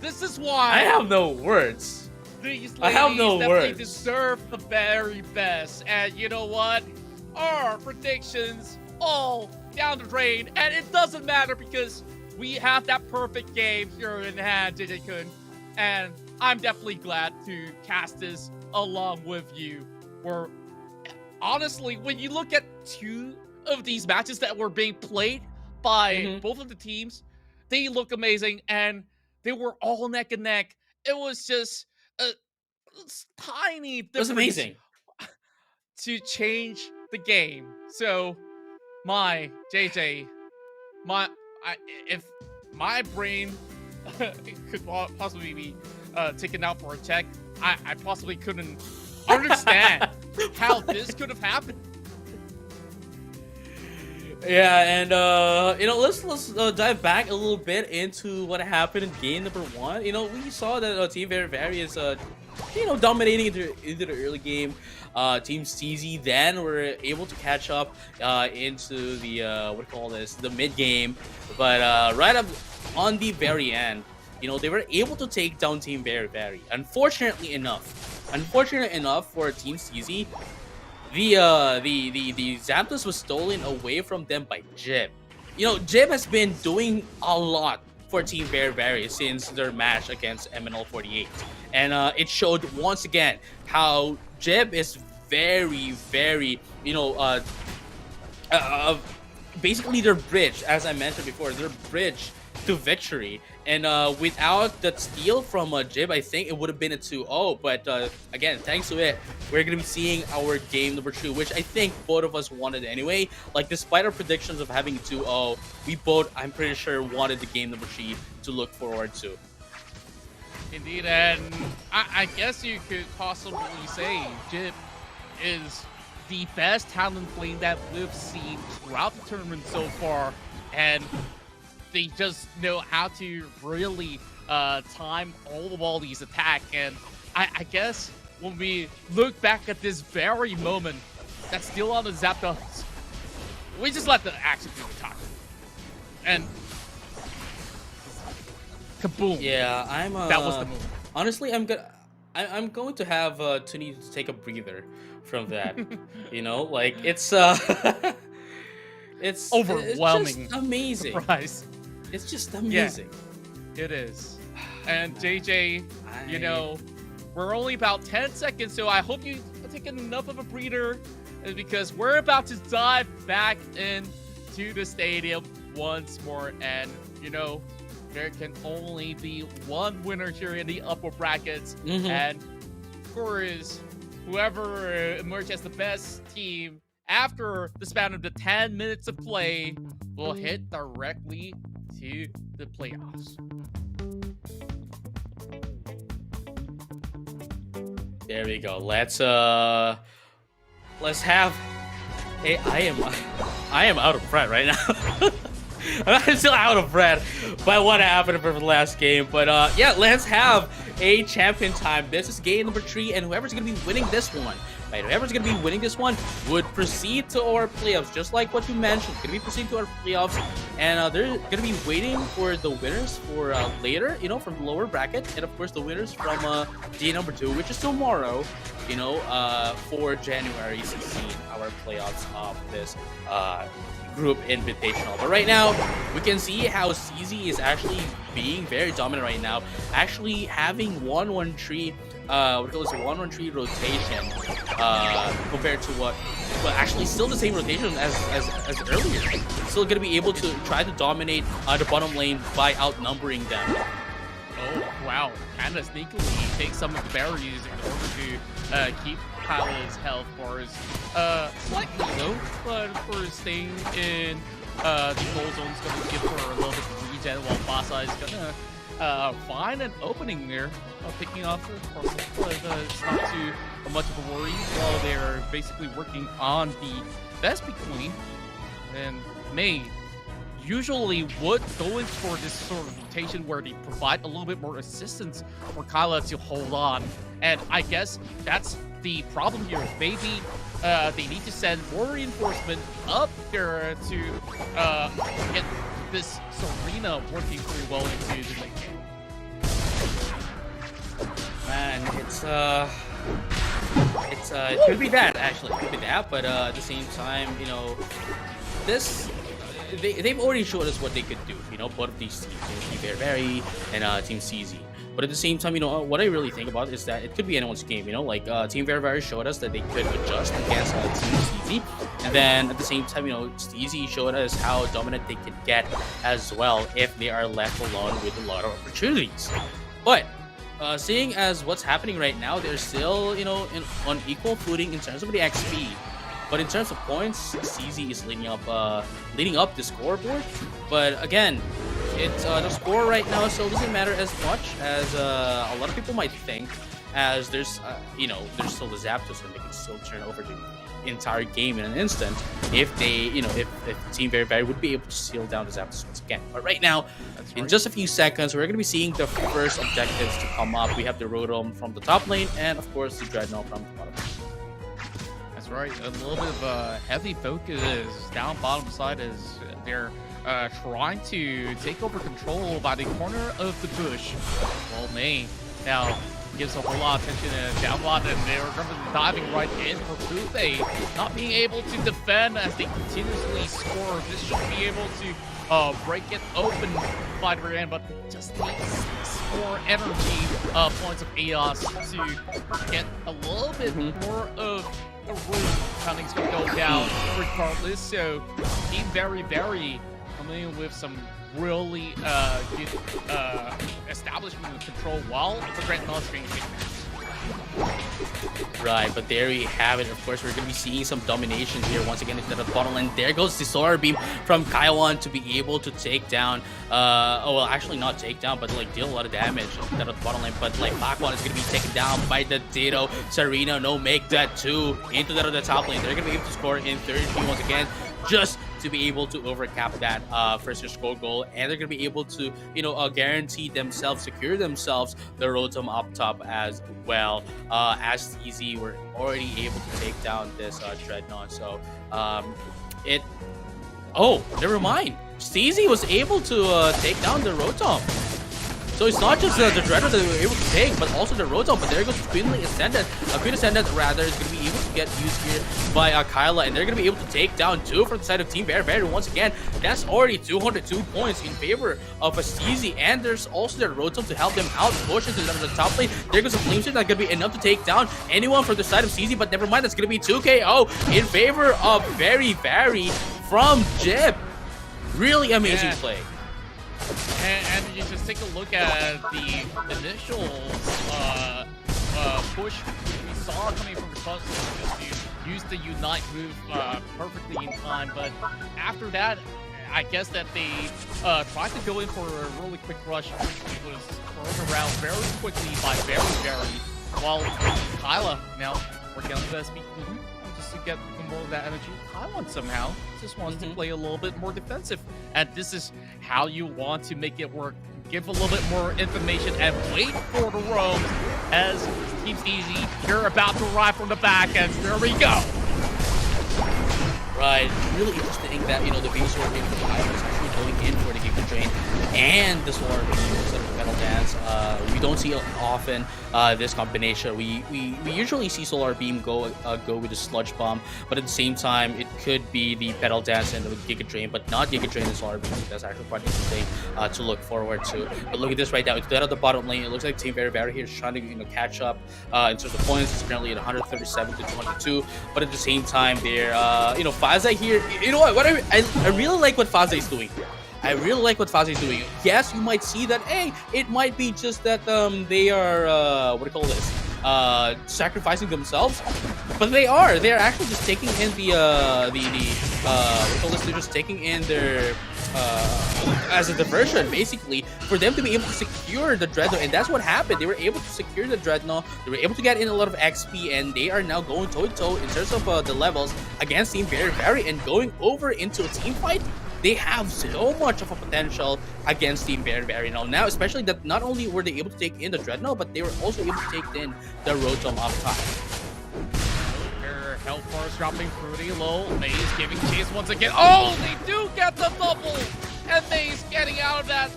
[SPEAKER 10] This is why
[SPEAKER 1] I have no words.
[SPEAKER 10] these
[SPEAKER 1] I have
[SPEAKER 10] ladies
[SPEAKER 1] no
[SPEAKER 10] definitely
[SPEAKER 1] words.
[SPEAKER 10] deserve the very best. And you know what? Our predictions all down the drain, and it doesn't matter because we have that perfect game here in hand, JJ-kun. And I'm definitely glad to cast this along with you. Where honestly, when you look at two of these matches that were being played by both of the teams, they look amazing, and they were all neck and neck. It was just a tiny difference.
[SPEAKER 1] It was amazing
[SPEAKER 10] to change the game. So, my JJ, if my brain could possibly be taken out for a check, I possibly couldn't understand how this could have happened.
[SPEAKER 1] Yeah, and let's dive back a little bit into what happened in game number 1. We saw that Team Very is dominating into the early game. Team Stezie then were able to catch up into the the mid game, but right up on the very end, they were able to take down Team Very. Unfortunate enough for Team Stezie, the Zapdos was stolen away from them by Jib. Jib has been doing a lot for Team Very since their match against MNL48, and it showed once again how Jib is very basically their bridge, as I mentioned before, their bridge to victory. And without that steal from Jib, I think it would have been a 2-0. But again, thanks to it, we're going to be seeing our game number 2, which I think both of us wanted anyway. Like, despite our predictions of having 2-0, we both, I'm pretty sure, wanted the game number 3 to look forward to.
[SPEAKER 10] Indeed, and I guess you could possibly say Jib is the best talent lane that we've seen throughout the tournament so far, and they just know how to really time all these attacks. And I guess when we look back at this very moment that's still on the Zapdos, we just let the action do the talking. And kaboom!
[SPEAKER 1] Yeah,
[SPEAKER 10] that was the move.
[SPEAKER 1] Honestly, I'm going to have to need to take a breather from that. Like it's it's
[SPEAKER 10] overwhelming.
[SPEAKER 1] It's just amazing.
[SPEAKER 10] Surprise.
[SPEAKER 1] It's just amazing.
[SPEAKER 10] Yeah, it is. And JJ, we're only about 10 seconds, so I hope you take enough of a breather, because we're about to dive back into the stadium once more. And there can only be one winner here in the upper brackets, and of course, whoever emerges as the best team after the span of the 10 minutes of play will hit directly to the playoffs.
[SPEAKER 1] There we go. Let's have. Hey, I am out of breath right now. I'm still out of breath by what happened for the last game. But yeah, let's have a champion time. This is game number 3, and whoever's gonna be winning this one, right? Whoever's gonna be winning this one would proceed to our playoffs, just like what you mentioned. Gonna be proceeding to our playoffs, and they're gonna be waiting for the winners for later, from the lower bracket, and of course the winners from day number 2, which is tomorrow, for January 16, our playoffs of this group invitational. But right now, we can see how Stezie is actually being very dominant right now, actually having 1-1-3 1-1-3 rotation compared to what, well, actually still the same rotation as earlier. Still gonna be able to try to dominate the bottom lane by outnumbering them.
[SPEAKER 10] Oh wow, Panda sneakily takes some of the berries in order to keep Kyle's health bars slightly low, but for staying in the goal zone is going to give her a little bit of regen, while Basa is going to find an opening there, picking off the parcel, but it's not too much of a worry while they're basically working on the Vespi Queen and May usually would go in for this sort of rotation where they provide a little bit more assistance for Kyla to hold on. And I guess that's the problem here. Maybe they need to send more reinforcement up there to get this Serena working pretty well into the late game.
[SPEAKER 1] Man, it could be that, actually. It could be that, but at the same time, you know, they've already showed us what they could do, you know, both of these teams, Team Very and Team Stezie. But at the same time, you know, what I really think about is that it could be anyone's game, you know, like Team Very showed us that they could adjust against Team Stezie. And then at the same time, you know, Stezie showed us how dominant they could get as well if they are left alone with a lot of opportunities. But seeing as what's happening right now, they're still, you know, on equal footing in terms of the XP. But in terms of points, Stezie is leading up the scoreboard. But again, it's the score right now still doesn't matter as much as a lot of people might think, as there's you know, there's still the Zapdos and they can still turn over the entire game in an instant if they, you know, if Team Very would be able to seal down the Zapdos once again. But right now, in just a few seconds, we're going to be seeing the first objectives to come up. We have the Rotom from the top lane and of course the Dreadnought from the bottom lane.
[SPEAKER 10] That's right, a little bit of a heavy focus down bottom side as they're trying to take over control by the corner of the bush. Well, May now gives a whole lot of attention to down bot, and they're going to be diving right in for Buffet, not being able to defend as they continuously score. This should be able to break it open by the end, but just needs 6 more energy points of AOS to get a little bit more of a room. Cunning's going to go down regardless, so Team Very coming in with some really good establishment of control while the Dreadnought's being taken.
[SPEAKER 1] Right, but there we have it. Of course, we're going to be seeing some domination here once again into the bottom lane. There goes the Solar Beam from Kaiwan to be able to take down, oh, well, actually not take down, but like deal a lot of damage into the bottom lane. But like Bakwan is going to be taken down by the Ditto. Serena, no, make that 2 into the top lane. They're going to be able to score in 33 once again, just to be able to overcap that first score goal, and they're gonna be able to, you know, guarantee themselves, secure themselves the Rotom up top as well. As Stezie were already able to take down this Dreadnought, so oh, never mind. Stezie was able to take down the Rotom. So it's not just the Dreadnought that they were able to take, but also the Rotom. But there goes Queen Ascendant. Queen Ascendant, rather, is going to be able to get used here by Kyla, and they're going to be able to take down 2 from the side of Team Very. Once again, that's already 202 points in favor of a Stezie, and there's also the Rotom to help them out, push into the top lane. There goes a Flame Switch that's going to be enough to take down anyone from the side of Stezie, but never mind, that's going to be 2 KO in favor of Very from Jib. Really amazing play.
[SPEAKER 10] And you just take a look at the initial push we saw coming from the top lane, just to use the Unite move perfectly in time. But after that, I guess that they tried to go in for a really quick rush, which was thrown around very quickly by Very, while Kyla now working on the best speed just to get more of that energy. Kyla somehow just wants to play a little bit more defensive, and this is how you want to make it work. Give a little bit more information and wait for the roam as Team Stezie, you're about to arrive from the back, and there we go.
[SPEAKER 1] Right, really interesting that, you know, the Venusaur Beam from Pyro is actually going in for the Giga Drain and the Solar Beam instead of the Metal Dance. We don't see often this combination. We usually see Solar Beam go with the Sludge Bomb, but at the same time, it could be the Petal Dance and the Giga Drain, but not Giga Drain and Solar Beam. So that's actually quite interesting to look forward to. But look at this right now. It's dead at the bottom lane. It looks like Team Very here is trying to, you know, catch up in terms of points. It's currently at 137 to 22, but at the same time, they're you know, Faza here. You know what I really like what Faza is doing. I really like what Faza is doing. Yes, you might see that, hey, it might be just that they are what do you call this? sacrificing themselves, but they are actually just taking in what do you call this? They're just taking in their as a diversion, basically, for them to be able to secure the Dreadnought, and that's what happened. They were able to secure the Dreadnought, they were able to get in a lot of XP, and they are now going toe-to-toe in terms of the levels against Team Very and going over into a team fight. They have so much of a potential against Team Very now, especially that not only were they able to take in the Dreadnought, but they were also able to take in the Rotom up top.
[SPEAKER 10] Health bars dropping pretty low. Maze giving chase once again. Oh, they do get the double! And Maze getting out of that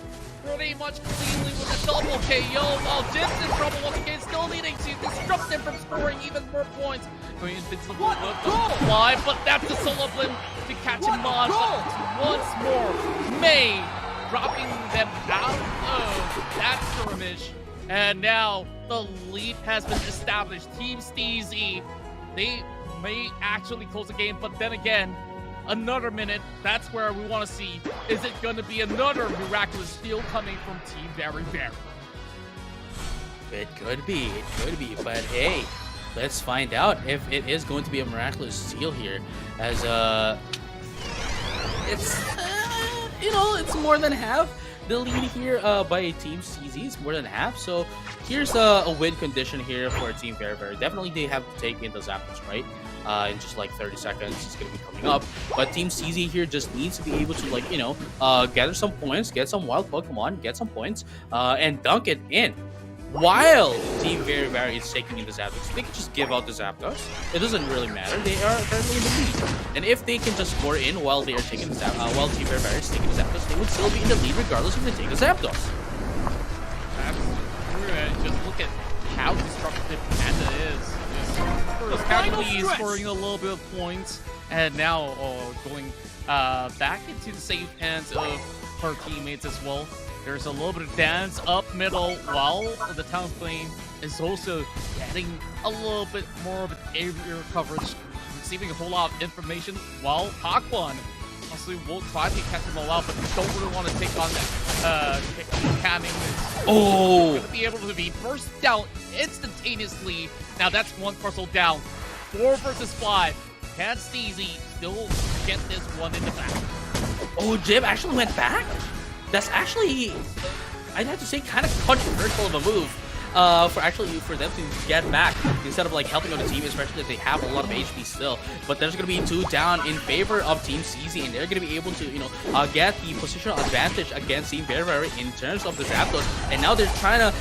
[SPEAKER 10] pretty much cleanly with a double KO, while Jim's in trouble once again, still needing to disrupt him from scoring even more points. Going invincible with the fly, but that's the solo blink to catch him on. But once more, May dropping them out of that skirmish. And now the lead has been established. Team Stezie, they may actually close the game, but then again, another minute, that's where we want to see, is it going to be another miraculous steal coming from Team Very?
[SPEAKER 1] It could be, but hey, let's find out if it is going to be a miraculous steal here, as it's it's more than half. The lead here by Team Stezie is more than half, so here's a win condition here for Team Very. Definitely they have to take in those apples, right? In just like 30 seconds, it's going to be coming up. But Team Stezie here just needs to be able to, gather some points, get some wild Pokemon, get some points, and dunk it in. While Team Very is taking in the Zapdos, they can just give out the Zapdos. It doesn't really matter. They are currently in the lead, and if they can just score in while they are taking the while Team Very is taking the Zapdos, they would still be in the lead regardless if they take the Zapdos.
[SPEAKER 10] That's true. Just look at how destructive Panda is. Just casually scoring a little bit of points, and now going back into the safe hands of her teammates as well. There's a little bit of dance up middle, while the Town Flame is also getting a little bit more of an area coverage, receiving a whole lot of information, while Pakwon also will try to catch him all out, but don't really want to take on that camming.
[SPEAKER 1] Oh!
[SPEAKER 10] Going to be able to be burst down instantaneously. Now that's one parcel down. 4 versus 5. Can Stezie still get this one in the back?
[SPEAKER 1] Oh, Jim actually went back? That's actually, I'd have to say, kind of controversial of a move for them to get back instead of helping out the team, especially if they have a lot of HP still. But there's going to be 2 down in favor of Team Stezie, and they're going to be able to get the positional advantage against Team Very in terms of the Zapdos. And now they're trying to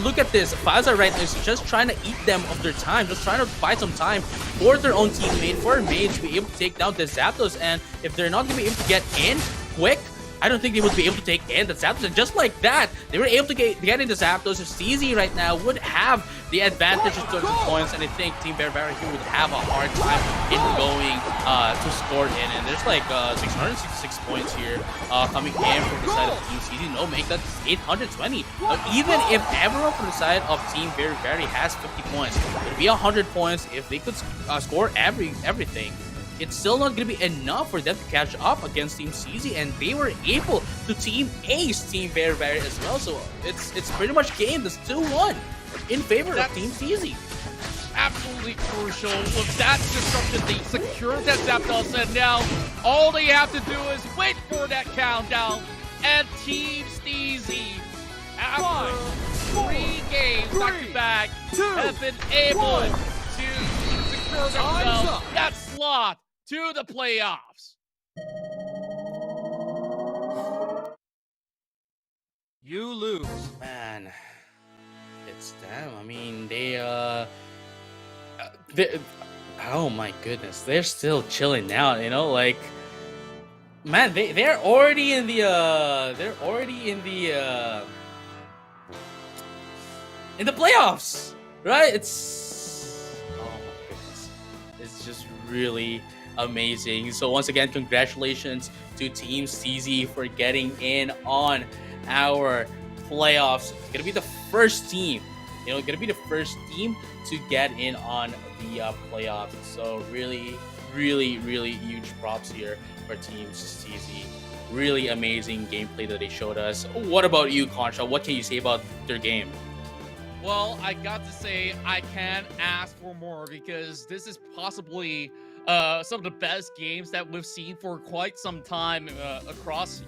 [SPEAKER 1] look at this. Faza right now is just trying to eat them of their time, just trying to buy some time for their own teammate, for May, to be able to take down the Zapdos. And if they're not going to be able to get in quick, I don't think they would be able to take in the Zapdos. And just like that, they were able to get in the Zapdos. So Stezie right now would have the advantage of 200 points, and I think Team Very here would have a hard time in going to score in. And there's 666 points here coming in from the side of Team Stezie. No, make that 820. Even if everyone from the side of Team Very has 50 points, it would be 100 points if they could score everything. It's still not going to be enough for them to catch up against Team Stezie, and they were able to team ace Team Very as well. So it's pretty much game. That's 2-1 in favor of Team Stezie.
[SPEAKER 10] Absolutely crucial. With that disruption, they secured that Zapdos, and now all they have to do is wait for that countdown. And Team Stezie, after 3 games back-to-back, have been able to secure themselves that slot to the playoffs. You lose.
[SPEAKER 1] Man, it's them. I mean, they oh my goodness, they're still chilling out, man, they're already in the playoffs, right? It's, oh my goodness, it's just really amazing. So once again, congratulations to Team Stezie for getting in on our playoffs. It's gonna be the first team, to get in on the playoffs. So really huge props here for Team Stezie. Really amazing gameplay that they showed us. What about you, Concha? What can you say about their game?
[SPEAKER 10] Well, I got to say, I can't ask for more because this is possibly some of the best games that we've seen for quite some time across,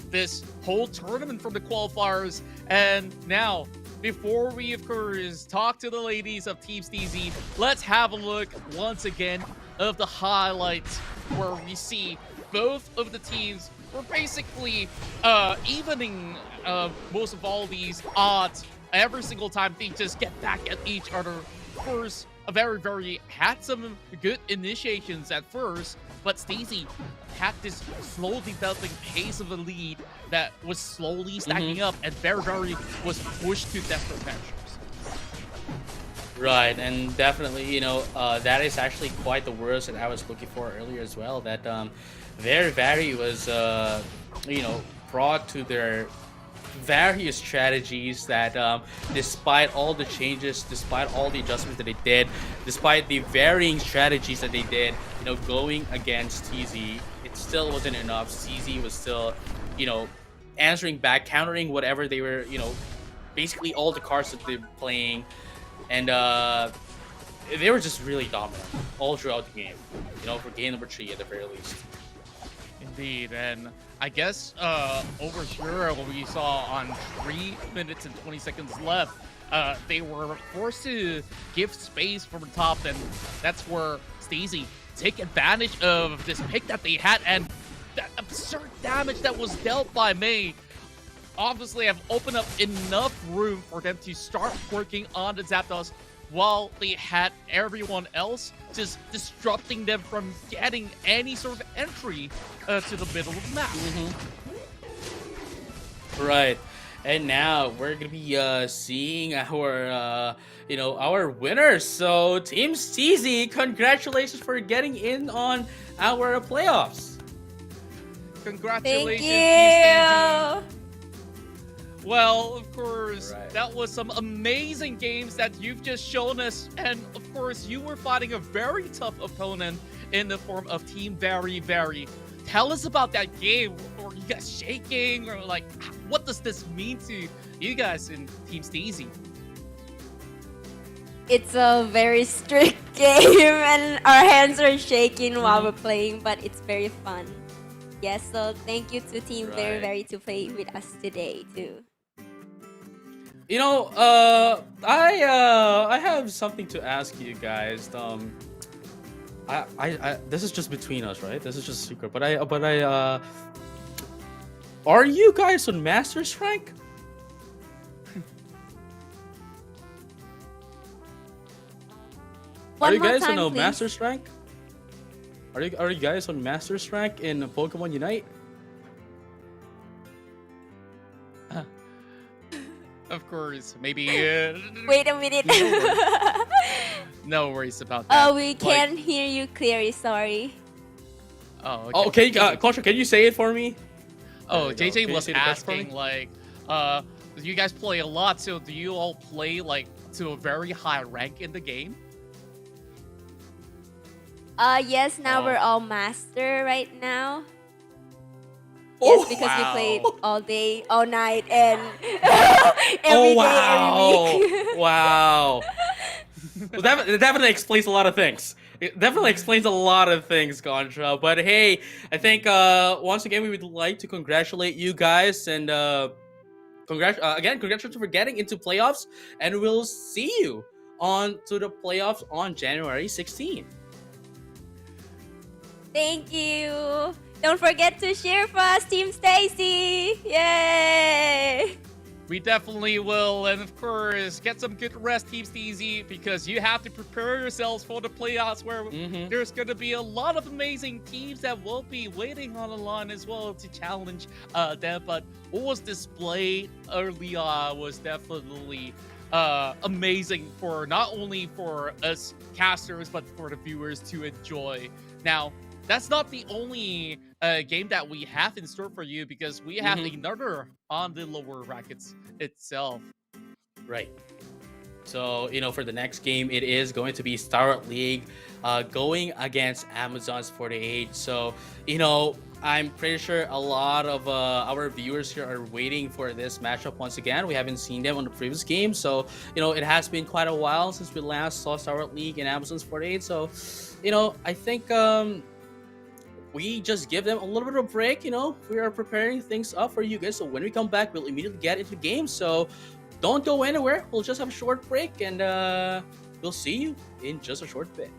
[SPEAKER 10] this whole tournament from the qualifiers. And now, before we, of course, talk to the ladies of Team Stezie, let's have a look once again of the highlights where we see both of the teams were basically evening most of all these odds every single time they just get back at each other. Of course, had some good initiations at first, but Stezie had this slow developing pace of a lead that was slowly stacking up, and very was pushed to desperate measures.
[SPEAKER 1] Right, and definitely, that is actually quite the worst that I was looking for earlier as well. That very was, brought to their various strategies that despite all the changes, despite all the adjustments that they did, despite the varying strategies that they did, going against Stezie, it still wasn't enough. Stezie was still, answering back, countering whatever they were, basically all the cards that they're playing, and they were just really dominant all throughout the game, for game number 3 at the very least.
[SPEAKER 10] Indeed, and I guess over here what we saw on 3 minutes and 20 seconds left, they were forced to give space from the top, and that's where Stezie take advantage of this pick that they had, and that absurd damage that was dealt by May obviously have opened up enough room for them to start working on the Zapdos, while they had everyone else just disrupting them from getting any sort of entry to the middle of the map.
[SPEAKER 1] Right, and now we're gonna be seeing our our winners. So Team Stezie, congratulations for getting in on our playoffs.
[SPEAKER 10] Congratulations,
[SPEAKER 5] Thank you.
[SPEAKER 10] Well, of course, that was some amazing games that you've just shown us. And, of course, you were fighting a very tough opponent in the form of Team Very. Tell us about that game. Were you guys shaking? Or, what does this mean to you guys in Team Stezie?
[SPEAKER 5] It's a very strict game and our hands are shaking while we're playing, but it's very fun. Yes, so thank you to Team Very to play with us today too.
[SPEAKER 1] I have something to ask you guys. I this is just between us, right? This is just a secret. But are you guys on Master's rank? Are you guys on Master's rank? Are you guys on Master's rank in Pokemon UNITE?
[SPEAKER 10] Of course, maybe.
[SPEAKER 5] Wait a minute.
[SPEAKER 10] No worries about that.
[SPEAKER 5] Oh, we can't hear you clearly. Sorry.
[SPEAKER 10] Oh, okay.
[SPEAKER 1] Oh, okay. Contra, can you say it for me?
[SPEAKER 10] Oh, JJ was asking, do you guys play a lot? So do you all play to a very high rank in the game?
[SPEAKER 5] Yes. Now we're all master right now. Yes, because we played all day, all night, and every day, every week.
[SPEAKER 1] Wow. Well, that definitely explains a lot of things. It definitely explains a lot of things, Contra. But hey, I think once again we would like to congratulate you guys, and congratulations for getting into playoffs, and we'll see you on to the playoffs on January 16th.
[SPEAKER 5] Thank you. Don't forget to cheer for us, Team Stezie! Yay!
[SPEAKER 10] We definitely will, and of course, get some good rest, Team Stezie, because you have to prepare yourselves for the playoffs where there's going to be a lot of amazing teams that will be waiting on the line as well to challenge them. But what was displayed early on was definitely amazing for not only for us casters, but for the viewers to enjoy. Now, that's not the only game that we have in store for you, because we have another on the lower brackets itself.
[SPEAKER 1] Right. So, for the next game, it is going to be Stalwart League going against Amazons 48. So, I'm pretty sure a lot of our viewers here are waiting for this matchup once again. We haven't seen them on the previous game, so it has been quite a while since we last saw Stalwart League and AKB48. So, I think we just give them a little bit of a break. We are preparing things up for you guys. So when we come back, we'll immediately get into the game. So don't go anywhere. We'll just have a short break, and we'll see you in just a short bit.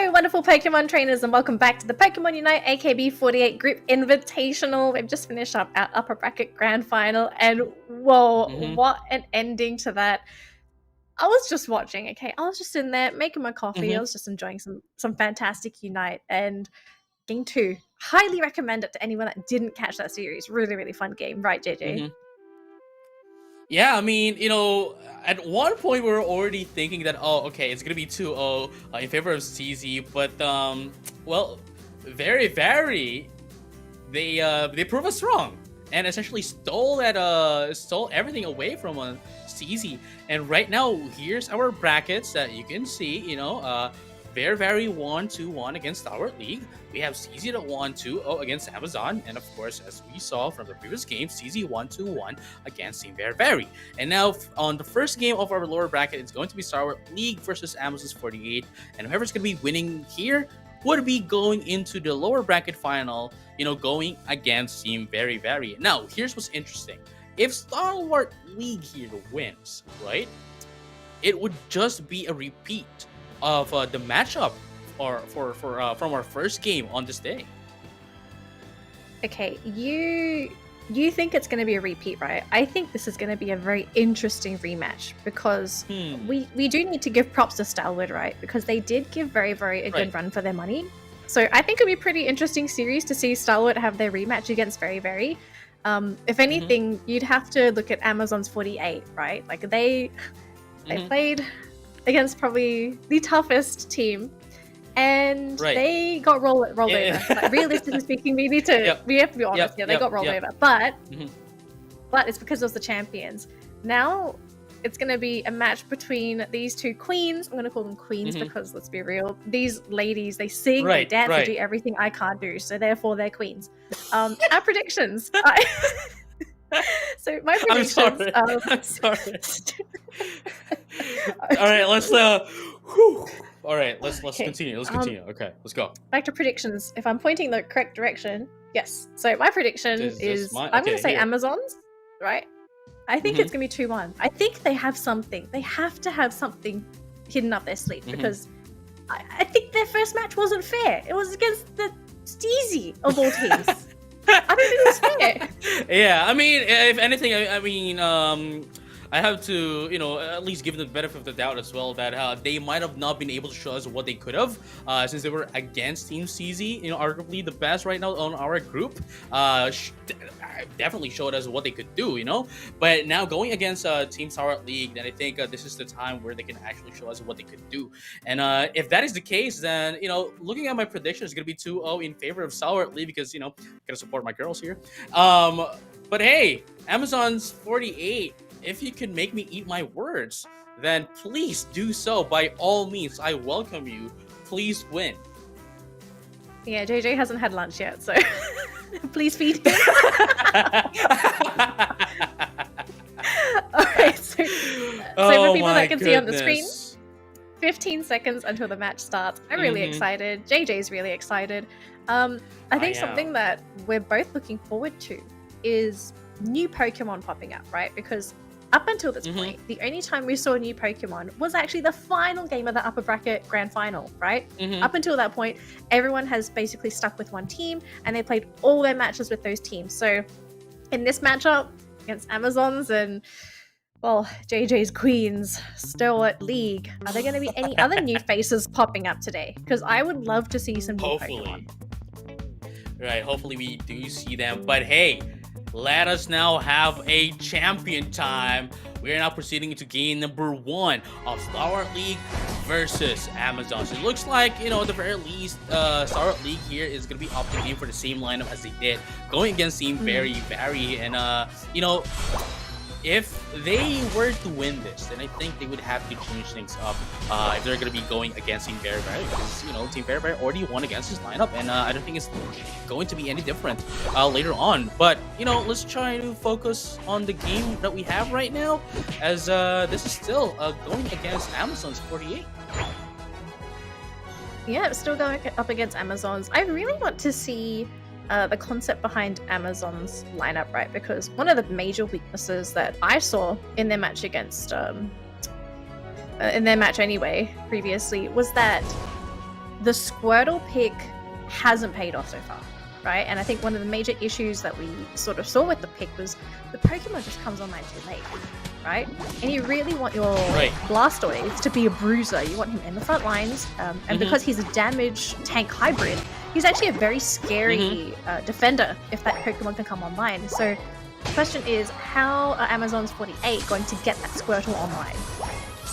[SPEAKER 9] Hello, wonderful Pokemon trainers, and welcome back to the Pokemon UNITE AKB48 Group Invitational. We've just finished up our upper bracket grand final, and whoa, what an ending to that. I was just watching, okay? I was just in there making my coffee. I was just enjoying some fantastic UNITE, and Game 2. Highly recommend it to anyone that didn't catch that series. Really, really fun game. Right, JJ?
[SPEAKER 1] Yeah, I mean, you know, at one point we were already thinking that, oh, okay, it's gonna be 2-0 in favor of Stezie, but well, very they prove us wrong and essentially stole everything away from Stezie. And right now, here's our brackets that you can see. You know, very 1-2-1 against Stalwart League. We have Stezie at 1-2-0 against Amazon, and of course, as we saw from the previous game, Stezie 1-2-1 against Team Very. And now on the first game of our lower bracket, it's going to be Stalwart League versus Amazon's 48, and whoever's going to be winning here would be going into the lower bracket final, you know, going against Team Very. Now, here's what's interesting. If Stalwart League here wins, right, it would just be a repeat of the matchup from our first game on this day.
[SPEAKER 9] Okay, you think it's going to be a repeat, right? I think this is going to be a very interesting rematch because we do need to give props to Stalwart, right? Because they did give very a good run for their money. So I think it'll be a pretty interesting series to see Stalwart have their rematch against Very. If anything, you'd have to look at Amazon's 48, right? Like they played against probably the toughest team, and they got rolled over. Like, realistically speaking, we have to be honest. They got rolled over, but it's because it was the champions. Now it's going to be a match between these two queens. I'm going to call them queens because, let's be real, these ladies, they sing, they dance, they do everything I can't do, so therefore they're queens. Our predictions. So my predictions. I'm sorry.
[SPEAKER 1] All right, let's continue. Let's continue. Okay, let's go.
[SPEAKER 9] Back to predictions. If I'm pointing the correct direction, yes. So my prediction is I'm going to say Amazons, right? I think it's going to be 2-1. I think they have something. They have to have something hidden up their sleeve because I think their first match wasn't fair. It was against the Stezie of all teams. I don't think it's fair.
[SPEAKER 1] Yeah, I mean, if anything, I mean, I have to, you know, at least give them the benefit of the doubt as well that they might have not been able to show us what they could have since they were against Team Stezie, you know, arguably the best right now on our group. Definitely showed us what they could do, you know. But now going against Team Stalwart League, then I think this is the time where they can actually show us what they could do. And if that is the case, then, you know, looking at my prediction, it's going to be 2-0 in favor of Stalwart League because, you know, gotta support my girls here. But hey, Amazon's 48, if you can make me eat my words, then please do so. By all means, I welcome you. Please win.
[SPEAKER 9] Yeah, JJ hasn't had lunch yet, so please feed him. Alright, so for people that can see on the screen, 15 seconds until the match starts. I'm really excited. JJ's really excited. I think something that we're both looking forward to is new Pokemon popping up, right? Because up until this point, the only time we saw a new Pokemon was actually the final game of the upper bracket grand final, right? Up until that point, everyone has basically stuck with one team and they played all their matches with those teams. So in this matchup against Amazons and, well, JJ's Queens, Stalwart League, are there going to be any other new faces popping up today? Because I would love to see some new Pokemon.
[SPEAKER 1] Right, hopefully we do see them. But hey, let us now have a champion time. We are now proceeding into game number 1 of Stalwart League versus Amazon. So it looks like, you know, at the very least, Stalwart League here is going to be opting in for the same lineup as they did, going against Team Very. And, you know, if they were to win this, then I think they would have to change things up if they're going to be going against Team Very because, you know, Team Very already won against his lineup, and I don't think it's going to be any different later on. But, you know, let's try to focus on the game that we have right now, as this is still going against Amazon's 48.
[SPEAKER 9] Yeah, it's still going up against Amazons. I really want to see the concept behind Amazon's lineup, right? Because one of the major weaknesses that I saw in their match against, in their match anyway, previously, was that the Squirtle pick hasn't paid off so far, right? And I think one of the major issues that we sort of saw with the pick was the Pokemon just comes online too late, right? And you really want your Blastoise to be a bruiser. You want him in the front lines, and because he's a damage tank hybrid, he's actually a very scary defender if that Pokemon can come online. So the question is, how are Amazon's 48 going to get that Squirtle online?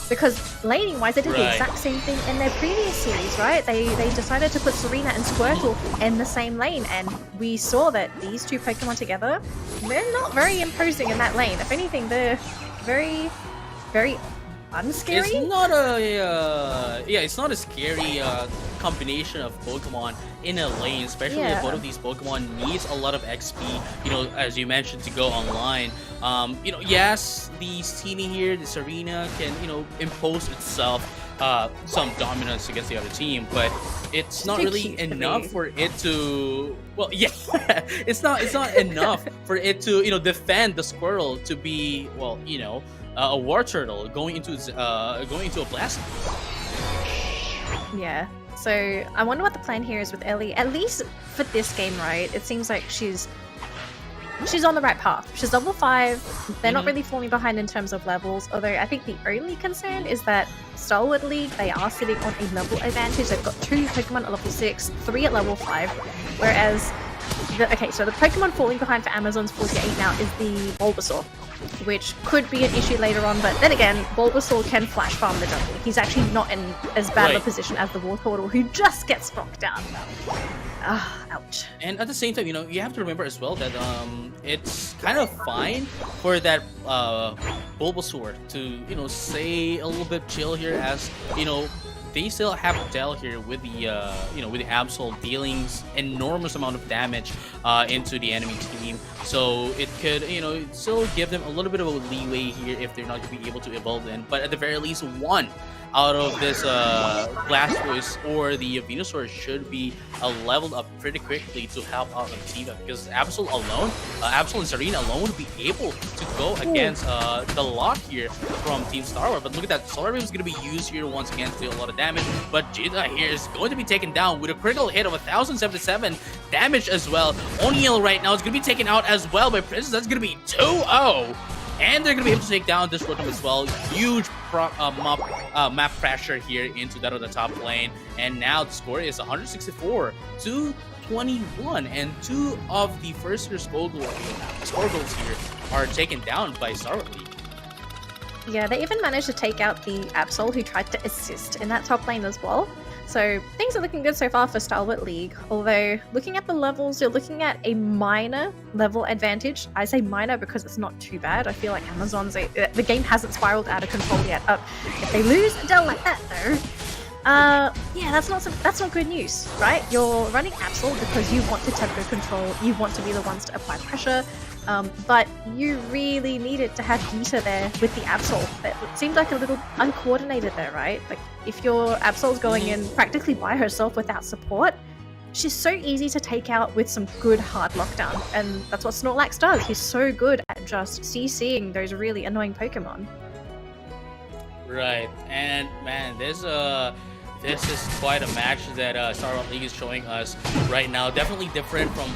[SPEAKER 9] Because laning-wise, they did the exact same thing in their previous series, right? They decided to put Serena and Squirtle in the same lane, and we saw that these two Pokemon together, they're not very imposing in that lane. If anything, they're very, very unscary.
[SPEAKER 1] It's not a it's not a scary combination of Pokemon in a lane, especially if both of these Pokemon needs a lot of XP, you know, as you mentioned, to go online. You know, yes, the Steenie here, the Serena can, you know, impose itself some dominance against the other team, but it's not really enough for it to, well, yeah, it's not enough for it to, you know, defend the Squirtle to be, well, you know, a War Turtle going into a Blastoise.
[SPEAKER 9] Yeah. So I wonder what the plan here is with Ellie. At least for this game, right? It seems like she's on the right path. She's level 5. They're not really falling behind in terms of levels. Although I think the only concern is that Stalwart League, they are sitting on a level advantage. They've got 2 Pokemon at level 6, 3 at level 5. Whereas, so the Pokemon falling behind for Amazon's 48 now is the Bulbasaur, which could be an issue later on, but then again, Bulbasaur can flash farm the jungle. He's actually not in as bad of a position as the War Turtle, who just gets knocked down. Ouch.
[SPEAKER 1] And at the same time, you know, you have to remember as well that it's kind of fine for that Bulbasaur to, you know, stay a little bit chill here, as, you know, they still have Adele here with the you know, with the Absol dealing enormous amount of damage into the enemy team. So it could, you know, still give them a little bit of a leeway here if they're not going to be able to evolve in. But at the very least, one out of this Blastoise or the Venusaur should be leveled up pretty quickly to help out the team, because Absol alone, Absol and Serena alone would be able to go against the lot here from Team Stalwart. But look at that, Solar Beam is going to be used here once again to do a lot of damage, but Jida here is going to be taken down with a critical hit of 1077 damage as well. O'Neal right now is going to be taken out as well by Princess. That's going to be 2-0. And they're going to be able to take down this Rotom as well. Huge map pressure here into that of the top lane. And now the score is 164 to 21. And 2 of the first year score goals here are taken down by Stalwart League.
[SPEAKER 9] Yeah, they even managed to take out the Absol, who tried to assist in that top lane as well. So things are looking good so far for Stalwart League, although looking at the levels, you're looking at a minor level advantage. I say minor because it's not too bad. I feel like the game hasn't spiraled out of control yet. If they lose Adele like that though, yeah, that's not good news, right? You're running Absol because you want to tempo control, you want to be the ones to apply pressure, but you really needed to have Gita there with the Absol. It seemed like a little uncoordinated there, right? Like, if your Absol's going in practically by herself without support, she's so easy to take out with some good hard lockdown, and that's what Snorlax does. He's so good at just CCing those really annoying Pokemon.
[SPEAKER 1] Right, and man, this is quite a match that Stalwart League is showing us right now. Definitely different from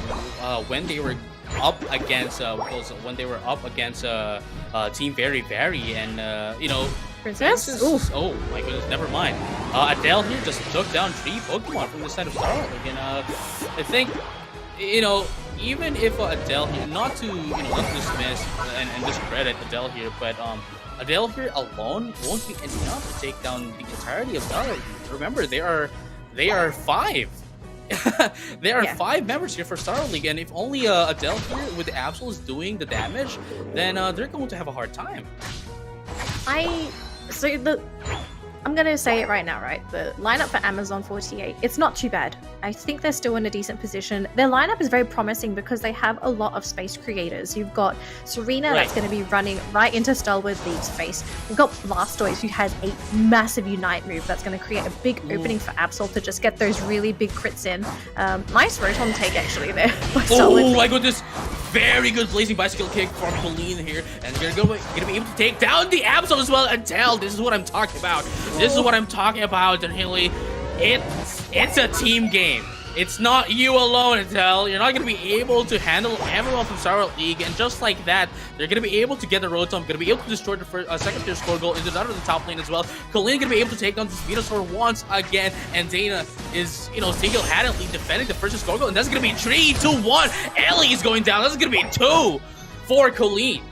[SPEAKER 1] when they were up against Team Very Very, and you know, Princess. Oh my goodness, never mind. Adele here just took down 3 Pokemon from the side of Stalwart League, and I think, you know, even if Adele here, not to dismiss and discredit Adele here, but Adele here alone won't be enough to take down the entirety of Stalwart League. Remember, they are 5. There are 5 members here for Stalwart League, and if only Adele here with the Absol is doing the damage, then they're going to have a hard time.
[SPEAKER 9] I'm gonna say it right now, right? The lineup for Amazon 48, it's not too bad. I think they're still in a decent position. Their lineup is very promising because they have a lot of space creators. You've got Serena that's going to be running right into Stalwart League's face. You've got Blastoise, who has a massive Unite move that's going to create a big opening for Absol to just get those really big crits in. Nice Rotom take actually there.
[SPEAKER 1] Oh my goodness! Very good blazing bicycle kick from Pauline here, and they're gonna be able to take down the Absol as well. Adele, this is what I'm talking about. This is what I'm talking about, and Haley. It's a team game. It's not you alone, Adele. You're not going to be able to handle everyone from Stalwart League, and just like that, they're going to be able to get the Rotom, going to be able to destroy the first, second tier score goal into the top lane as well. Colleen going to be able to take down this Venusaur once again, and Dana is, single-handedly defending the first score goal, and that's going to be 3, 2, 1. Ellie is going down. That's going to be 2 for Colleen.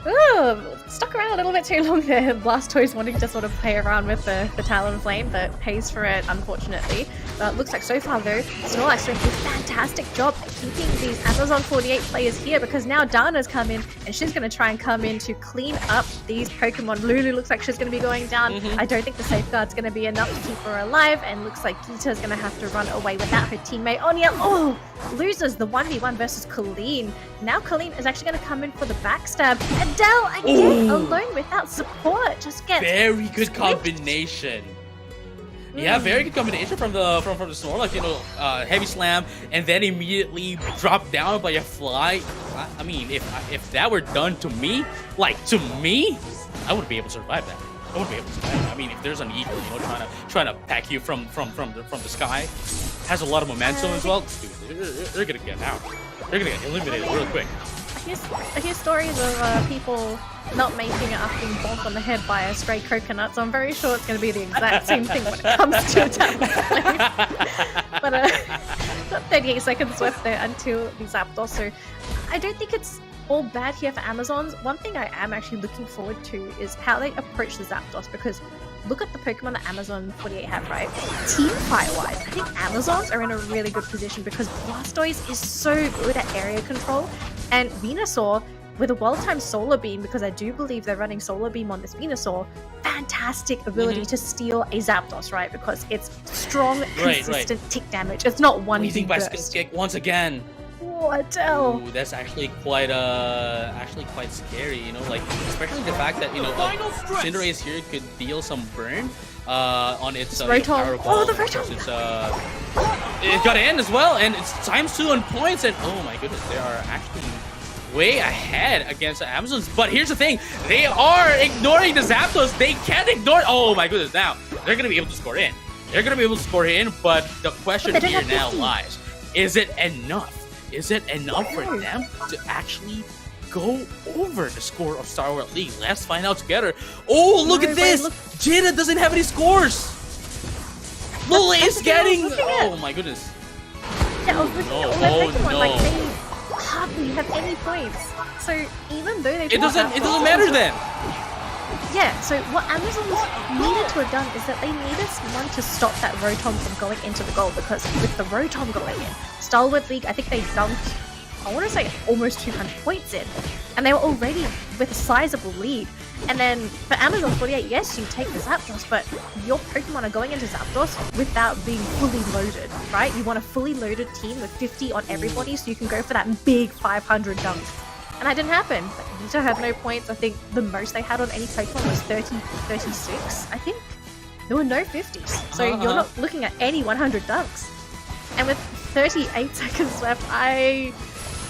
[SPEAKER 9] Ooh, stuck around a little bit too long there. Blastoise wanting to sort of play around with the Talonflame, but pays for it, unfortunately. Looks like so far, though, Snorlax doing a fantastic job at keeping these Amazon48 players here, because now Dana's come in, and she's going to try and come in to clean up these Pokemon. Lulu looks like she's going to be going down. I don't think the safeguard's going to be enough to keep her alive, and looks like Gita's going to have to run away without her teammate. Onya, loses the 1v1 versus Colleen. Now Colleen is actually going to come in for the backstab. Adele, again, alone without support, just gets
[SPEAKER 1] very good combination. Yeah, very good combination from the Snorlax, heavy slam, and then immediately drop down by a fly. I mean, if that were done to me, I wouldn't be able to survive that. I wouldn't be able to survive that. I mean, if there's an eagle, trying to pack you from the sky, has a lot of momentum as well. Dude, they're gonna get out. They're gonna get eliminated real quick.
[SPEAKER 9] I hear stories of people not making it after being bonked on the head by a stray coconut, so I'm very sure it's going to be the exact same thing when it comes to Talonflame. But got 38 seconds left there until the Zapdos, so I don't think it's all bad here for Amazons. One thing I am actually looking forward to is how they approach the Zapdos, because look at the Pokemon that Amazon48 have, right? Team fight-wise, I think Amazons are in a really good position because Blastoise is so good at area control, and Venusaur, with a well-timed Solar Beam, because I do believe they're running Solar Beam on this Venusaur, fantastic ability to steal a Zapdos, right? Because it's strong, consistent tick damage. It's not one big burst.
[SPEAKER 1] Kick once again.
[SPEAKER 9] Oh, Adele.
[SPEAKER 1] Ooh, that's actually quite scary, especially the fact that, Cinderace here could deal some burn on its
[SPEAKER 9] Rotom.
[SPEAKER 1] Powerball.
[SPEAKER 9] The Rotom!
[SPEAKER 1] It got in as well, and it's ×2 on points, and oh my goodness, they are actually way ahead against the Amazons. But here's the thing, they are ignoring the Zapdos. They can't ignore. Oh my goodness, now they're gonna be able to score in. They're gonna be able to score in, but the question here now lies: is it enough? Is it enough for them to actually go over the score of Stalwart League? Let's find out together. Oh, look at this! Jada doesn't have any scores. Lula is getting. Oh my goodness.
[SPEAKER 9] Yeah, no. They hardly have any points. So even though they
[SPEAKER 1] it doesn't matter then.
[SPEAKER 9] Yeah, so what Amazon needed to have done is that they needed someone to stop that Rotom from going into the goal, because with the Rotom going in, Stalwart League, I think they dumped, I want to say almost 200 points in, and they were already with a sizable lead. And then for Amazon48, yes, you take the Zapdos, but your Pokemon are going into Zapdos without being fully loaded, right? You want a fully loaded team with 50 on everybody so you can go for that big 500 dunk. And that didn't happen. Vita had no points. I think the most they had on any Pokemon was 30, 36, I think. There were no 50s. So you're not looking at any 100 dunks. And with 38 seconds left, I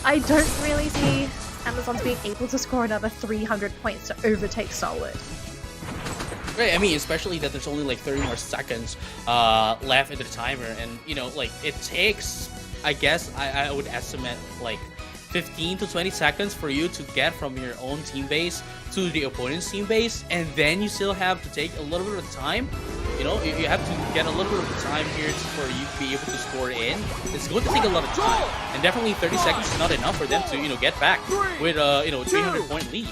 [SPEAKER 9] don't really see Amazons being able to score another 300 points to overtake Stalwart.
[SPEAKER 1] Right, I mean, especially that there's only 30 more seconds left in the timer, and it takes, I guess, I would estimate 15 to 20 seconds for you to get from your own team base to the opponent's team base, and then you still have to take a little bit of time. You have to get a little bit of time here for you to be able to score in. It's going to take a lot of time, and definitely 30 seconds is not enough for them to get back with a 300-point lead.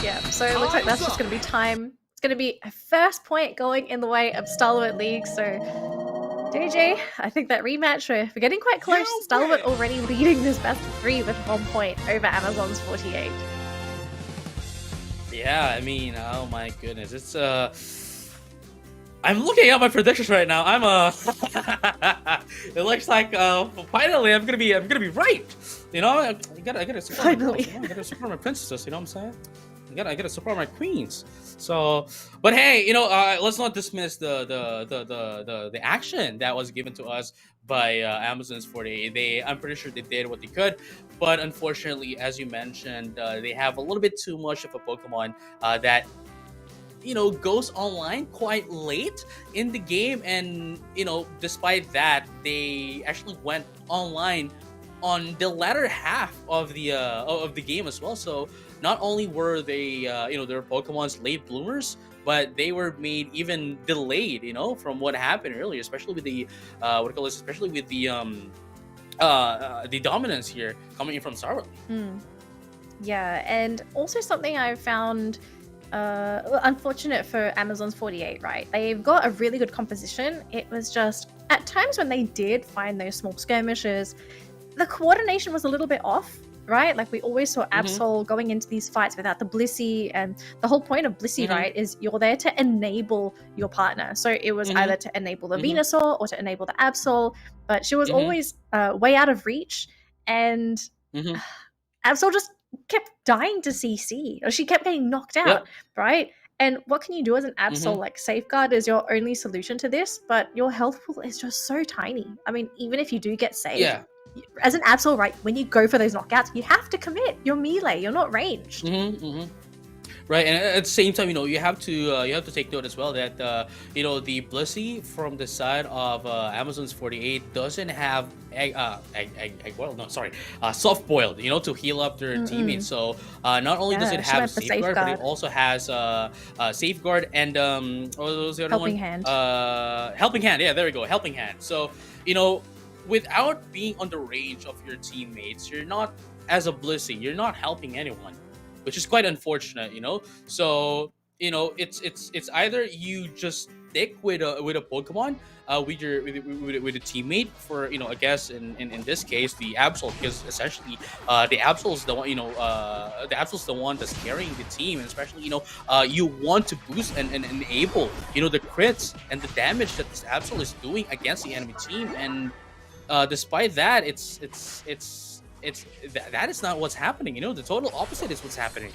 [SPEAKER 9] Yeah, so it looks like that's just going to be time. It's going to be a first point going in the way of Stalwart League, so JJ, I think that rematch, we're getting quite close. Stalwart already leading this best of 3 with 1 point over Amazon's 48.
[SPEAKER 1] Yeah, I mean, oh my goodness, it's I'm looking at my predictions right now. It looks like finally I'm gonna be right. I gotta support I gotta support my princesses. You know what I'm saying? I gotta support my queens. So, but hey, let's not dismiss the action that was given to us by Amazon's 48. I'm pretty sure they did what they could, but unfortunately, as you mentioned, they have a little bit too much of a Pokemon that goes online quite late in the game, and despite that, they actually went online on the latter half of the game as well. So not only were they their Pokemon's late bloomers, but they were made even delayed, from what happened earlier, especially with the especially with the dominance here coming in from Stalwart.
[SPEAKER 9] Yeah, and also something I found unfortunate for Amazon's 48, right? They've got a really good composition. It was just at times when they did find those small skirmishes, the coordination was a little bit off, right? Like we always saw Absol going into these fights without the Blissey, and the whole point of Blissey, right, is you're there to enable your partner. So it was either to enable the Venusaur or to enable the Absol, but she was always way out of reach, and Absol just kept dying to CC, or she kept getting knocked out, right? And what can you do as an Absol? Like Safeguard is your only solution to this, but your health pool is just so tiny. I mean, even if you do get saved, as an Absol, right, when you go for those knockouts, you have to commit. You're melee, you're not ranged.
[SPEAKER 1] Right, and at the same time, you have to take note as well that the Blissey from the side of Amazon's 48 doesn't have soft boiled, to heal up their teammates. So not only does it have safeguard, but it also has safeguard and what was the other
[SPEAKER 9] helping
[SPEAKER 1] one?
[SPEAKER 9] Hand.
[SPEAKER 1] Helping hand. Yeah, there we go. Helping hand. So without being on the range of your teammates, you're not, as a Blissey, you're not helping anyone, which is quite unfortunate, So, it's either you just stick with a Pokemon, with a teammate for, I guess in this case the Absol, because essentially the Absol is the one, the Absol is the one that's carrying the team, and especially you want to boost and enable the crits and the damage that this Absol is doing against the enemy team, and despite that, that is not what's happening. The total opposite is what's happening.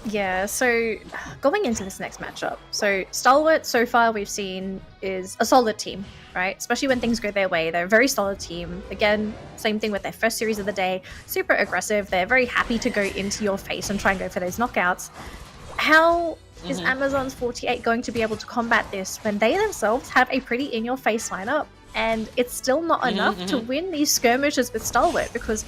[SPEAKER 9] Yeah, so going into this next matchup, so Stalwart so far we've seen is a solid team, right? Especially when things go their way. They're a very solid team. Again, same thing with their first series of the day. Super aggressive. They're very happy to go into your face and try and go for those knockouts. How is Amazon's 48 going to be able to combat this when they themselves have a pretty in-your-face lineup? And it's still not enough to win these skirmishes with Stalwart, because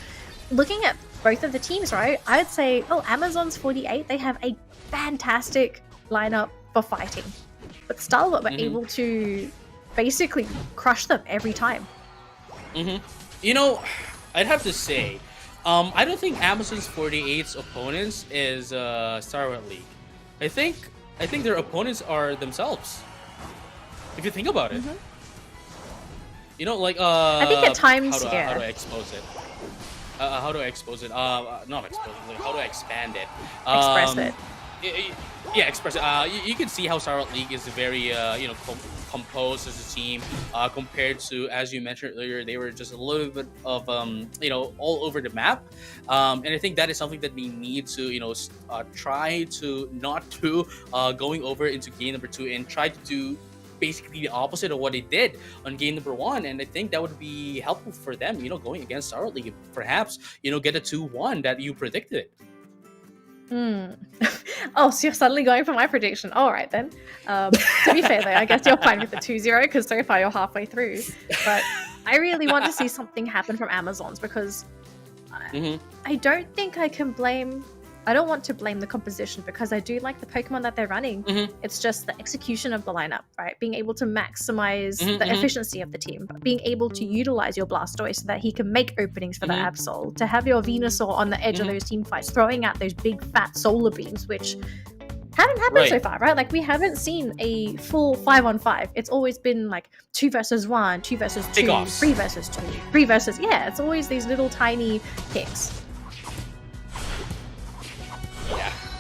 [SPEAKER 9] looking at both of the teams, right, I'd say, Amazon's 48, they have a fantastic lineup for fighting. But Stalwart were able to basically crush them every time.
[SPEAKER 1] I'd have to say, I don't think Amazon's 48's opponents is Stalwart League. I think their opponents are themselves, if you think about it.
[SPEAKER 9] I think at times,
[SPEAKER 1] how do I expose it? How do I expose it? Not expose it. Like, how do I expand it?
[SPEAKER 9] Express it.
[SPEAKER 1] Yeah, express it. You can see how Stalwart League is very, composed as a team, compared to, as you mentioned earlier, they were just a little bit of, all over the map. And I think that is something that we need to, try to not do, going over into game number 2, and try to do basically the opposite of what they did on game number 1, and I think that would be helpful for them, going against Stalwart League, perhaps, get a 2-1 that you predicted.
[SPEAKER 9] Oh, so you're suddenly going for my prediction. All right, then. To be fair, though, I guess you're fine with the 2-0, because so far you're halfway through. But I really want to see something happen from Amazons, because I don't think I can blame... I don't want to blame the composition, because I do like the Pokemon that they're running. It's just the execution of the lineup, right? Being able to maximize the efficiency of the team, being able to utilize your Blastoise so that he can make openings for the Absol, to have your Venusaur on the edge of those team fights, throwing out those big fat solar beams, which haven't happened so far, right? Like, we haven't seen a full 5-on-5. It's always been like 2 versus 1, 2 versus 2, 3 versus 2, 3 versus... Yeah, it's always these little tiny picks.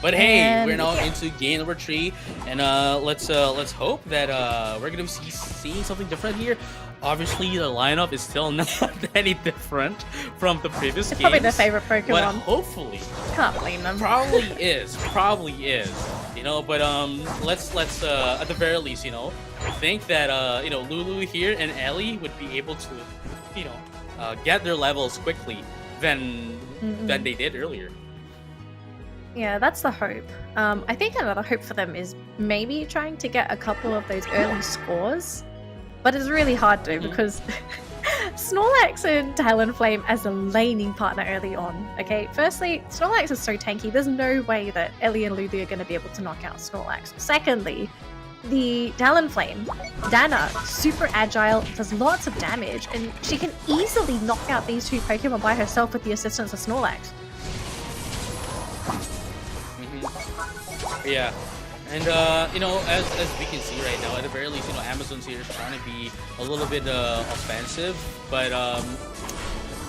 [SPEAKER 1] But hey, we're now into game number 3, and let's hope that we're gonna be seeing something different here. Obviously, the lineup is still not any different from the previous games.
[SPEAKER 9] Probably their favorite Pokemon.
[SPEAKER 1] But hopefully,
[SPEAKER 9] can't blame them.
[SPEAKER 1] Probably is. But let's at the very least, I think that Lulu here and Ellie would be able to, get their levels quickly than they did earlier.
[SPEAKER 9] Yeah, that's the hope. I think another hope for them is maybe trying to get a couple of those early scores, but it's really hard to because Snorlax and Talonflame as a laning partner early on. Okay, firstly, Snorlax is so tanky, there's no way that Ellie and Luthi are going to be able to knock out Snorlax. Secondly, the Talonflame, Dana, super agile, does lots of damage, and she can easily knock out these two Pokemon by herself with the assistance of Snorlax.
[SPEAKER 1] Yeah, and you know, as we can see right now, at the very least, you know, Amazon's here is trying to be a little bit offensive, but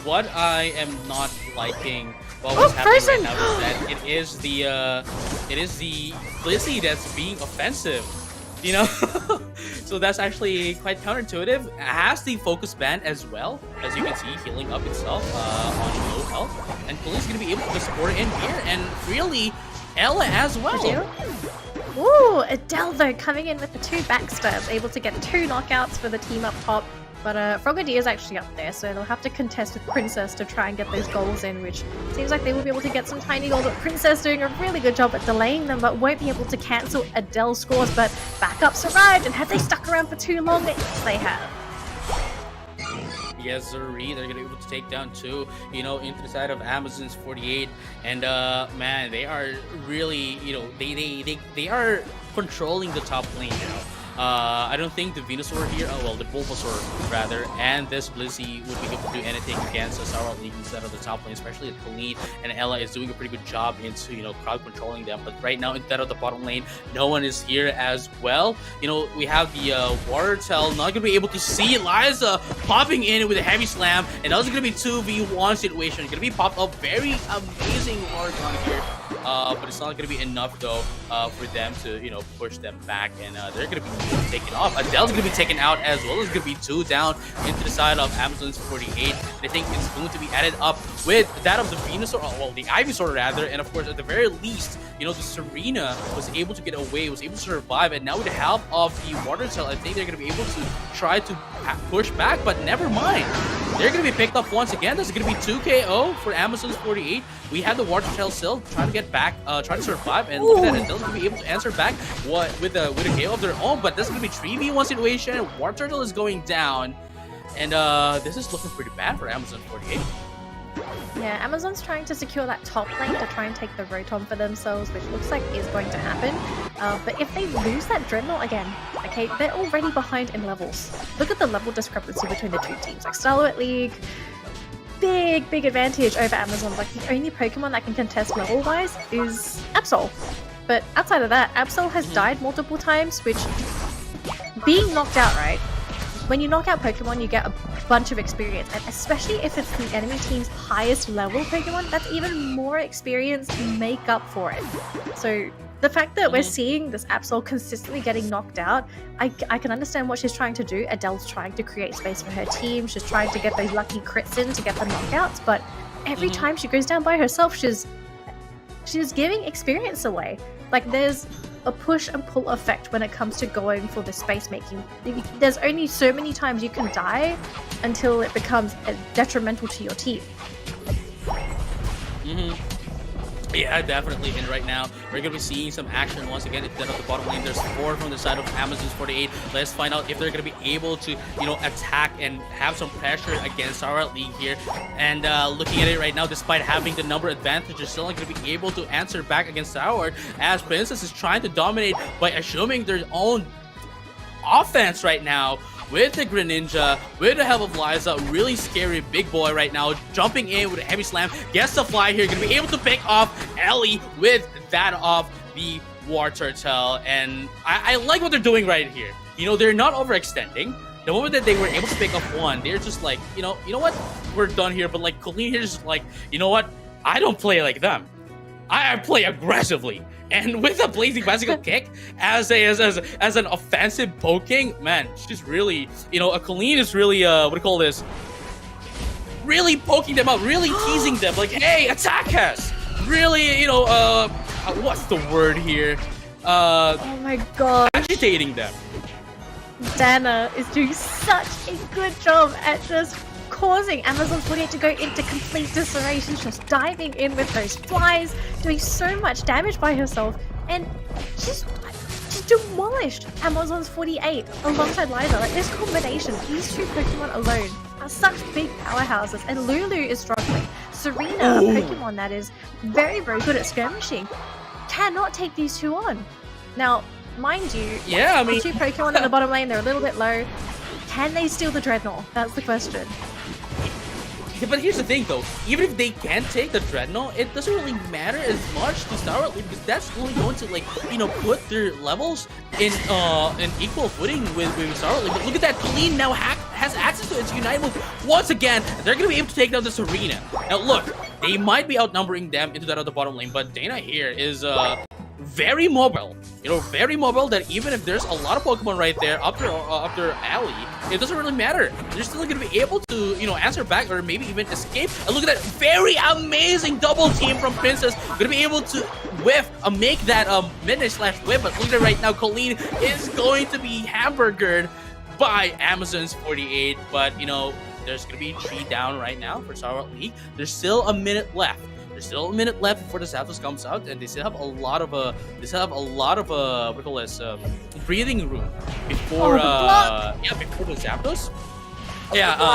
[SPEAKER 1] what I am not liking about what's happening right now is that it is the Blissey that's being offensive, you know. So that's actually quite counterintuitive. It has the focus band as well, as you can see, healing up itself on low health, and Blissey's gonna be able to support it in here, and really Ella as well.
[SPEAKER 9] Ooh, Adele though coming in with the 2 backstabs, able to get 2 knockouts for the team up top. But Frogadier is actually up there, so they'll have to contest with Princess to try and get those goals in, which seems like they will be able to get some tiny goals. But Princess doing a really good job at delaying them, but won't be able to cancel Adele's scores. But backups arrived, and have they stuck around for too long? Yes, they have.
[SPEAKER 1] Yes, Zuri, they're gonna be able to take down 2, you know, into the side of Amazon's 48, and man, they are really, you know, they are controlling the top lane now. I don't think the Venusaur here, well, the Bulbasaur rather, and this Blissey would be able to do anything against the Stalwart League instead of the top lane, especially if Colleen and Ella is doing a pretty good job into, you know, crowd controlling them. But right now, instead of the bottom lane, no one is here as well. You know, we have the Water Tail not gonna be able to see Liza popping in with a heavy slam, and that was gonna be 2v1 situation. Gonna be popped up, very amazing Largon here. But it's not going to be enough though for them to, you know, push them back, and they're going to be taken off. Adele's going to be taken out as well. It's going to be 2 down into the side of Amazon's 48. And I think it's going to be added up with that of the Venusaur, well, the Ivysaur rather, and of course at the very least, you know, the Serena was able to get away, was able to survive, and now with the help of the Water Tail, I think they're going to be able to try to push back, but never mind. They're going to be picked up once again. This is going to be 2 KO for Amazon's 48. We have the Water Tail still trying to get back, trying to survive, and look at that, Adele's going to be able to answer back with a KO of their own, but this is going to be 3v1 situation. Water Turtle is going down, and this is looking pretty bad for Amazon 48.
[SPEAKER 9] Yeah, Amazon's trying to secure that top lane to try and take the Rotom for themselves, which looks like is going to happen. But if they lose that Dreadnought again, okay, they're already behind in levels. Look at the level discrepancy between the 2 teams. Like Stalwart League, big advantage over Amazon. Like the only Pokemon that can contest level-wise is Absol. But outside of that, Absol has died multiple times, which being knocked out, right? When you knock out Pokemon, you get a bunch of experience, and especially if it's the enemy team's highest level Pokemon, that's even more experience to make up for it. So the fact that we're seeing this Absol consistently getting knocked out, I can understand what she's trying to do. Adele's trying to create space for her team. She's trying to get those lucky crits in to get the knockouts, but every time she goes down by herself, she's giving experience away. Like there's a push and pull effect when it comes to going for the space making. There's only so many times you can die until it becomes detrimental to your team.
[SPEAKER 1] Yeah, definitely. And right now, we're going to be seeing some action once again instead of the bottom lane. There's 4 from the side of Amazon's 48. Let's find out if they're going to be able to, you know, attack and have some pressure against Stalwart League here. And looking at it right now, despite having the number advantage, they're still not going to be able to answer back against Stalwart, as Princess is trying to dominate by assuming their own offense right now. With the Greninja, with the help of Liza, really scary big boy right now, jumping in with a heavy slam, gets the fly here, gonna be able to pick off Ellie with that of the Water Tail, and I like what they're doing right here. You know, they're not overextending. The moment that they were able to pick up one, they're just like, you know what, we're done here, but like Colleen here's just like, you know what, I don't play like them. I play aggressively. And with a blazing bicycle kick as an offensive poking, man, she's really, you know, Colleen is really, what do you call this? Really poking them out, really teasing them, like, hey, attack us! Really, you know, what's the word here?
[SPEAKER 9] Oh my god.
[SPEAKER 1] Agitating them.
[SPEAKER 9] Dana is doing such a good job at just causing Amazon's 48 to go into complete disarray. She's just diving in with those flies, doing so much damage by herself, and she's demolished Amazon's 48 alongside Liza. Like, this combination, these two Pokemon alone are such big powerhouses, and Lulu is struggling. Serena, a Pokemon that is very, very good at skirmishing, cannot take these two on. Now, mind you, the two Pokemon in the bottom lane, they're a little bit low. Can they steal the Dreadnought? That's the question.
[SPEAKER 1] Yeah, but here's the thing though, even if they can take the Dreadnought, it doesn't really matter as much to Stalwart because that's only going to, like, you know, put their levels in equal footing with Stalwart. But look at that, Colleen now has access to its Unite move once again. They're gonna be able to take down this Arena. Now look, they might be outnumbering them into that other bottom lane, but Dana here is very mobile. You know, very mobile, that even if there's a lot of Pokemon right there up their alley, it doesn't really matter. They're still going to be able to, you know, answer back or maybe even escape. And look at that very amazing double team from Princess. Going to be able to whiff, make that midnight/whip. But look at it right now, Colleen is going to be hamburgered by Amazon's 48. But, you know, there's going to be 3 down right now for Stalwart League. There's still a minute left. There's still a minute left before the Zapdos comes out, and they still have a lot of what do you call this, breathing room before before the Zapdos.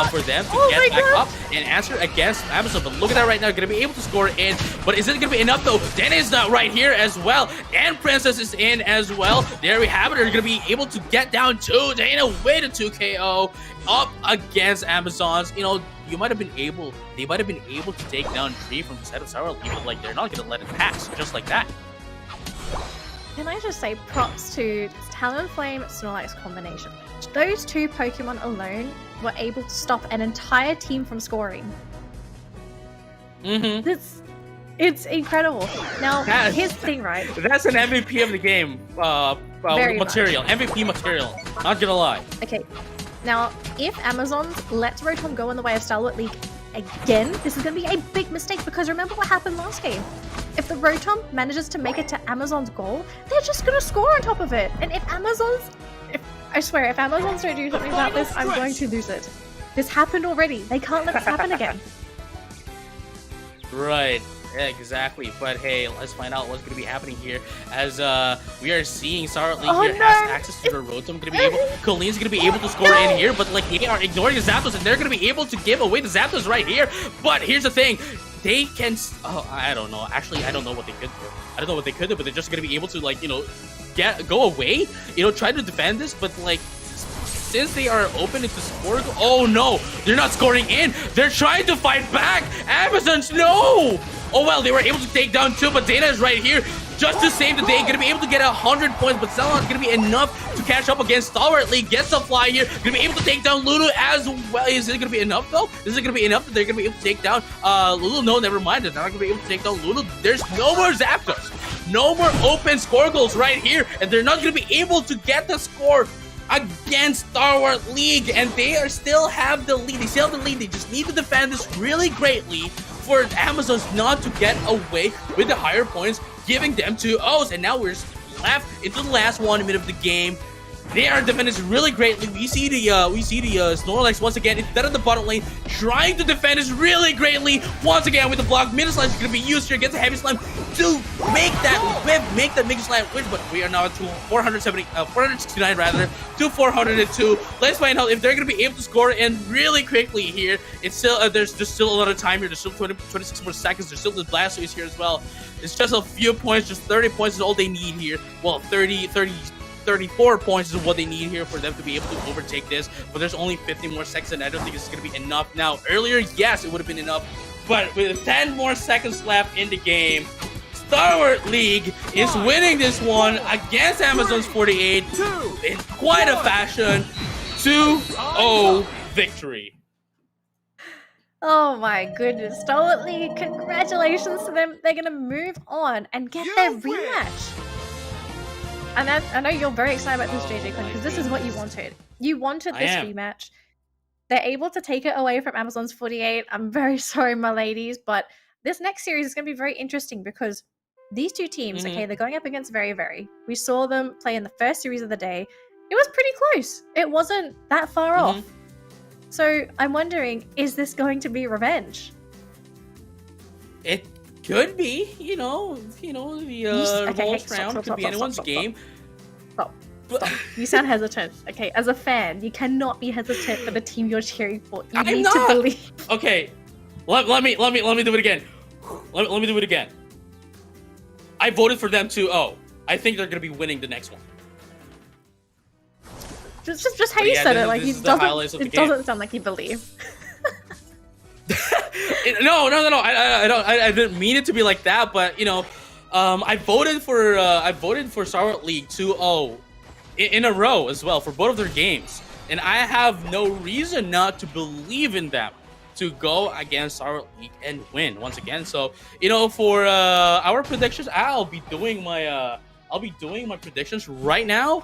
[SPEAKER 1] For them to get back up and answer against Amazon. But look at that right now, gonna be able to score in, but is it gonna be enough though? Dana is not right here as well, and Princess is in as well. There we have it. They're gonna be able to get down 2. Dana with a 2 KO up against Amazons. You know, they might have been able to take down 3 from the side of Stalwart, but like, they're not gonna let it pass just like that.
[SPEAKER 9] Can I just say props to Talonflame Snorlax combination. Those 2 Pokemon alone were able to stop an entire team from scoring. It's incredible. Now, here's the thing, right?
[SPEAKER 1] That's an MVP of the game material. MVP material. Not gonna lie.
[SPEAKER 9] Okay. Now, if Amazons let Rotom go in the way of Stalwart League again, this is going to be a big mistake, because remember what happened last game. If the Rotom manages to make it to Amazon's goal, they're just going to score on top of it. And if Amazons don't do something about this, I'm going to lose it. This happened already. They can't let this happen again.
[SPEAKER 1] Right. Yeah, exactly. But hey, let's find out what's going to be happening here, as we are seeing Stalwart League here has access to the Rotom. Colleen's going to be able to score in here, but like, they are ignoring the Zapdos, and they're going to be able to give away the Zapdos right here. But here's the thing, they can. I don't know. Actually, I don't know what they could do. But they're just going to be able to, like, you know, go away. You know, try to defend this, but like, since they are open into score, oh no, they're not scoring in. They're trying to fight back. Amazons, no. Oh well, they were able to take down 2, but Dana is right here just to save the day. Gonna be able to get 100 points, but still not gonna be enough to catch up against Stalwart League. Gets a fly here. Gonna be able to take down Lulu as well. Is it gonna be enough though? Is it gonna be enough that they're gonna be able to take down Lulu? No, never mind. They're not gonna be able to take down Lulu. There's no more Zapdos. No more open score goals right here, and they're not gonna be able to get the score against Stalwart League, and they still have the lead. They just need to defend this really greatly for Amazons not to get away with the higher points, giving them 2 O's. And now we're left into the last 1 minute of the game. They are defending this really greatly. We see the Snorlax once again instead of the bottom lane, trying to defend this really greatly once again with the block. Mid Slime is going to be used here against the Heavy Slime to make that whip, make that Mega Slime whip. But we are now at 469 rather to 402. Let's find out if they're going to be able to score in really quickly here. It's still there's still a lot of time here. There's still 26 more seconds. There's still the Blastoise here as well. It's just a few points. Just 30 points is all they need here. Well, 34 points is what they need here for them to be able to overtake this, but there's only 50 more seconds, and I don't think it's going to be enough. Now, earlier, yes, it would have been enough, but with 10 more seconds left in the game, Stalwart League is winning this one against Amazon's 48 in quite a fashion. 2-0 victory.
[SPEAKER 9] Oh my goodness, Stalwart League, congratulations to them. They're going to move on and get their rematch. And I know you're very excited about this, JJ Con, because this is what you wanted. You wanted this rematch. They're able to take it away from Amazon's 48. I'm very sorry, my ladies, but this next series is going to be very interesting because these 2 teams, okay, they're going up against Very Very. We saw them play in the first series of the day. It was pretty close. It wasn't that far off. So I'm wondering, is this going to be revenge?
[SPEAKER 1] It could be, the last round could be anyone's game.
[SPEAKER 9] Stop. You sound hesitant. Okay, as a fan, you cannot be hesitant for the team you're cheering for. You need to believe.
[SPEAKER 1] Okay, let me do it again. Let me do it again. I voted for them 2-0. I think they're gonna be winning the next one.
[SPEAKER 9] Just how you said it, like it doesn't sound like you believe.
[SPEAKER 1] No. I didn't mean it to be like that, but I voted for Stalwart League 2-0 in a row as well for both of their games, and I have no reason not to believe in them to go against Stalwart League and win once again. So for our predictions, I'll be doing my predictions right now.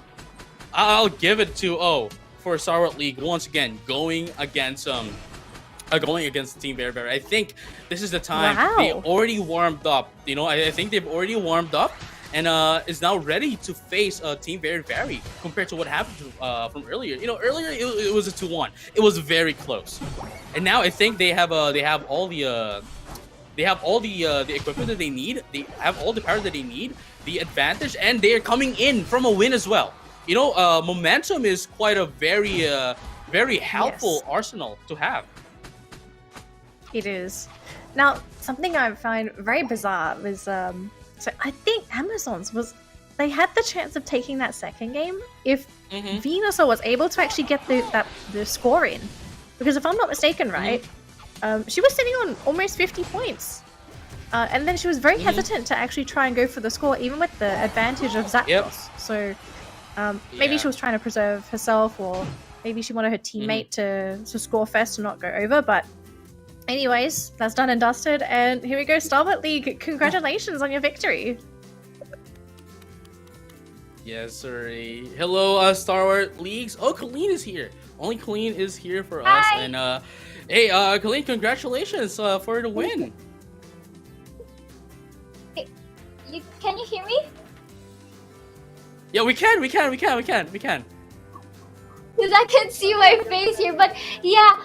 [SPEAKER 1] I'll give it 2-0 for Stalwart League once again, going against Team Very Very. I think this is the time.
[SPEAKER 9] Wow.
[SPEAKER 1] They already warmed up. I think they've already warmed up and is now ready to face Team Very Very compared to what happened from earlier. Earlier it was a 2-1. It was very close, and now I think they have all the equipment that they need. They have all the power that they need, the advantage, and they are coming in from a win as well. Momentum is quite a very helpful arsenal to have.
[SPEAKER 9] It is. Now, something I find very bizarre is, so I think they had the chance of taking that second game if Venusaur was able to actually get the score in. Because if I'm not mistaken, right, she was sitting on almost 50 points. And then she was very hesitant to actually try and go for the score, even with the advantage of Zapdos.
[SPEAKER 1] Yep.
[SPEAKER 9] So maybe she was trying to preserve herself, or maybe she wanted her teammate to score first and not go over, but anyways, that's done and dusted, and here we go, Stalwart League. Congratulations on your victory.
[SPEAKER 1] Yes, sir. Hello, Stalwart Leagues. Oh, Colleen is here. Only Colleen is here for us. And hey, Colleen, congratulations for the win.
[SPEAKER 3] Can you hear me?
[SPEAKER 1] Yeah, we can.
[SPEAKER 3] Because I can see my face here, but yeah.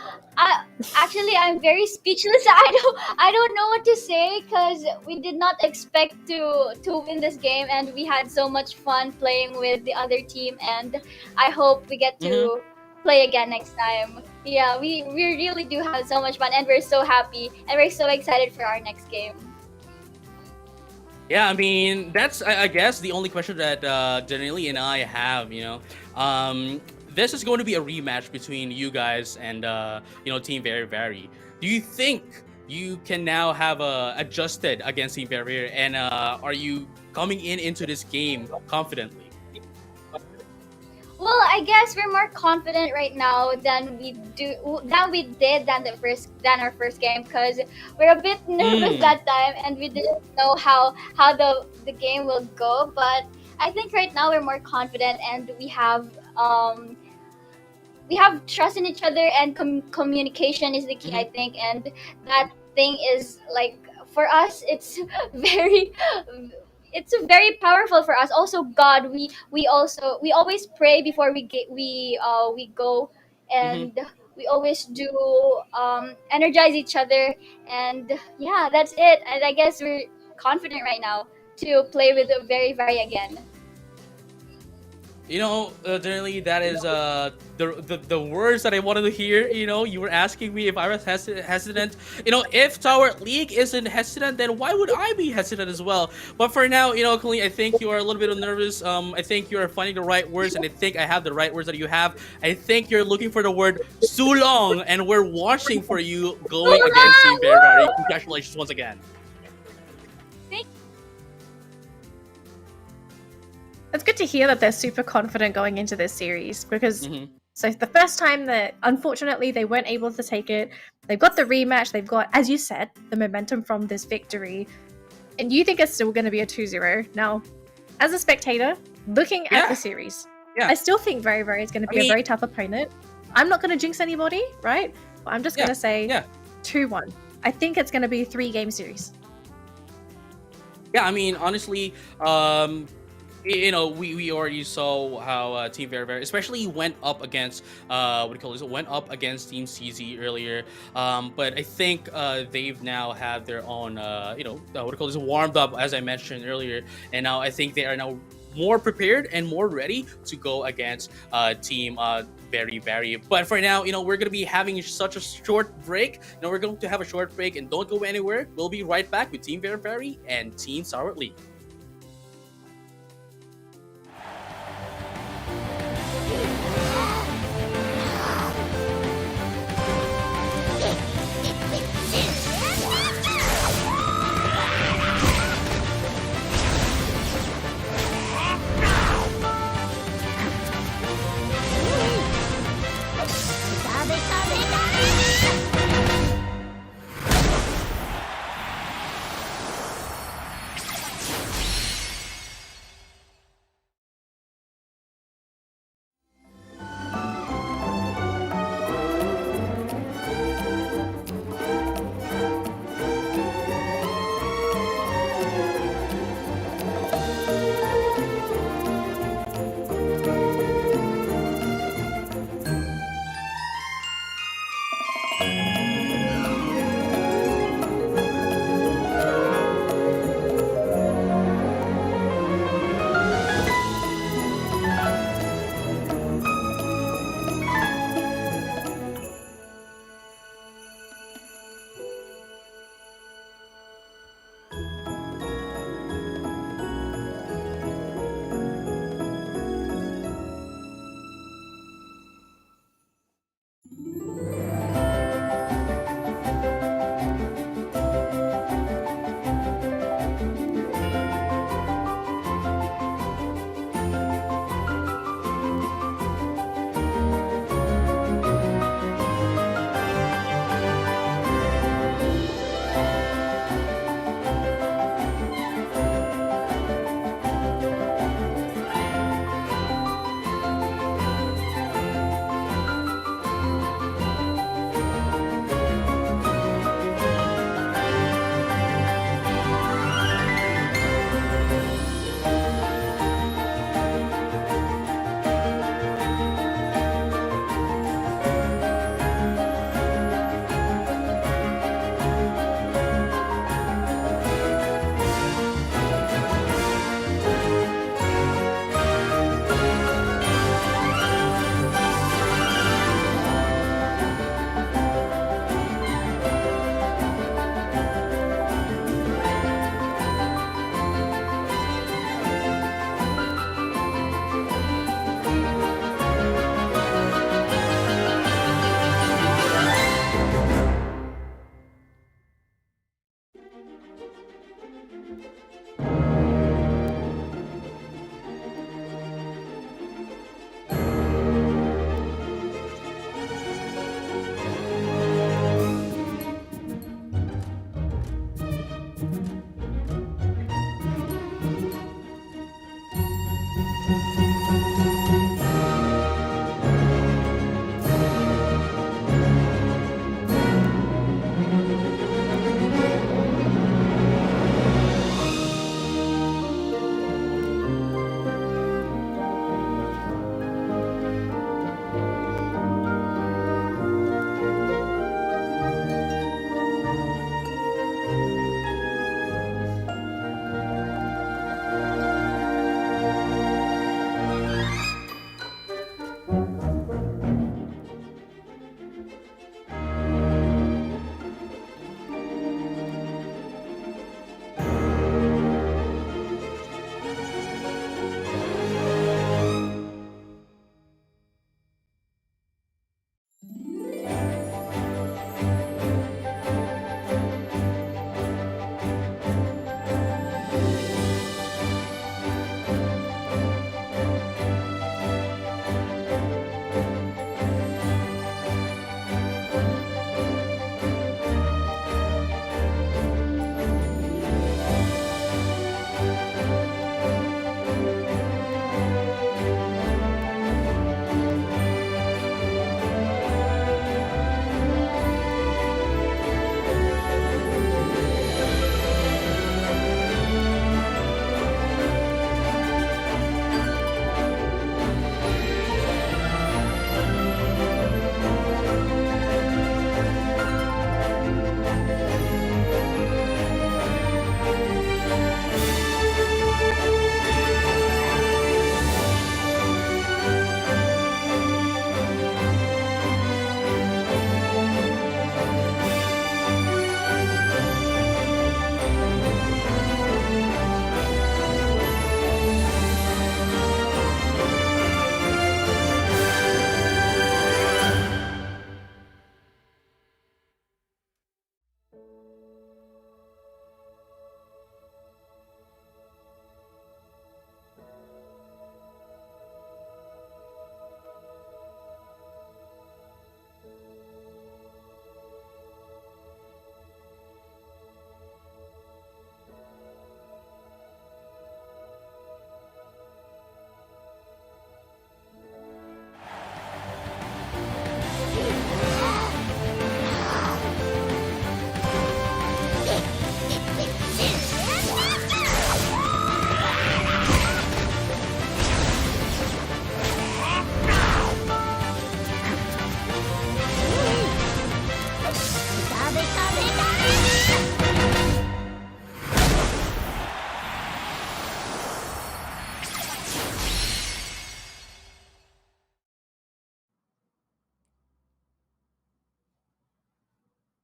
[SPEAKER 3] Actually, I'm very speechless. I don't know what to say because we did not expect to win this game, and we had so much fun playing with the other team, and I hope we get to play again next time. Yeah, we really do have so much fun, and we're so happy, and we're so excited for our next game.
[SPEAKER 1] Yeah, I mean, that's, I guess, the only question that Janelle and I have, this is going to be a rematch between you guys and Team Very Very. Do you think you can now have adjusted against Team Very Very, and are you coming into this game confidently?
[SPEAKER 3] Well, I guess we're more confident right now than our first game, because we're a bit nervous that time and we didn't know how the game will go. But I think right now we're more confident, and we have trust in each other, and communication is the key, I think, and that thing is, like, for us, it's very powerful for us. Also, God, we always pray before we go, and we always do energize each other, and yeah, that's it. And I guess we're confident right now to play with the Very Very again.
[SPEAKER 1] Generally, that is the words that I wanted to hear. You were asking me if I was hesitant. If Stalwart League isn't hesitant, then why would I be hesitant as well? But for now, Colleen, I think you are a little bit nervous. I think you are finding the right words, and I think I have the right words that you have. I think you're looking for the word Sulong, and we're watching for you going against Team Very Very. Congratulations once again.
[SPEAKER 9] It's good to hear that they're super confident going into this series, because so the first time that unfortunately they weren't able to take it, they've got the rematch, they've got, as you said, the momentum from this victory, and you think it's still going to be a 2-0. Now, as a spectator, looking at the series, I still think Very Very is going to be a very tough opponent. I'm not going to jinx anybody, right? But I'm just going to say 2-1. I think it's going to be a 3-game series.
[SPEAKER 1] Yeah, I mean, honestly, we already saw how Team Very, especially went up against went up against Team CZ earlier. But I think they've now have their own warmed up, as I mentioned earlier, and now I think they are now more prepared and more ready to go against Team Very. But for now, we're gonna be having such a short break. We're going to have a short break, and don't go anywhere. We'll be right back with Team Very and Team Stalwart League.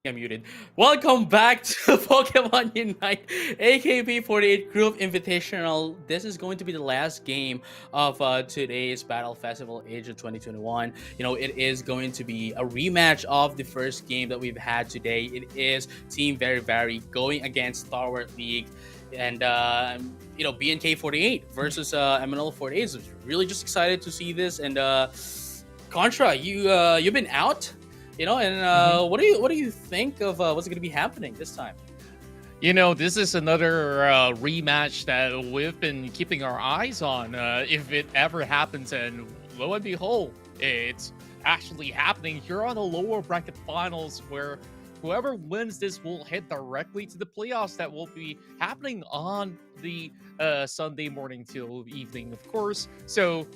[SPEAKER 1] I'm muted. Welcome back to Pokemon Unite AKB48 Group Invitational. This is going to be the last game of today's Battle Festival Asia 2021. You know, it is going to be a rematch of the first game that we've had today. It is Team Very going against Stalwart League. And you know, BNK48 versus MNL48. So really just excited to see this. And Contra, you've been out, you know, and what do you think of what's going to be happening this time?
[SPEAKER 10] You know, this is another rematch that we've been keeping our eyes on if it ever happens, and lo and behold, it's actually happening here on the lower bracket finals, where whoever wins this will head directly to the playoffs that will be happening on the Sunday morning till evening, of course. So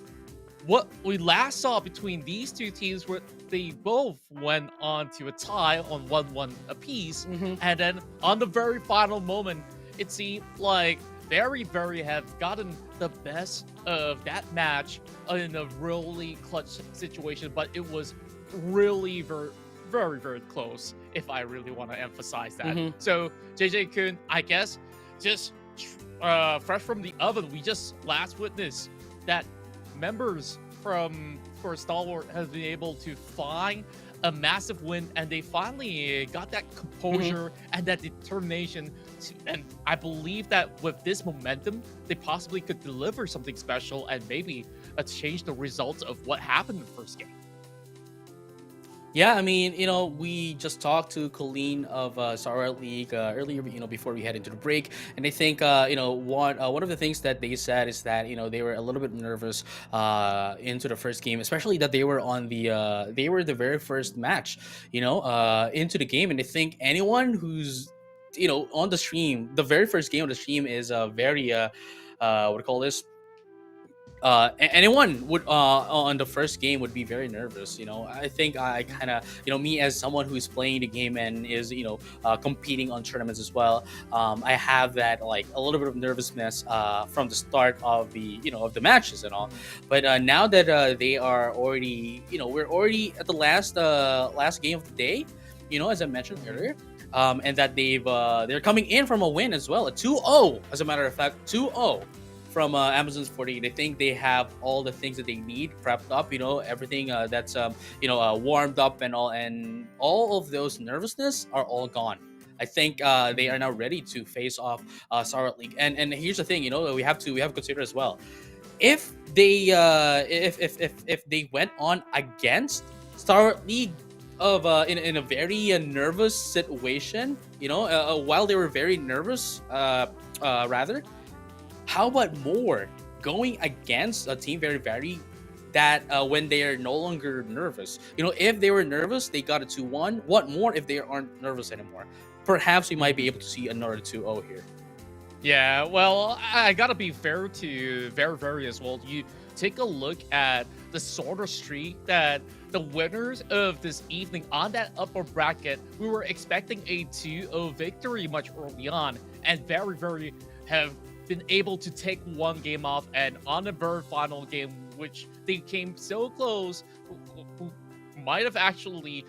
[SPEAKER 10] what we last saw between these two teams were they both went on to a tie on 1-1 apiece, and then on the very final moment, it seemed like Very have gotten the best of that match in a really clutch situation, but it was really very close, if I really want to emphasize that. So JJ-kun, I guess, just fresh from the oven, we just last witnessed that members from Stalwart have been able to find a massive win, and they finally got that composure and that determination and I believe that with this momentum, they possibly could deliver something special and maybe change the results of what happened in the first game.
[SPEAKER 1] Yeah, I mean, you know, we just talked to Colleen of Stalwart League earlier, you know, before we head into the break, and I think, you know, one of the things that they said is that, you know, they were a little bit nervous into the first game, especially that they were on the they were the very first match, you know, into the game, and I think anyone who's, you know, on the stream, the very first game of the stream is very what do you call this? Anyone would on the first game would be very nervous. You know, I think I kind of, you know, me as someone who's playing the game and is, you know, competing on tournaments as well, I have that, like, a little bit of nervousness from the start of the, you know, of the matches and all. But now that they are already, you know, we're already at the last game of the day, you know, as I mentioned earlier. And that they're coming in from a win as well, a 2-0, as a matter of fact, 2-0 from Amazon's 48. I think they have all the things that they need prepped up, you know, everything that's you know, warmed up and all of those nervousness are all gone. I think they are now ready to face off Stalwart League. And here's the thing, you know, we have to consider as well, if they if they went on against Stalwart League of in a very nervous situation, you know, while they were very nervous, rather, how about more going against a team very that when they are no longer nervous? You know, if they were nervous, they got a 2-1. What more if they aren't nervous anymore? Perhaps we might be able to see another 2-0 here.
[SPEAKER 10] Yeah, well, I gotta be fair to very as well. You take a look at the sort of streak that the winners of this evening on that upper bracket, we were expecting a 2-0 victory much early on, and very have been able to take one game off, and on the very final game, which they came so close, who might have actually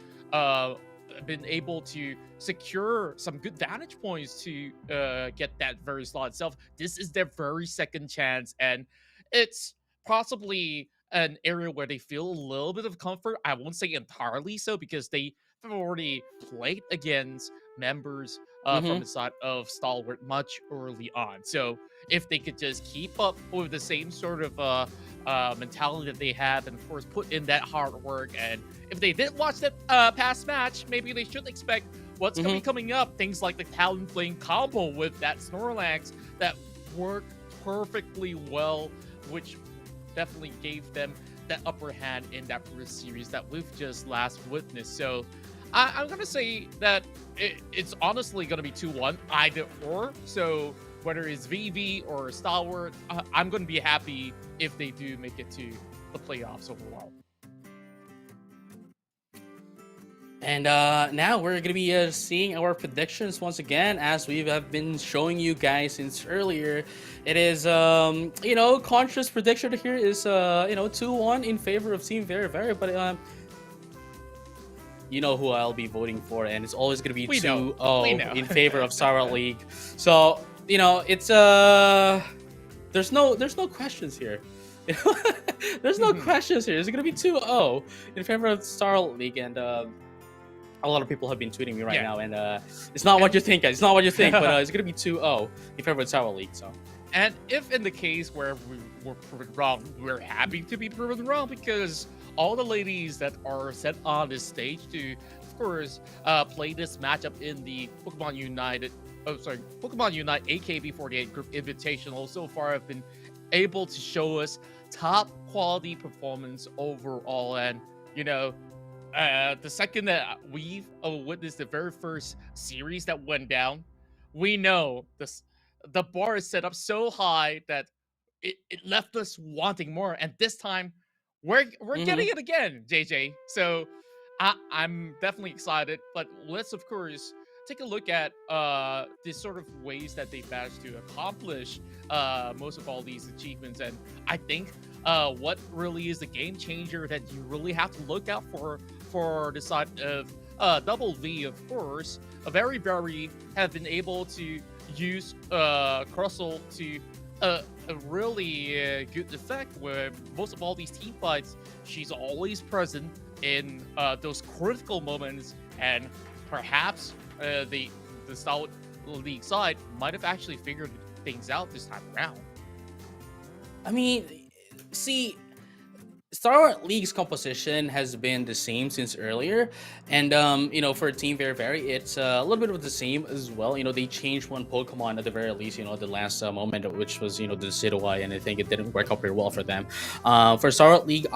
[SPEAKER 10] been able to secure some good vantage points to get that very slot itself. This is their very second chance, and it's possibly an area where they feel a little bit of comfort. I won't say entirely so, because they have already played against members from the side of Stalwart much early on. So if they could just keep up with the same sort of mentality that they have, and of course put in that hard work, and if they did watch that past match, maybe they should expect what's going to be coming up. Things like the Talonflame combo with that Snorlax that worked perfectly well, which definitely gave them that upper hand in that first series that we've just last witnessed. So I'm going to say that it's honestly going to be 2-1, either or. So whether it's VV or Stalwart, I'm going to be happy if they do make it to the playoffs overall.
[SPEAKER 1] And now we're going to be seeing our predictions once again, as we have been showing you guys since earlier. It is, you know, Contra's prediction here is, you know, 2-1 in favor of Team Very, but you know who I'll be voting for, and it's always gonna be
[SPEAKER 10] We know.
[SPEAKER 1] 2-0 in favor of Stalwart League. So it's there's no questions here. There's no questions here. It's gonna be 2-0 in favor of Stalwart League, and a lot of people have been tweeting me right now, and it's not what you think, guys. It's not what you think, but it's gonna be 2-0 in favor of Stalwart League. So.
[SPEAKER 10] And if in the case where we were proven wrong, we're happy to be proven wrong, because all the ladies that are set on this stage to, of course, play this matchup in the Pokemon Unite AKB48 Group Invitational so far have been able to show us top quality performance overall. And the second that we've witnessed the very first series that went down, we know the bar is set up so high that it left us wanting more. And this time, we're getting it again, JJ. So I'm definitely excited. But let's, of course, take a look at the sort of ways that they managed to accomplish most of all these achievements. And I think what really is the game changer that you really have to look out for the side of Double V, of course, very have been able to use Crustle to a really good effect, where most of all these team fights, she's always present in those critical moments, and perhaps the Stalwart League side might have actually figured things out this time around.
[SPEAKER 1] I mean, see, Stalwart League's composition has been the same since earlier, and for Team Very, it's a little bit of the same as well. They changed one Pokemon at the very least, the last moment, which was the Decidueye, and I think it didn't work out very well for them. For Stalwart League,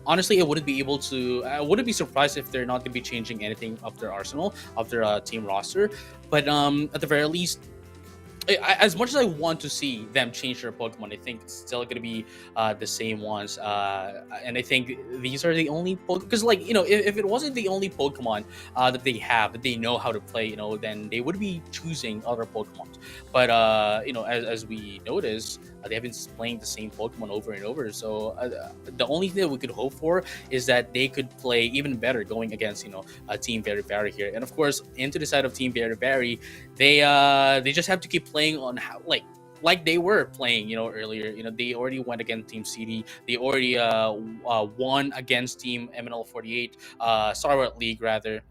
[SPEAKER 1] honestly, I wouldn't be surprised if they're not going to be changing anything of their arsenal, of their team roster. But at the very least, as much as I want to see them change their Pokemon, I think it's still going to be the same ones. And I think these are the only Pokemon. Because, if it wasn't the only Pokemon that they have, that they know how to play, then they would be choosing other Pokemon. But, as we notice, they have been playing the same Pokemon over and over. So the only thing that we could hope for is that they could play even better going against, Team Very here. And, of course, into the side of Team Very, they just have to keep playing on how, like they were playing, earlier. They already went against Team CD. They already won against Team MNL48, Stalwart League rather.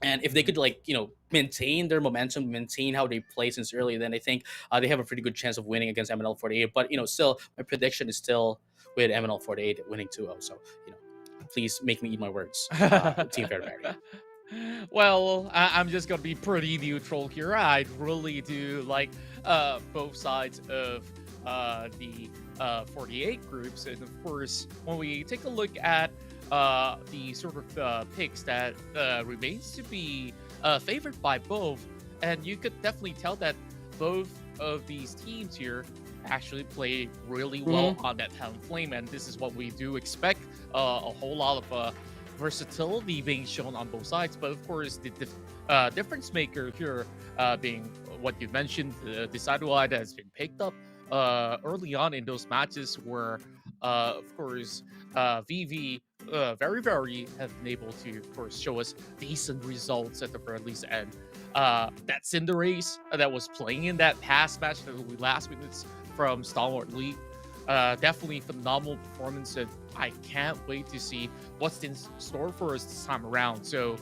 [SPEAKER 1] And if they could, maintain their momentum, maintain how they play since earlier, then I think they have a pretty good chance of winning against MNL48. But, still, my prediction is still with MNL48 winning 2-0. So, please make me eat my words, Team Very.
[SPEAKER 10] Well, I'm just gonna be pretty neutral here. I really do like both sides of the 48 groups, and of course, when we take a look at the sort of picks that remains to be favored by both, and you could definitely tell that both of these teams here actually play really well on that Talonflame, and this is what we do expect, a whole lot of versatility being shown on both sides. But of course, the difference maker here being what you mentioned, the Decidueye that has been picked up early on in those matches, where of course VV very have been able to, of course, show us decent results at the very least. And that Cinderace that was playing in that past match that we last witnessed from Stalwart League, definitely phenomenal performance, and I can't wait to see what's in store for us this time around. So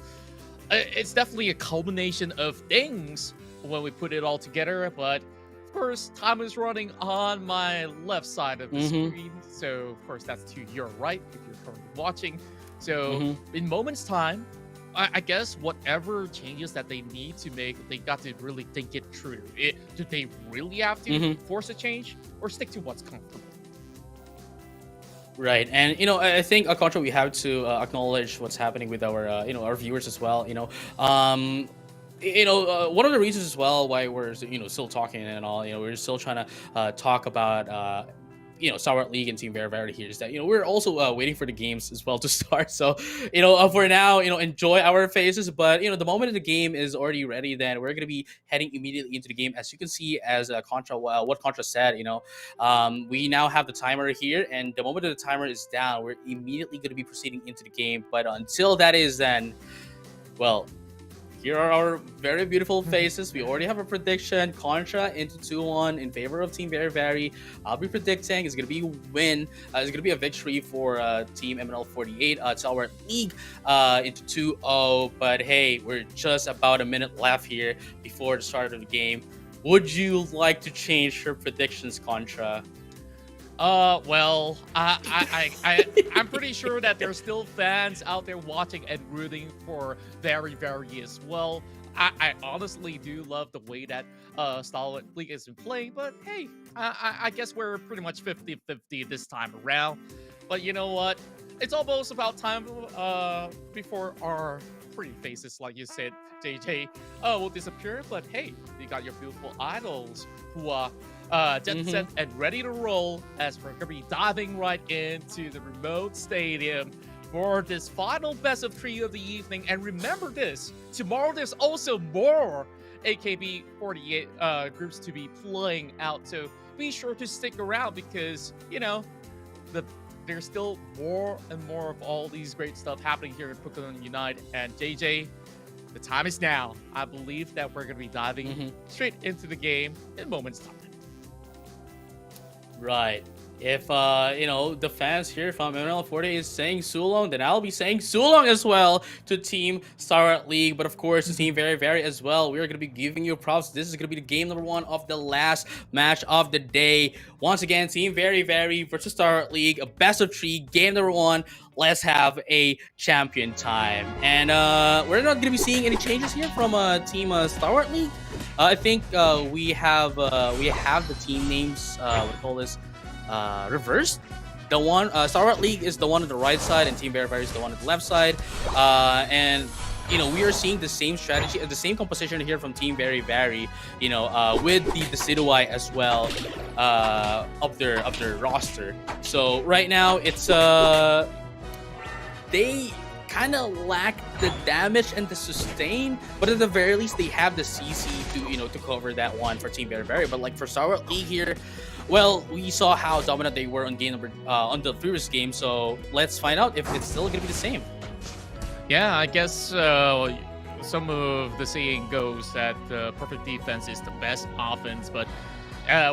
[SPEAKER 10] it's definitely a culmination of things when we put it all together. But of course, time is running on my left side of the screen, so of course that's to your right if you're currently watching. So in moments time, I guess whatever changes that they need to make, they got to really think it through. Do they really have to force a change, or stick to what's comfortable?
[SPEAKER 1] Right, and I think Contra, we have to acknowledge what's happening with our our viewers as well. One of the reasons as well why we're still talking and all, we're still trying to talk about Stalwart League and Team Very here is that we're also waiting for the games as well to start. So for now, enjoy our faces. But the moment the game is already ready, then we're gonna be heading immediately into the game. As you can see, as Contra, what Contra said, we now have the timer here, and the moment that the timer is down, we're immediately gonna be proceeding into the game. But until that is then, well, here are our very beautiful faces. We already have a prediction. Contra into 2-1 in favor of Team Very. I'll be predicting it's going to be a win. It's going to be a victory for Team MNL48. Stalwart League into 2-0. But hey, we're just about a minute left here before the start of the game. Would you like to change your predictions, Contra?
[SPEAKER 10] Well, I'm pretty sure that there's still fans out there watching and rooting for Very as well. I honestly do love the way that Stalwart League has been playing, but hey, I guess we're pretty much 50-50 this time around. But you know what? It's almost about time before our pretty faces, like you said, JJ, will disappear. But hey, you got your beautiful idols who are jet set and ready to roll, as we're gonna be diving right into the remote stadium for this final best of 3 of the evening. And remember this, tomorrow there's also more AKB48 groups to be playing out, so be sure to stick around because there's still more and more of all these great stuff happening here in Pokemon Unite. And JJ, the time is now. I believe that we're gonna be diving straight into the game in moments time.
[SPEAKER 1] Right. If the fans here from MNL48 is saying Sulong, then I'll be saying Sulong as well to Team Stalwart League. But of course, to Team Very as well, we're gonna be giving you props. This is gonna be the game number 1 of the last match of the day. Once again, Team Very versus Stalwart League, a best of 3, game number 1. Let's have a champion time. And we're not gonna be seeing any changes here from Team Stalwart League. I think we have the team names. What do you call this? Reversed. The one Stalwart League is the one on the right side, and Team Very is the one on the left side. And we are seeing the same strategy, the same composition here from Team Very. With the Decidueye as well up their roster. So right now it's they kind of lack the damage and the sustain, but at the very least they have the CC to cover that one for Team Very. But like for Stalwart League here, well, we saw how dominant they were on on the previous game, so let's find out if it's still gonna be the same.
[SPEAKER 10] Yeah, I guess some of the saying goes that perfect defense is the best offense, but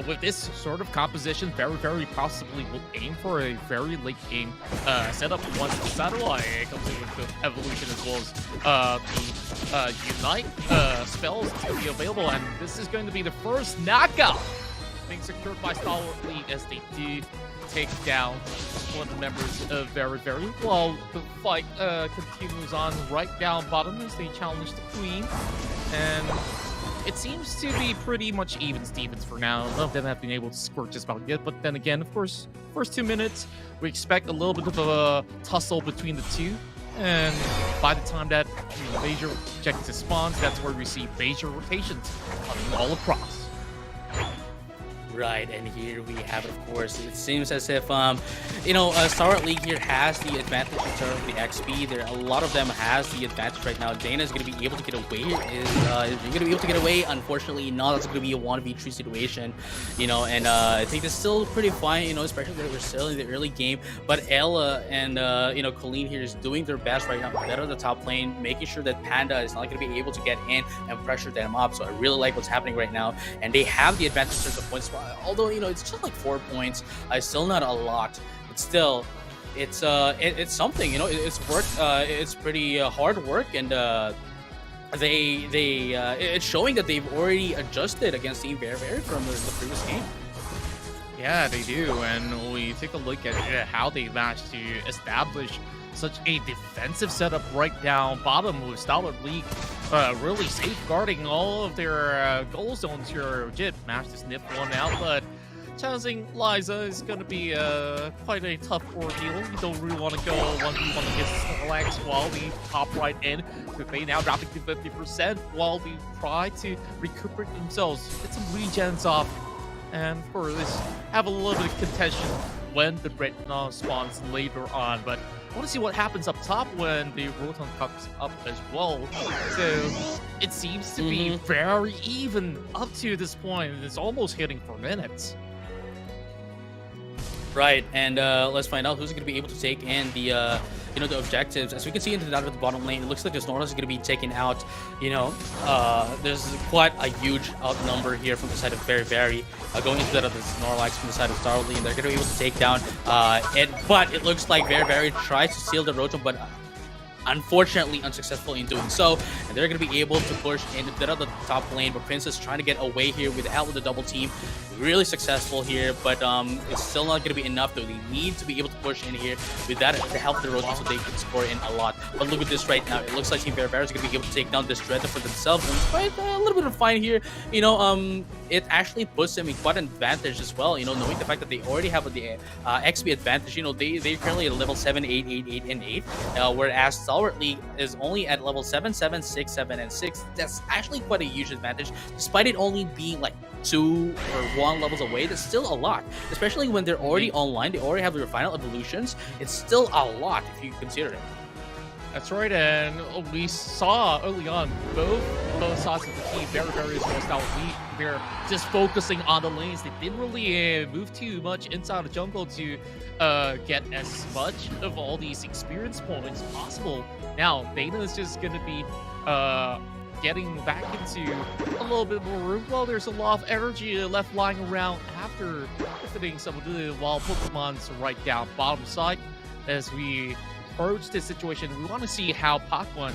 [SPEAKER 10] with this sort of composition, Very possibly will aim for a very late game setup once the Satellite comes in with the evolution, as well as the Unite spells to be available, and this is going to be the first knockout being secured by Stalwart League as they do take down one of the members of Very while the fight continues on right down bottom as they challenge the Queen. And it seems to be pretty much even Stevens for now. None of them have been able to score just about yet, but then again, of course, first 2 minutes, we expect a little bit of a tussle between the two. And by the time that Beijing checks his spawns, that's where we see Beijing rotations coming all across.
[SPEAKER 1] Right, and here we have it, of course. It seems as if, Stalwart League here has the advantage in terms of the XP. A lot of them has the advantage right now. Dana is going to be able to get away. Is going to be able to get away? Unfortunately, not. It's going to be a 1v3 situation, and I think it's still pretty fine, especially that we're still in the early game. But Ella and, Colleen here is doing their best right now. Better on the top lane, making sure that Panda is not going to be able to get in and pressure them up. So I really like what's happening right now. And they have the advantage in terms of points. Although it's just like 4 points, still not a lot, but still, it's something. It's work. It's pretty hard work, and it's showing that they've already adjusted against Team Very from the previous game.
[SPEAKER 10] Yeah, they do, and we take a look at how they managed to establish such a defensive setup right down bottom with Stalwart League really safeguarding all of their goal zones here. Jit managed to sniff one out, but challenging Liza is going to be quite a tough ordeal. You don't really want to go 1v1 against Lex while we hop right in. They now dropping to 50% while they try to recuperate themselves. Get some regens off and of course have a little bit of contention when the Retina spawns later on. But I want to see what happens up top when the Rotom comes up as well. So it seems to be very even up to this point. It's almost hitting for minutes.
[SPEAKER 1] Right, and let's find out who's going to be able to take in the the objectives. As we can see into the bottom lane, it looks like the Snorlax is going to be taken out. There's quite a huge outnumber here from the side of Very going into the Snorlax from the side of Starly, and they're going to be able to take down but it looks like Very tries to seal the Rotom, but unfortunately unsuccessful in doing so, and they're going to be able to push into the top lane, but Princess trying to get away here with the help of the double team. Really successful here, but it's still not going to be enough though. They need to be able to push in here with that the help of the Rotom so they can score in a lot. But look at this right now. It looks like Team Very is going to be able to take down this Dreadnought for themselves, and despite a little bit of fine here, it actually puts them in quite an advantage as well, knowing the fact that they already have the XP advantage. They're currently at level 7, 8, 8, 8, and 8, whereas Stalwart League is only at level 7, 7, 6, 7, and 6. That's actually quite a huge advantage, despite it only being like 2 or 1 levels away. That's still a lot, especially when they're already online. They already have their final evolutions. It's still a lot if you consider it.
[SPEAKER 10] That's right, and we saw early on both sides of the team, Very as well as Stalwart League, they're just focusing on the lanes. They didn't really move too much inside the jungle to get as much of all these experience points possible. Now, Dana is just going to be getting back into a little bit more room. Well, there's a lot of energy left lying around after defeating some of the wild Pokemon's right down bottom side. As we approach this situation, we want to see how Pac-1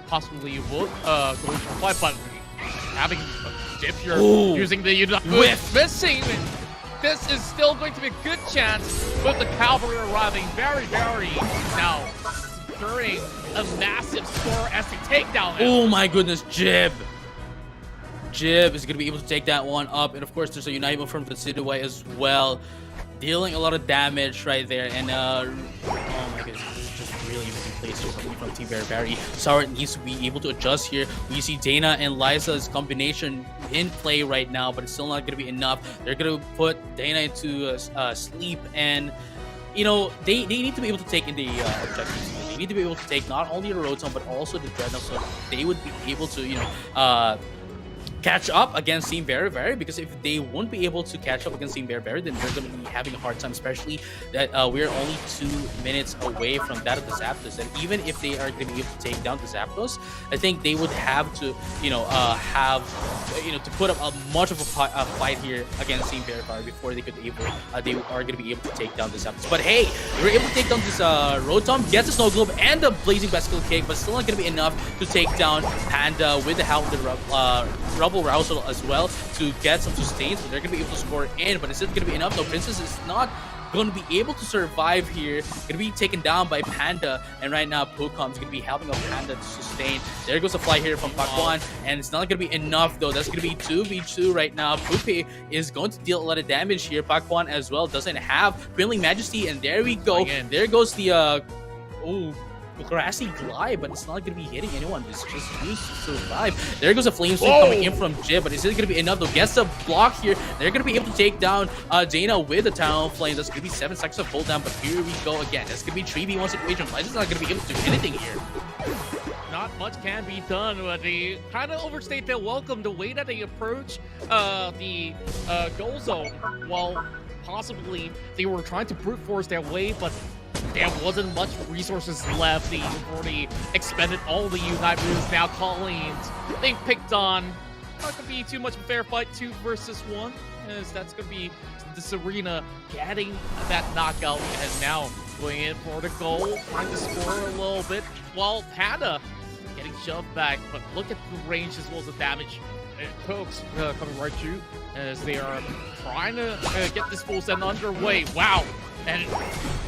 [SPEAKER 10] possibly would go for fight, but having Dip here using the Unite missing. This is still going to be a good chance with the cavalry arriving very now securing a massive score as they take down him.
[SPEAKER 1] Oh my goodness, Jib is going to be able to take that one up, and of course there's a Unite move from the Sidaway as well, dealing a lot of damage right there. And oh my goodness, just really amazing plays here from Team Very. Stalwart needs to be able to adjust here. We see Dana and Liza's combination in play right now, but it's still not going to be enough. They're going to put Dana into sleep, and they need to be able to take in the objectives. They need to be able to take not only the Rotom but also the Dreadnought, so they would be able to catch up against Team Very, because if they won't be able to catch up against Team Very, then they're going to be having a hard time, especially that we're only 2 minutes away from that of the Zapdos. And even if they are going to be able to take down the Zapdos, I think they would have to to put up a much of a fight here against Team Very before they are going to be able to take down the Zapdos. But hey, they were able to take down this Rotom, gets the Snow Globe and the Blazing Basilisk Cake, but still not going to be enough to take down Panda with the help of the Rubble Rousel as well to get some sustains, but they're going to be able to score in. But is it going to be enough? No, Princess is not going to be able to survive here. Going to be taken down by Panda, and right now Pokémon is going to be helping out Panda to sustain. There goes a fly here from Pac-1, and it's not going to be enough though. That's going to be 2v2 right now. Poopy is going to deal a lot of damage here. Pac-1 as well doesn't have Queenly Majesty, and there we go. There goes the Grassy Glide, but it's not going to be hitting anyone. It's just used to survive. There goes a Flame Sweep coming in from Jib, but is it going to be enough though? Gets a block here. They're going to be able to take down Dana with the Talon Flame. That's going to be 7 seconds of cooldown, but here we go again. That's going to be 3v1 situation. Liza's not going to be able to do anything here.
[SPEAKER 10] Not much can be done, but they kind of overstate their welcome the way that they approach the goal zone. While possibly they were trying to brute force their way, but there wasn't much resources left. They already expended all the Unite moves. Now Colleen's they picked on. Not gonna be too much of a fair fight, 2 versus 1, as that's gonna be the Serena getting that knockout, and now going in for the goal, trying to score a little bit, while Panda getting shoved back. But look at the range as well as the damage. Pokes coming right through as they are trying to get this full send underway. Wow. And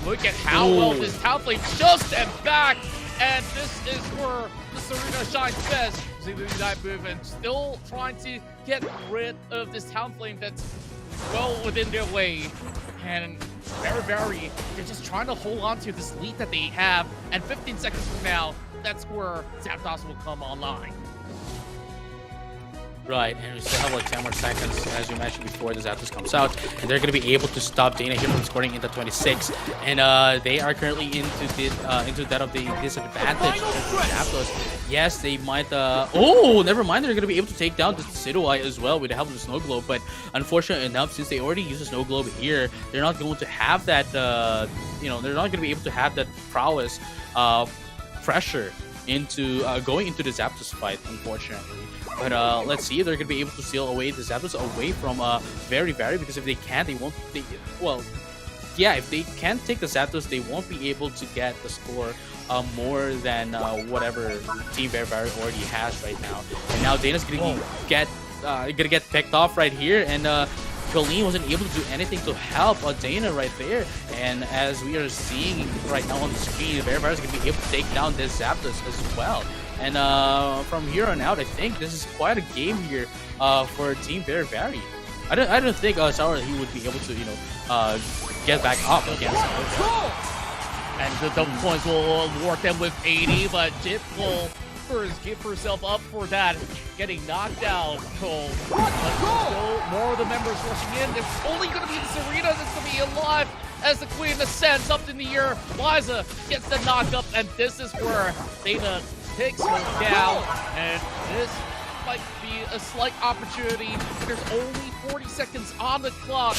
[SPEAKER 10] look at how well this Talonflame shoves them back. And this is where the Serena shines best. See the Unite move and still trying to get rid of this Talonflame that's well within their way. And Very, they're just trying to hold on to this lead that they have. And 15 seconds from now, that's where Zapdos will come online.
[SPEAKER 1] Right, and we still have like 10 more seconds, as you mentioned before, the Zapdos comes out, and they're going to be able to stop Dana here from scoring into 26, and they are currently into that of the disadvantage of the Zapdos. Yes, they might, oh, never mind, they're going to be able to take down the Sidowai as well with the help of the Snow Globe, but unfortunately enough, since they already used the Snow Globe here, they're not going to have that, they're not going to be able to have that prowess, pressure into going into the Zapdos fight, unfortunately. But let's see if they're gonna be able to steal away the Zapdos away from Very, because if they can't, they won't. Well, yeah, if they can't take the Zapdos, they won't be able to get the score more than whatever Team Very already has right now. And now Dana's gonna get picked off right here, and Colleen wasn't able to do anything to help Dana right there. And as we are seeing right now on the screen, Very is gonna be able to take down this Zapdos as well. And from here on out, I think this is quite a game here for Team Very. I don't think Stalwart he would be able to get back up against him.
[SPEAKER 10] And the double points will award them with 80, but Jip will first give herself up for that, getting knocked out. But still more of the members rushing in. It's only going to be the Serena that's going to be alive as the Queen ascends up in the air. Liza gets the knock up, and this is where Dana takes her down, and this might be a slight opportunity. There's only 40 seconds on the clock.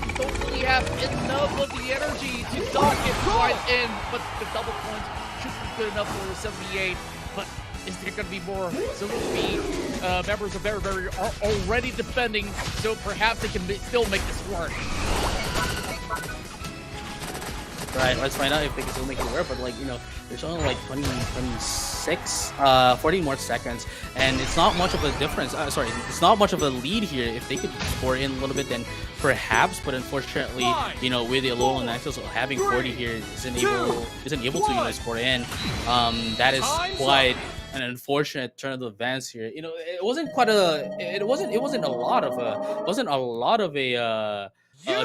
[SPEAKER 10] You don't really have enough of the energy to dock it right in, but the double points should be good enough for the 78. But is there going to be more? So the members of Very are already defending, so perhaps they can still make this work.
[SPEAKER 1] Right, let's find out if they can still make it work, but there's only like 40 more seconds, and it's not much of a difference. It's not much of a lead here. If they could score in a little bit, then perhaps, but unfortunately, with the Alolan Nexus having 40 here, isn't able to score in. That is quite an unfortunate turn of the events here. It wasn't a lot of a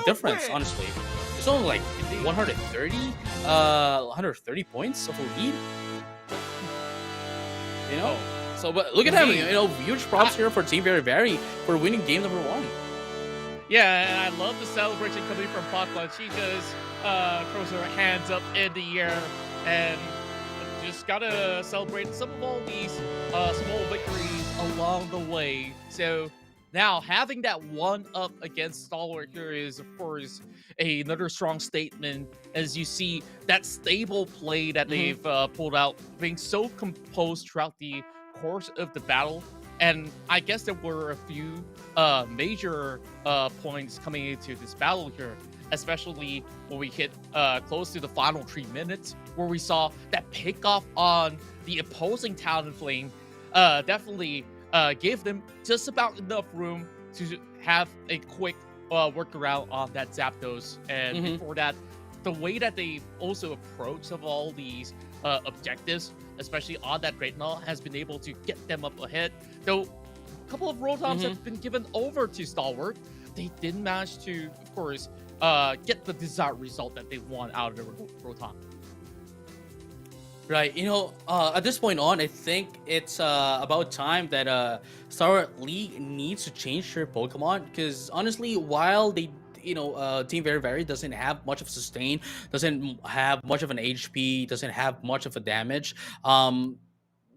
[SPEAKER 1] difference, honestly. It's only like 130 points of a lead. So but look at them. Huge props here for Team Very for winning game number 1.
[SPEAKER 10] Yeah, and I love the celebration coming from Pakwan. She just throws her hands up in the air and just gotta celebrate some of all these small victories along the way. So now, having that one up against Stalwart here is, of course, another strong statement, as you see that stable play that they've pulled out, being so composed throughout the course of the battle. And I guess there were a few major points coming into this battle here, especially when we hit close to the final 3 minutes, where we saw that pickoff on the opposing Talonflame definitely gave them just about enough room to have a quick workaround on that Zapdos. And before that, the way that they also approach some of all these objectives, especially on that Great-Null, has been able to get them up ahead. Though a couple of Rotoms have been given over to Stalwart, they didn't manage to, of course, get the desired result that they want out of the Rotom.
[SPEAKER 1] Right, at this point on, I think it's about time that Stalwart League needs to change their Pokemon, because honestly, while they, Team Very doesn't have much of sustain, doesn't have much of an HP, doesn't have much of a damage,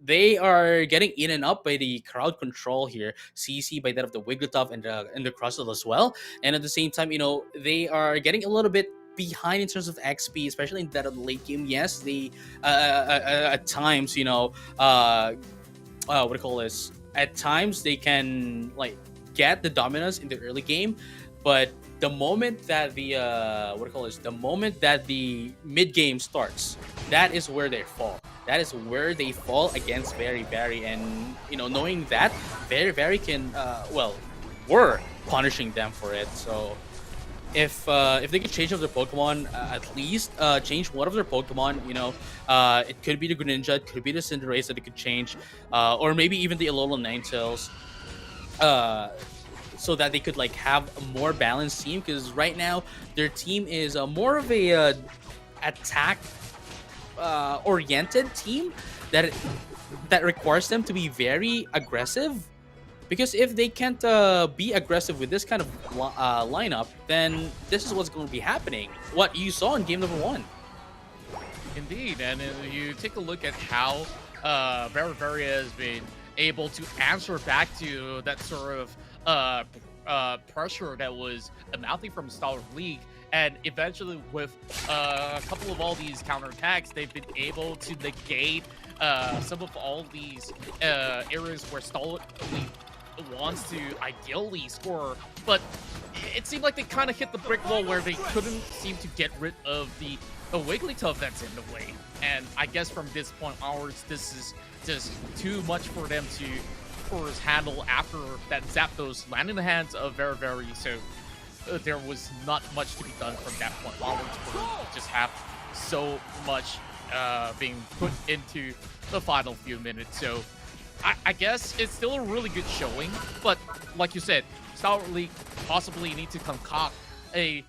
[SPEAKER 1] they are getting in and up by the crowd control here, CC by that of the Wigglytuff and the Crustle as well, and at the same time, they are getting a little bit behind in terms of XP, especially in that of the late game. Yes, they at times, at times they can get the dominance in the early game, but the moment that the mid game starts, that is where they fall. That is where they fall against Very, and knowing that Very can were punishing them for it. So if they could change up their Pokemon, at least change one of their Pokemon, it could be the Greninja, it could be the Cinderace that they could change, or maybe even the Alolan Ninetales, so that they could have a more balanced team, because right now their team is more of a attack oriented team that requires them to be very aggressive Because if they can't be aggressive with this kind of lineup, then this is what's going to be happening. What you saw in game number 1.
[SPEAKER 10] Indeed, and you take a look at how Very has been able to answer back to that sort of pressure that was mounting from Stalwart League, and eventually with a couple of all these counterattacks, they've been able to negate some of all these areas where Stalwart League wants to ideally score, but it seemed like they kind of hit the brick wall where they couldn't seem to get rid of the Wigglytuff that's in the way. And I guess from this point onwards, this is just too much for them to, of course, handle after that Zapdos landed in the hands of Very. So there was not much to be done from that point onwards, where you just have so much being put into the final few minutes. So I guess it's still a really good showing, but like you said, Stalwart League possibly need to concoct a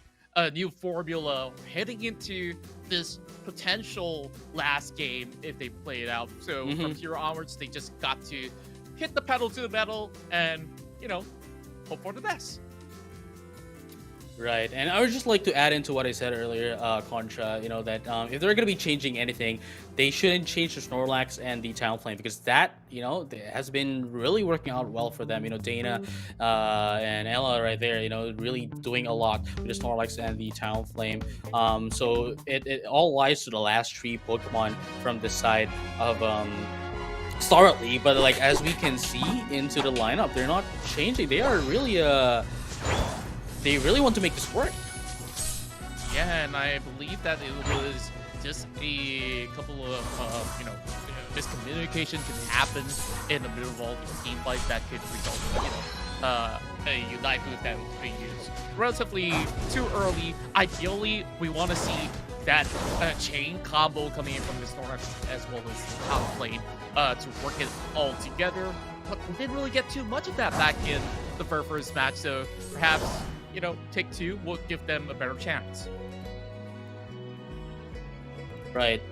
[SPEAKER 10] new formula heading into this potential last game if they play it out. So from here onwards, they just got to hit the pedal to the metal and, you know, hope for the best.
[SPEAKER 1] Right, and I would just like to add into what I said earlier, Contra, you know, that if they're going to be changing anything, they shouldn't change the Snorlax and the Talonflame, because that, you know, has been really working out well for them. You know, Dana and Ella right there, you know, really doing a lot with the Snorlax and the Talonflame. So it all lies to the last 3 Pokemon from the side of Stalwart League, but like as we can see into the lineup, they're not changing. They are really they really want to make this work.
[SPEAKER 10] Yeah, and I believe that it was just a couple of, you know, miscommunication can happen in the middle of all these team fights that could result in, you know, a Unite move that was being used relatively too early. Ideally, we want to see that chain combo coming in from the Snorlax as well as the Talonflame to work it all together. But we didn't really get too much of that back in the first match, so perhaps, you know, Take 2 will give them a better chance.
[SPEAKER 1] Right.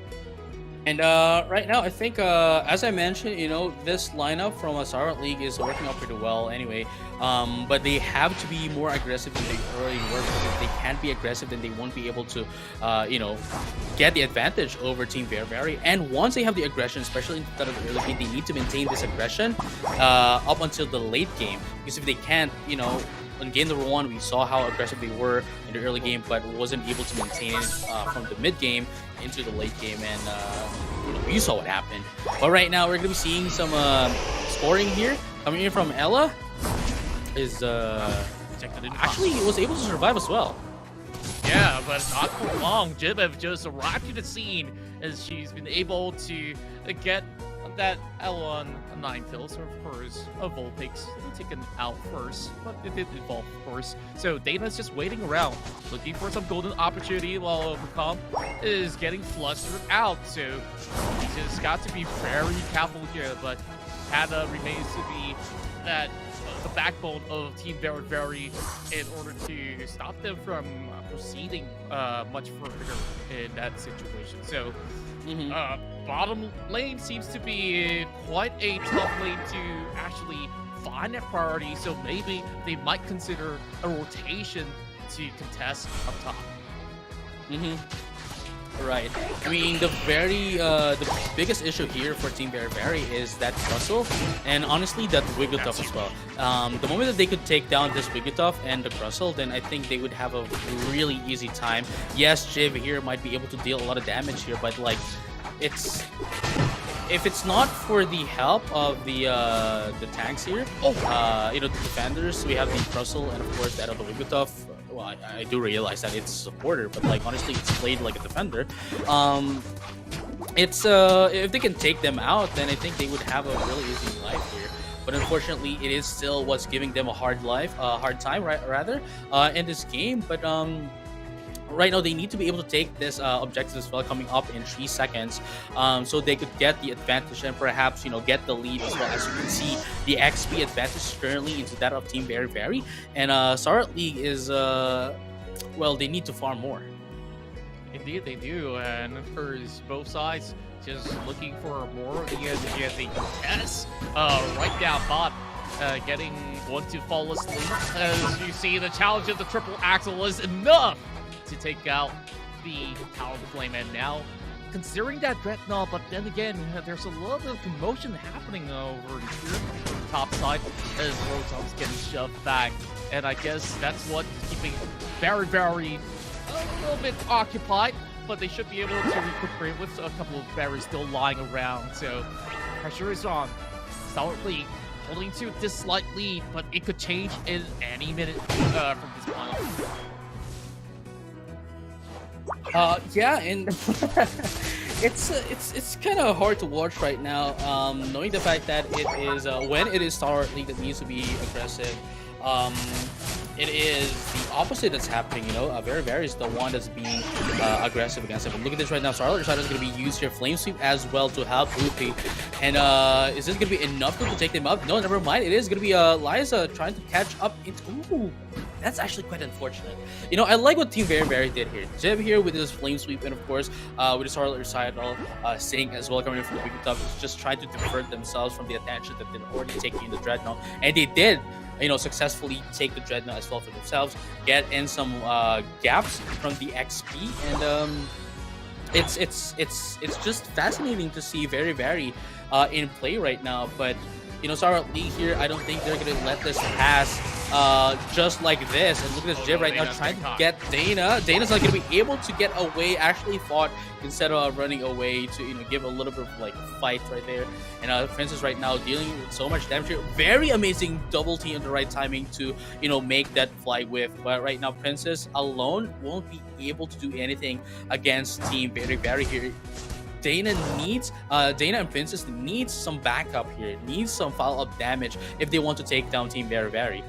[SPEAKER 1] And right now, I think, as I mentioned, you know, this lineup from Stalwart League is working out pretty well anyway. But they have to be more aggressive than they already were, because if they can't be aggressive, then they won't be able to, you know, get the advantage over Team Very. And once they have the aggression, especially in the early game, they need to maintain this aggression up until the late game. Because if they can't, you know, in game number 1, we saw how aggressive they were in the early game, but wasn't able to maintain it from the mid game into the late game, and you know, you saw what happened. But right now, we're going to be seeing some scoring here coming in from Ella. Is actually was able to survive as well.
[SPEAKER 10] Yeah, but not for long. Jibev just arrived to the scene as she's been able to get that L1 9 kills. So of course, a Vulpix taken out first, but it did evolve, of course. So Dana's just waiting around, looking for some golden opportunity, while Macomb is getting flustered out. So he just got to be very careful here, but Hannah remains to be that the backbone of Team Very in order to stop them from proceeding much further in that situation. So bottom lane seems to be quite a tough lane to actually find that priority, so maybe they might consider a rotation to contest up top.
[SPEAKER 1] Right. I mean, the biggest issue here for Team Very is that Crustle, and honestly that Wigglytuff as well. The moment that they could take down this Wigglytuff and the Crustle, then I think they would have a really easy time. Yes, Jiv here might be able to deal a lot of damage here, but like, if it's not for the help of the tanks here, you know, the defenders, we have the Crustle and of course that of the Wigglytuff. Well, I do realize that it's a supporter, but like honestly, it's played like a defender. It's if they can take them out, then I think they would have a really easy life here. But unfortunately, it is still what's giving them a hard time, rather, in this game. But right now, they need to be able to take this objective as well, coming up in 3 seconds, so they could get the advantage and perhaps, you know, get the lead as well. As you can see, the XP advantage is currently into that of Team Very, and Stalwart League is, well, they need to farm more.
[SPEAKER 10] Indeed, they do, and of course, both sides just looking for more of the energy as they contest right down bot. getting one to fall asleep. As you see, the challenge of the triple axle was enough to take out the Tower Flame. And now, considering that Dreadnought, but then again, there's a lot of commotion happening over here, top side, as Rotom's getting shoved back. And I guess that's what's keeping very, very a little bit occupied, but they should be able to recuperate with a couple of berries still lying around. So pressure is on. Stalwart League holding to this slight lead, but it could change in any minute from this point on.
[SPEAKER 1] Yeah, and it's kind of hard to watch right now, knowing the fact that it is when it is Stalwart League that needs to be aggressive. It is the opposite that's happening, you know. Very is the one that's being aggressive against it. But look at this right now. Stalwart is going to be used here. Flame Sweep as well to help Upi. And is this going to be enough to take them up? No, never mind. It is going to be Liza trying to catch up into... Ooh, that's actually quite unfortunate. You know, I like what Team Very did here. Jib here with his Flame Sweep, and of course, with the Stalwart recital, Sing as well coming in from the big top, is just trying to divert themselves from the attention that they're already taking in the Dreadnought. And they did, you know, successfully take the Dreadnought as well for themselves, get in some gaps from the XP, and it's just fascinating to see Very in play right now. But you know, Stalwart League here, I don't think they're gonna let this pass just like this. And look at this Jib right now trying to get Dana. Dana's not gonna be able to get away, actually fought instead of running away to, you know, give a little bit of like a fight right there. And Princess right now dealing with so much damage here. Very amazing double T on the right timing to, you know, make that fly whiff. But right now Princess alone won't be able to do anything against Team Very here. Dana and Princess needs some backup here, needs some follow-up damage if they want to take down Team Very.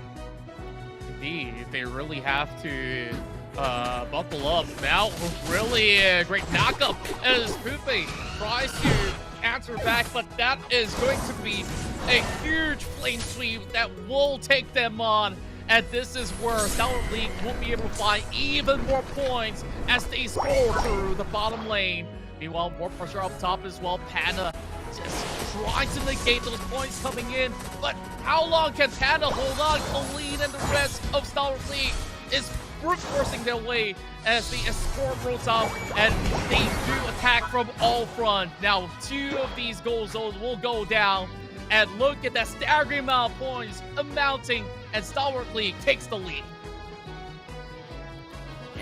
[SPEAKER 10] Indeed, they really have to buckle up. Now, really great knockup as Pupe tries to answer back, but that is going to be a huge Flame Sweep that will take them on. And this is where Stalwart League will be able to find even more points as they score through the bottom lane. Meanwhile, more pressure up top as well. Panda just trying to negate those points coming in. But how long can Panda hold on? Colleen and the rest of Stalwart League is brute forcing their way as they escort Rotom, and they do attack from all front. Now, 2 of these goal zones will go down. And look at that staggering amount of points amounting, and Stalwart League takes the lead.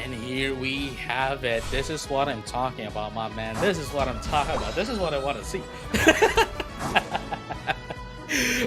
[SPEAKER 1] And here we have it. This is what I'm talking about, my man. This is what I'm talking about. This is what I want to see.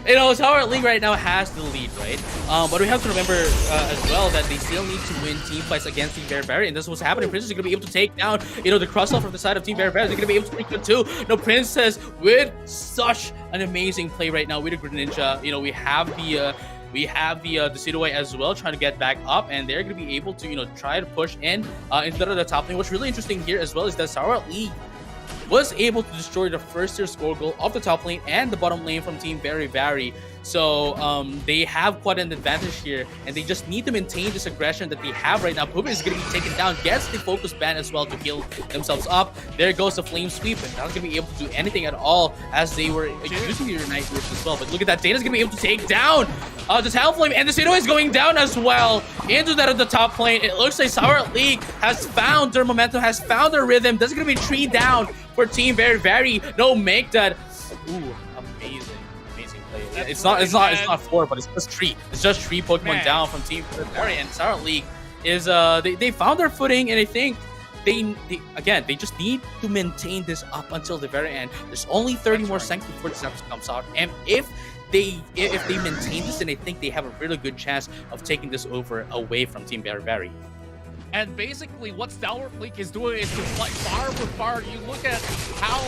[SPEAKER 1] You know, Stalwart League right now has the lead, right? But we have to remember as well that they still need to win team fights against Team Very, and this is what's happening. Princess is going to be able to take down, you know, the cross-off from the side of Team Very. They're going to be able to take them too. No, Princess with such an amazing play right now with the Greninja. You know, we have the Decidueye as well trying to get back up, and they're going to be able to, you know, try to push in instead of the top lane. What's really interesting here as well is that Stalwart League was able to destroy the first tier score goal of the top lane and the bottom lane from Team Very. So they have quite an advantage here, and they just need to maintain this aggression that they have right now. Puba is going to be taken down, gets the focus ban as well to heal themselves up. There goes the Flame Sweep, and not going to be able to do anything at all as they were using the Unite Wish as well. But look at that, Dana's going to be able to take down the Talonflame, and the Decidueye is going down as well into that of the top lane. It looks like Stalwart League has found their momentum, has found their rhythm. This is going to be 3 down for Team Very. No, make that. Ooh, amazing play. It's not 4, but it's just 3. It's just 3 Pokemon down from Team Very, and Stalwart League is they found their footing, and I think they just need to maintain this up until the very end. There's only 30 more seconds before this episode comes out, and if they maintain this, then I think they have a really good chance of taking this over away from Team Very.
[SPEAKER 10] And basically what Stalwart League is doing is to fight fire with fire. You look at how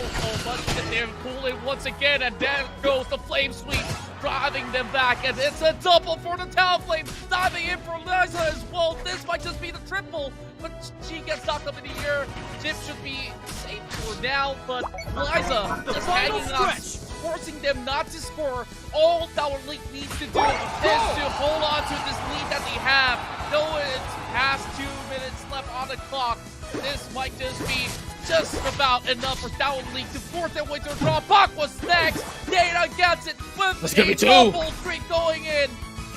[SPEAKER 10] much that they're pulling once again, and there goes the Flame Sweep, driving them back, and it's a double for the Talonflame, diving in for Liza as well. This might just be the triple, but she gets knocked up in the air. Jib should be safe for now, but Liza just hanging on, forcing them not to score. All Stalwart League needs to do is to hold on to this lead that they have. Though it's past 2 minutes left on the clock, this might just be just about enough for Stalwart League to force their way to a draw. Puck was next. Dana gets it with a double streak going in.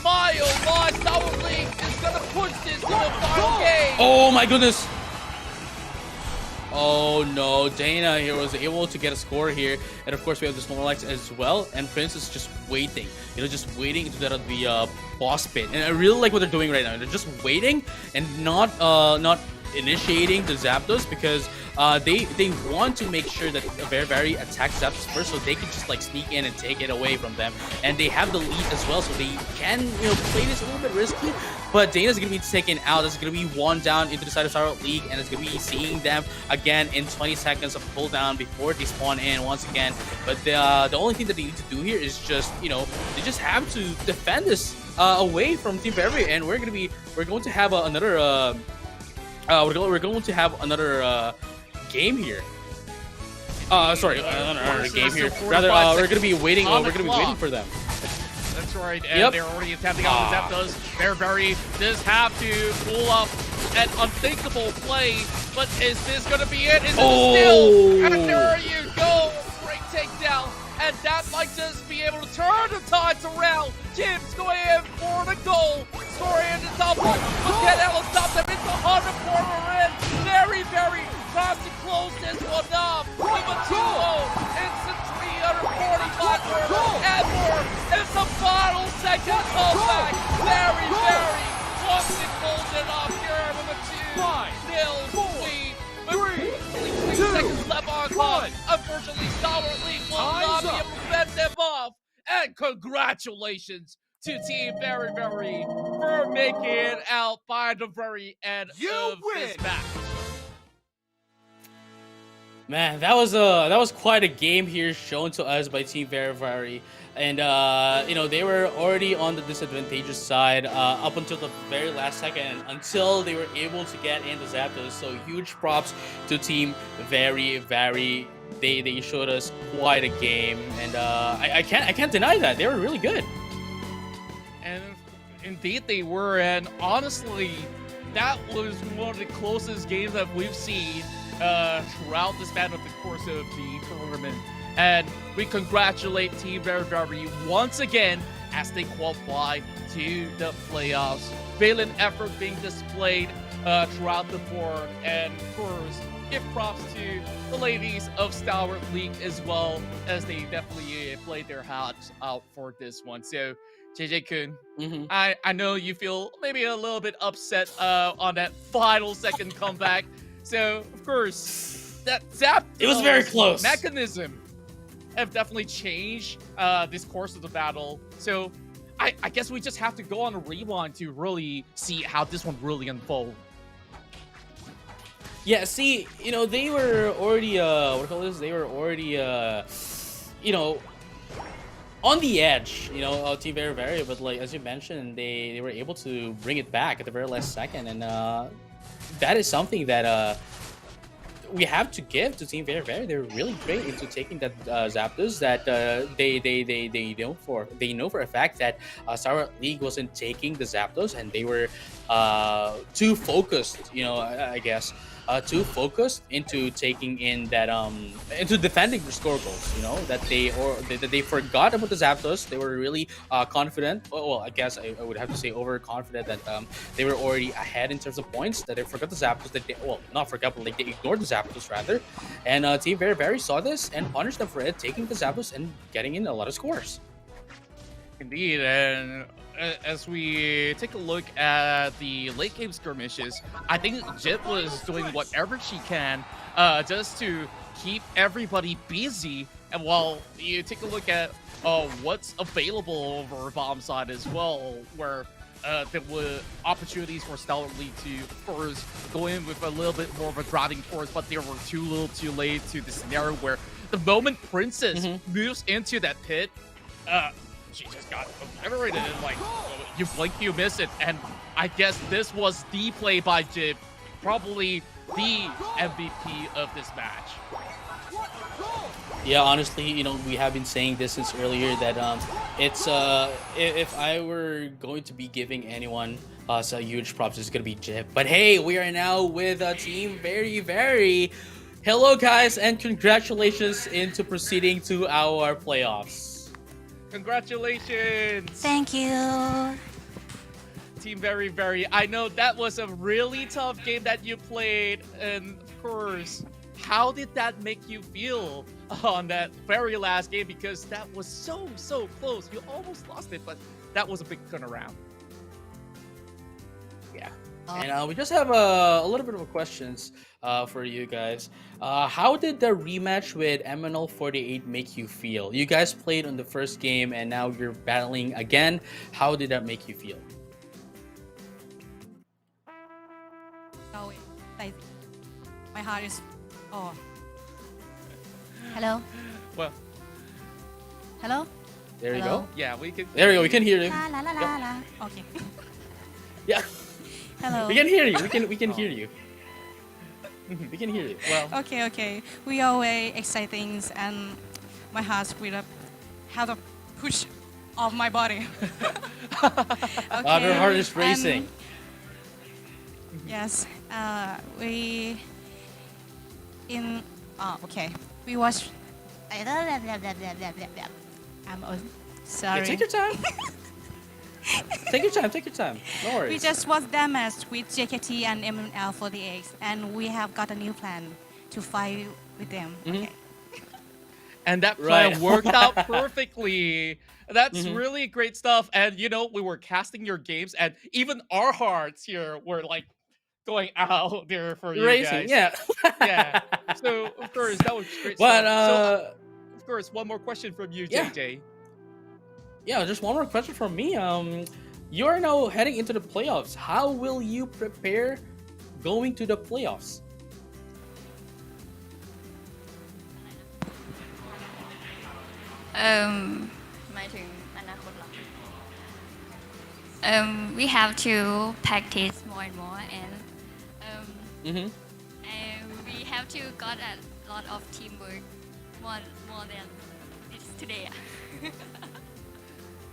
[SPEAKER 10] My oh my, Stalwart League is going to push this to the final game.
[SPEAKER 1] Oh my goodness. Oh no, Dana here was able to get a score here, and of course we have the Snorlax as well, and Prince is just waiting, just waiting into the boss pit, and I really like what they're doing right now. They're just waiting and not initiating the Zapdos because they want to make sure that very attacks Zapdos first, so they can just like sneak in and take it away from them, and they have the lead as well, so they can play this a little bit risky. But Dana's gonna be taken out. There's gonna be one down into the side of Stalwart League, and it's gonna be seeing them again in 20 seconds of cooldown before they spawn in once again. But the only thing that they need to do here is just they just have to defend this away from Team Very, and we're going to have another game here. Sorry, another game here. Rather, we're gonna be waiting. We're gonna be waiting for them.
[SPEAKER 10] That's right, and they're already attempting on the Zapdos. They're very just have to pull up an unthinkable play, but is this gonna be it? Is it still? And there you go, great takedown, and that might just be able to turn the tides around. Jim's going in for the goal, scoring in the double, but then Ella stops them. It's a 100-corner in. Very tries to close this one up with a 2-0. It's a 345 and more. It's a final second comeback. Very wants to close it off here with a 2-0 lead. 3 seconds left on clock. Unfortunately, Stalwart League will not be able to fend them off. And congratulations to Team Very for making it out by the very end of this match.
[SPEAKER 1] Man, that was quite a game here shown to us by Team Very, and they were already on the disadvantageous side up until the very last second, until they were able to get into Zapdos. So huge props to Team Very. They showed us quite a game, and I can't deny that they were really good.
[SPEAKER 10] And indeed they were, and honestly, that was one of the closest games that we've seen throughout the span of the course of the tournament. And we congratulate Team Very once again as they qualify to the playoffs. Valiant effort being displayed throughout the board, and of course, give props to the ladies of Stalwart League as well, as they definitely played their hearts out for this one. So, JJ-kun, I know you feel maybe a little bit upset on that final second comeback. So, of course, that
[SPEAKER 1] it was very close.
[SPEAKER 10] Mechanism have definitely changed this course of the battle. So, I guess we just have to go on a rewind to really see how this one really unfolds.
[SPEAKER 1] Yeah, see, they were already, they were already, on the edge, Team Very, but like, as you mentioned, they were able to bring it back at the very last second, and that is something that we have to give to Team Very. They're really great into taking that Zapdos that they know for a fact that Stalwart League wasn't taking the Zapdos, and they were too focused, I guess. Too focused into taking in that into defending the score goals, that they forgot about the Zapdos. They were really confident. Well, I guess I would have to say overconfident that they were already ahead in terms of points, that they forgot the Zapdos, not forgot, but like they ignored the Zapdos rather. And Team Very saw this and punished them for it, taking the Zapdos and getting in a lot of scores.
[SPEAKER 10] Indeed, and as we take a look at the late game skirmishes, I think Jip was doing whatever she can just to keep everybody busy. And while you take a look at what's available over bomb side as well, where there were opportunities for Stalwart League to, of course, go in with a little bit more of a driving force, but they were too late to the scenario where the moment Princess moves into that pit, she just got obliterated, and like, you blink, you miss it. And I guess this was the play by Jib, probably the MVP of this match.
[SPEAKER 1] Yeah, honestly, we have been saying this since earlier that it's if I were going to be giving anyone a huge props, it's gonna be Jib. But hey, we are now with Team Very. Hello, guys, and congratulations into proceeding to our playoffs.
[SPEAKER 10] Congratulations!
[SPEAKER 12] Thank you.
[SPEAKER 10] Team Very Very. I know that was a really tough game that you played, and of course, how did that make you feel on that very last game? Because that was so close. You almost lost it, but that was a big turnaround.
[SPEAKER 1] Yeah. And we just have a little bit of a questions for you guys. How did the rematch with MNL48 make you feel? You guys played on the first game, and now you're battling again. How did that make you feel?
[SPEAKER 12] My heart is. Oh. Hello.
[SPEAKER 10] Well,
[SPEAKER 12] Hello.
[SPEAKER 1] There you
[SPEAKER 12] Hello?
[SPEAKER 1] go.
[SPEAKER 10] yeah, we can.
[SPEAKER 1] There you go. We can hear you.
[SPEAKER 12] La la la la la. Okay.
[SPEAKER 1] Yeah.
[SPEAKER 12] Hello.
[SPEAKER 1] We can hear you. We can hear you. We can hear you. Well.
[SPEAKER 12] Okay. We are way exciting and my heart will have a push of my body.
[SPEAKER 1] Your heart is racing.
[SPEAKER 12] Yes. We in. Okay. We watch. I'm sorry.
[SPEAKER 1] Yeah, take your time. Take your time. No worries.
[SPEAKER 12] We just watched them match with JKT and MNL48, and we have got a new plan to fight with them. Okay.
[SPEAKER 10] And that plan
[SPEAKER 1] Right.
[SPEAKER 10] worked out perfectly. That's really great stuff. And you know, we were casting your games, and even our hearts here were like going out there for you
[SPEAKER 1] Racing,
[SPEAKER 10] guys.
[SPEAKER 1] yeah.
[SPEAKER 10] Yeah. So of course that was great
[SPEAKER 1] But
[SPEAKER 10] stuff. So, of course, one more question from you,
[SPEAKER 1] yeah.
[SPEAKER 10] JJ.
[SPEAKER 1] Yeah, just one more question from me. You are now heading into the playoffs. How will you prepare going to the playoffs?
[SPEAKER 11] We have to practice more and more, and we have to got a lot of teamwork more than it's today.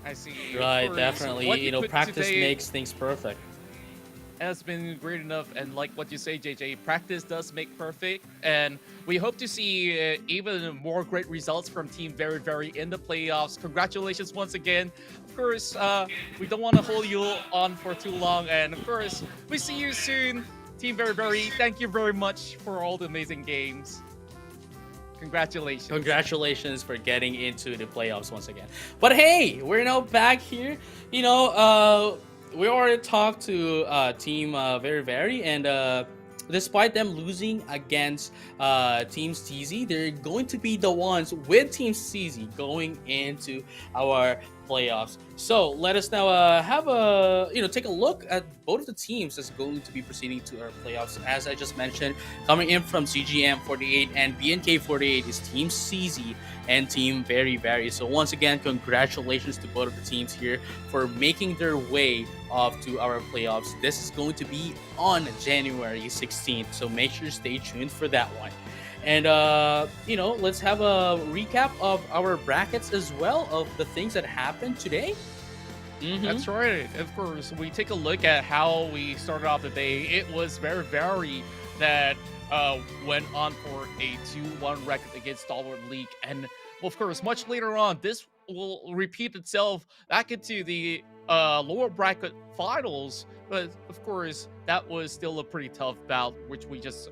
[SPEAKER 10] I see.
[SPEAKER 1] Right,
[SPEAKER 10] Of course,
[SPEAKER 1] definitely.
[SPEAKER 10] what
[SPEAKER 1] You know,
[SPEAKER 10] put
[SPEAKER 1] practice
[SPEAKER 10] today
[SPEAKER 1] makes things perfect.
[SPEAKER 10] has been great enough, and like what you say, JJ, practice does make perfect, and we hope to see even more great results from Team Very Very in the playoffs. Congratulations once again. Of course, we don't want to hold you on for too long, and of course, we see you soon. Team Very Very, thank you very much for all the amazing games. Congratulations.
[SPEAKER 1] Congratulations for getting into the playoffs once again. But hey, we're now back here. You know, we already talked to Team Very Very, and despite them losing against Team Stezie, they're going to be the ones with Team Stezie going into our playoffs. So let us now have a take a look at both of the teams that's going to be proceeding to our playoffs. As I just mentioned, coming in from CGM48 and BNK48 is Team Stezie and Team Very Very. So once again, congratulations to both of the teams here for making their way off to our playoffs. This is going to be on January 16th, so make sure to stay tuned for that one. And let's have a recap of our brackets as well, of the things that happened today.
[SPEAKER 10] That's right. Of course, we take a look at how we started off the day. It was Very Very that went on for a 2-1 record against Stalwart League, and of course, much later on, this will repeat itself back into the lower bracket finals. But of course, that was still a pretty tough bout, which we just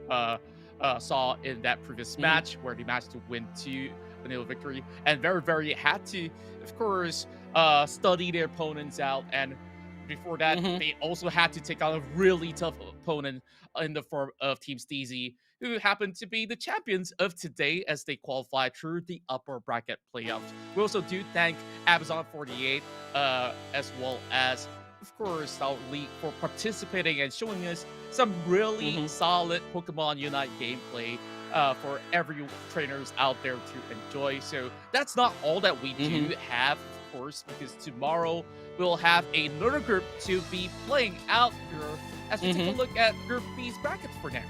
[SPEAKER 10] saw in that previous match, where they managed to win 2-0 victory. And Very Very had to, of course, study their opponents out, and before that, they also had to take on a really tough opponent in the form of Team Stezie, who happened to be the champions of today as they qualified through the upper bracket playoffs. We also do thank Amazon48 as well as, of course, our league for participating and showing us some really solid Pokemon Unite gameplay for every trainers out there to enjoy. So that's not all that we do have, of course, because tomorrow we'll have another group to be playing out here as we take a look at Group B's brackets for now.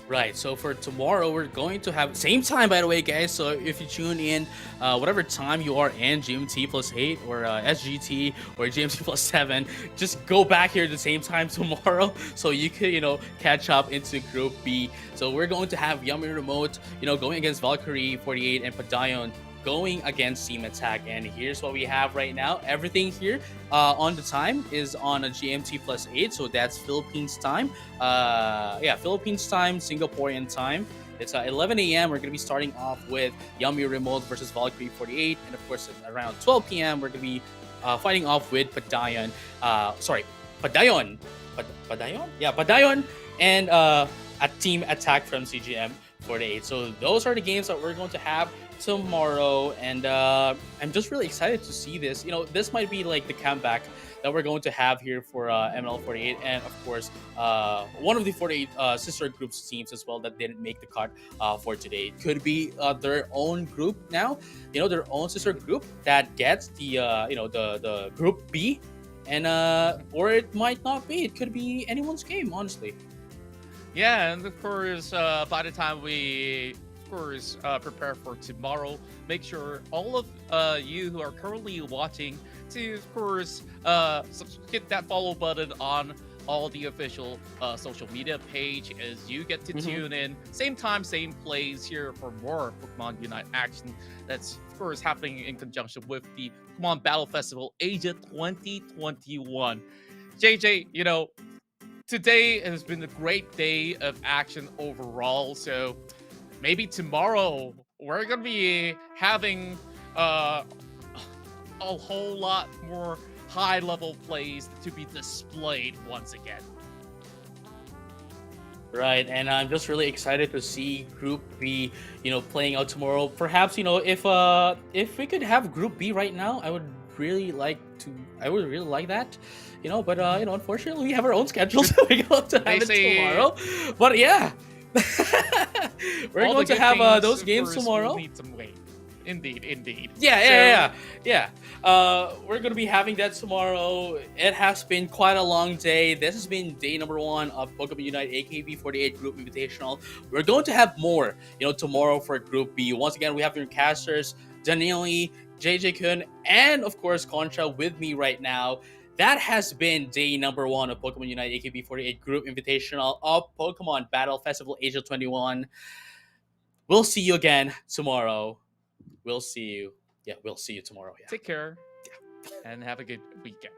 [SPEAKER 1] Right, so for tomorrow, we're going to have same time, by the way, guys. So if you tune in, whatever time you are in, GMT +8 or SGT or GMT +7, just go back here at the same time tomorrow, so you could, catch up into Group B. So we're going to have Yummy Remote, going against VKnight and Padayon, going against Team Attack. And here's what we have right now. Everything here on the time is on a GMT +8, so that's Philippines time. Philippines time, Singaporean time. It's 11 a.m. We're going to be starting off with Yummy Remote versus VKnight48, and of course at around 12 p.m. we're going to be fighting off with Padayon. Padayon. Padayon? Yeah, Padayon and a Team Attack from CGM48. So those are the games that we're going to have tomorrow, and I'm just really excited to see this. This might be like the comeback that we're going to have here for MNL48, and of course one of the 48 sister groups teams as well that didn't make the cut for today. It could be their own group now, their own sister group that gets the the Group B, and or it might not be. It could be anyone's game, honestly.
[SPEAKER 10] Yeah, and of course by the time we prepare for tomorrow, make sure all of you who are currently watching to, of course, hit that follow button on all the official social media page as you get to tune in. Same time, same place here for more Pokemon Unite action. That's, of course, happening in conjunction with the Pokemon Battle Festival Asia 2021. JJ, today has been a great day of action overall, so maybe tomorrow we're gonna be having a whole lot more high-level plays to be displayed once again.
[SPEAKER 1] Right, and I'm just really excited to see Group B, playing out tomorrow. Perhaps, if we could have Group B right now, I would really like that. But unfortunately, we have our own schedules, so we got to have it tomorrow. But yeah. We're going to have those games tomorrow.
[SPEAKER 10] Need some weight. Indeed.
[SPEAKER 1] Yeah. We're going to be having that tomorrow. It has been quite a long day. This has been day number 1 of Pokemon Unite AKB48 Group Invitational. We're going to have more, tomorrow for Group B. Once again, we have your casters, Daniele, JJ Kun, and of course, Contra with me right now. That has been day number 1 of Pokemon Unite AKB48 Group Invitational of Pokemon Battle Festival Asia 21. We'll see you again tomorrow. We'll see you. Yeah, we'll see you tomorrow. Yeah.
[SPEAKER 10] Take care. Yeah. And have a good weekend.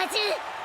[SPEAKER 5] 勝ち